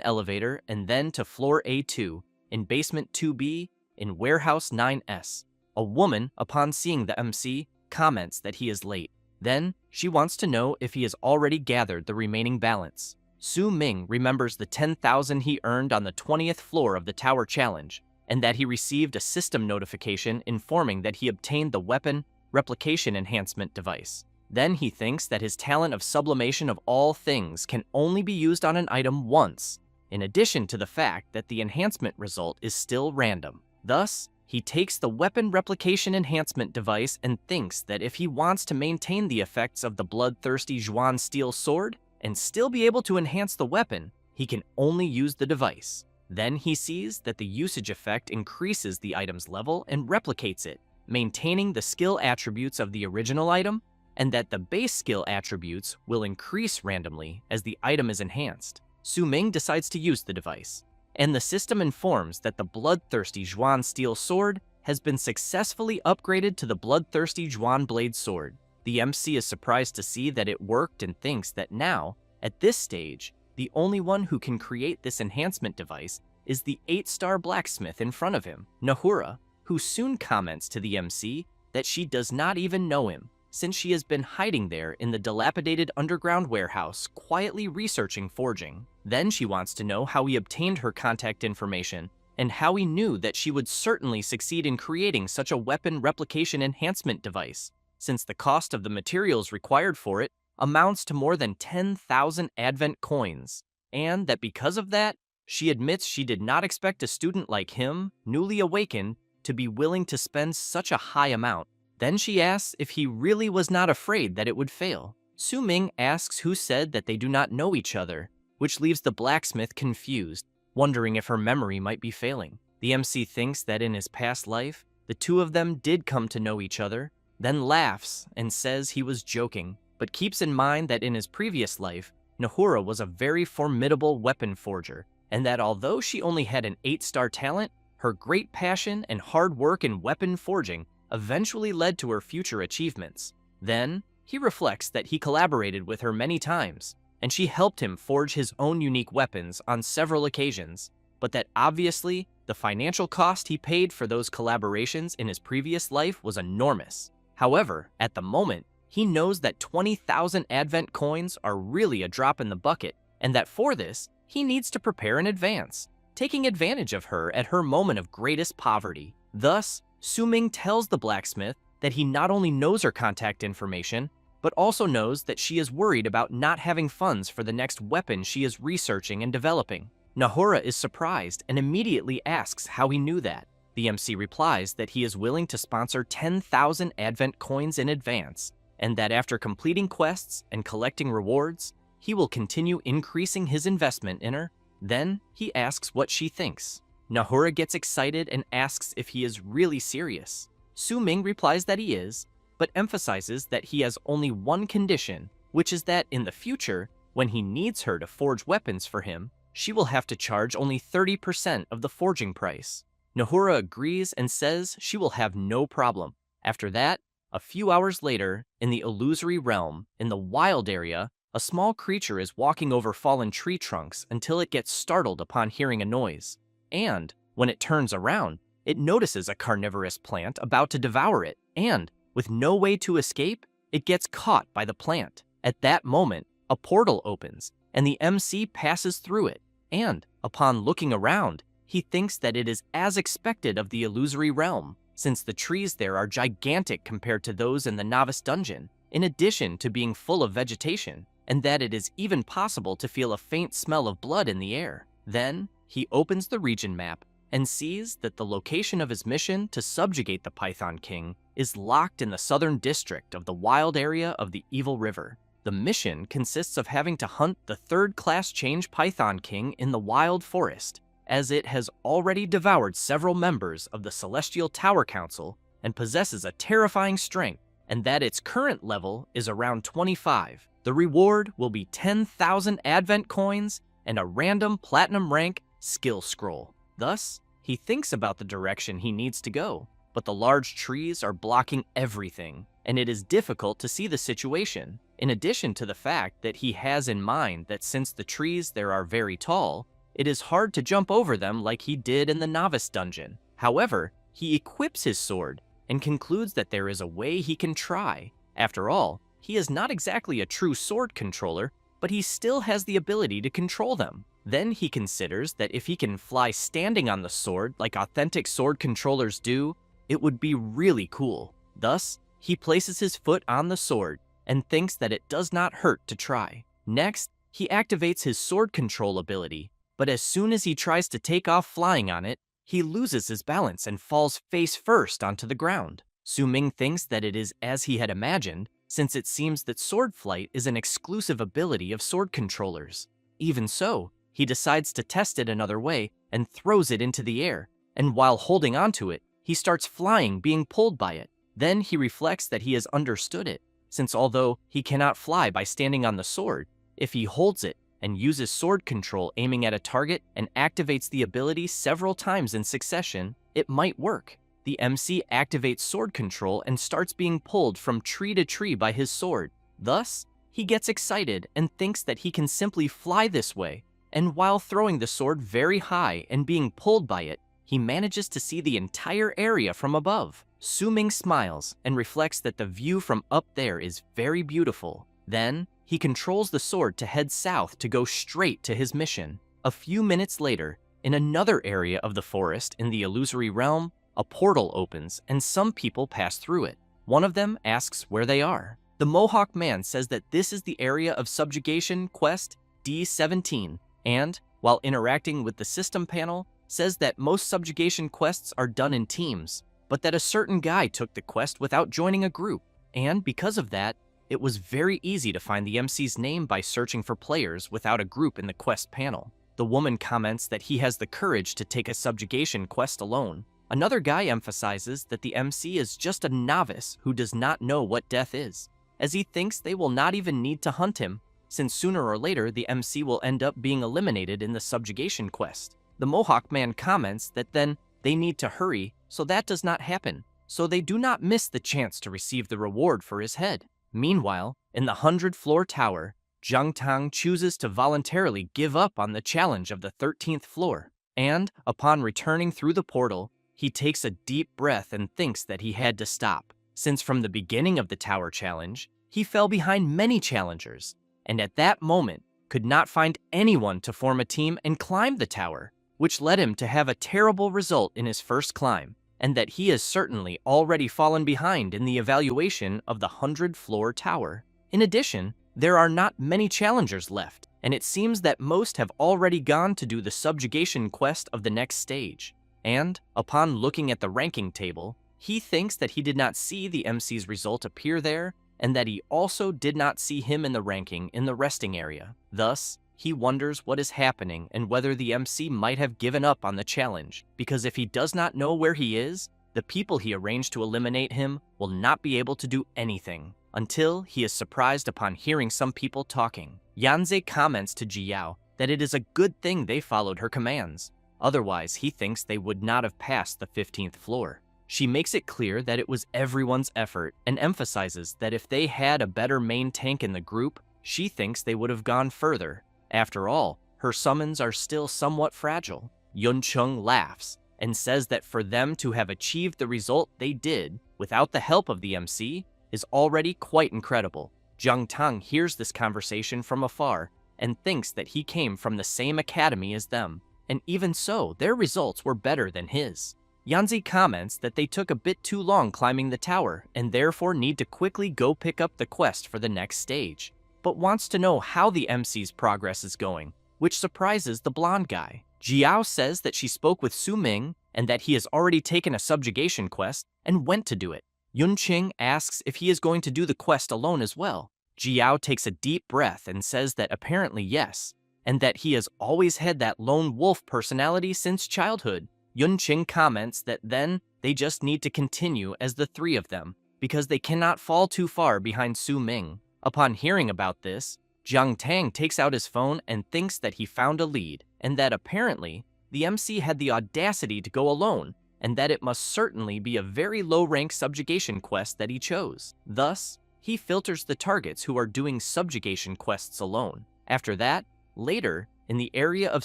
elevator and then to floor A2 in basement 2B in warehouse 9S. A woman, upon seeing the MC, comments that he is late. Then, she wants to know if he has already gathered the remaining balance. Su Ming remembers the 10,000 he earned on the 20th floor of the tower challenge, and that he received a system notification informing that he obtained the weapon replication enhancement device. Then he thinks that his talent of sublimation of all things can only be used on an item once, in addition to the fact that the enhancement result is still random. Thus, he takes the weapon replication enhancement device and thinks that if he wants to maintain the effects of the bloodthirsty Zhuan steel sword and still be able to enhance the weapon, he can only use the device. Then he sees that the usage effect increases the item's level and replicates it, maintaining the skill attributes of the original item, and that the base skill attributes will increase randomly as the item is enhanced. Su Ming decides to use the device, and the system informs that the bloodthirsty Zhuan steel sword has been successfully upgraded to the bloodthirsty Zhuan blade sword. The MC is surprised to see that it worked and thinks that now, at this stage, the only one who can create this enhancement device is the 8-star blacksmith in front of him, Nahura, who soon comments to the MC that she does not even know him, since she has been hiding there in the dilapidated underground warehouse, quietly researching forging. Then she wants to know how he obtained her contact information, and how he knew that she would certainly succeed in creating such a weapon replication enhancement device, since the cost of the materials required for it amounts to more than 10,000 Advent coins, and that because of that, she admits she did not expect a student like him, newly awakened, to be willing to spend such a high amount. Then she asks if he really was not afraid that it would fail. Su Ming asks who said that they do not know each other, which leaves the blacksmith confused, wondering if her memory might be failing. The MC thinks that in his past life, the two of them did come to know each other, then laughs and says he was joking, but keeps in mind that in his previous life, Nahura was a very formidable weapon forger, and that although she only had an 8-star talent, her great passion and hard work in weapon forging eventually led to her future achievements. Then, he reflects that he collaborated with her many times, and she helped him forge his own unique weapons on several occasions, but that obviously, the financial cost he paid for those collaborations in his previous life was enormous. However, at the moment, he knows that 20,000 Advent coins are really a drop in the bucket, and that for this, he needs to prepare in advance, taking advantage of her at her moment of greatest poverty. Thus, Su Ming tells the blacksmith that he not only knows her contact information, but also knows that she is worried about not having funds for the next weapon she is researching and developing. Nahura is surprised and immediately asks how he knew that. The MC replies that he is willing to sponsor 10,000 Advent coins in advance, and that after completing quests and collecting rewards, he will continue increasing his investment in her. Then, he asks what she thinks. Nahura gets excited and asks if he is really serious. Su Ming replies that he is, but emphasizes that he has only one condition, which is that in the future, when he needs her to forge weapons for him, she will have to charge only 30% of the forging price. Nahura agrees and says she will have no problem. After that, a few hours later, in the illusory realm, in the wild area, a small creature is walking over fallen tree trunks until it gets startled upon hearing a noise. And, when it turns around, it notices a carnivorous plant about to devour it, and, with no way to escape, it gets caught by the plant. At that moment, a portal opens, and the MC passes through it, and, upon looking around, he thinks that it is as expected of the illusory realm, since the trees there are gigantic compared to those in the novice dungeon, in addition to being full of vegetation, and that it is even possible to feel a faint smell of blood in the air. Then, he opens the region map and sees that the location of his mission to subjugate the Python King is locked in the southern district of the wild area of the Evil River. The mission consists of having to hunt the third-class change Python King in the wild forest, as it has already devoured several members of the Celestial Tower Council and possesses a terrifying strength, and that its current level is around 25. The reward will be 10,000 Advent coins and a random platinum rank skill scroll. Thus, he thinks about the direction he needs to go, but the large trees are blocking everything, and it is difficult to see the situation, in addition to the fact that he has in mind that since the trees there are very tall, it is hard to jump over them like he did in the novice dungeon. However, he equips his sword and concludes that there is a way he can try. After all, he is not exactly a true sword controller, but he still has the ability to control them. Then he considers that if he can fly standing on the sword like authentic sword controllers do, it would be really cool. Thus, he places his foot on the sword and thinks that it does not hurt to try. Next, he activates his sword control ability, but as soon as he tries to take off flying on it, he loses his balance and falls face first onto the ground. Su Ming thinks that it is as he had imagined, since it seems that sword flight is an exclusive ability of sword controllers. Even so, he decides to test it another way and throws it into the air, and while holding onto it, he starts flying, being pulled by it. Then he reflects that he has understood it, since although he cannot fly by standing on the sword, if he holds it and uses sword control aiming at a target and activates the ability several times in succession, it might work. The MC activates sword control and starts being pulled from tree to tree by his sword. Thus, he gets excited and thinks that he can simply fly this way, and while throwing the sword very high and being pulled by it, he manages to see the entire area from above. Su Ming smiles and reflects that the view from up there is very beautiful. Then, he controls the sword to head south to go straight to his mission. A few minutes later, in another area of the forest in the illusory realm, a portal opens and some people pass through it. One of them asks where they are. The Mohawk man says that this is the area of subjugation quest D17, and, while interacting with the system panel, says that most subjugation quests are done in teams, but that a certain guy took the quest without joining a group, and because of that, it was very easy to find the MC's name by searching for players without a group in the quest panel. The woman comments that he has the courage to take a subjugation quest alone. Another guy emphasizes that the MC is just a novice who does not know what death is, as he thinks they will not even need to hunt him, since sooner or later the MC will end up being eliminated in the subjugation quest. The Mohawk man comments that then they need to hurry so that does not happen, so they do not miss the chance to receive the reward for his head. Meanwhile, in the 100th-floor tower, Zhang Tang chooses to voluntarily give up on the challenge of the 13th floor, and, upon returning through the portal, he takes a deep breath and thinks that he had to stop, since from the beginning of the tower challenge, he fell behind many challengers, and at that moment could not find anyone to form a team and climb the tower, which led him to have a terrible result in his first climb, and that he has certainly already fallen behind in the evaluation of the 100th-floor tower. In addition, there are not many challengers left, and it seems that most have already gone to do the subjugation quest of the next stage. And, upon looking at the ranking table, he thinks that he did not see the MC's result appear there, and that he also did not see him in the ranking in the resting area. Thus, he wonders what is happening and whether the MC might have given up on the challenge, because if he does not know where he is, the people he arranged to eliminate him will not be able to do anything, until he is surprised upon hearing some people talking. Yanze comments to Jiao that it is a good thing they followed her commands, otherwise he thinks they would not have passed the 15th floor. She makes it clear that it was everyone's effort and emphasizes that if they had a better main tank in the group, she thinks they would have gone further. After all, her summons are still somewhat fragile. Yun Chung laughs and says that for them to have achieved the result they did without the help of the MC is already quite incredible. Zhang Tang hears this conversation from afar and thinks that he came from the same academy as them, and even so, their results were better than his. Yanzi comments that they took a bit too long climbing the tower and therefore need to quickly go pick up the quest for the next stage, but wants to know how the MC's progress is going, which surprises the blonde guy. Jiao says that she spoke with Su Ming and that he has already taken a subjugation quest and went to do it. Yun Qing asks if he is going to do the quest alone as well. Jiao takes a deep breath and says that apparently yes, and that he has always had that lone wolf personality since childhood. Yun Qing comments that then they just need to continue as the three of them, because they cannot fall too far behind Su Ming. Upon hearing about this, Zhang Tang takes out his phone and thinks that he found a lead, and that apparently the MC had the audacity to go alone, and that it must certainly be a very low-rank subjugation quest that he chose. Thus, he filters the targets who are doing subjugation quests alone. After that, later, in the area of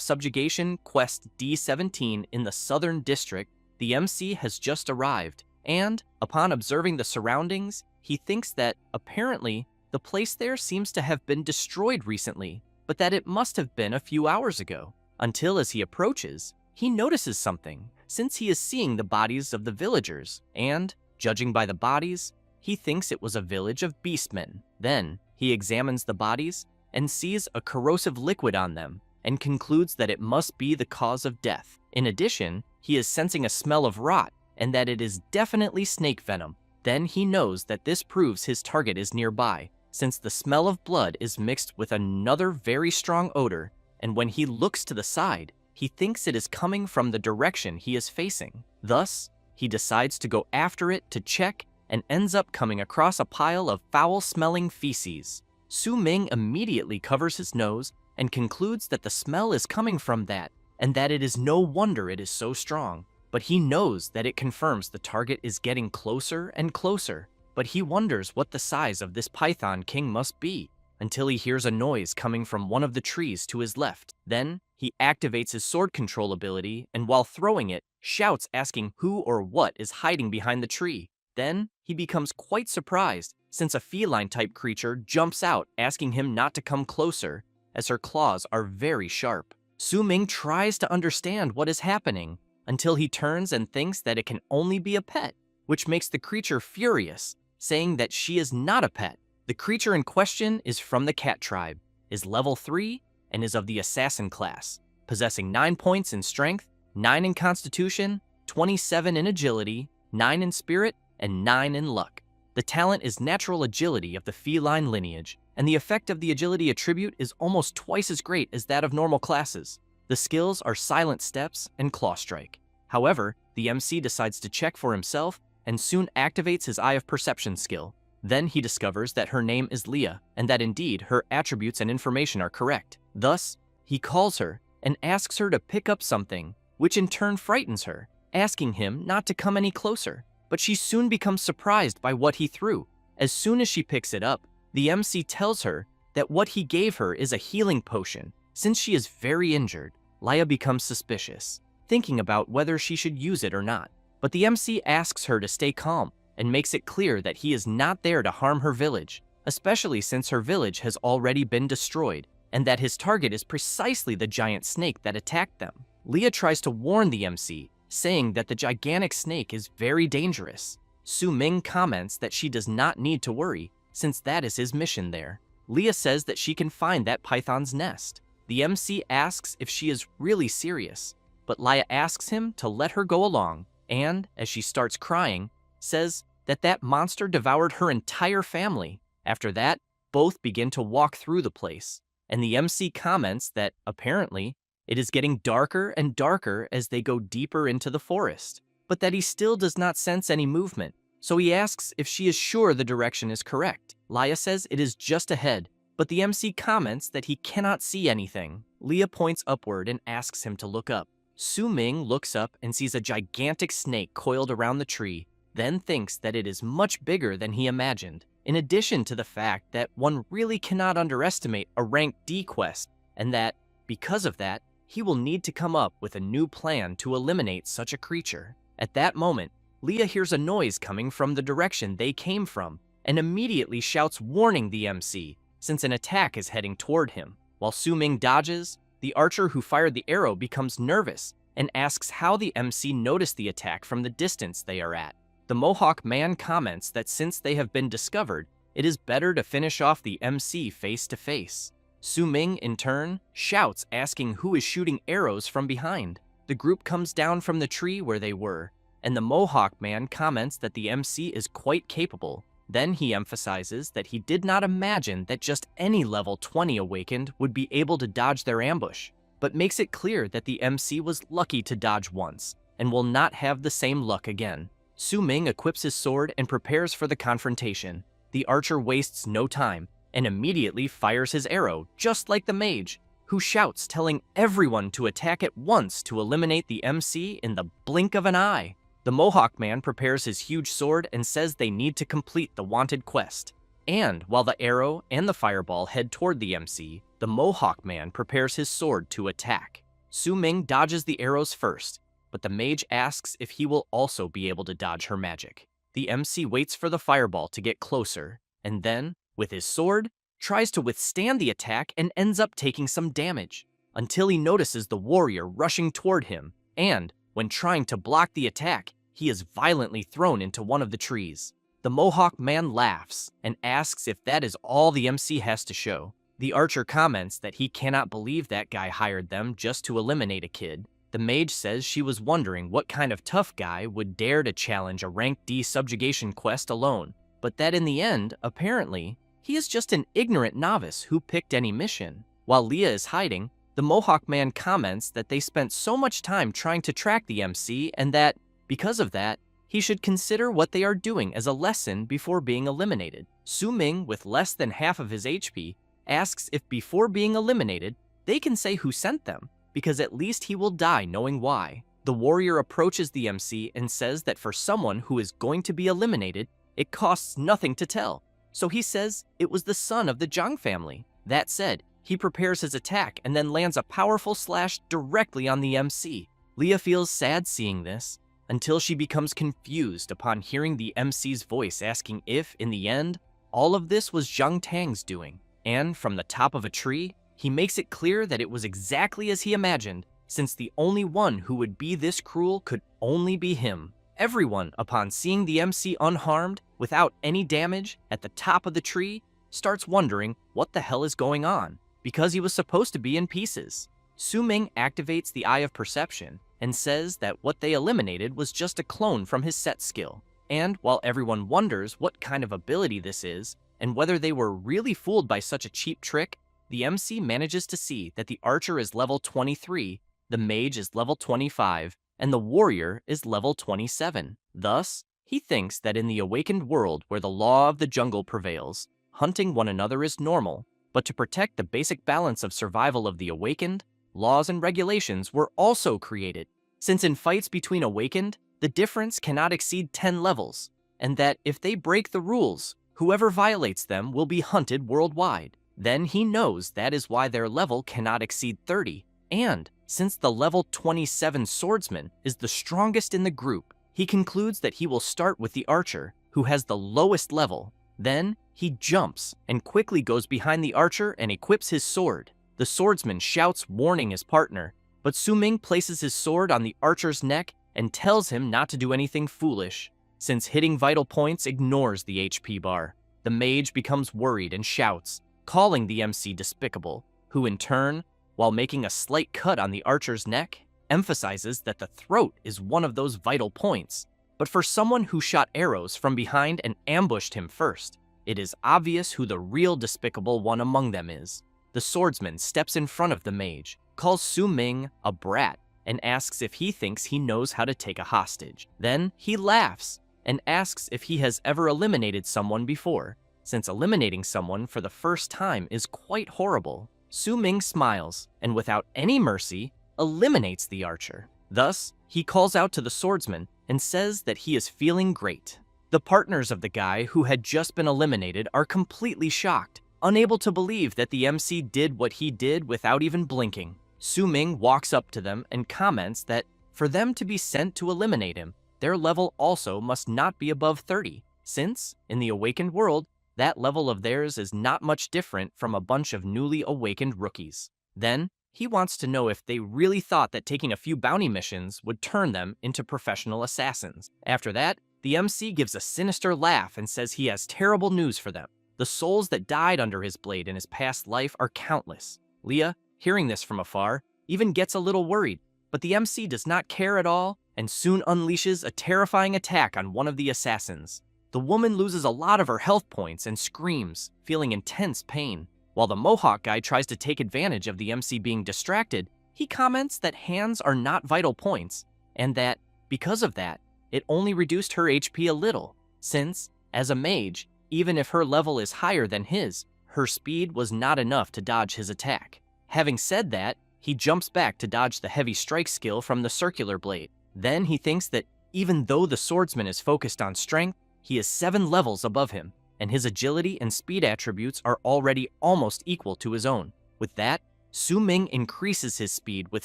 subjugation quest D17 in the Southern District, the MC has just arrived, and, upon observing the surroundings, he thinks that, apparently, the place there seems to have been destroyed recently, but that it must have been a few hours ago. Until as he approaches, he notices something, since he is seeing the bodies of the villagers, and, judging by the bodies, he thinks it was a village of beastmen. Then, he examines the bodies and sees a corrosive liquid on them and concludes that it must be the cause of death. In addition, he is sensing a smell of rot and that it is definitely snake venom. Then he knows that this proves his target is nearby, since the smell of blood is mixed with another very strong odor, and when he looks to the side, he thinks it is coming from the direction he is facing. Thus, he decides to go after it to check and ends up coming across a pile of foul-smelling feces. Su-Ming immediately covers his nose and concludes that the smell is coming from that, and that it is no wonder it is so strong. But he knows that it confirms the target is getting closer and closer. But he wonders what the size of this Python King must be, until he hears a noise coming from one of the trees to his left. Then, he activates his sword control ability, and while throwing it, shouts asking who or what is hiding behind the tree. Then, he becomes quite surprised, since a feline-type creature jumps out asking him not to come closer, as her claws are very sharp. Su-Ming tries to understand what is happening, until he turns and thinks that it can only be a pet, which makes the creature furious, saying that she is not a pet. The creature in question is from the cat tribe, is level 3, and is of the assassin class, possessing 9 points in strength, 9 in constitution, 27 in agility, 9 in spirit, and 9 in luck. The talent is natural agility of the feline lineage, and the effect of the agility attribute is almost twice as great as that of normal classes. The skills are Silent Steps and Claw Strike. However, the MC decides to check for himself and soon activates his Eye of Perception skill. Then he discovers that her name is Leah, and that indeed her attributes and information are correct. Thus, he calls her and asks her to pick up something, which in turn frightens her, asking him not to come any closer. But she soon becomes surprised by what he threw. As soon as she picks it up, the MC tells her that what he gave her is a healing potion. Since she is very injured, Leah becomes suspicious, thinking about whether she should use it or not. But the MC asks her to stay calm and makes it clear that he is not there to harm her village, especially since her village has already been destroyed, and that his target is precisely the giant snake that attacked them. Leah tries to warn the MC, saying that the gigantic snake is very dangerous. Su-Ming comments that she does not need to worry, since that is his mission there. Leah says that she can find that python's nest. The MC asks if she is really serious, but Leah asks him to let her go along, and, as she starts crying, says that that monster devoured her entire family. After that, both begin to walk through the place, and the MC comments that, apparently, it is getting darker and darker as they go deeper into the forest, but that he still does not sense any movement, so he asks if she is sure the direction is correct. Leah says it is just ahead, but the MC comments that he cannot see anything. Leah points upward and asks him to look up. Su-Ming looks up and sees a gigantic snake coiled around the tree, then thinks that it is much bigger than he imagined, in addition to the fact that one really cannot underestimate a rank D quest, and that, because of that, he will need to come up with a new plan to eliminate such a creature. At that moment, Leah hears a noise coming from the direction they came from, and immediately shouts warning the MC, since an attack is heading toward him. While Su-Ming dodges, the archer who fired the arrow becomes nervous and asks how the MC noticed the attack from the distance they are at. The Mohawk man comments that since they have been discovered, it is better to finish off the MC face to face. Su-Ming, in turn, shouts asking who is shooting arrows from behind. The group comes down from the tree where they were, and the Mohawk man comments that the MC is quite capable. Then he emphasizes that he did not imagine that just any level 20 awakened would be able to dodge their ambush, but makes it clear that the MC was lucky to dodge once, and will not have the same luck again. Su-Ming equips his sword and prepares for the confrontation. The archer wastes no time, and immediately fires his arrow, just like the mage, who shouts telling everyone to attack at once to eliminate the MC in the blink of an eye. The Mohawk man prepares his huge sword and says they need to complete the wanted quest. And while the arrow and the fireball head toward the MC, the Mohawk man prepares his sword to attack. Su-Ming dodges the arrows first, but the mage asks if he will also be able to dodge her magic. The MC waits for the fireball to get closer, and then, with his sword, tries to withstand the attack and ends up taking some damage, until he notices the warrior rushing toward him, and, when trying to block the attack, he is violently thrown into one of the trees. The Mohawk man laughs and asks if that is all the MC has to show. The archer comments that he cannot believe that guy hired them just to eliminate a kid. The mage says she was wondering what kind of tough guy would dare to challenge a rank D subjugation quest alone, but that in the end, apparently, he is just an ignorant novice who picked any mission. While Leah is hiding, the Mohawk man comments that they spent so much time trying to track the MC and that, because of that, he should consider what they are doing as a lesson before being eliminated. Su Ming, with less than half of his HP, asks if before being eliminated, they can say who sent them, because at least he will die knowing why. The warrior approaches the MC and says that for someone who is going to be eliminated, it costs nothing to tell. So he says it was the son of the Zhang family. That said, he prepares his attack and then lands a powerful slash directly on the MC. Leah feels sad seeing this, until she becomes confused upon hearing the MC's voice asking if, in the end, all of this was Zhang Tang's doing. And from the top of a tree, he makes it clear that it was exactly as he imagined, since the only one who would be this cruel could only be him. Everyone, upon seeing the MC unharmed, without any damage, at the top of the tree, starts wondering what the hell is going on, because he was supposed to be in pieces. Su Ming activates the Eye of Perception and says that what they eliminated was just a clone from his set skill. And while everyone wonders what kind of ability this is, and whether they were really fooled by such a cheap trick, the MC manages to see that the archer is level 23, the mage is level 25, and the warrior is level 27. Thus, he thinks that in the awakened world where the law of the jungle prevails, hunting one another is normal, but to protect the basic balance of survival of the awakened, laws and regulations were also created, since in fights between awakened, the difference cannot exceed 10 levels, and that if they break the rules, whoever violates them will be hunted worldwide. Then he knows that is why their level cannot exceed 30, and since the level 27 swordsman is the strongest in the group, he concludes that he will start with the archer, who has the lowest level. Then he jumps and quickly goes behind the archer and equips his sword. The swordsman shouts, warning his partner, but Su Ming places his sword on the archer's neck and tells him not to do anything foolish, since hitting vital points ignores the HP bar. The mage becomes worried and shouts, calling the MC despicable, who in turn, while making a slight cut on the archer's neck, emphasizes that the throat is one of those vital points. But for someone who shot arrows from behind and ambushed him first, it is obvious who the real despicable one among them is. The swordsman steps in front of the mage, calls Su Ming a brat, and asks if he thinks he knows how to take a hostage. Then he laughs and asks if he has ever eliminated someone before, since eliminating someone for the first time is quite horrible. Su Ming smiles and without any mercy eliminates the archer. Thus, he calls out to the swordsman and says that he is feeling great. The partners of the guy who had just been eliminated are completely shocked, unable to believe that the MC did what he did without even blinking. Su Ming walks up to them and comments that for them to be sent to eliminate him, their level also must not be above 30, since, in the awakened world, that level of theirs is not much different from a bunch of newly awakened rookies. Then, he wants to know if they really thought that taking a few bounty missions would turn them into professional assassins. After that, the MC gives a sinister laugh and says he has terrible news for them. The souls that died under his blade in his past life are countless. Leah, hearing this from afar, even gets a little worried, but the MC does not care at all and soon unleashes a terrifying attack on one of the assassins. The woman loses a lot of her health points and screams, feeling intense pain. While the Mohawk guy tries to take advantage of the MC being distracted, he comments that hands are not vital points, and that, because of that, it only reduced her HP a little, since, as a mage, even if her level is higher than his, her speed was not enough to dodge his attack. Having said that, he jumps back to dodge the heavy strike skill from the circular blade. Then he thinks that even though the swordsman is focused on strength, he is 7 levels above him, and his agility and speed attributes are already almost equal to his own. With that, Su Ming increases his speed with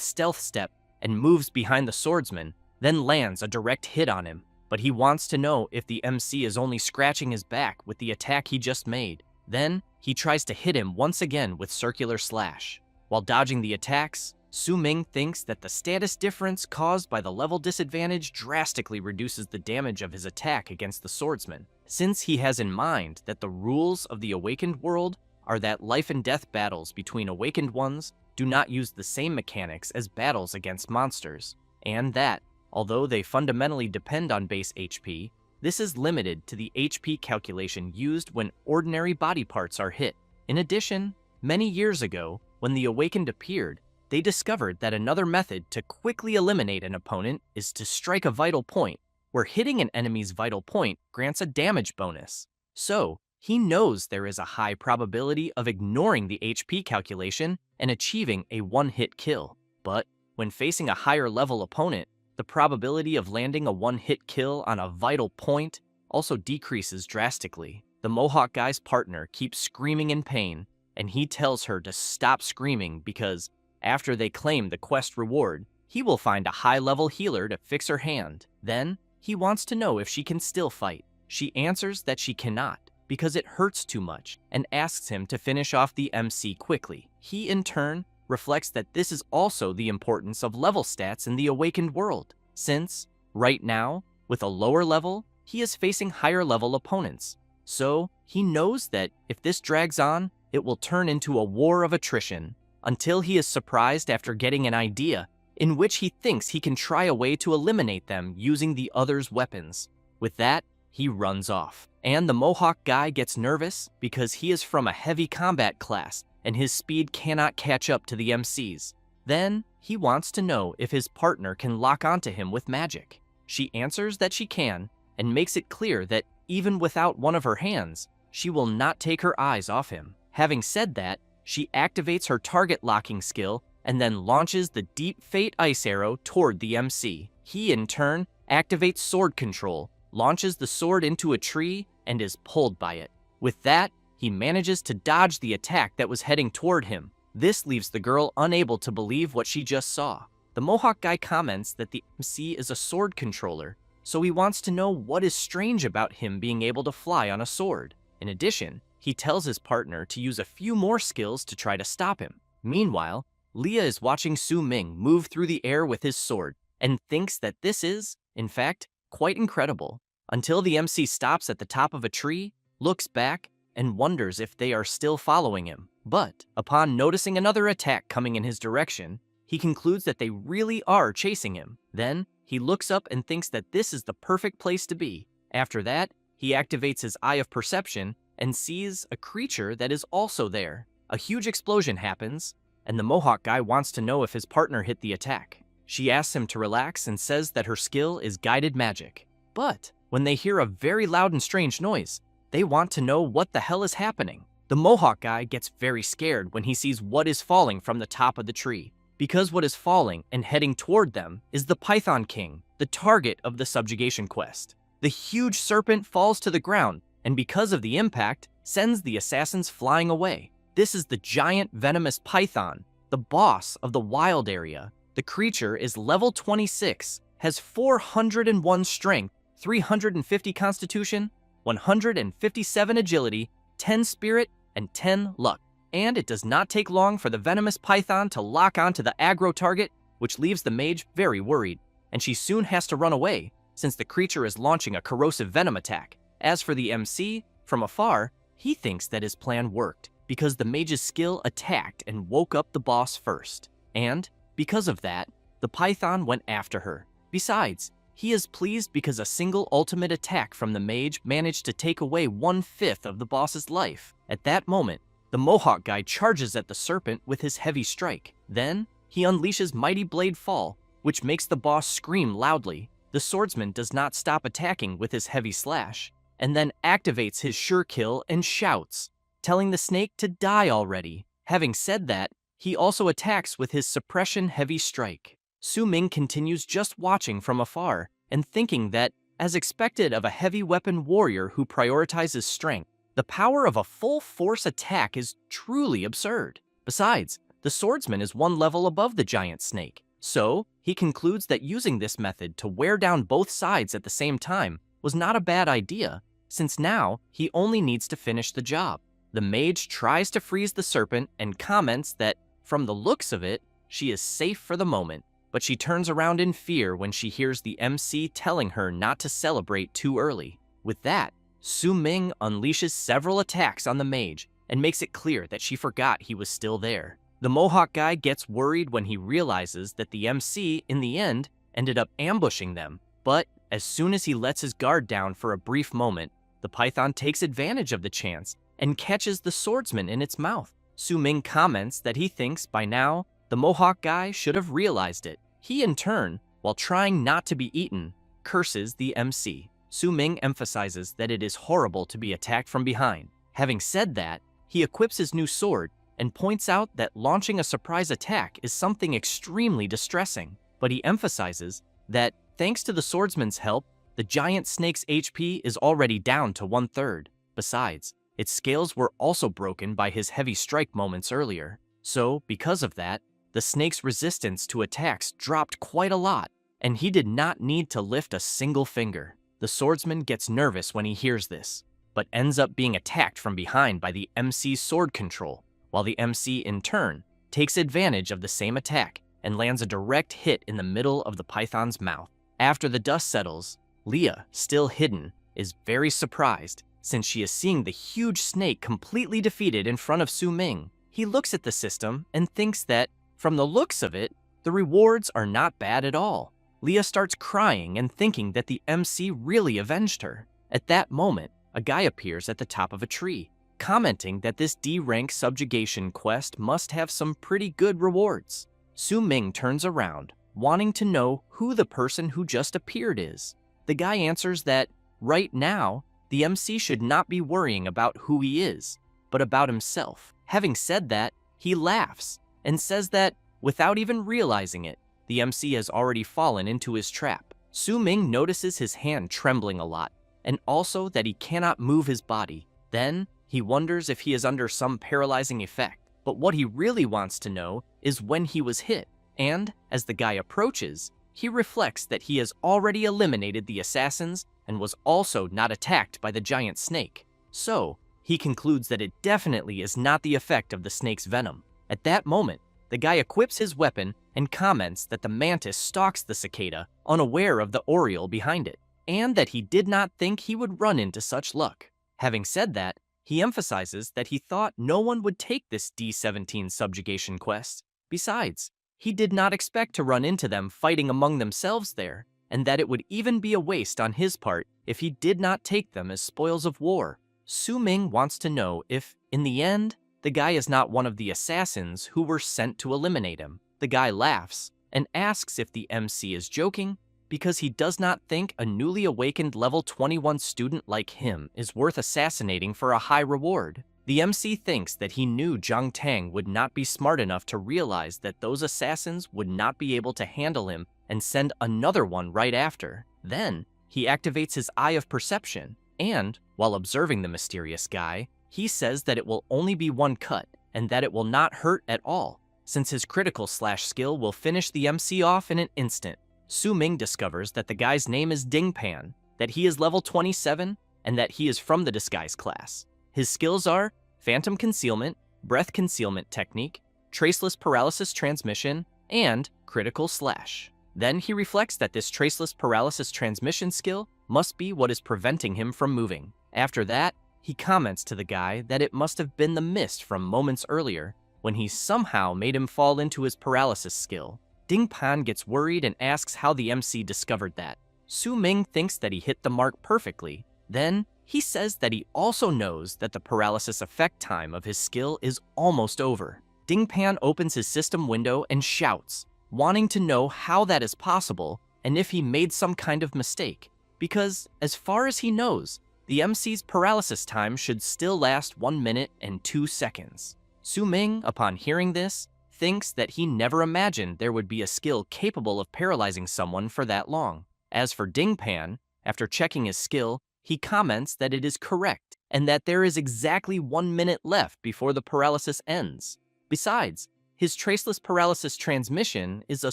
stealth step and moves behind the swordsman, then lands a direct hit on him. But he wants to know if the MC is only scratching his back with the attack he just made. Then, he tries to hit him once again with circular slash. While dodging the attacks, Su Ming thinks that the status difference caused by the level disadvantage drastically reduces the damage of his attack against the swordsman, since he has in mind that the rules of the awakened world are that life and death battles between awakened ones do not use the same mechanics as battles against monsters, and that, although they fundamentally depend on base HP, this is limited to the HP calculation used when ordinary body parts are hit. In addition, many years ago, when the Awakened appeared, they discovered that another method to quickly eliminate an opponent is to strike a vital point, where hitting an enemy's vital point grants a damage bonus. So, he knows there is a high probability of ignoring the HP calculation and achieving a one-hit kill. But when facing a higher level opponent, the probability of landing a one-hit kill on a vital point also decreases drastically. The Mohawk guy's partner keeps screaming in pain, and he tells her to stop screaming because after they claim the quest reward, he will find a high-level healer to fix her hand. Then, he wants to know if she can still fight. She answers that she cannot, because it hurts too much, and asks him to finish off the MC quickly. He, in turn, reflects that this is also the importance of level stats in the Awakened world, since, right now, with a lower level, he is facing higher-level opponents. So, he knows that if this drags on, it will turn into a war of attrition, until he is surprised after getting an idea in which he thinks he can try a way to eliminate them using the other's weapons. With that, he runs off. And the Mohawk guy gets nervous because he is from a heavy combat class and his speed cannot catch up to the MC's. Then, he wants to know if his partner can lock onto him with magic. She answers that she can, and makes it clear that even without one of her hands, she will not take her eyes off him. Having said that, she activates her target locking skill and then launches the Deep Fate Ice Arrow toward the MC. He, in turn, activates sword control, launches the sword into a tree, and is pulled by it. With that, he manages to dodge the attack that was heading toward him. This leaves the girl unable to believe what she just saw. The Mohawk guy comments that the MC is a sword controller, so he wants to know what is strange about him being able to fly on a sword. In addition, he tells his partner to use a few more skills to try to stop him. Meanwhile, Leah is watching Su Ming move through the air with his sword and thinks that this is, in fact, quite incredible, until the MC stops at the top of a tree, looks back, and wonders if they are still following him. But, upon noticing another attack coming in his direction, he concludes that they really are chasing him. Then, he looks up and thinks that this is the perfect place to be. After that, he activates his Eye of Perception and sees a creature that is also there. A huge explosion happens, and the Mohawk guy wants to know if his partner hit the attack. She asks him to relax and says that her skill is guided magic. But, when they hear a very loud and strange noise, they want to know what the hell is happening. The Mohawk guy gets very scared when he sees what is falling from the top of the tree, because what is falling and heading toward them is the Python King, the target of the subjugation quest. The huge serpent falls to the ground, and because of the impact, sends the assassins flying away. This is the giant venomous python, the boss of the wild area. The creature is level 26, has 401 strength, 350 constitution, 157 agility, 10 spirit, and 10 luck. And it does not take long for the venomous python to lock onto the aggro target, which leaves the mage very worried, and she soon has to run away, since the creature is launching a corrosive venom attack. As for the MC, from afar, he thinks that his plan worked, because the mage's skill attacked and woke up the boss first. And, because of that, the python went after her. Besides, he is pleased because a single ultimate attack from the mage managed to take away 1/5 of the boss's life. At that moment, the Mohawk guy charges at the serpent with his heavy strike. Then, he unleashes Mighty Blade Fall, which makes the boss scream loudly. The swordsman does not stop attacking with his heavy slash, and then activates his sure kill and shouts, telling the snake to die already. Having said that, he also attacks with his suppression heavy strike. Su Ming continues just watching from afar and thinking that, as expected of a heavy weapon warrior who prioritizes strength, the power of a full force attack is truly absurd. Besides, the swordsman is one level above the giant snake, so he concludes that using this method to wear down both sides at the same time was not a bad idea, since now he only needs to finish the job. The mage tries to freeze the serpent and comments that, from the looks of it, she is safe for the moment, but she turns around in fear when she hears the MC telling her not to celebrate too early. With that, Su Ming unleashes several attacks on the mage and makes it clear that she forgot he was still there. The Mohawk guy gets worried when he realizes that the MC, in the end, ended up ambushing them, but as soon as he lets his guard down for a brief moment, the python takes advantage of the chance and catches the swordsman in its mouth. Su Ming comments that he thinks by now the Mohawk guy should have realized it. He, in turn, while trying not to be eaten, curses the MC. Su Ming emphasizes that it is horrible to be attacked from behind. Having said that, he equips his new sword and points out that launching a surprise attack is something extremely distressing. But he emphasizes that, thanks to the swordsman's help, the giant snake's HP is already down to 1/3. Besides, its scales were also broken by his heavy strike moments earlier. So, because of that, the snake's resistance to attacks dropped quite a lot, and he did not need to lift a single finger. The swordsman gets nervous when he hears this, but ends up being attacked from behind by the MC's sword control, while the MC, in turn, takes advantage of the same attack and lands a direct hit in the middle of the python's mouth. After the dust settles, Leah, still hidden, is very surprised since she is seeing the huge snake completely defeated in front of Su Ming. He looks at the system and thinks that, from the looks of it, the rewards are not bad at all. Leah starts crying and thinking that the MC really avenged her. At that moment, a guy appears at the top of a tree, commenting that this D-rank subjugation quest must have some pretty good rewards. Su Ming turns around, wanting to know who the person who just appeared is. The guy answers that, right now, the MC should not be worrying about who he is, but about himself. Having said that, he laughs and says that, without even realizing it, the MC has already fallen into his trap. Su Ming notices his hand trembling a lot, and also that he cannot move his body. Then, he wonders if he is under some paralyzing effect, but what he really wants to know is when he was hit, and, as the guy approaches, he reflects that he has already eliminated the assassins and was also not attacked by the giant snake. So, he concludes that it definitely is not the effect of the snake's venom. At that moment, the guy equips his weapon and comments that the mantis stalks the cicada, unaware of the oriole behind it, and that he did not think he would run into such luck. Having said that, he emphasizes that he thought no one would take this D17 subjugation quest. Besides, he did not expect to run into them fighting among themselves there, and that it would even be a waste on his part if he did not take them as spoils of war. Su Ming wants to know if, in the end, the guy is not one of the assassins who were sent to eliminate him. The guy laughs and asks if the MC is joking because he does not think a newly awakened level 21 student like him is worth assassinating for a high reward. The MC thinks that he knew Zhang Tang would not be smart enough to realize that those assassins would not be able to handle him and send another one right after. Then, he activates his Eye of Perception, and, while observing the mysterious guy, he says that it will only be one cut, and that it will not hurt at all, since his critical slash skill will finish the MC off in an instant. Su Ming discovers that the guy's name is Ding Pan, that he is level 27, and that he is from the disguise class. His skills are Phantom Concealment, Breath Concealment Technique, Traceless Paralysis Transmission, and Critical Slash. Then he reflects that this Traceless Paralysis Transmission skill must be what is preventing him from moving. After that, he comments to the guy that it must have been the mist from moments earlier when he somehow made him fall into his paralysis skill. Ding Pan gets worried and asks how the MC discovered that. Su Ming thinks that he hit the mark perfectly. Then, he says that he also knows that the paralysis effect time of his skill is almost over. Ding Pan opens his system window and shouts, wanting to know how that is possible and if he made some kind of mistake, because, as far as he knows, the MC's paralysis time should still last 1 minute and 2 seconds. Su Ming, upon hearing this, thinks that he never imagined there would be a skill capable of paralyzing someone for that long. As for Ding Pan, after checking his skill, he comments that it is correct and that there is exactly 1 minute left before the paralysis ends. Besides, his Traceless Paralysis Transmission is a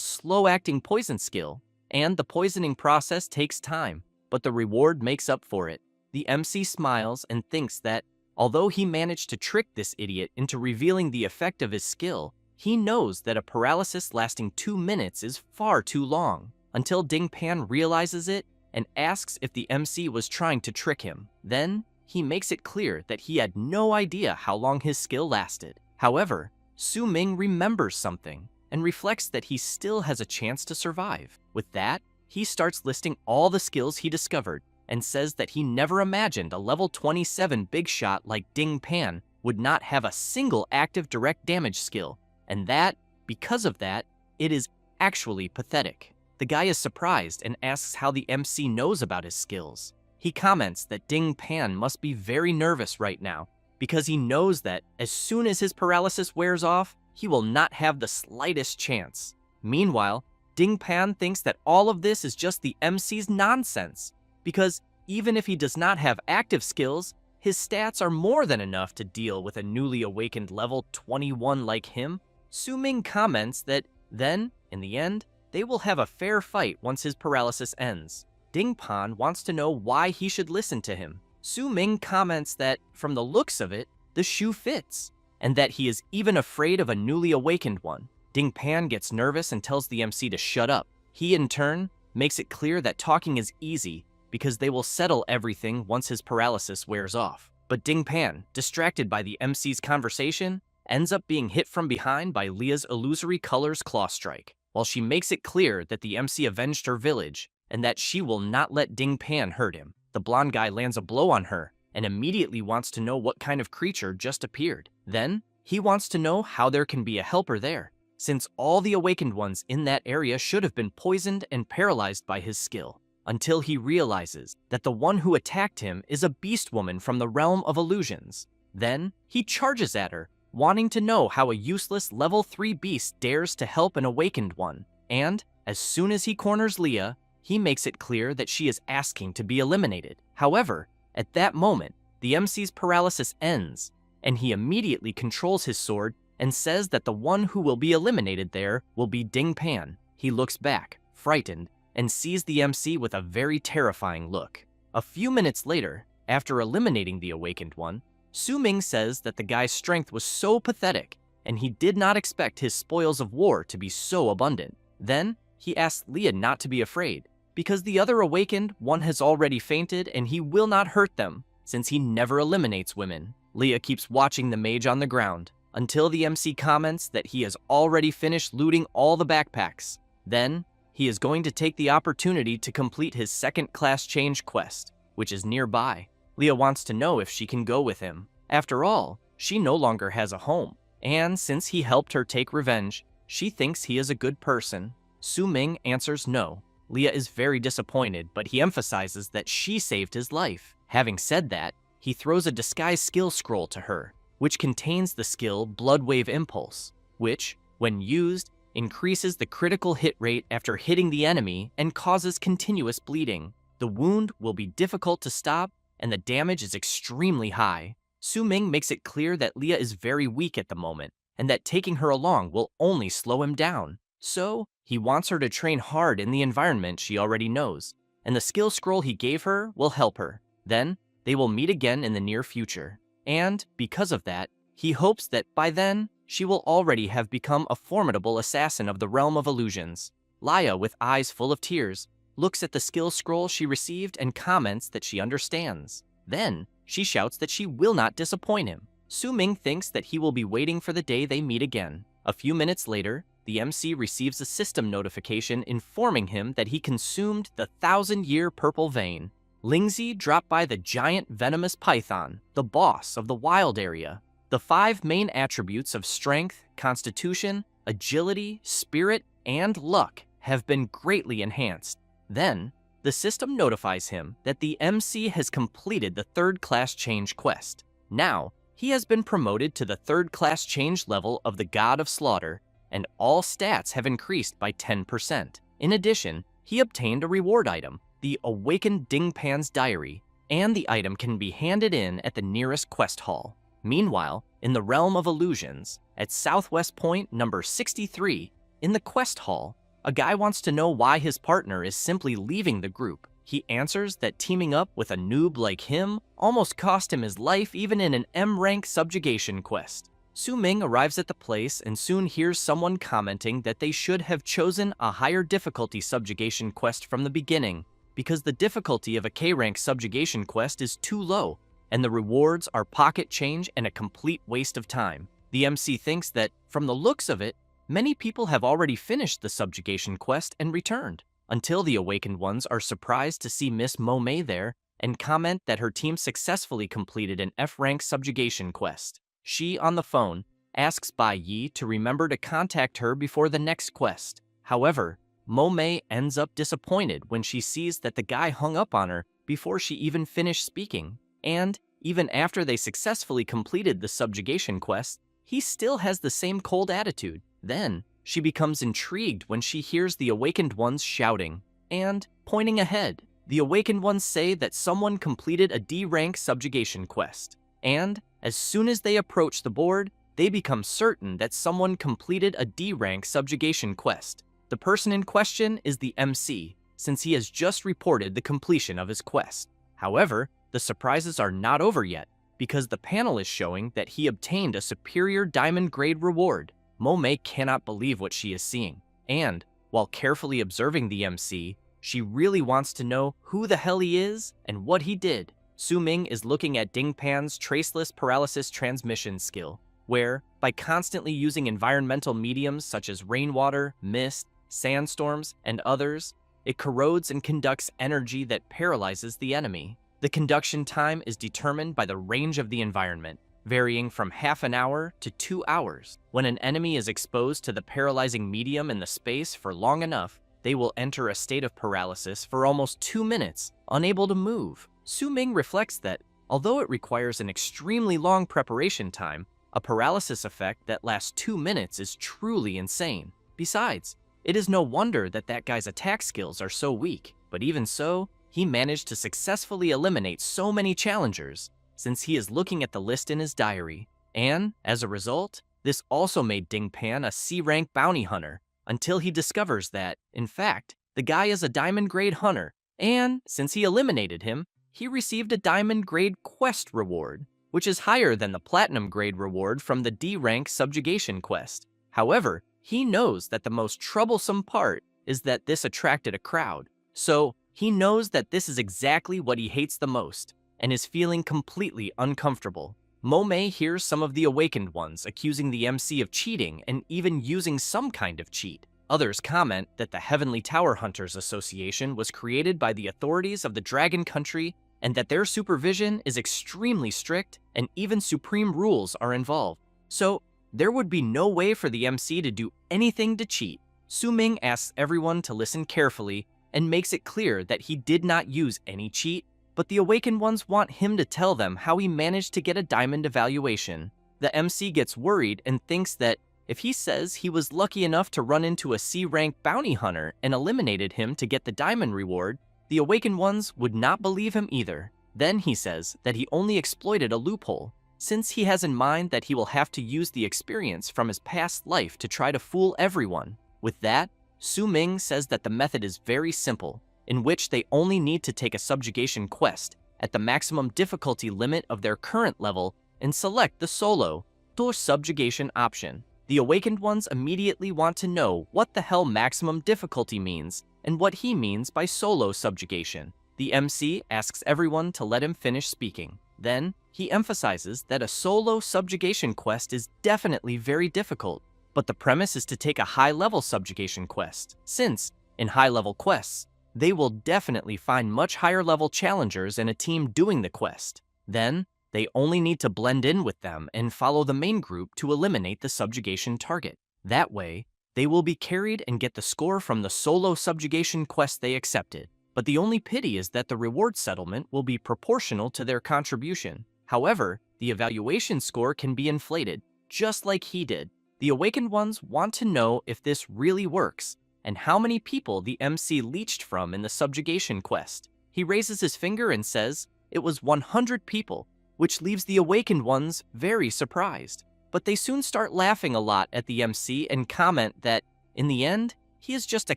slow-acting poison skill, and the poisoning process takes time, but the reward makes up for it. The MC smiles and thinks that, although he managed to trick this idiot into revealing the effect of his skill, He knows that a paralysis lasting 2 minutes is far too long, until Ding Pan realizes it and asks if the MC was trying to trick him. Then, he makes it clear that he had no idea how long his skill lasted. However, Su Ming remembers something and reflects that he still has a chance to survive. With that, he starts listing all the skills he discovered and says that he never imagined a level 27 big shot like Ding Pan would not have a single active direct damage skill, and that, because of that, it is actually pathetic. The guy is surprised and asks how the MC knows about his skills. He comments that Ding Pan must be very nervous right now because he knows that as soon as his paralysis wears off, he will not have the slightest chance. Meanwhile, Ding Pan thinks that all of this is just the MC's nonsense, because even if he does not have active skills, his stats are more than enough to deal with a newly awakened level 21 like him. Su Ming comments that then, in the end, they will have a fair fight once his paralysis ends. Ding Pan wants to know why he should listen to him. Su Ming comments that, from the looks of it, the shoe fits, and that he is even afraid of a newly awakened one. Ding Pan gets nervous and tells the MC to shut up. He, in turn, makes it clear that talking is easy because they will settle everything once his paralysis wears off. But Ding Pan, distracted by the MC's conversation, ends up being hit from behind by Leah's illusory colors claw strike. While she makes it clear that the MC avenged her village and that she will not let Ding Pan hurt him, the blonde guy lands a blow on her and immediately wants to know what kind of creature just appeared. Then, he wants to know how there can be a helper there, since all the awakened ones in that area should have been poisoned and paralyzed by his skill, until he realizes that the one who attacked him is a beast woman from the realm of illusions. Then, he charges at her, wanting to know how a useless level 3 beast dares to help an awakened one, and, as soon as he corners Leah, he makes it clear that she is asking to be eliminated. However, at that moment, the MC's paralysis ends, and he immediately controls his sword and says that the one who will be eliminated there will be Ding Pan. He looks back, frightened, and sees the MC with a very terrifying look. A few minutes later, after eliminating the awakened one, Su Ming says that the guy's strength was so pathetic, and he did not expect his spoils of war to be so abundant. Then, he asks Leah not to be afraid, because the other awakened one has already fainted and he will not hurt them, since he never eliminates women. Leah keeps watching the mage on the ground, until the MC comments that he has already finished looting all the backpacks. Then, he is going to take the opportunity to complete his second class change quest, which is nearby. Leah wants to know if she can go with him. After all, she no longer has a home, and since he helped her take revenge, she thinks he is a good person. Su Ming answers no. Leah is very disappointed, but he emphasizes that she saved his life. Having said that, he throws a disguise skill scroll to her, which contains the skill Blood Wave Impulse, which, when used, increases the critical hit rate after hitting the enemy and causes continuous bleeding. The wound will be difficult to stop, and the damage is extremely high. Su Ming makes it clear that Leah is very weak at the moment, and that taking her along will only slow him down. So, he wants her to train hard in the environment she already knows, and the skill scroll he gave her will help her. Then, they will meet again in the near future. And, because of that, he hopes that by then, she will already have become a formidable assassin of the realm of illusions. Leah, with eyes full of tears, looks at the skill scroll she received and comments that she understands. Then, she shouts that she will not disappoint him. Su Ming thinks that he will be waiting for the day they meet again. A few minutes later, the MC receives a system notification informing him that he consumed the 1,000-year purple vein. Lingzi dropped by the giant venomous python, the boss of the wild area. The 5 main attributes of strength, constitution, agility, spirit, and luck have been greatly enhanced. Then, the system notifies him that the MC has completed the 3rd class change quest. Now, he has been promoted to the 3rd class change level of the God of Slaughter, and all stats have increased by 10%. In addition, he obtained a reward item, the Awakened Ding Pan's Diary, and the item can be handed in at the nearest quest hall. Meanwhile, in the realm of illusions, at Southwest Point number 63, in the quest hall, a guy wants to know why his partner is simply leaving the group. He answers that teaming up with a noob like him almost cost him his life even in an M-rank subjugation quest. Su Ming arrives at the place and soon hears someone commenting that they should have chosen a higher difficulty subjugation quest from the beginning because the difficulty of a K-rank subjugation quest is too low, and the rewards are pocket change and a complete waste of time. The MC thinks that, from the looks of it, many people have already finished the subjugation quest and returned, until the awakened ones are surprised to see Miss Mo-Mei there and comment that her team successfully completed an F-rank subjugation quest. She, on the phone, asks Bai Yi to remember to contact her before the next quest. However, Mo-Mei ends up disappointed when she sees that the guy hung up on her before she even finished speaking. And, even after they successfully completed the subjugation quest, he still has the same cold attitude. Then, she becomes intrigued when she hears the awakened ones shouting and pointing ahead. The awakened ones say that someone completed a D-rank subjugation quest. And, as soon as they approach the board, they become certain that someone completed a D-rank subjugation quest. The person in question is the MC, since he has just reported the completion of his quest. However, the surprises are not over yet, because the panel is showing that he obtained a superior diamond grade reward. Mo-Mei cannot believe what she is seeing, and, while carefully observing the MC, she really wants to know who the hell he is and what he did. Su Ming is looking at Ding Pan's traceless paralysis transmission skill, where, by constantly using environmental mediums such as rainwater, mist, sandstorms, and others, it corrodes and conducts energy that paralyzes the enemy. The conduction time is determined by the range of the environment, varying from half an hour to 2 hours. When an enemy is exposed to the paralyzing medium in the space for long enough, they will enter a state of paralysis for almost 2 minutes, unable to move. Su Ming reflects that, although it requires an extremely long preparation time, a paralysis effect that lasts 2 minutes is truly insane. Besides, it is no wonder that that guy's attack skills are so weak, but even so, he managed to successfully eliminate so many challengers, since he is looking at the list in his diary. And, as a result, this also made Ding Pan a C-rank bounty hunter, until he discovers that, in fact, the guy is a diamond grade hunter, and, since he eliminated him, he received a diamond grade quest reward, which is higher than the platinum grade reward from the D-rank subjugation quest. However, he knows that the most troublesome part is that this attracted a crowd, so he knows that this is exactly what he hates the most, and is feeling completely uncomfortable. Mo-Mei hears some of the awakened ones accusing the MC of cheating and even using some kind of cheat. Others comment that the Heavenly Tower Hunters Association was created by the authorities of the Dragon Country and that their supervision is extremely strict and even supreme rules are involved. So, there would be no way for the MC to do anything to cheat. Su Ming asks everyone to listen carefully and makes it clear that he did not use any cheat, but the awakened ones want him to tell them how he managed to get a diamond evaluation. The MC gets worried and thinks that if he says he was lucky enough to run into a C-rank bounty hunter and eliminated him to get the diamond reward, the awakened ones would not believe him either. Then he says that he only exploited a loophole, since he has in mind that he will have to use the experience from his past life to try to fool everyone. With that, Su Ming says that the method is very simple, in which they only need to take a subjugation quest at the maximum difficulty limit of their current level and select the solo subjugation option. The awakened ones immediately want to know what the hell maximum difficulty means and what he means by solo subjugation. The MC asks everyone to let him finish speaking. Then, he emphasizes that a solo subjugation quest is definitely very difficult, but the premise is to take a high-level subjugation quest, since, in high-level quests, they will definitely find much higher-level challengers in a team doing the quest. Then, they only need to blend in with them and follow the main group to eliminate the subjugation target. That way, they will be carried and get the score from the solo subjugation quest they accepted. But the only pity is that the reward settlement will be proportional to their contribution. However, the evaluation score can be inflated, just like he did. The awakened ones want to know if this really works, and how many people the MC leached from in the subjugation quest. He raises his finger and says it was 100 people, which leaves the awakened ones very surprised. But they soon start laughing a lot at the MC and comment that, in the end, he is just a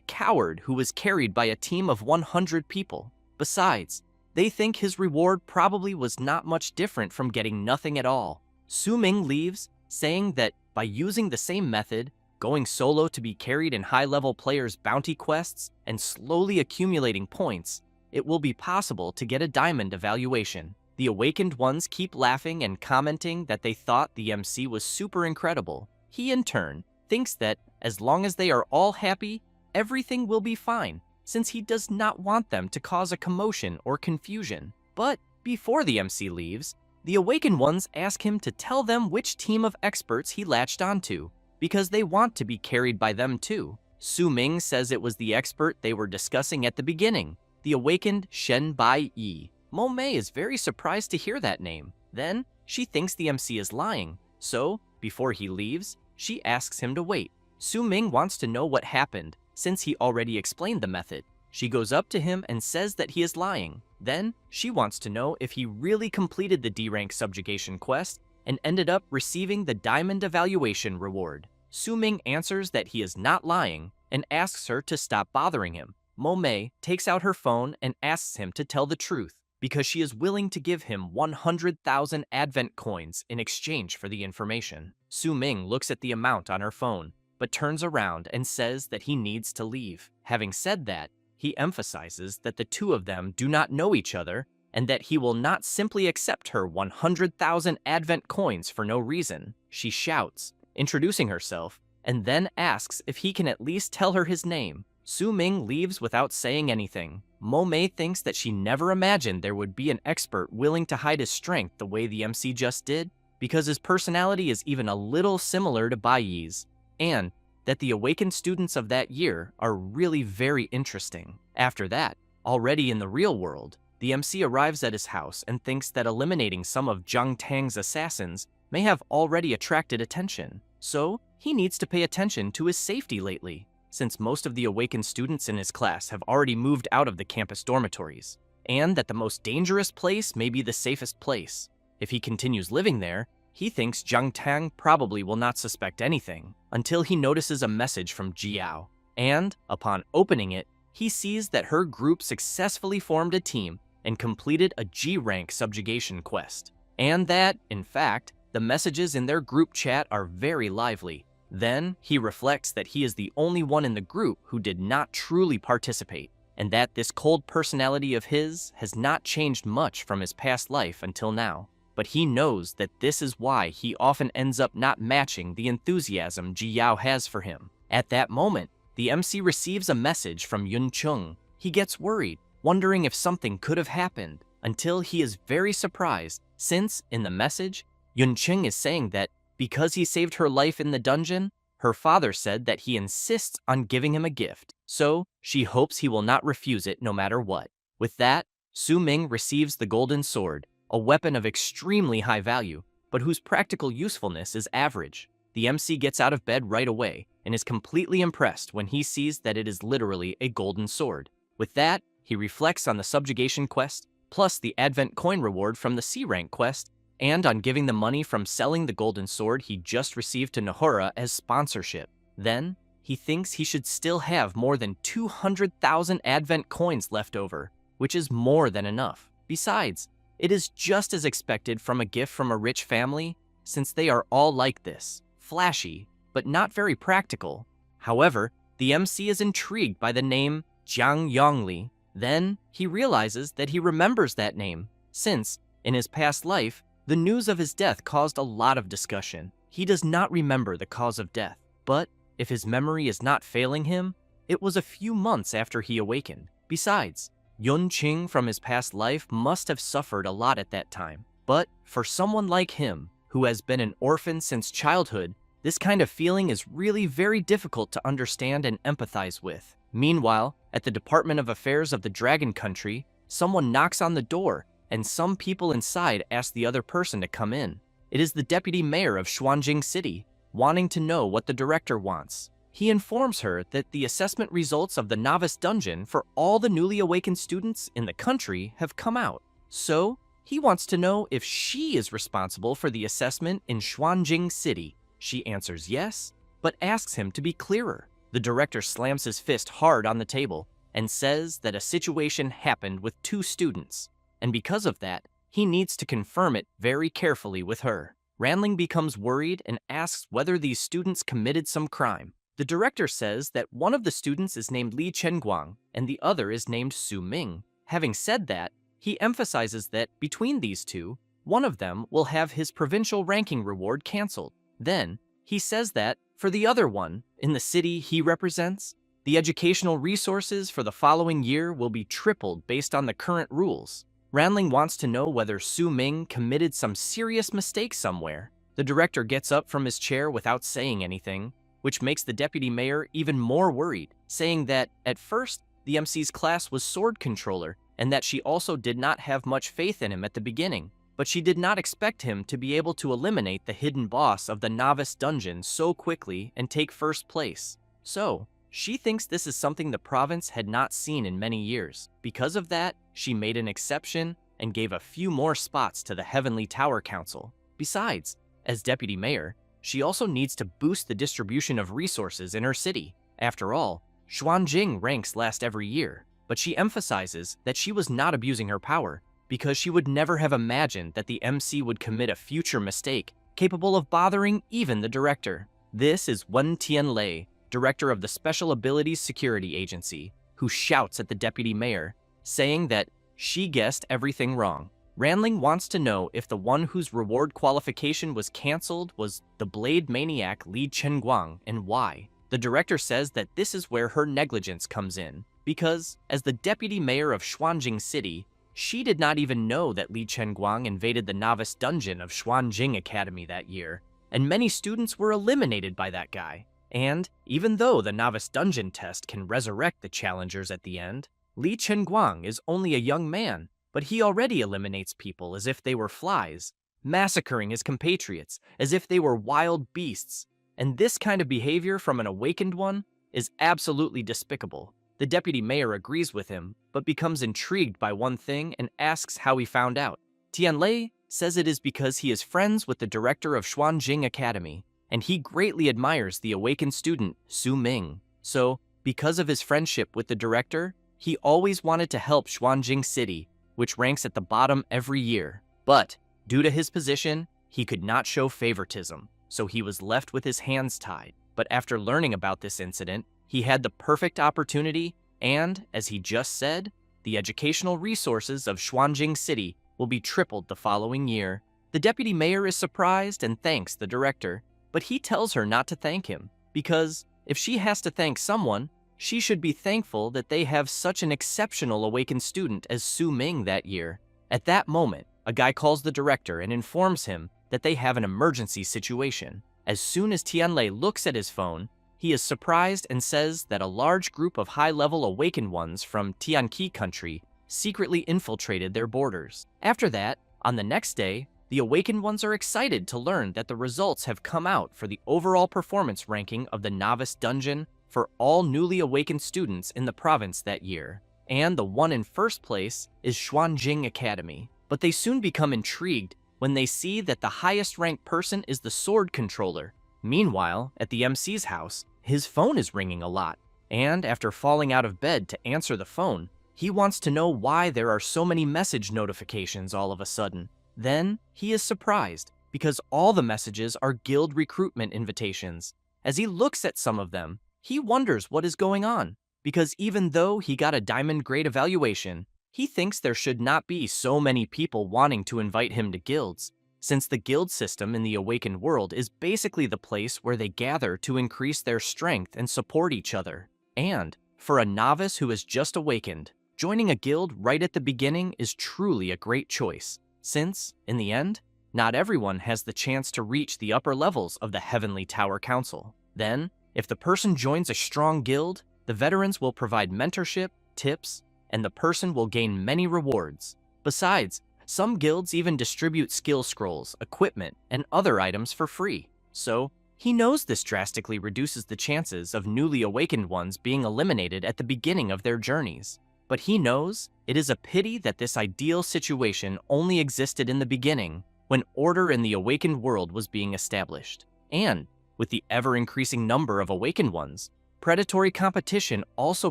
coward who was carried by a team of 100 people. Besides, they think his reward probably was not much different from getting nothing at all. Su Ming leaves, saying that by using the same method, going solo to be carried in high-level players' bounty quests, and slowly accumulating points, it will be possible to get a diamond evaluation. The awakened ones keep laughing and commenting that they thought the MC was super incredible. He, in turn, thinks that as long as they are all happy, everything will be fine, since he does not want them to cause a commotion or confusion. But before the MC leaves, the awakened ones ask him to tell them which team of experts he latched onto, because they want to be carried by them too. Su Ming says it was the expert they were discussing at the beginning, the awakened Shen Bai Yi. Mo Mei is very surprised to hear that name. Then, she thinks the MC is lying, so, before he leaves, she asks him to wait. Su Ming wants to know what happened, since he already explained the method. She goes up to him and says that he is lying. Then, she wants to know if he really completed the D-rank subjugation quest and ended up receiving the diamond evaluation reward. Su Ming answers that he is not lying and asks her to stop bothering him. Mo Mei takes out her phone and asks him to tell the truth, because she is willing to give him 100,000 advent coins in exchange for the information. Su Ming looks at the amount on her phone, but turns around and says that he needs to leave. Having said that, he emphasizes that the two of them do not know each other and that he will not simply accept her 100,000 advent coins for no reason. She shouts, introducing herself, and then asks if he can at least tell her his name. Su Ming leaves without saying anything. Mo Mei thinks that she never imagined there would be an expert willing to hide his strength the way the MC just did, because his personality is even a little similar to Bai Yi's, and that the awakened students of that year are really very interesting. After that, already in the real world, the MC arrives at his house and thinks that eliminating some of Zhang Tang's assassins may have already attracted attention, so he needs to pay attention to his safety lately, since most of the awakened students in his class have already moved out of the campus dormitories, and that the most dangerous place may be the safest place. If he continues living there, he thinks Zhang Tang probably will not suspect anything, until he notices a message from Jiao, and, upon opening it, he sees that her group successfully formed a team and completed a G-rank subjugation quest, and that, in fact, the messages in their group chat are very lively. Then, he reflects that he is the only one in the group who did not truly participate, and that this cold personality of his has not changed much from his past life until now. But he knows that this is why he often ends up not matching the enthusiasm Ji Yao has for him. At that moment, the MC receives a message from Yun Chung. He gets worried, wondering if something could have happened, until he is very surprised, since, in the message, Yun Chung is saying that because he saved her life in the dungeon, her father said that he insists on giving him a gift, so she hopes he will not refuse it no matter what. With that, Su Ming receives the golden sword, a weapon of extremely high value, but whose practical usefulness is average. The MC gets out of bed right away and is completely impressed when he sees that it is literally a golden sword. With that, he reflects on the subjugation quest, plus the Advent coin reward from the C-rank quest, and on giving the money from selling the golden sword he just received to Nahura as sponsorship. Then, he thinks he should still have more than 200,000 Advent coins left over, which is more than enough. Besides, it is just as expected from a gift from a rich family, since they are all like this, flashy, but not very practical. However, the MC is intrigued by the name Jiang Yongli. Then, he realizes that he remembers that name, since, in his past life, the news of his death caused a lot of discussion. He does not remember the cause of death, but if his memory is not failing him, it was a few months after he awakened. Besides, Yun Qing from his past life must have suffered a lot at that time. But for someone like him, who has been an orphan since childhood, this kind of feeling is really very difficult to understand and empathize with. Meanwhile, at the Department of Affairs of the Dragon Country, someone knocks on the door, and some people inside ask the other person to come in. It is the deputy mayor of Xuanjing City, wanting to know what the director wants. He informs her that the assessment results of the novice dungeon for all the newly awakened students in the country have come out. So, he wants to know if she is responsible for the assessment in Xuanjing City. She answers yes, but asks him to be clearer. The director slams his fist hard on the table and says that a situation happened with 2 students, and because of that, he needs to confirm it very carefully with her. Ranling becomes worried and asks whether these students committed some crime. The director says that one of the students is named Li Chenguang and the other is named Su Ming. Having said that, he emphasizes that between these two, one of them will have his provincial ranking reward canceled. Then, he says that, for the other one, in the city he represents, the educational resources for the following year will be tripled based on the current rules. Ranling wants to know whether Su Ming committed some serious mistake somewhere. The director gets up from his chair without saying anything, which makes the deputy mayor even more worried, saying that, at first, the MC's class was sword controller, and that she also did not have much faith in him at the beginning, but she did not expect him to be able to eliminate the hidden boss of the novice dungeon so quickly and take first place. So, she thinks this is something the province had not seen in many years. Because of that, she made an exception and gave a few more spots to the Heavenly Tower Council. Besides, as deputy mayor, she also needs to boost the distribution of resources in her city. After all, Xuanjing ranks last every year, but she emphasizes that she was not abusing her power because she would never have imagined that the MC would commit a future mistake capable of bothering even the director. This is Wen Tianlei, director of the Special Abilities Security Agency, who shouts at the deputy mayor, saying that she guessed everything wrong. Ranling wants to know if the one whose reward qualification was cancelled was the blade maniac Li Chenguang and why. The director says that this is where her negligence comes in, because, as the deputy mayor of Xuanjing City, she did not even know that Li Chenguang invaded the novice dungeon of Xuanjing Academy that year, and many students were eliminated by that guy. And, even though the novice dungeon test can resurrect the challengers at the end, Li Chenguang is only a young man, but he already eliminates people as if they were flies, massacring his compatriots as if they were wild beasts. And this kind of behavior from an awakened one is absolutely despicable. The deputy mayor agrees with him, but becomes intrigued by one thing and asks how he found out. Tianlei says it is because he is friends with the director of Xuanjing Academy, and he greatly admires the awakened student, Su Ming. So, because of his friendship with the director, he always wanted to help Xuanjing City, which ranks at the bottom every year. But, due to his position, he could not show favoritism, so he was left with his hands tied. But after learning about this incident, he had the perfect opportunity, and, as he just said, the educational resources of Xuanjing City will be tripled the following year. The deputy mayor is surprised and thanks the director, but he tells her not to thank him, because if she has to thank someone, she should be thankful that they have such an exceptional awakened student as Su Ming that year. At that moment, a guy calls the director and informs him that they have an emergency situation. As soon as Tianlei looks at his phone, he is surprised and says that a large group of high-level awakened ones from Tianqi country secretly infiltrated their borders. After that, on the next day, the awakened ones are excited to learn that the results have come out for the overall performance ranking of the novice dungeon for all newly awakened students in the province that year. And the one in first place is Xuanjing Academy. But they soon become intrigued when they see that the highest ranked person is the sword controller. Meanwhile, at the MC's house, his phone is ringing a lot. And after falling out of bed to answer the phone, he wants to know why there are so many message notifications all of a sudden. Then, he is surprised, because all the messages are guild recruitment invitations. As he looks at some of them, he wonders what is going on, because even though he got a diamond grade evaluation, he thinks there should not be so many people wanting to invite him to guilds, since the guild system in the awakened world is basically the place where they gather to increase their strength and support each other. And, for a novice who has just awakened, joining a guild right at the beginning is truly a great choice. Since, in the end, not everyone has the chance to reach the upper levels of the Heavenly Tower Council. Then, if the person joins a strong guild, the veterans will provide mentorship, tips, and the person will gain many rewards. Besides, some guilds even distribute skill scrolls, equipment, and other items for free. So, he knows this drastically reduces the chances of newly awakened ones being eliminated at the beginning of their journeys. But he knows it is a pity that this ideal situation only existed in the beginning, when order in the awakened world was being established. And, with the ever-increasing number of awakened ones, predatory competition also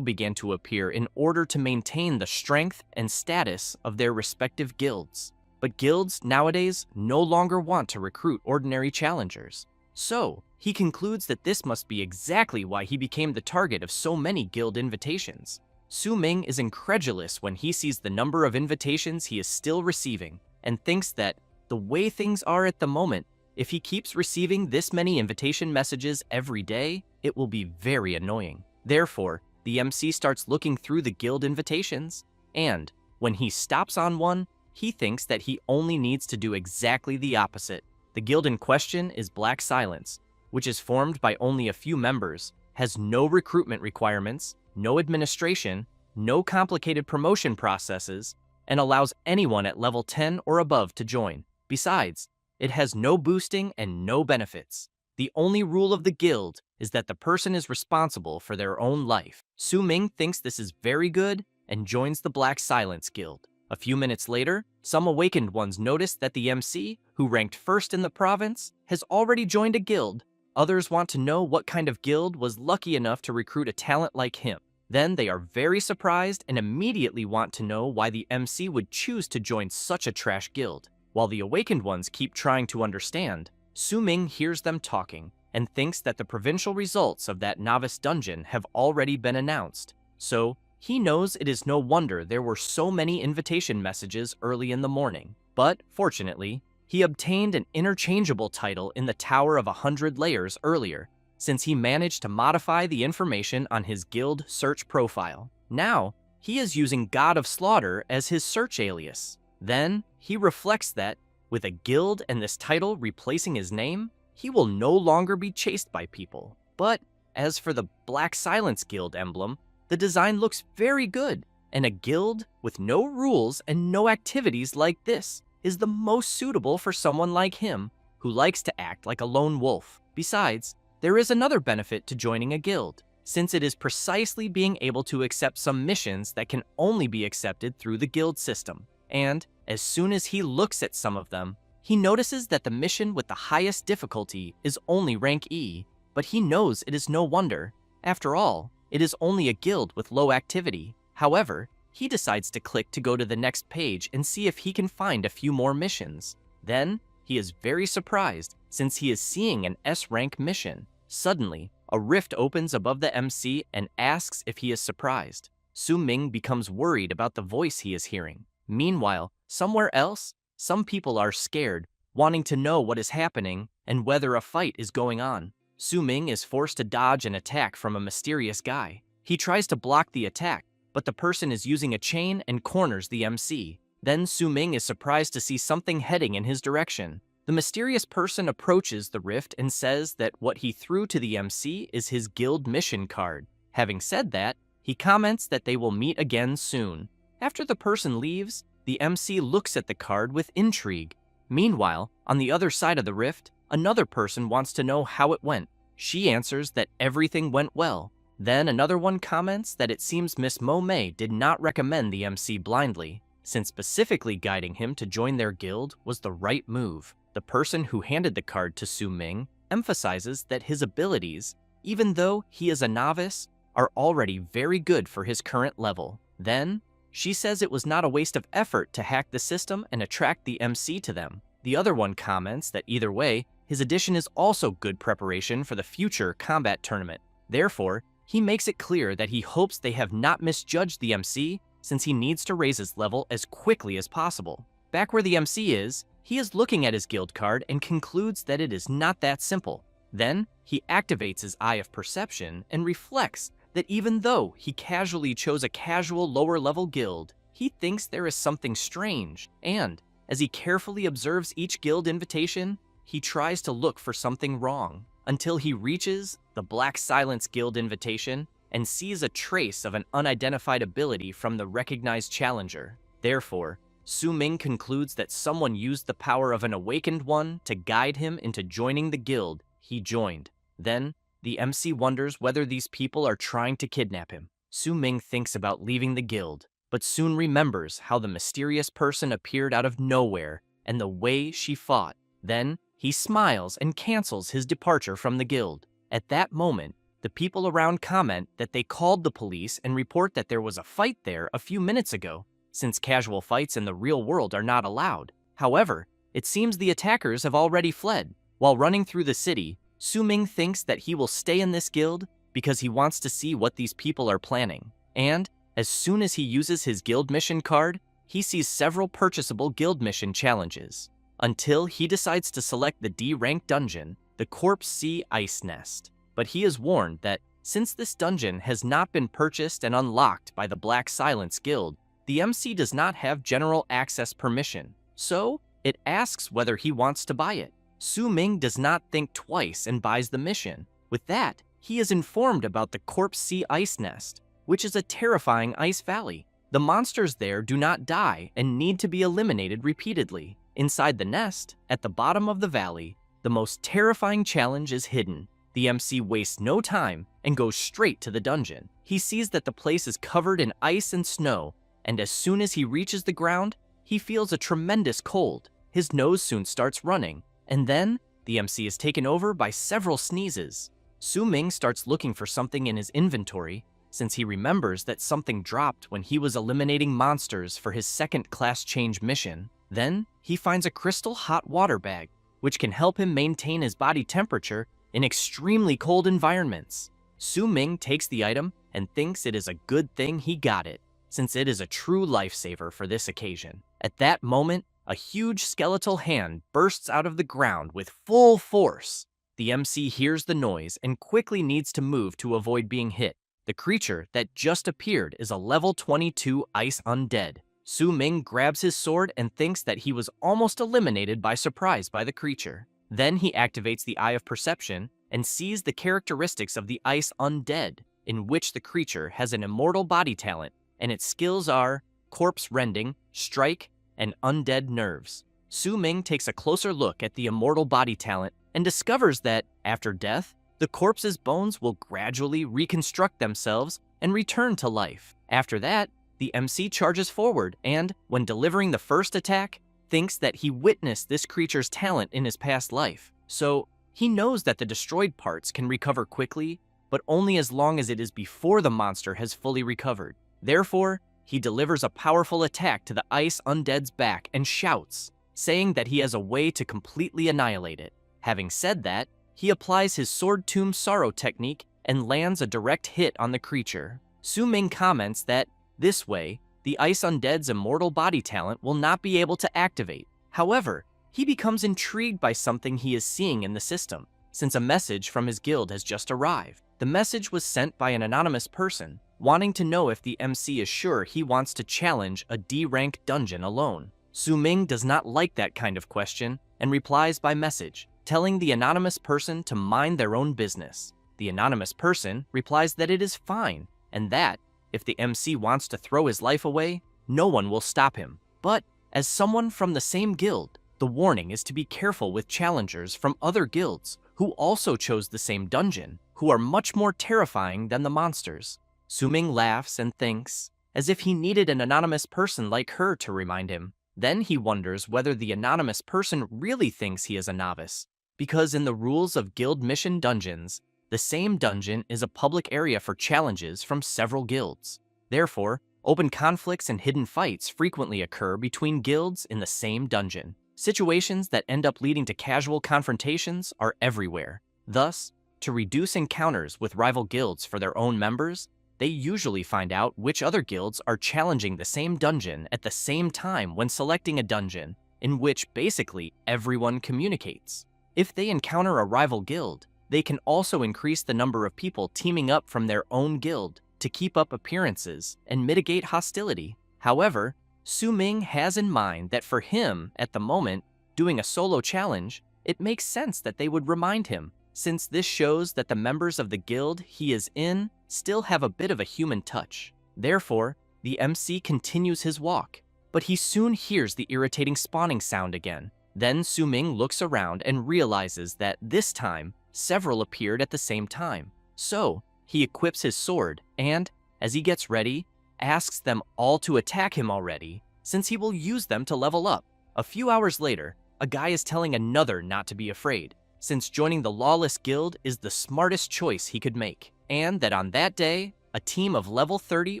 began to appear in order to maintain the strength and status of their respective guilds. But guilds nowadays no longer want to recruit ordinary challengers. So, he concludes that this must be exactly why he became the target of so many guild invitations. Su Ming is incredulous when he sees the number of invitations he is still receiving, and thinks that, the way things are at the moment, if he keeps receiving this many invitation messages every day, it will be very annoying. Therefore, the MC starts looking through the guild invitations, and, when he stops on one, he thinks that he only needs to do exactly the opposite. The guild in question is Black Silence, which is formed by only a few members, has no recruitment requirements, no administration, no complicated promotion processes, and allows anyone at level 10 or above to join. Besides, it has no boosting and no benefits. The only rule of the guild is that the person is responsible for their own life. Su Ming thinks this is very good and joins the Black Silence Guild. A few minutes later, some awakened ones notice that the MC, who ranked first in the province, has already joined a guild. Others want to know what kind of guild was lucky enough to recruit a talent like him. Then they are very surprised and immediately want to know why the MC would choose to join such a trash guild. While the awakened ones keep trying to understand, Su Ming hears them talking and thinks that the provincial results of that novice dungeon have already been announced. So, he knows it is no wonder there were so many invitation messages early in the morning. But, fortunately, he obtained an interchangeable title in the Tower of 100 Layers earlier, since he managed to modify the information on his guild search profile. Now, he is using God of Slaughter as his search alias. Then, he reflects that, with a guild and this title replacing his name, he will no longer be chased by people. But, as for the Black Silence Guild emblem, the design looks very good, and a guild with no rules and no activities like this is the most suitable for someone like him, who likes to act like a lone wolf. Besides, there is another benefit to joining a guild, since it is precisely being able to accept some missions that can only be accepted through the guild system. And, as soon as he looks at some of them, he notices that the mission with the highest difficulty is only rank E, but he knows it is no wonder. After all, it is only a guild with low activity. However, he decides to click to go to the next page and see if he can find a few more missions. Then, he is very surprised since he is seeing an S-rank mission. Suddenly, a rift opens above the MC and asks if he is surprised. Su Ming becomes worried about the voice he is hearing. Meanwhile, somewhere else, some people are scared, wanting to know what is happening and whether a fight is going on. Su Ming is forced to dodge an attack from a mysterious guy. He tries to block the attack, but the person is using a chain and corners the MC. Then Su Ming is surprised to see something heading in his direction. The mysterious person approaches the rift and says that what he threw to the MC is his guild mission card. Having said that, he comments that they will meet again soon. After the person leaves, the MC looks at the card with intrigue. Meanwhile, on the other side of the rift, another person wants to know how it went. She answers that everything went well. Then another one comments that it seems Miss Mo Mei did not recommend the MC blindly, since specifically guiding him to join their guild was the right move. The person who handed the card to Su Ming emphasizes that his abilities, even though he is a novice, are already very good for his current level. Then, she says it was not a waste of effort to hack the system and attract the MC to them. The other one comments that either way, his addition is also good preparation for the future combat tournament. Therefore, he makes it clear that he hopes they have not misjudged the MC, since he needs to raise his level as quickly as possible. Back where the MC is, he is looking at his guild card and concludes that it is not that simple. Then, he activates his Eye of Perception and reflects that even though he casually chose a casual lower-level guild, he thinks there is something strange, and, as he carefully observes each guild invitation, he tries to look for something wrong, until he reaches the Black Silence Guild invitation and sees a trace of an unidentified ability from the recognized challenger. Therefore, Su Ming concludes that someone used the power of an awakened one to guide him into joining the guild he joined. Then, the MC wonders whether these people are trying to kidnap him. Su Ming thinks about leaving the guild, but soon remembers how the mysterious person appeared out of nowhere and the way she fought. Then, he smiles and cancels his departure from the guild. At that moment, the people around comment that they called the police and report that there was a fight there a few minutes ago, since casual fights in the real world are not allowed. However, it seems the attackers have already fled. While running through the city, Su-ming thinks that he will stay in this guild because he wants to see what these people are planning. And as soon as he uses his guild mission card, he sees several purchasable guild mission challenges, until he decides to select the D-rank dungeon, the Corpse Sea Ice Nest. But he is warned that since this dungeon has not been purchased and unlocked by the Black Silence Guild, the MC does not have general access permission, so it asks whether he wants to buy it. Su-ming does not think twice and buys the mission. With that, he is informed about the Corpse Sea Ice Nest, which is a terrifying ice valley. The monsters there do not die and need to be eliminated repeatedly. Inside the nest, at the bottom of the valley, the most terrifying challenge is hidden. The MC wastes no time and goes straight to the dungeon. He sees that the place is covered in ice and snow, and as soon as he reaches the ground, he feels a tremendous cold. His nose soon starts running, and then the MC is taken over by several sneezes. Su-ming starts looking for something in his inventory, since he remembers that something dropped when he was eliminating monsters for his second class change mission. Then, he finds a crystal hot water bag, which can help him maintain his body temperature in extremely cold environments. Su-ming takes the item and thinks it is a good thing he got it, since it is a true lifesaver for this occasion. At that moment, a huge skeletal hand bursts out of the ground with full force. The MC hears the noise and quickly needs to move to avoid being hit. The creature that just appeared is a level 22 ice undead. Su-ming grabs his sword and thinks that he was almost eliminated by surprise by the creature. Then he activates the Eye of Perception and sees the characteristics of the ice undead, in which the creature has an immortal body talent, and its skills are Corpse Rending, Strike, and Undead Nerves. Su-ming takes a closer look at the immortal body talent and discovers that, after death, the corpse's bones will gradually reconstruct themselves and return to life. After that, the MC charges forward and, when delivering the first attack, thinks that he witnessed this creature's talent in his past life. So, he knows that the destroyed parts can recover quickly, but only as long as it is before the monster has fully recovered. Therefore, he delivers a powerful attack to the ice undead's back and shouts, saying that he has a way to completely annihilate it. Having said that, he applies his Sword Tomb Sorrow technique and lands a direct hit on the creature. Su-ming comments that, this way, the ice undead's immortal body talent will not be able to activate. However, he becomes intrigued by something he is seeing in the system, since a message from his guild has just arrived. The message was sent by an anonymous person, wanting to know if the MC is sure he wants to challenge a D-rank dungeon alone. Su-ming does not like that kind of question and replies by message, telling the anonymous person to mind their own business. The anonymous person replies that it is fine, and that, if the MC wants to throw his life away, no one will stop him. But, as someone from the same guild, the warning is to be careful with challengers from other guilds who also chose the same dungeon, who are much more terrifying than the monsters. Su-ming laughs and thinks, as if he needed an anonymous person like her to remind him. Then he wonders whether the anonymous person really thinks he is a novice, because in the rules of guild mission dungeons, the same dungeon is a public area for challenges from several guilds. Therefore, open conflicts and hidden fights frequently occur between guilds in the same dungeon. Situations that end up leading to casual confrontations are everywhere. Thus, to reduce encounters with rival guilds for their own members, they usually find out which other guilds are challenging the same dungeon at the same time when selecting a dungeon, in which basically everyone communicates. If they encounter a rival guild, they can also increase the number of people teaming up from their own guild to keep up appearances and mitigate hostility. However, Su-ming has in mind that for him, at the moment, doing a solo challenge, it makes sense that they would remind him, since this shows that the members of the guild he is in still have a bit of a human touch. Therefore, the MC continues his walk, but he soon hears the irritating spawning sound again. Then Su-ming looks around and realizes that this time, several appeared at the same time. So, he equips his sword and, as he gets ready, asks them all to attack him already, since he will use them to level up. A few hours later, a guy is telling another not to be afraid, since joining the lawless guild is the smartest choice he could make, and that on that day, a team of level 30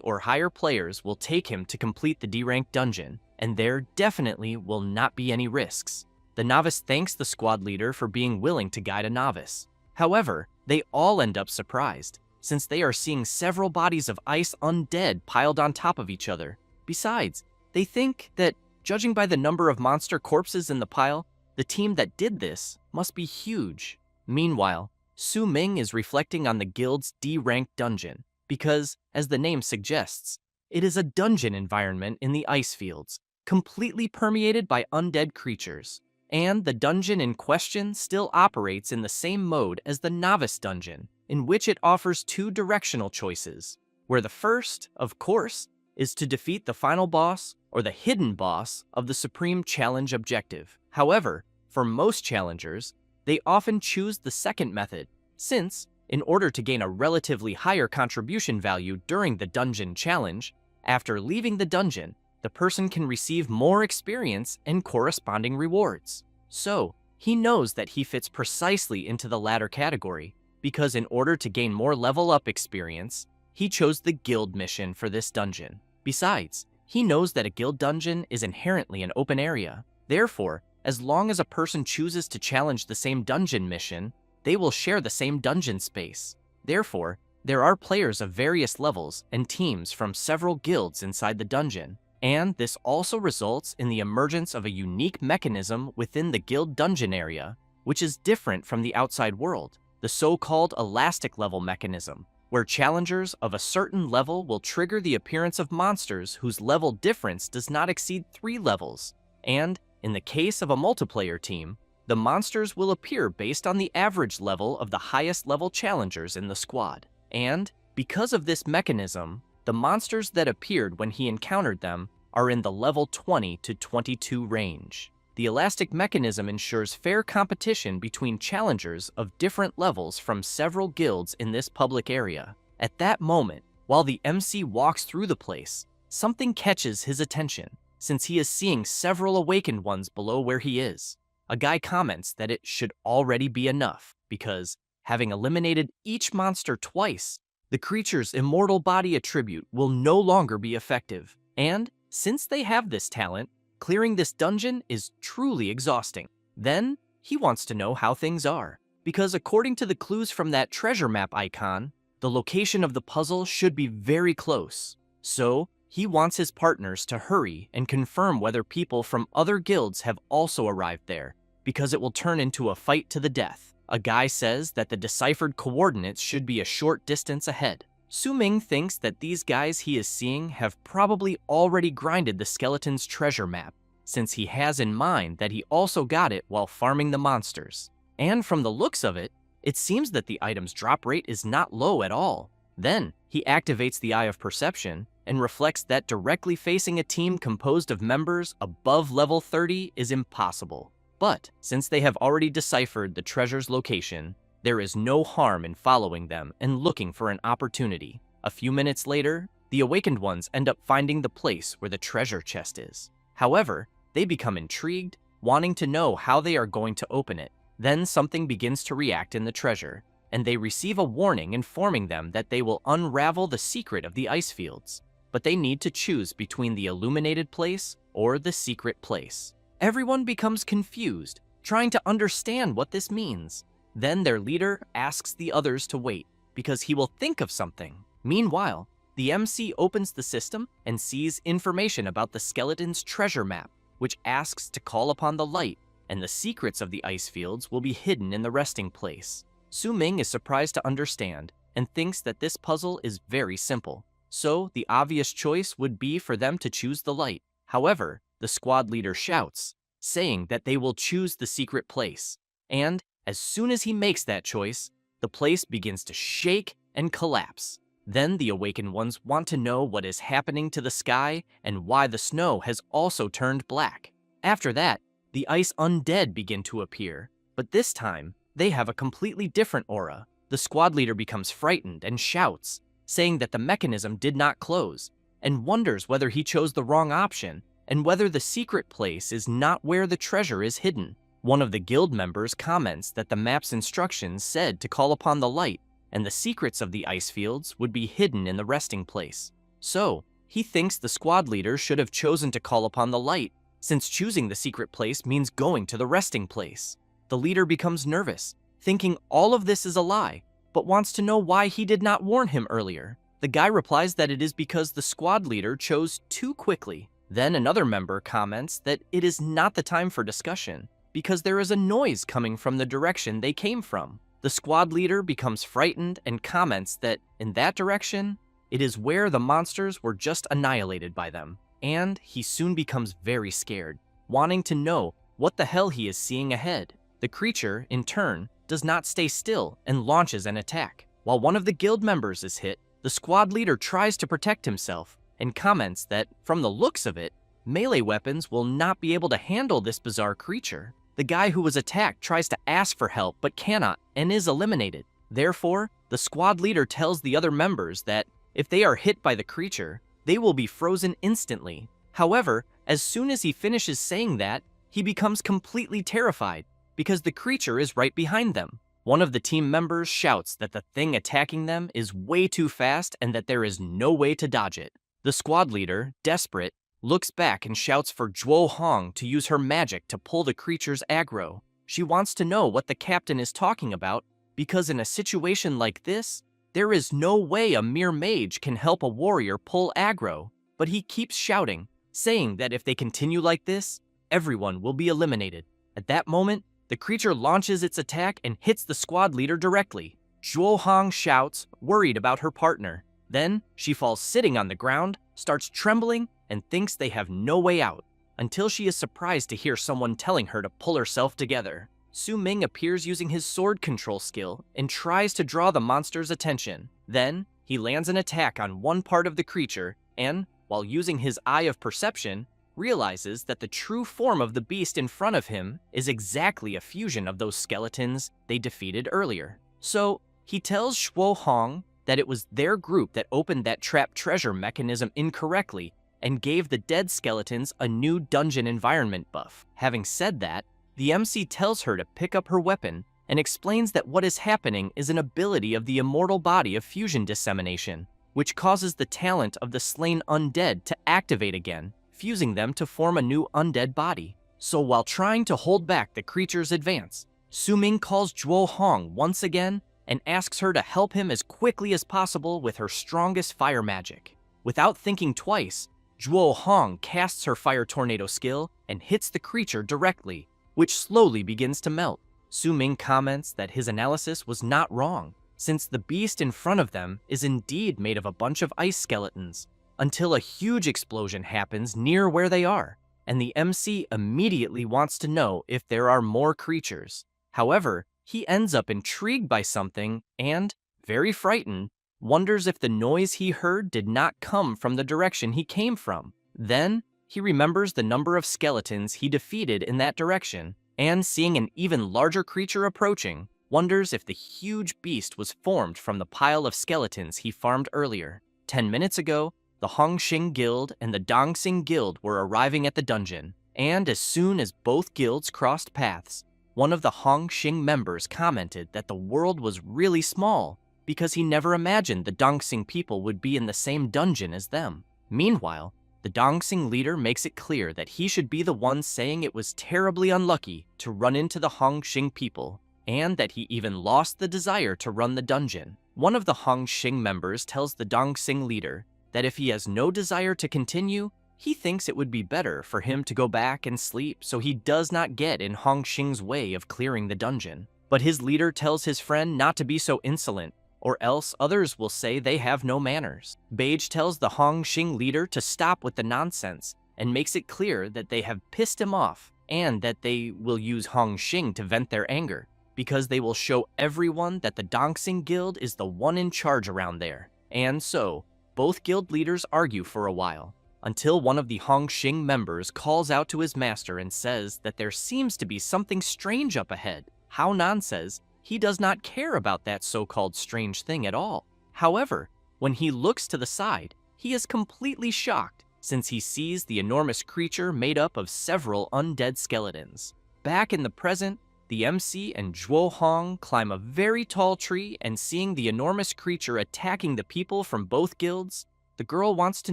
or higher players will take him to complete the D-rank dungeon, and there definitely will not be any risks. The novice thanks the squad leader for being willing to guide a novice. However, they all end up surprised, since they are seeing several bodies of ice undead piled on top of each other. Besides, they think that, judging by the number of monster corpses in the pile, the team that did this must be huge. Meanwhile, Su Ming is reflecting on the guild's D-ranked dungeon, because, as the name suggests, it is a dungeon environment in the ice fields, completely permeated by undead creatures. And the dungeon in question still operates in the same mode as the novice dungeon, in which it offers two directional choices, where the first, of course, is to defeat the final boss or the hidden boss of the Supreme Challenge objective. However, for most challengers, they often choose the second method, since, in order to gain a relatively higher contribution value during the dungeon challenge, after leaving the dungeon, the person can receive more experience and corresponding rewards. So, he knows that he fits precisely into the latter category, because in order to gain more level-up experience, he chose the guild mission for this dungeon. Besides, he knows that a guild dungeon is inherently an open area. Therefore, as long as a person chooses to challenge the same dungeon mission, they will share the same dungeon space. Therefore, there are players of various levels and teams from several guilds inside the dungeon, and this also results in the emergence of a unique mechanism within the guild dungeon area, which is different from the outside world, the so-called elastic level mechanism, where challengers of a certain level will trigger the appearance of monsters whose level difference does not exceed 3 levels, and, in the case of a multiplayer team, the monsters will appear based on the average level of the highest level challengers in the squad. And, because of this mechanism, the monsters that appeared when he encountered them are in the level 20 to 22 range. The elastic mechanism ensures fair competition between challengers of different levels from several guilds in this public area. At that moment, while the MC walks through the place, something catches his attention, since he is seeing several awakened ones below where he is. A guy comments that it should already be enough, because, having eliminated each monster twice, the creature's immortal body attribute will no longer be effective. And, since they have this talent, clearing this dungeon is truly exhausting. Then, he wants to know how things are, because according to the clues from that treasure map icon, the location of the puzzle should be very close. So, he wants his partners to hurry and confirm whether people from other guilds have also arrived there, because it will turn into a fight to the death. A guy says that the deciphered coordinates should be a short distance ahead. Su Ming thinks that these guys he is seeing have probably already grinded the skeleton's treasure map, since he has in mind that he also got it while farming the monsters. And from the looks of it, it seems that the item's drop rate is not low at all. Then, he activates the Eye of Perception and reflects that directly facing a team composed of members above level 30 is impossible. But, since they have already deciphered the treasure's location, there is no harm in following them and looking for an opportunity. A few minutes later, the awakened ones end up finding the place where the treasure chest is. However, they become intrigued, wanting to know how they are going to open it. Then something begins to react in the treasure, and they receive a warning informing them that they will unravel the secret of the ice fields. But they need to choose between the illuminated place or the secret place. Everyone becomes confused, trying to understand what this means. Then their leader asks the others to wait, because he will think of something. Meanwhile, the MC opens the system and sees information about the skeleton's treasure map, which asks to call upon the light, and the secrets of the ice fields will be hidden in the resting place. Su Ming is surprised to understand, and thinks that this puzzle is very simple. So, the obvious choice would be for them to choose the light. However, the squad leader shouts, saying that they will choose the secret place. And, as soon as he makes that choice, the place begins to shake and collapse. Then the awakened ones want to know what is happening to the sky and why the snow has also turned black. After that, the ice undead begin to appear, but this time, they have a completely different aura. The squad leader becomes frightened and shouts, saying that the mechanism did not close, and wonders whether he chose the wrong option, and whether the secret place is not where the treasure is hidden. One of the guild members comments that the map's instructions said to call upon the light, and the secrets of the ice fields would be hidden in the resting place. So, He thinks the squad leader should have chosen to call upon the light, since choosing the secret place means going to the resting place. The leader becomes nervous, thinking all of this is a lie, but wants to know why he did not warn him earlier. The guy replies that it is because the squad leader chose too quickly. Then another member comments that it is not the time for discussion, because there is a noise coming from the direction they came from. The squad leader becomes frightened and comments that in that direction, it is where the monsters were just annihilated by them. And he soon becomes very scared, wanting to know what the hell he is seeing ahead. The creature, in turn, does not stay still and launches an attack. While one of the guild members is hit, the squad leader tries to protect himself and comments that, from the looks of it, melee weapons will not be able to handle this bizarre creature. The guy who was attacked tries to ask for help but cannot and is eliminated. Therefore, the squad leader tells the other members that if they are hit by the creature, they will be frozen instantly. However, as soon as he finishes saying that, he becomes completely terrified because the creature is right behind them. One of the team members shouts that the thing attacking them is way too fast and that there is no way to dodge it. The squad leader, desperate, looks back and shouts for Zhuo Hong to use her magic to pull the creature's aggro. She wants to know what the captain is talking about because in a situation like this, there is no way a mere mage can help a warrior pull aggro, but he keeps shouting, saying that if they continue like this, everyone will be eliminated. At that moment, the creature launches its attack and hits the squad leader directly. Zhuo Hong shouts, worried about her partner. Then, she falls sitting on the ground, starts trembling, and thinks they have no way out, until she is surprised to hear someone telling her to pull herself together. Su Ming appears using his sword control skill and tries to draw the monster's attention. Then, he lands an attack on one part of the creature and, while using his eye of perception, realizes that the true form of the beast in front of him is exactly a fusion of those skeletons they defeated earlier. So, he tells Zhuo Hong that it was their group that opened that trap treasure mechanism incorrectly and gave the dead skeletons a new dungeon environment buff. Having said that, the MC tells her to pick up her weapon and explains that what is happening is an ability of the immortal body of fusion dissemination, which causes the talent of the slain undead to activate again, fusing them to form a new undead body. So while trying to hold back the creature's advance, Su Ming calls Zhuo Hong once again and asks her to help him as quickly as possible with her strongest fire magic. Without thinking twice, Zhuo Hong casts her fire tornado skill and hits the creature directly, which slowly begins to melt. Su Ming comments that his analysis was not wrong, since the beast in front of them is indeed made of a bunch of ice skeletons, until a huge explosion happens near where they are, and the MC immediately wants to know if there are more creatures. However, he ends up intrigued by something and, very frightened, wonders if the noise he heard did not come from the direction he came from. Then, he remembers the number of skeletons he defeated in that direction, and seeing an even larger creature approaching, wonders if the huge beast was formed from the pile of skeletons he farmed earlier. 10 minutes ago, the Hongxing Guild and the Dongxing Guild were arriving at the dungeon, and as soon as both guilds crossed paths, one of the Hongxing members commented that the world was really small because he never imagined the Dongxing people would be in the same dungeon as them. Meanwhile, the Dongxing leader makes it clear that he should be the one saying it was terribly unlucky to run into the Hongxing people, and that he even lost the desire to run the dungeon. One of the Hongxing members tells the Dongxing leader that if he has no desire to continue, he thinks it would be better for him to go back and sleep so he does not get in Hongxing's way of clearing the dungeon. But his leader tells his friend not to be so insolent, or else others will say they have no manners. Beige tells the Hongxing leader to stop with the nonsense and makes it clear that they have pissed him off and that they will use Hongxing to vent their anger, because they will show everyone that the Dongxing Guild is the one in charge around there. And so, both guild leaders argue for a while, until one of the Hongxing members calls out to his master and says that there seems to be something strange up ahead. Hao Nan says he does not care about that so-called strange thing at all. However, when he looks to the side, he is completely shocked since he sees the enormous creature made up of several undead skeletons. Back in the present, the MC and Zhuo Hong climb a very tall tree, and seeing the enormous creature attacking the people from both guilds, the girl wants to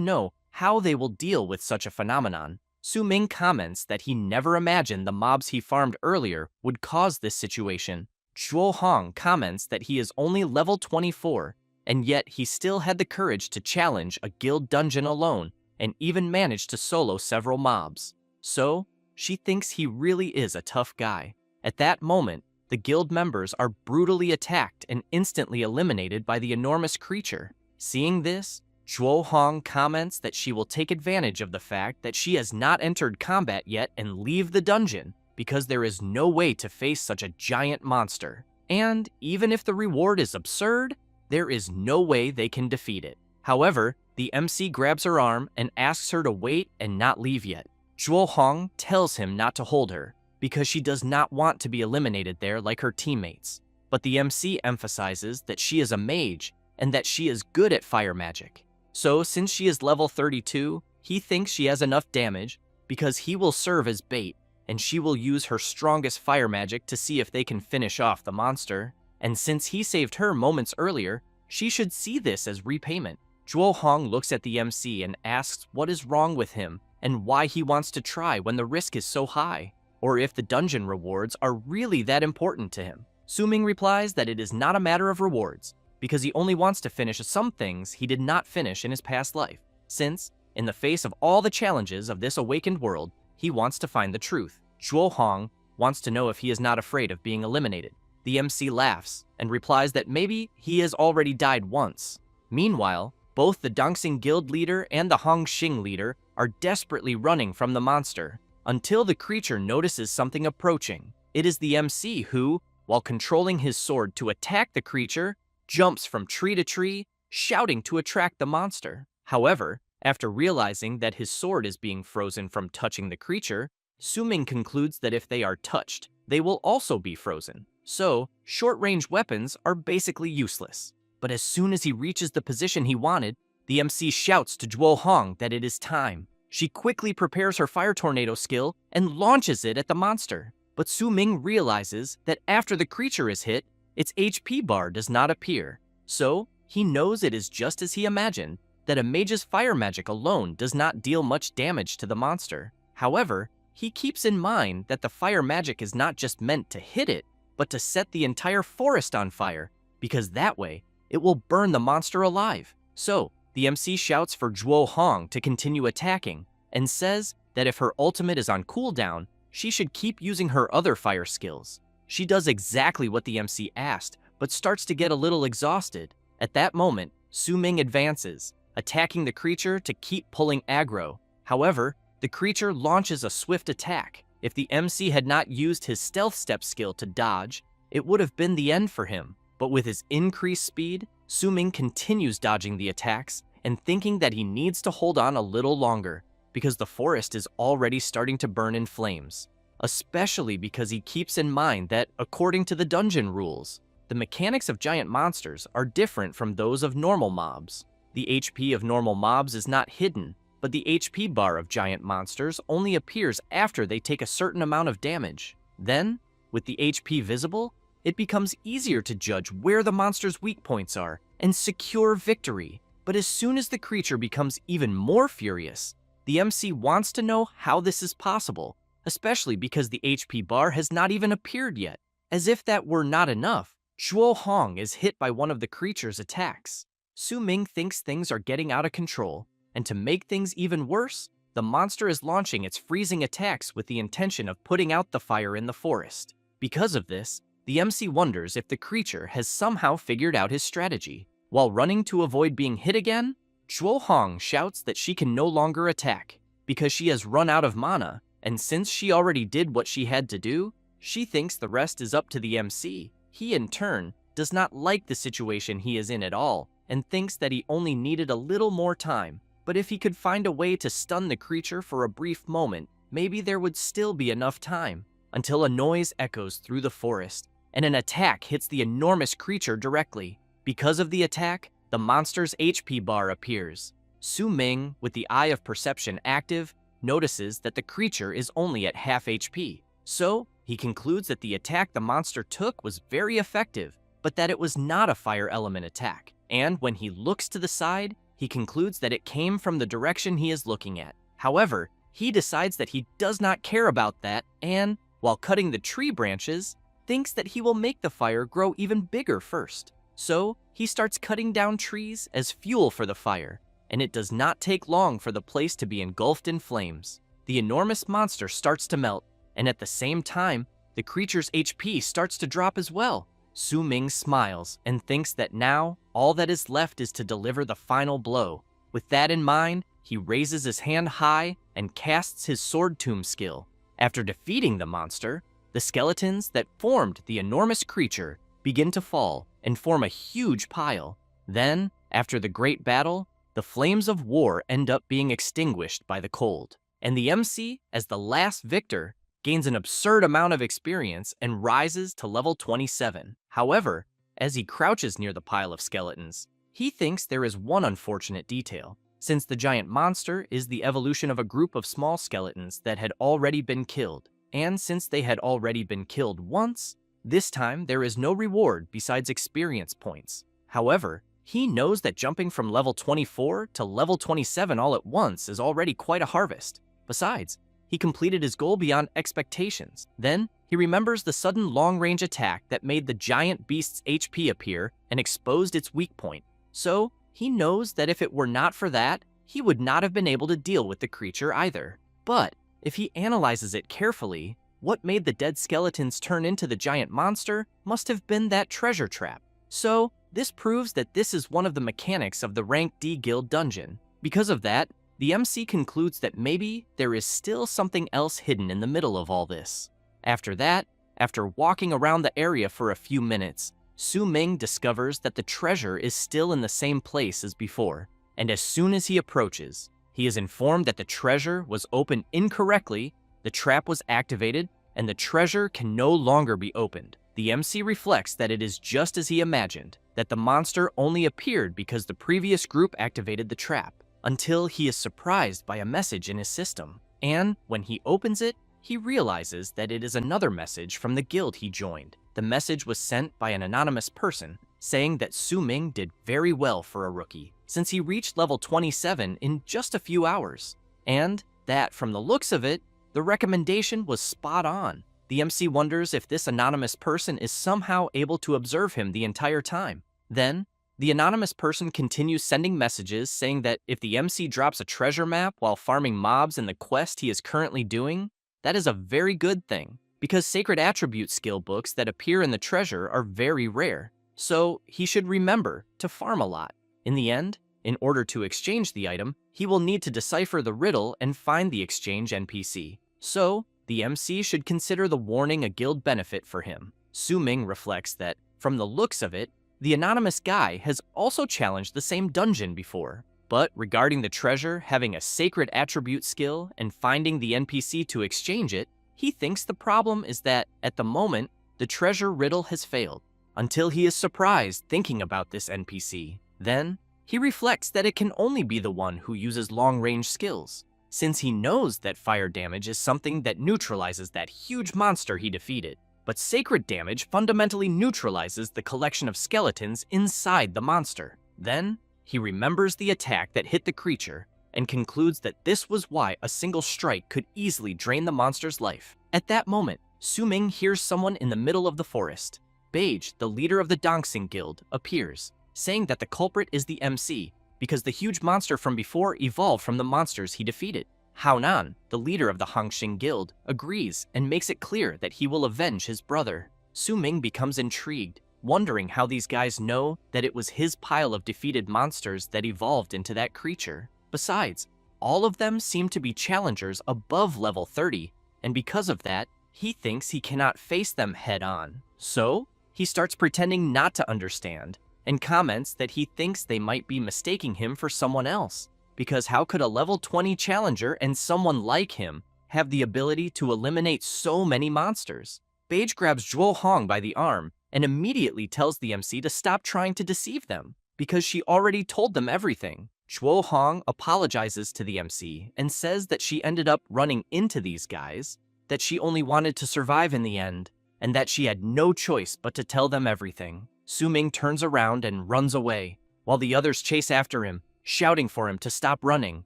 know how they will deal with such a phenomenon. Su-ming comments that he never imagined the mobs he farmed earlier would cause this situation. Zhuo-hong comments that he is only level 24, and yet he still had the courage to challenge a guild dungeon alone and even managed to solo several mobs. So, she thinks he really is a tough guy. At that moment, the guild members are brutally attacked and instantly eliminated by the enormous creature. Seeing this, Zhuo-hong comments that she will take advantage of the fact that she has not entered combat yet and leave the dungeon because there is no way to face such a giant monster. And even if the reward is absurd, there is no way they can defeat it. However, the MC grabs her arm and asks her to wait and not leave yet. Zhuo-hong tells him not to hold her because she does not want to be eliminated there like her teammates. But the MC emphasizes that she is a mage and that she is good at fire magic. So since she is level 32, he thinks she has enough damage because he will serve as bait and she will use her strongest fire magic to see if they can finish off the monster. And since he saved her moments earlier, she should see this as repayment. Zhuo-hong looks at the MC and asks what is wrong with him and why he wants to try when the risk is so high, or if the dungeon rewards are really that important to him. Su-ming replies that it is not a matter of rewards, because he only wants to finish some things he did not finish in his past life, since, in the face of all the challenges of this awakened world, he wants to find the truth. Zhuo-hong wants to know if he is not afraid of being eliminated. The MC laughs and replies that maybe he has already died once. Meanwhile, both the Dongxing Guild leader and the Hongxing leader are desperately running from the monster until the creature notices something approaching. It is the MC who, while controlling his sword to attack the creature, jumps from tree to tree, shouting to attract the monster. However, after realizing that his sword is being frozen from touching the creature, Su-ming concludes that if they are touched, they will also be frozen. So, short-range weapons are basically useless. But as soon as he reaches the position he wanted, the MC shouts to Zhuo-hong that it is time. She quickly prepares her fire tornado skill and launches it at the monster. But Su-ming realizes that after the creature is hit, its HP bar does not appear. So, he knows it is just as he imagined, that a mage's fire magic alone does not deal much damage to the monster. However, he keeps in mind that the fire magic is not just meant to hit it, but to set the entire forest on fire, because that way, it will burn the monster alive. So, the MC shouts for Zhuo-hong to continue attacking, and says that if her ultimate is on cooldown, she should keep using her other fire skills. She does exactly what the MC asked, but starts to get a little exhausted. At that moment, Su-ming advances, attacking the creature to keep pulling aggro. However, the creature launches a swift attack. If the MC had not used his stealth step skill to dodge, it would have been the end for him. But with his increased speed, Su-ming continues dodging the attacks and thinking that he needs to hold on a little longer because the forest is already starting to burn in flames. Especially because he keeps in mind that, according to the dungeon rules, the mechanics of giant monsters are different from those of normal mobs. The HP of normal mobs is not hidden, but the HP bar of giant monsters only appears after they take a certain amount of damage. Then, with the HP visible, it becomes easier to judge where the monster's weak points are and secure victory. But as soon as the creature becomes even more furious, the MC wants to know how this is possible, especially because the HP bar has not even appeared yet. As if that were not enough, Zhuo-hong is hit by one of the creature's attacks. Su-ming thinks things are getting out of control, and to make things even worse, the monster is launching its freezing attacks with the intention of putting out the fire in the forest. Because of this, the MC wonders if the creature has somehow figured out his strategy. While running to avoid being hit again, Zhuo-hong shouts that she can no longer attack because she has run out of mana, and since she already did what she had to do, she thinks the rest is up to the MC. He, in turn, does not like the situation he is in at all and thinks that he only needed a little more time. But if he could find a way to stun the creature for a brief moment, maybe there would still be enough time, until a noise echoes through the forest, and an attack hits the enormous creature directly. Because of the attack, the monster's HP bar appears. Su-ming, with the Eye of Perception active, notices that the creature is only at half HP. So, he concludes that the attack the monster took was very effective, but that it was not a fire element attack. And when he looks to the side, he concludes that it came from the direction he is looking at. However, he decides that he does not care about that and, while cutting the tree branches, thinks that he will make the fire grow even bigger first. So, he starts cutting down trees as fuel for the fire, and it does not take long for the place to be engulfed in flames. The enormous monster starts to melt, and at the same time, the creature's HP starts to drop as well. Su Ming smiles and thinks that now, all that is left is to deliver the final blow. With that in mind, he raises his hand high and casts his Sword Tomb skill. After defeating the monster, the skeletons that formed the enormous creature begin to fall and form a huge pile. Then, after the great battle, the flames of war end up being extinguished by the cold. And the MC, as the last victor, gains an absurd amount of experience and rises to level 27. However, as he crouches near the pile of skeletons, he thinks there is one unfortunate detail. Since the giant monster is the evolution of a group of small skeletons that had already been killed, and since they had already been killed once, this time there is no reward besides experience points. However, he knows that jumping from level 24 to level 27 all at once is already quite a harvest. Besides, he completed his goal beyond expectations. Then, he remembers the sudden long-range attack that made the giant beast's HP appear and exposed its weak point. So, he knows that if it were not for that, he would not have been able to deal with the creature either. But, if he analyzes it carefully, what made the dead skeletons turn into the giant monster must have been that treasure trap. So, this proves that this is one of the mechanics of the Rank D Guild dungeon. Because of that, the MC concludes that maybe there is still something else hidden in the middle of all this. After that, after walking around the area for a few minutes, Su Ming discovers that the treasure is still in the same place as before, and as soon as he approaches, he is informed that the treasure was opened incorrectly, the trap was activated, and the treasure can no longer be opened. The MC reflects that it is just as he imagined, that the monster only appeared because the previous group activated the trap, until he is surprised by a message in his system. And when he opens it, he realizes that it is another message from the guild he joined. The message was sent by an anonymous person, saying that Su Ming did very well for a rookie, since he reached level 27 in just a few hours. And that, from the looks of it, the recommendation was spot on. The MC wonders if this anonymous person is somehow able to observe him the entire time. Then, the anonymous person continues sending messages saying that if the MC drops a treasure map while farming mobs in the quest he is currently doing, that is a very good thing, because sacred attribute skill books that appear in the treasure are very rare, so he should remember to farm a lot. In the end, in order to exchange the item, he will need to decipher the riddle and find the exchange NPC. So, the MC should consider the warning a guild benefit for him. Su Ming reflects that, from the looks of it, the anonymous guy has also challenged the same dungeon before. But regarding the treasure having a sacred attribute skill and finding the NPC to exchange it, he thinks the problem is that, at the moment, the treasure riddle has failed, until he is surprised thinking about this NPC. Then, he reflects that it can only be the one who uses long-range skills, since he knows that fire damage is something that neutralizes that huge monster he defeated. But sacred damage fundamentally neutralizes the collection of skeletons inside the monster. Then, he remembers the attack that hit the creature and concludes that this was why a single strike could easily drain the monster's life. At that moment, Su Ming hears someone in the middle of the forest. Beige, the leader of the Dongsing Guild, appears, saying that the culprit is the MC because the huge monster from before evolved from the monsters he defeated. Haonan, the leader of the Hongxing Guild, agrees and makes it clear that he will avenge his brother. Su Ming becomes intrigued, wondering how these guys know that it was his pile of defeated monsters that evolved into that creature. Besides, all of them seem to be challengers above level 30, and because of that, he thinks he cannot face them head-on. So, he starts pretending not to understand, and comments that he thinks they might be mistaking him for someone else. Because how could a level 20 challenger and someone like him have the ability to eliminate so many monsters? Beige grabs Zhuo Hong by the arm and immediately tells the MC to stop trying to deceive them, because she already told them everything. Zhuo Hong apologizes to the MC and says that she ended up running into these guys, that she only wanted to survive in the end, and that she had no choice but to tell them everything. Su Ming turns around and runs away, while the others chase after him, shouting for him to stop running,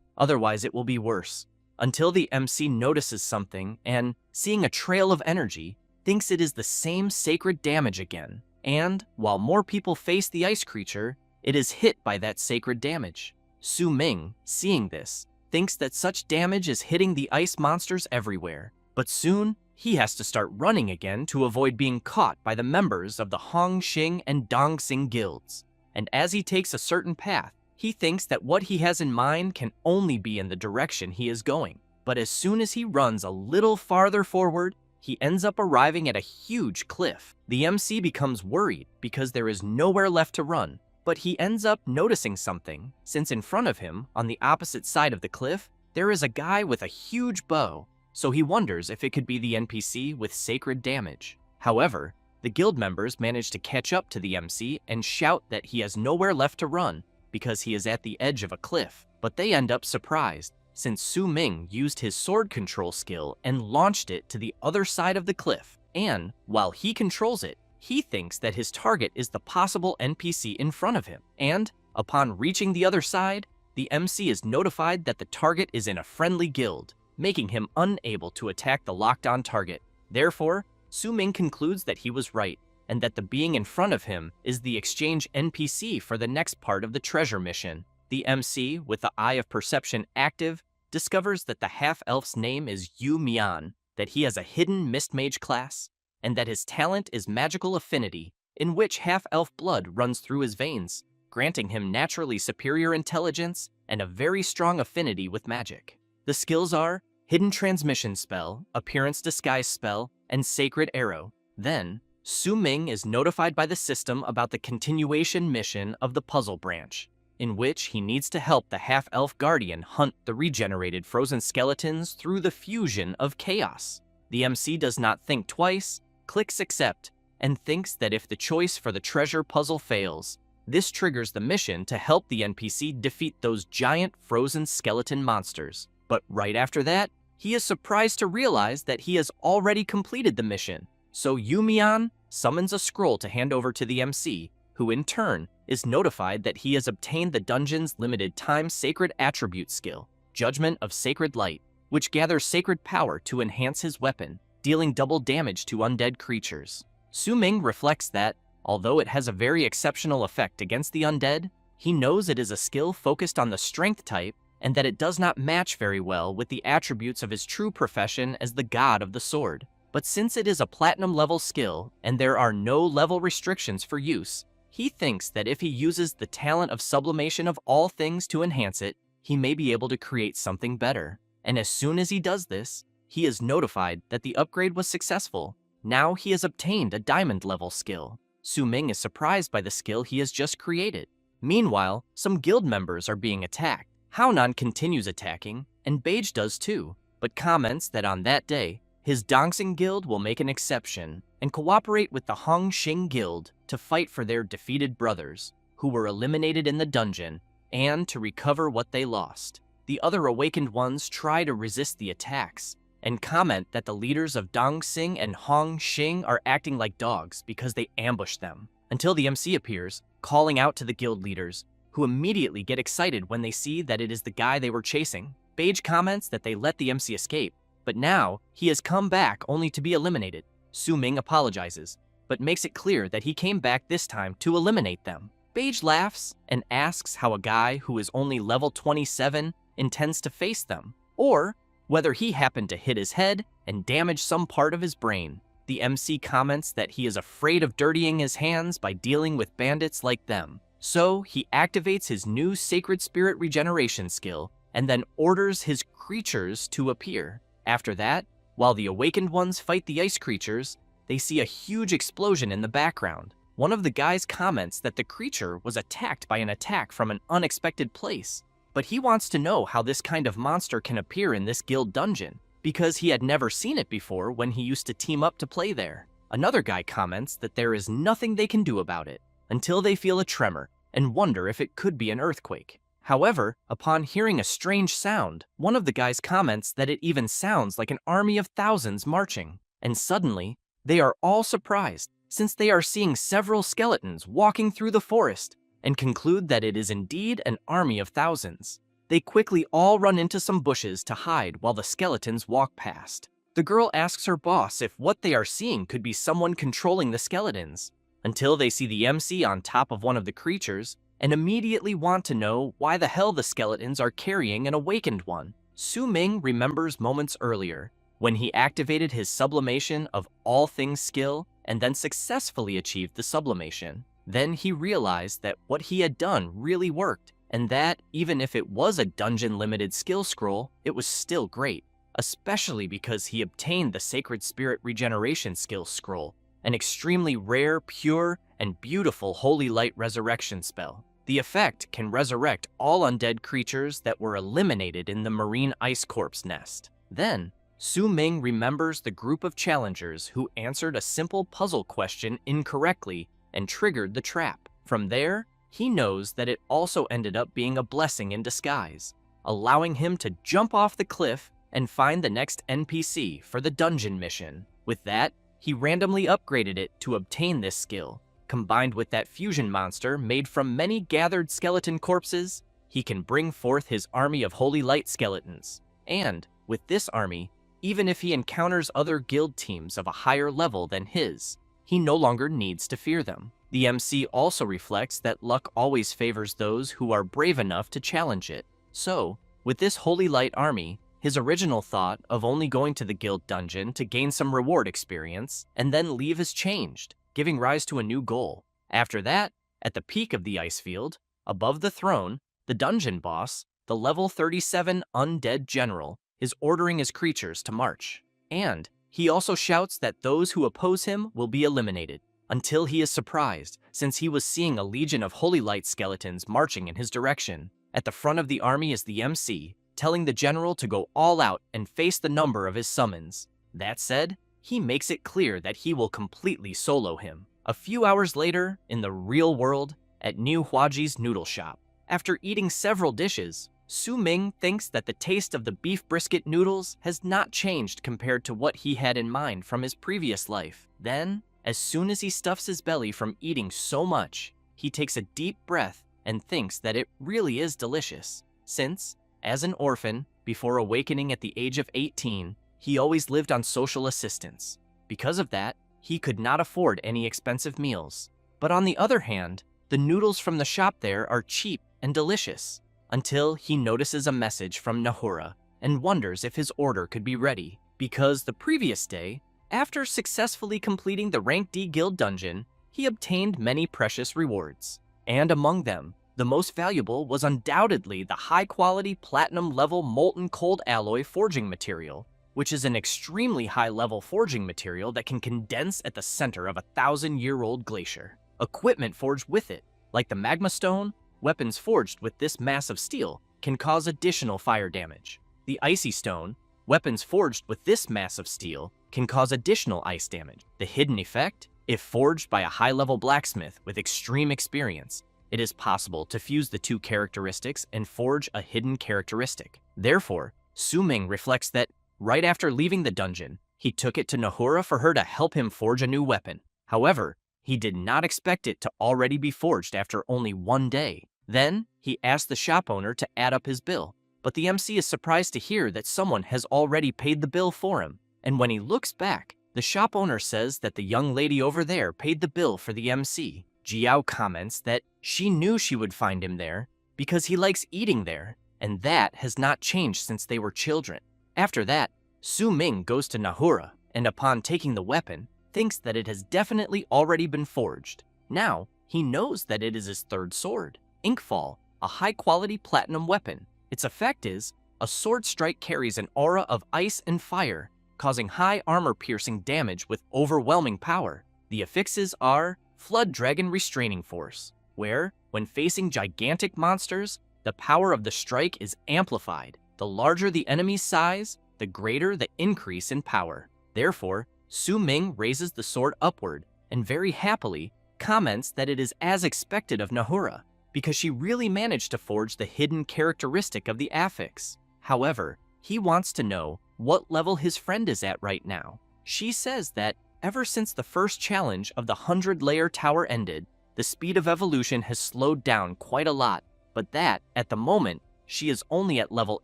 otherwise it will be worse. Until the MC notices something and, seeing a trail of energy, thinks it is the same sacred damage again. And, while more people face the ice creature, it is hit by that sacred damage. Su Ming, seeing this, thinks that such damage is hitting the ice monsters everywhere. But soon, he has to start running again to avoid being caught by the members of the Hong Xing and Dong Xing guilds. And as he takes a certain path, he thinks that what he has in mind can only be in the direction he is going. But as soon as he runs a little farther forward, he ends up arriving at a huge cliff. The MC becomes worried because there is nowhere left to run, but he ends up noticing something, since in front of him, on the opposite side of the cliff, there is a guy with a huge bow, so he wonders if it could be the NPC with sacred damage. However, the guild members manage to catch up to the MC and shout that he has nowhere left to run because he is at the edge of a cliff, but they end up surprised, since Su Ming used his sword control skill and launched it to the other side of the cliff, and, while he controls it, he thinks that his target is the possible NPC in front of him, and, upon reaching the other side, the MC is notified that the target is in a friendly guild, making him unable to attack the locked-on target. Therefore, Su Ming concludes that he was right, and that the being in front of him is the exchange NPC for the next part of the treasure mission. The MC, with the Eye of Perception active, discovers that the half-elf's name is Yu Mian, that he has a hidden Mist Mage class, and that his talent is Magical Affinity, in which half-elf blood runs through his veins, granting him naturally superior intelligence and a very strong affinity with magic. The skills are Hidden Transmission Spell, Appearance Disguise Spell, and Sacred Arrow. Then, Su Ming is notified by the system about the continuation mission of the puzzle branch, in which he needs to help the half-elf guardian hunt the regenerated frozen skeletons through the fusion of chaos. The MC does not think twice, clicks accept, and thinks that if the choice for the treasure puzzle fails, this triggers the mission to help the NPC defeat those giant frozen skeleton monsters. But right after that, he is surprised to realize that he has already completed the mission. So Yu Mian summons a scroll to hand over to the MC, who in turn is notified that he has obtained the dungeon's limited time sacred attribute skill, Judgment of Sacred Light, which gathers sacred power to enhance his weapon, dealing double damage to undead creatures. Su Ming reflects that, although it has a very exceptional effect against the undead, he knows it is a skill focused on the strength type and that it does not match very well with the attributes of his true profession as the god of the sword. But since it is a platinum level skill and there are no level restrictions for use, he thinks that if he uses the talent of sublimation of all things to enhance it, he may be able to create something better. And as soon as he does this, he is notified that the upgrade was successful. Now he has obtained a diamond level skill. Su Ming is surprised by the skill he has just created. Meanwhile, some guild members are being attacked. Haonan continues attacking, and Beige does too, but comments that on that day, his Dongxing guild will make an exception and cooperate with the Hong Xing guild to fight for their defeated brothers, who were eliminated in the dungeon, and to recover what they lost. The other awakened ones try to resist the attacks, and comment that the leaders of Dongxing and Hong Xing are acting like dogs because they ambush them, until the MC appears, calling out to the guild leaders, who immediately get excited when they see that it is the guy they were chasing. Beige comments that they let the MC escape, but now he has come back only to be eliminated. Su Ming apologizes, but makes it clear that he came back this time to eliminate them. Beige laughs and asks how a guy who is only level 27 intends to face them, or whether he happened to hit his head and damage some part of his brain. The MC comments that he is afraid of dirtying his hands by dealing with bandits like them. So he activates his new Sacred Spirit regeneration skill and then orders his creatures to appear. After that, while the awakened ones fight the ice creatures, they see a huge explosion in the background. One of the guys comments that the creature was attacked by an attack from an unexpected place, but he wants to know how this kind of monster can appear in this guild dungeon, because he had never seen it before when he used to team up to play there. Another guy comments that there is nothing they can do about it, until they feel a tremor and wonder if it could be an earthquake. However, upon hearing a strange sound, one of the guys comments that it even sounds like an army of thousands marching, and suddenly, they are all surprised, since they are seeing several skeletons walking through the forest, and conclude that it is indeed an army of thousands. They quickly all run into some bushes to hide while the skeletons walk past. The girl asks her boss if what they are seeing could be someone controlling the skeletons, until they see the MC on top of one of the creatures and immediately want to know why the hell the skeletons are carrying an awakened one. Su Ming remembers moments earlier when he activated his sublimation of all things skill and then successfully achieved the sublimation. Then he realized that what he had done really worked, and that even if it was a dungeon-limited skill scroll, it was still great, especially because he obtained the Sacred Spirit Regeneration skill scroll, an extremely rare, pure, and beautiful Holy Light Resurrection spell. The effect can resurrect all undead creatures that were eliminated in the Marine Ice Corpse nest. Then, Su Ming remembers the group of challengers who answered a simple puzzle question incorrectly and triggered the trap. From there, he knows that it also ended up being a blessing in disguise, allowing him to jump off the cliff and find the next NPC for the dungeon mission. With that, he randomly upgraded it to obtain this skill. Combined with that fusion monster made from many gathered skeleton corpses, he can bring forth his army of holy light skeletons. And, with this army, even if he encounters other guild teams of a higher level than his, he no longer needs to fear them. The MC also reflects that luck always favors those who are brave enough to challenge it. So, with this holy light army, his original thought of only going to the guild dungeon to gain some reward experience and then leave has changed, giving rise to a new goal. After that, at the peak of the ice field, above the throne, the dungeon boss, the level 37 undead general, is ordering his creatures to march. And he also shouts that those who oppose him will be eliminated, until he is surprised, since he was seeing a legion of holy light skeletons marching in his direction. At the front of the army is the MC, telling the general to go all out and face the number of his summons. That said, he makes it clear that he will completely solo him. A few hours later, in the real world, at New Huaji's noodle shop. After eating several dishes, Su Ming thinks that the taste of the beef brisket noodles has not changed compared to what he had in mind from his previous life. Then, as soon as he stuffs his belly from eating so much, he takes a deep breath and thinks that it really is delicious, since, as an orphan, before awakening at the age of 18, he always lived on social assistance. Because of that, he could not afford any expensive meals. But on the other hand, the noodles from the shop there are cheap and delicious, until he notices a message from Nahura and wonders if his order could be ready. Because the previous day, after successfully completing the Rank D Guild dungeon, he obtained many precious rewards. And among them, the most valuable was undoubtedly the high-quality platinum-level molten cold alloy forging material, which is an extremely high-level forging material that can condense at the center of a 1,000-year-old glacier. Equipment forged with it, like the magma stone, weapons forged with this mass of steel, can cause additional fire damage. The icy stone, weapons forged with this mass of steel, can cause additional ice damage. The hidden effect, if forged by a high-level blacksmith with extreme experience, it is possible to fuse the two characteristics and forge a hidden characteristic. Therefore, Su Ming reflects that, right after leaving the dungeon, he took it to Nahura for her to help him forge a new weapon. However, he did not expect it to already be forged after only one day. Then, he asked the shop owner to add up his bill, but the MC is surprised to hear that someone has already paid the bill for him. And when he looks back, the shop owner says that the young lady over there paid the bill for the MC. Jiao comments that she knew she would find him there because he likes eating there, and that has not changed since they were children. After that, Su Ming goes to Nahura, and upon taking the weapon, thinks that it has definitely already been forged. Now, he knows that it is his third sword, Inkfall, a high-quality platinum weapon. Its effect is, a sword strike carries an aura of ice and fire, causing high armor-piercing damage with overwhelming power. The affixes are Flood Dragon Restraining Force, where, when facing gigantic monsters, the power of the strike is amplified. The larger the enemy's size, the greater the increase in power. Therefore, Su Ming raises the sword upward and very happily comments that it is as expected of Nahura, because she really managed to forge the hidden characteristic of the affix. However, he wants to know what level his friend is at right now. She says that ever since the first challenge of the 100-layer tower ended, the speed of evolution has slowed down quite a lot, but that, at the moment, she is only at level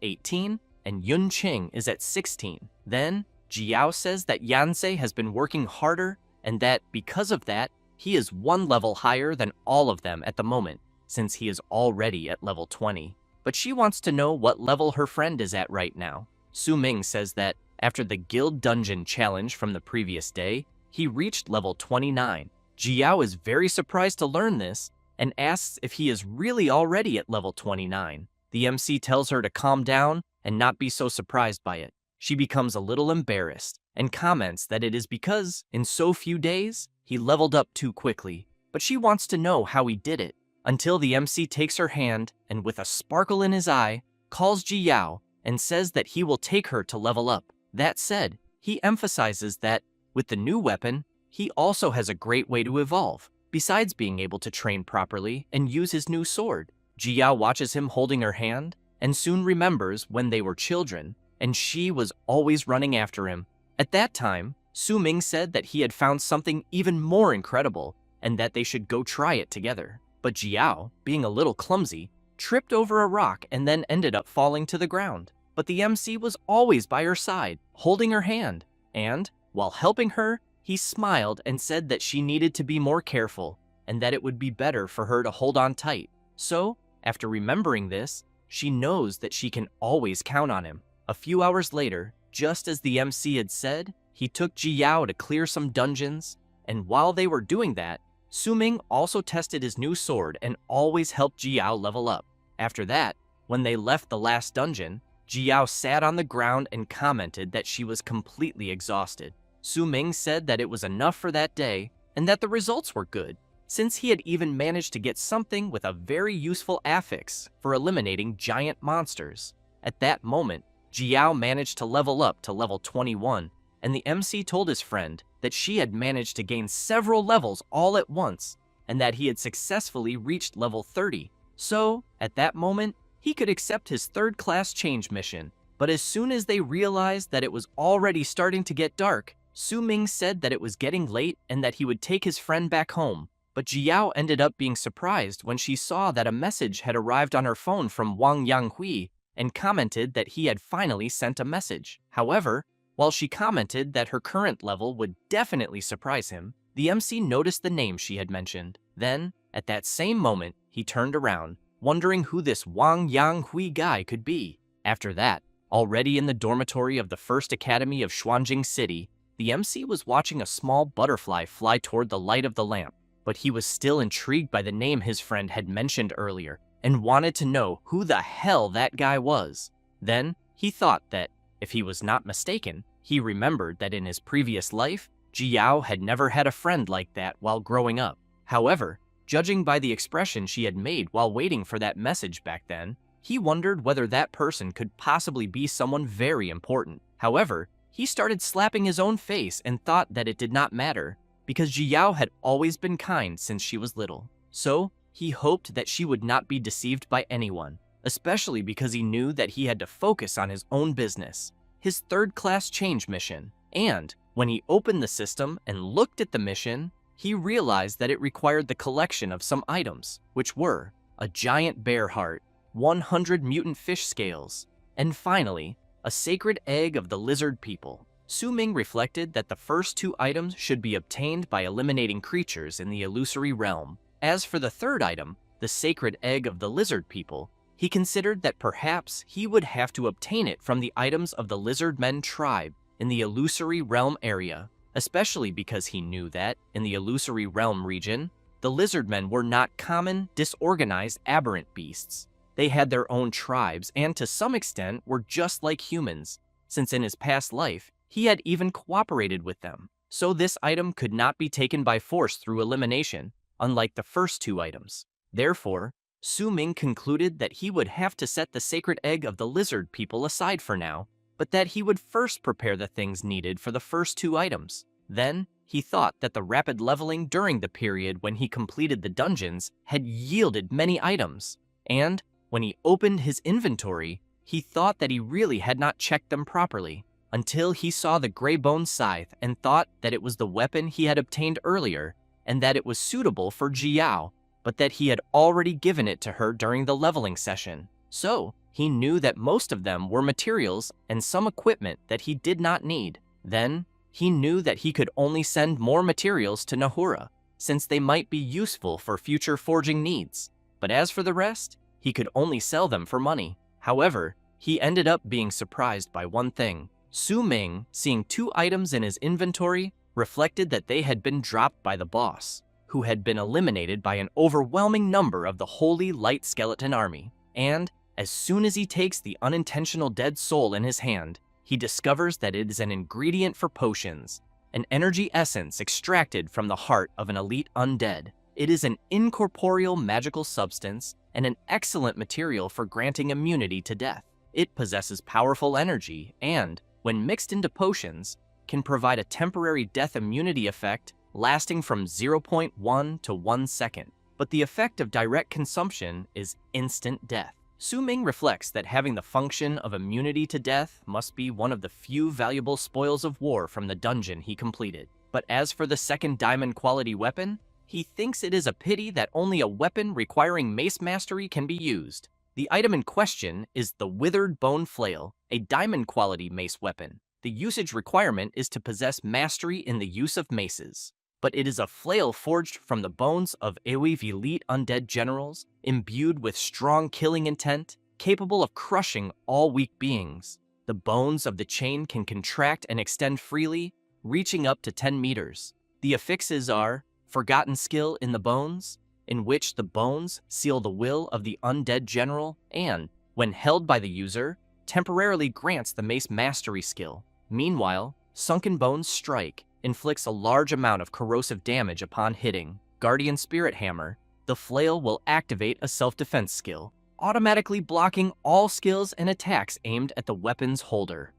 18 and Yunqing is at 16. Then, Jiao says that Yanse has been working harder and that, because of that, he is one level higher than all of them at the moment, since he is already at level 20. But she wants to know what level her friend is at right now. Su Ming says that after the guild dungeon challenge from the previous day, he reached level 29. Jiao is very surprised to learn this and asks if he is really already at level 29. The MC tells her to calm down and not be so surprised by it. She becomes a little embarrassed and comments that it is because, in so few days, he leveled up too quickly. But she wants to know how he did it, until the MC takes her hand and, with a sparkle in his eye, calls Jiao and says that he will take her to level up. That said, he emphasizes that, with the new weapon, he also has a great way to evolve, besides being able to train properly and use his new sword. Jiao watches him holding her hand and soon remembers when they were children and she was always running after him. At that time, Su Ming said that he had found something even more incredible and that they should go try it together. But Jiao, being a little clumsy, tripped over a rock and then ended up falling to the ground. But the MC was always by her side, holding her hand, and, while helping her, he smiled and said that she needed to be more careful and that it would be better for her to hold on tight. So, after remembering this, she knows that she can always count on him. A few hours later, just as the MC had said, he took Jiao to clear some dungeons, and while they were doing that, Su Ming also tested his new sword and always helped Jiao level up. After that, when they left the last dungeon, Jiao sat on the ground and commented that she was completely exhausted. Su Ming said that it was enough for that day and that the results were good, since he had even managed to get something with a very useful affix for eliminating giant monsters. At that moment, Jiao managed to level up to level 21, and the MC told his friend that she had managed to gain several levels all at once, and that he had successfully reached level 30. So, at that moment, he could accept his third-class change mission. But as soon as they realized that it was already starting to get dark, Su Ming said that it was getting late and that he would take his friend back home. But Jiao ended up being surprised when she saw that a message had arrived on her phone from Wang Yanghui and commented that he had finally sent a message. However, while she commented that her current level would definitely surprise him, the MC noticed the name she had mentioned. Then, at that same moment, he turned around, wondering who this Wang Yanghui guy could be. After that, already in the dormitory of the First Academy of Xuanjing City, the MC was watching a small butterfly fly toward the light of the lamp, but he was still intrigued by the name his friend had mentioned earlier and wanted to know who the hell that guy was. Then, he thought that, if he was not mistaken, he remembered that in his previous life, Jiao had never had a friend like that while growing up. However, judging by the expression she had made while waiting for that message back then, he wondered whether that person could possibly be someone very important. However, he started slapping his own face and thought that it did not matter, because Jiao had always been kind since she was little. So, he hoped that she would not be deceived by anyone, especially because he knew that he had to focus on his own business, his third-class change mission. And, when he opened the system and looked at the mission, he realized that it required the collection of some items, which were a giant bear heart, 100 mutant fish scales, and finally, a sacred egg of the lizard people. Su Ming reflected that the first two items should be obtained by eliminating creatures in the illusory realm. As for the third item, the sacred egg of the lizard people, he considered that perhaps he would have to obtain it from the items of the lizard men tribe in the illusory realm area, especially because he knew that, in the illusory realm region, the lizard men were not common, disorganized, aberrant beasts. They had their own tribes and to some extent were just like humans, since in his past life, he had even cooperated with them. So this item could not be taken by force through elimination, unlike the first two items. Therefore, Su Ming concluded that he would have to set the sacred egg of the lizard people aside for now, but that he would first prepare the things needed for the first two items. Then, he thought that the rapid leveling during the period when he completed the dungeons had yielded many items, and when he opened his inventory, he thought that he really had not checked them properly, until he saw the gray bone scythe and thought that it was the weapon he had obtained earlier, and that it was suitable for Jiao, but that he had already given it to her during the leveling session. So, he knew that most of them were materials and some equipment that he did not need. Then, he knew that he could only send more materials to Nahura, since they might be useful for future forging needs. But as for the rest, he could only sell them for money. However, he ended up being surprised by one thing. Su Ming, seeing 2 items in his inventory, reflected that they had been dropped by the boss, who had been eliminated by an overwhelming number of the Holy Light Skeleton Army. And, as soon as he takes the unintentional dead soul in his hand, he discovers that it is an ingredient for potions, an energy essence extracted from the heart of an elite undead. It is an incorporeal magical substance and an excellent material for granting immunity to death. It possesses powerful energy and, when mixed into potions, can provide a temporary death immunity effect lasting from 0.1 to 1 second. But the effect of direct consumption is instant death. Su Ming reflects that having the function of immunity to death must be one of the few valuable spoils of war from the dungeon he completed. But as for the second diamond quality weapon, he thinks it is a pity that only a weapon requiring mace mastery can be used. The item in question is the Withered Bone Flail, a diamond quality mace weapon. The usage requirement is to possess mastery in the use of maces. But it is a flail forged from the bones of Ewi's elite undead generals, imbued with strong killing intent, capable of crushing all weak beings. The bones of the chain can contract and extend freely, reaching up to 10 meters. The affixes are Forgotten Skill in the Bones, in which the bones seal the will of the undead general, and, when held by the user, temporarily grants the mace mastery skill. Meanwhile, Sunken Bones Strike inflicts a large amount of corrosive damage upon hitting. Guardian Spirit Hammer, the flail will activate a self-defense skill, automatically blocking all skills and attacks aimed at the weapon's holder.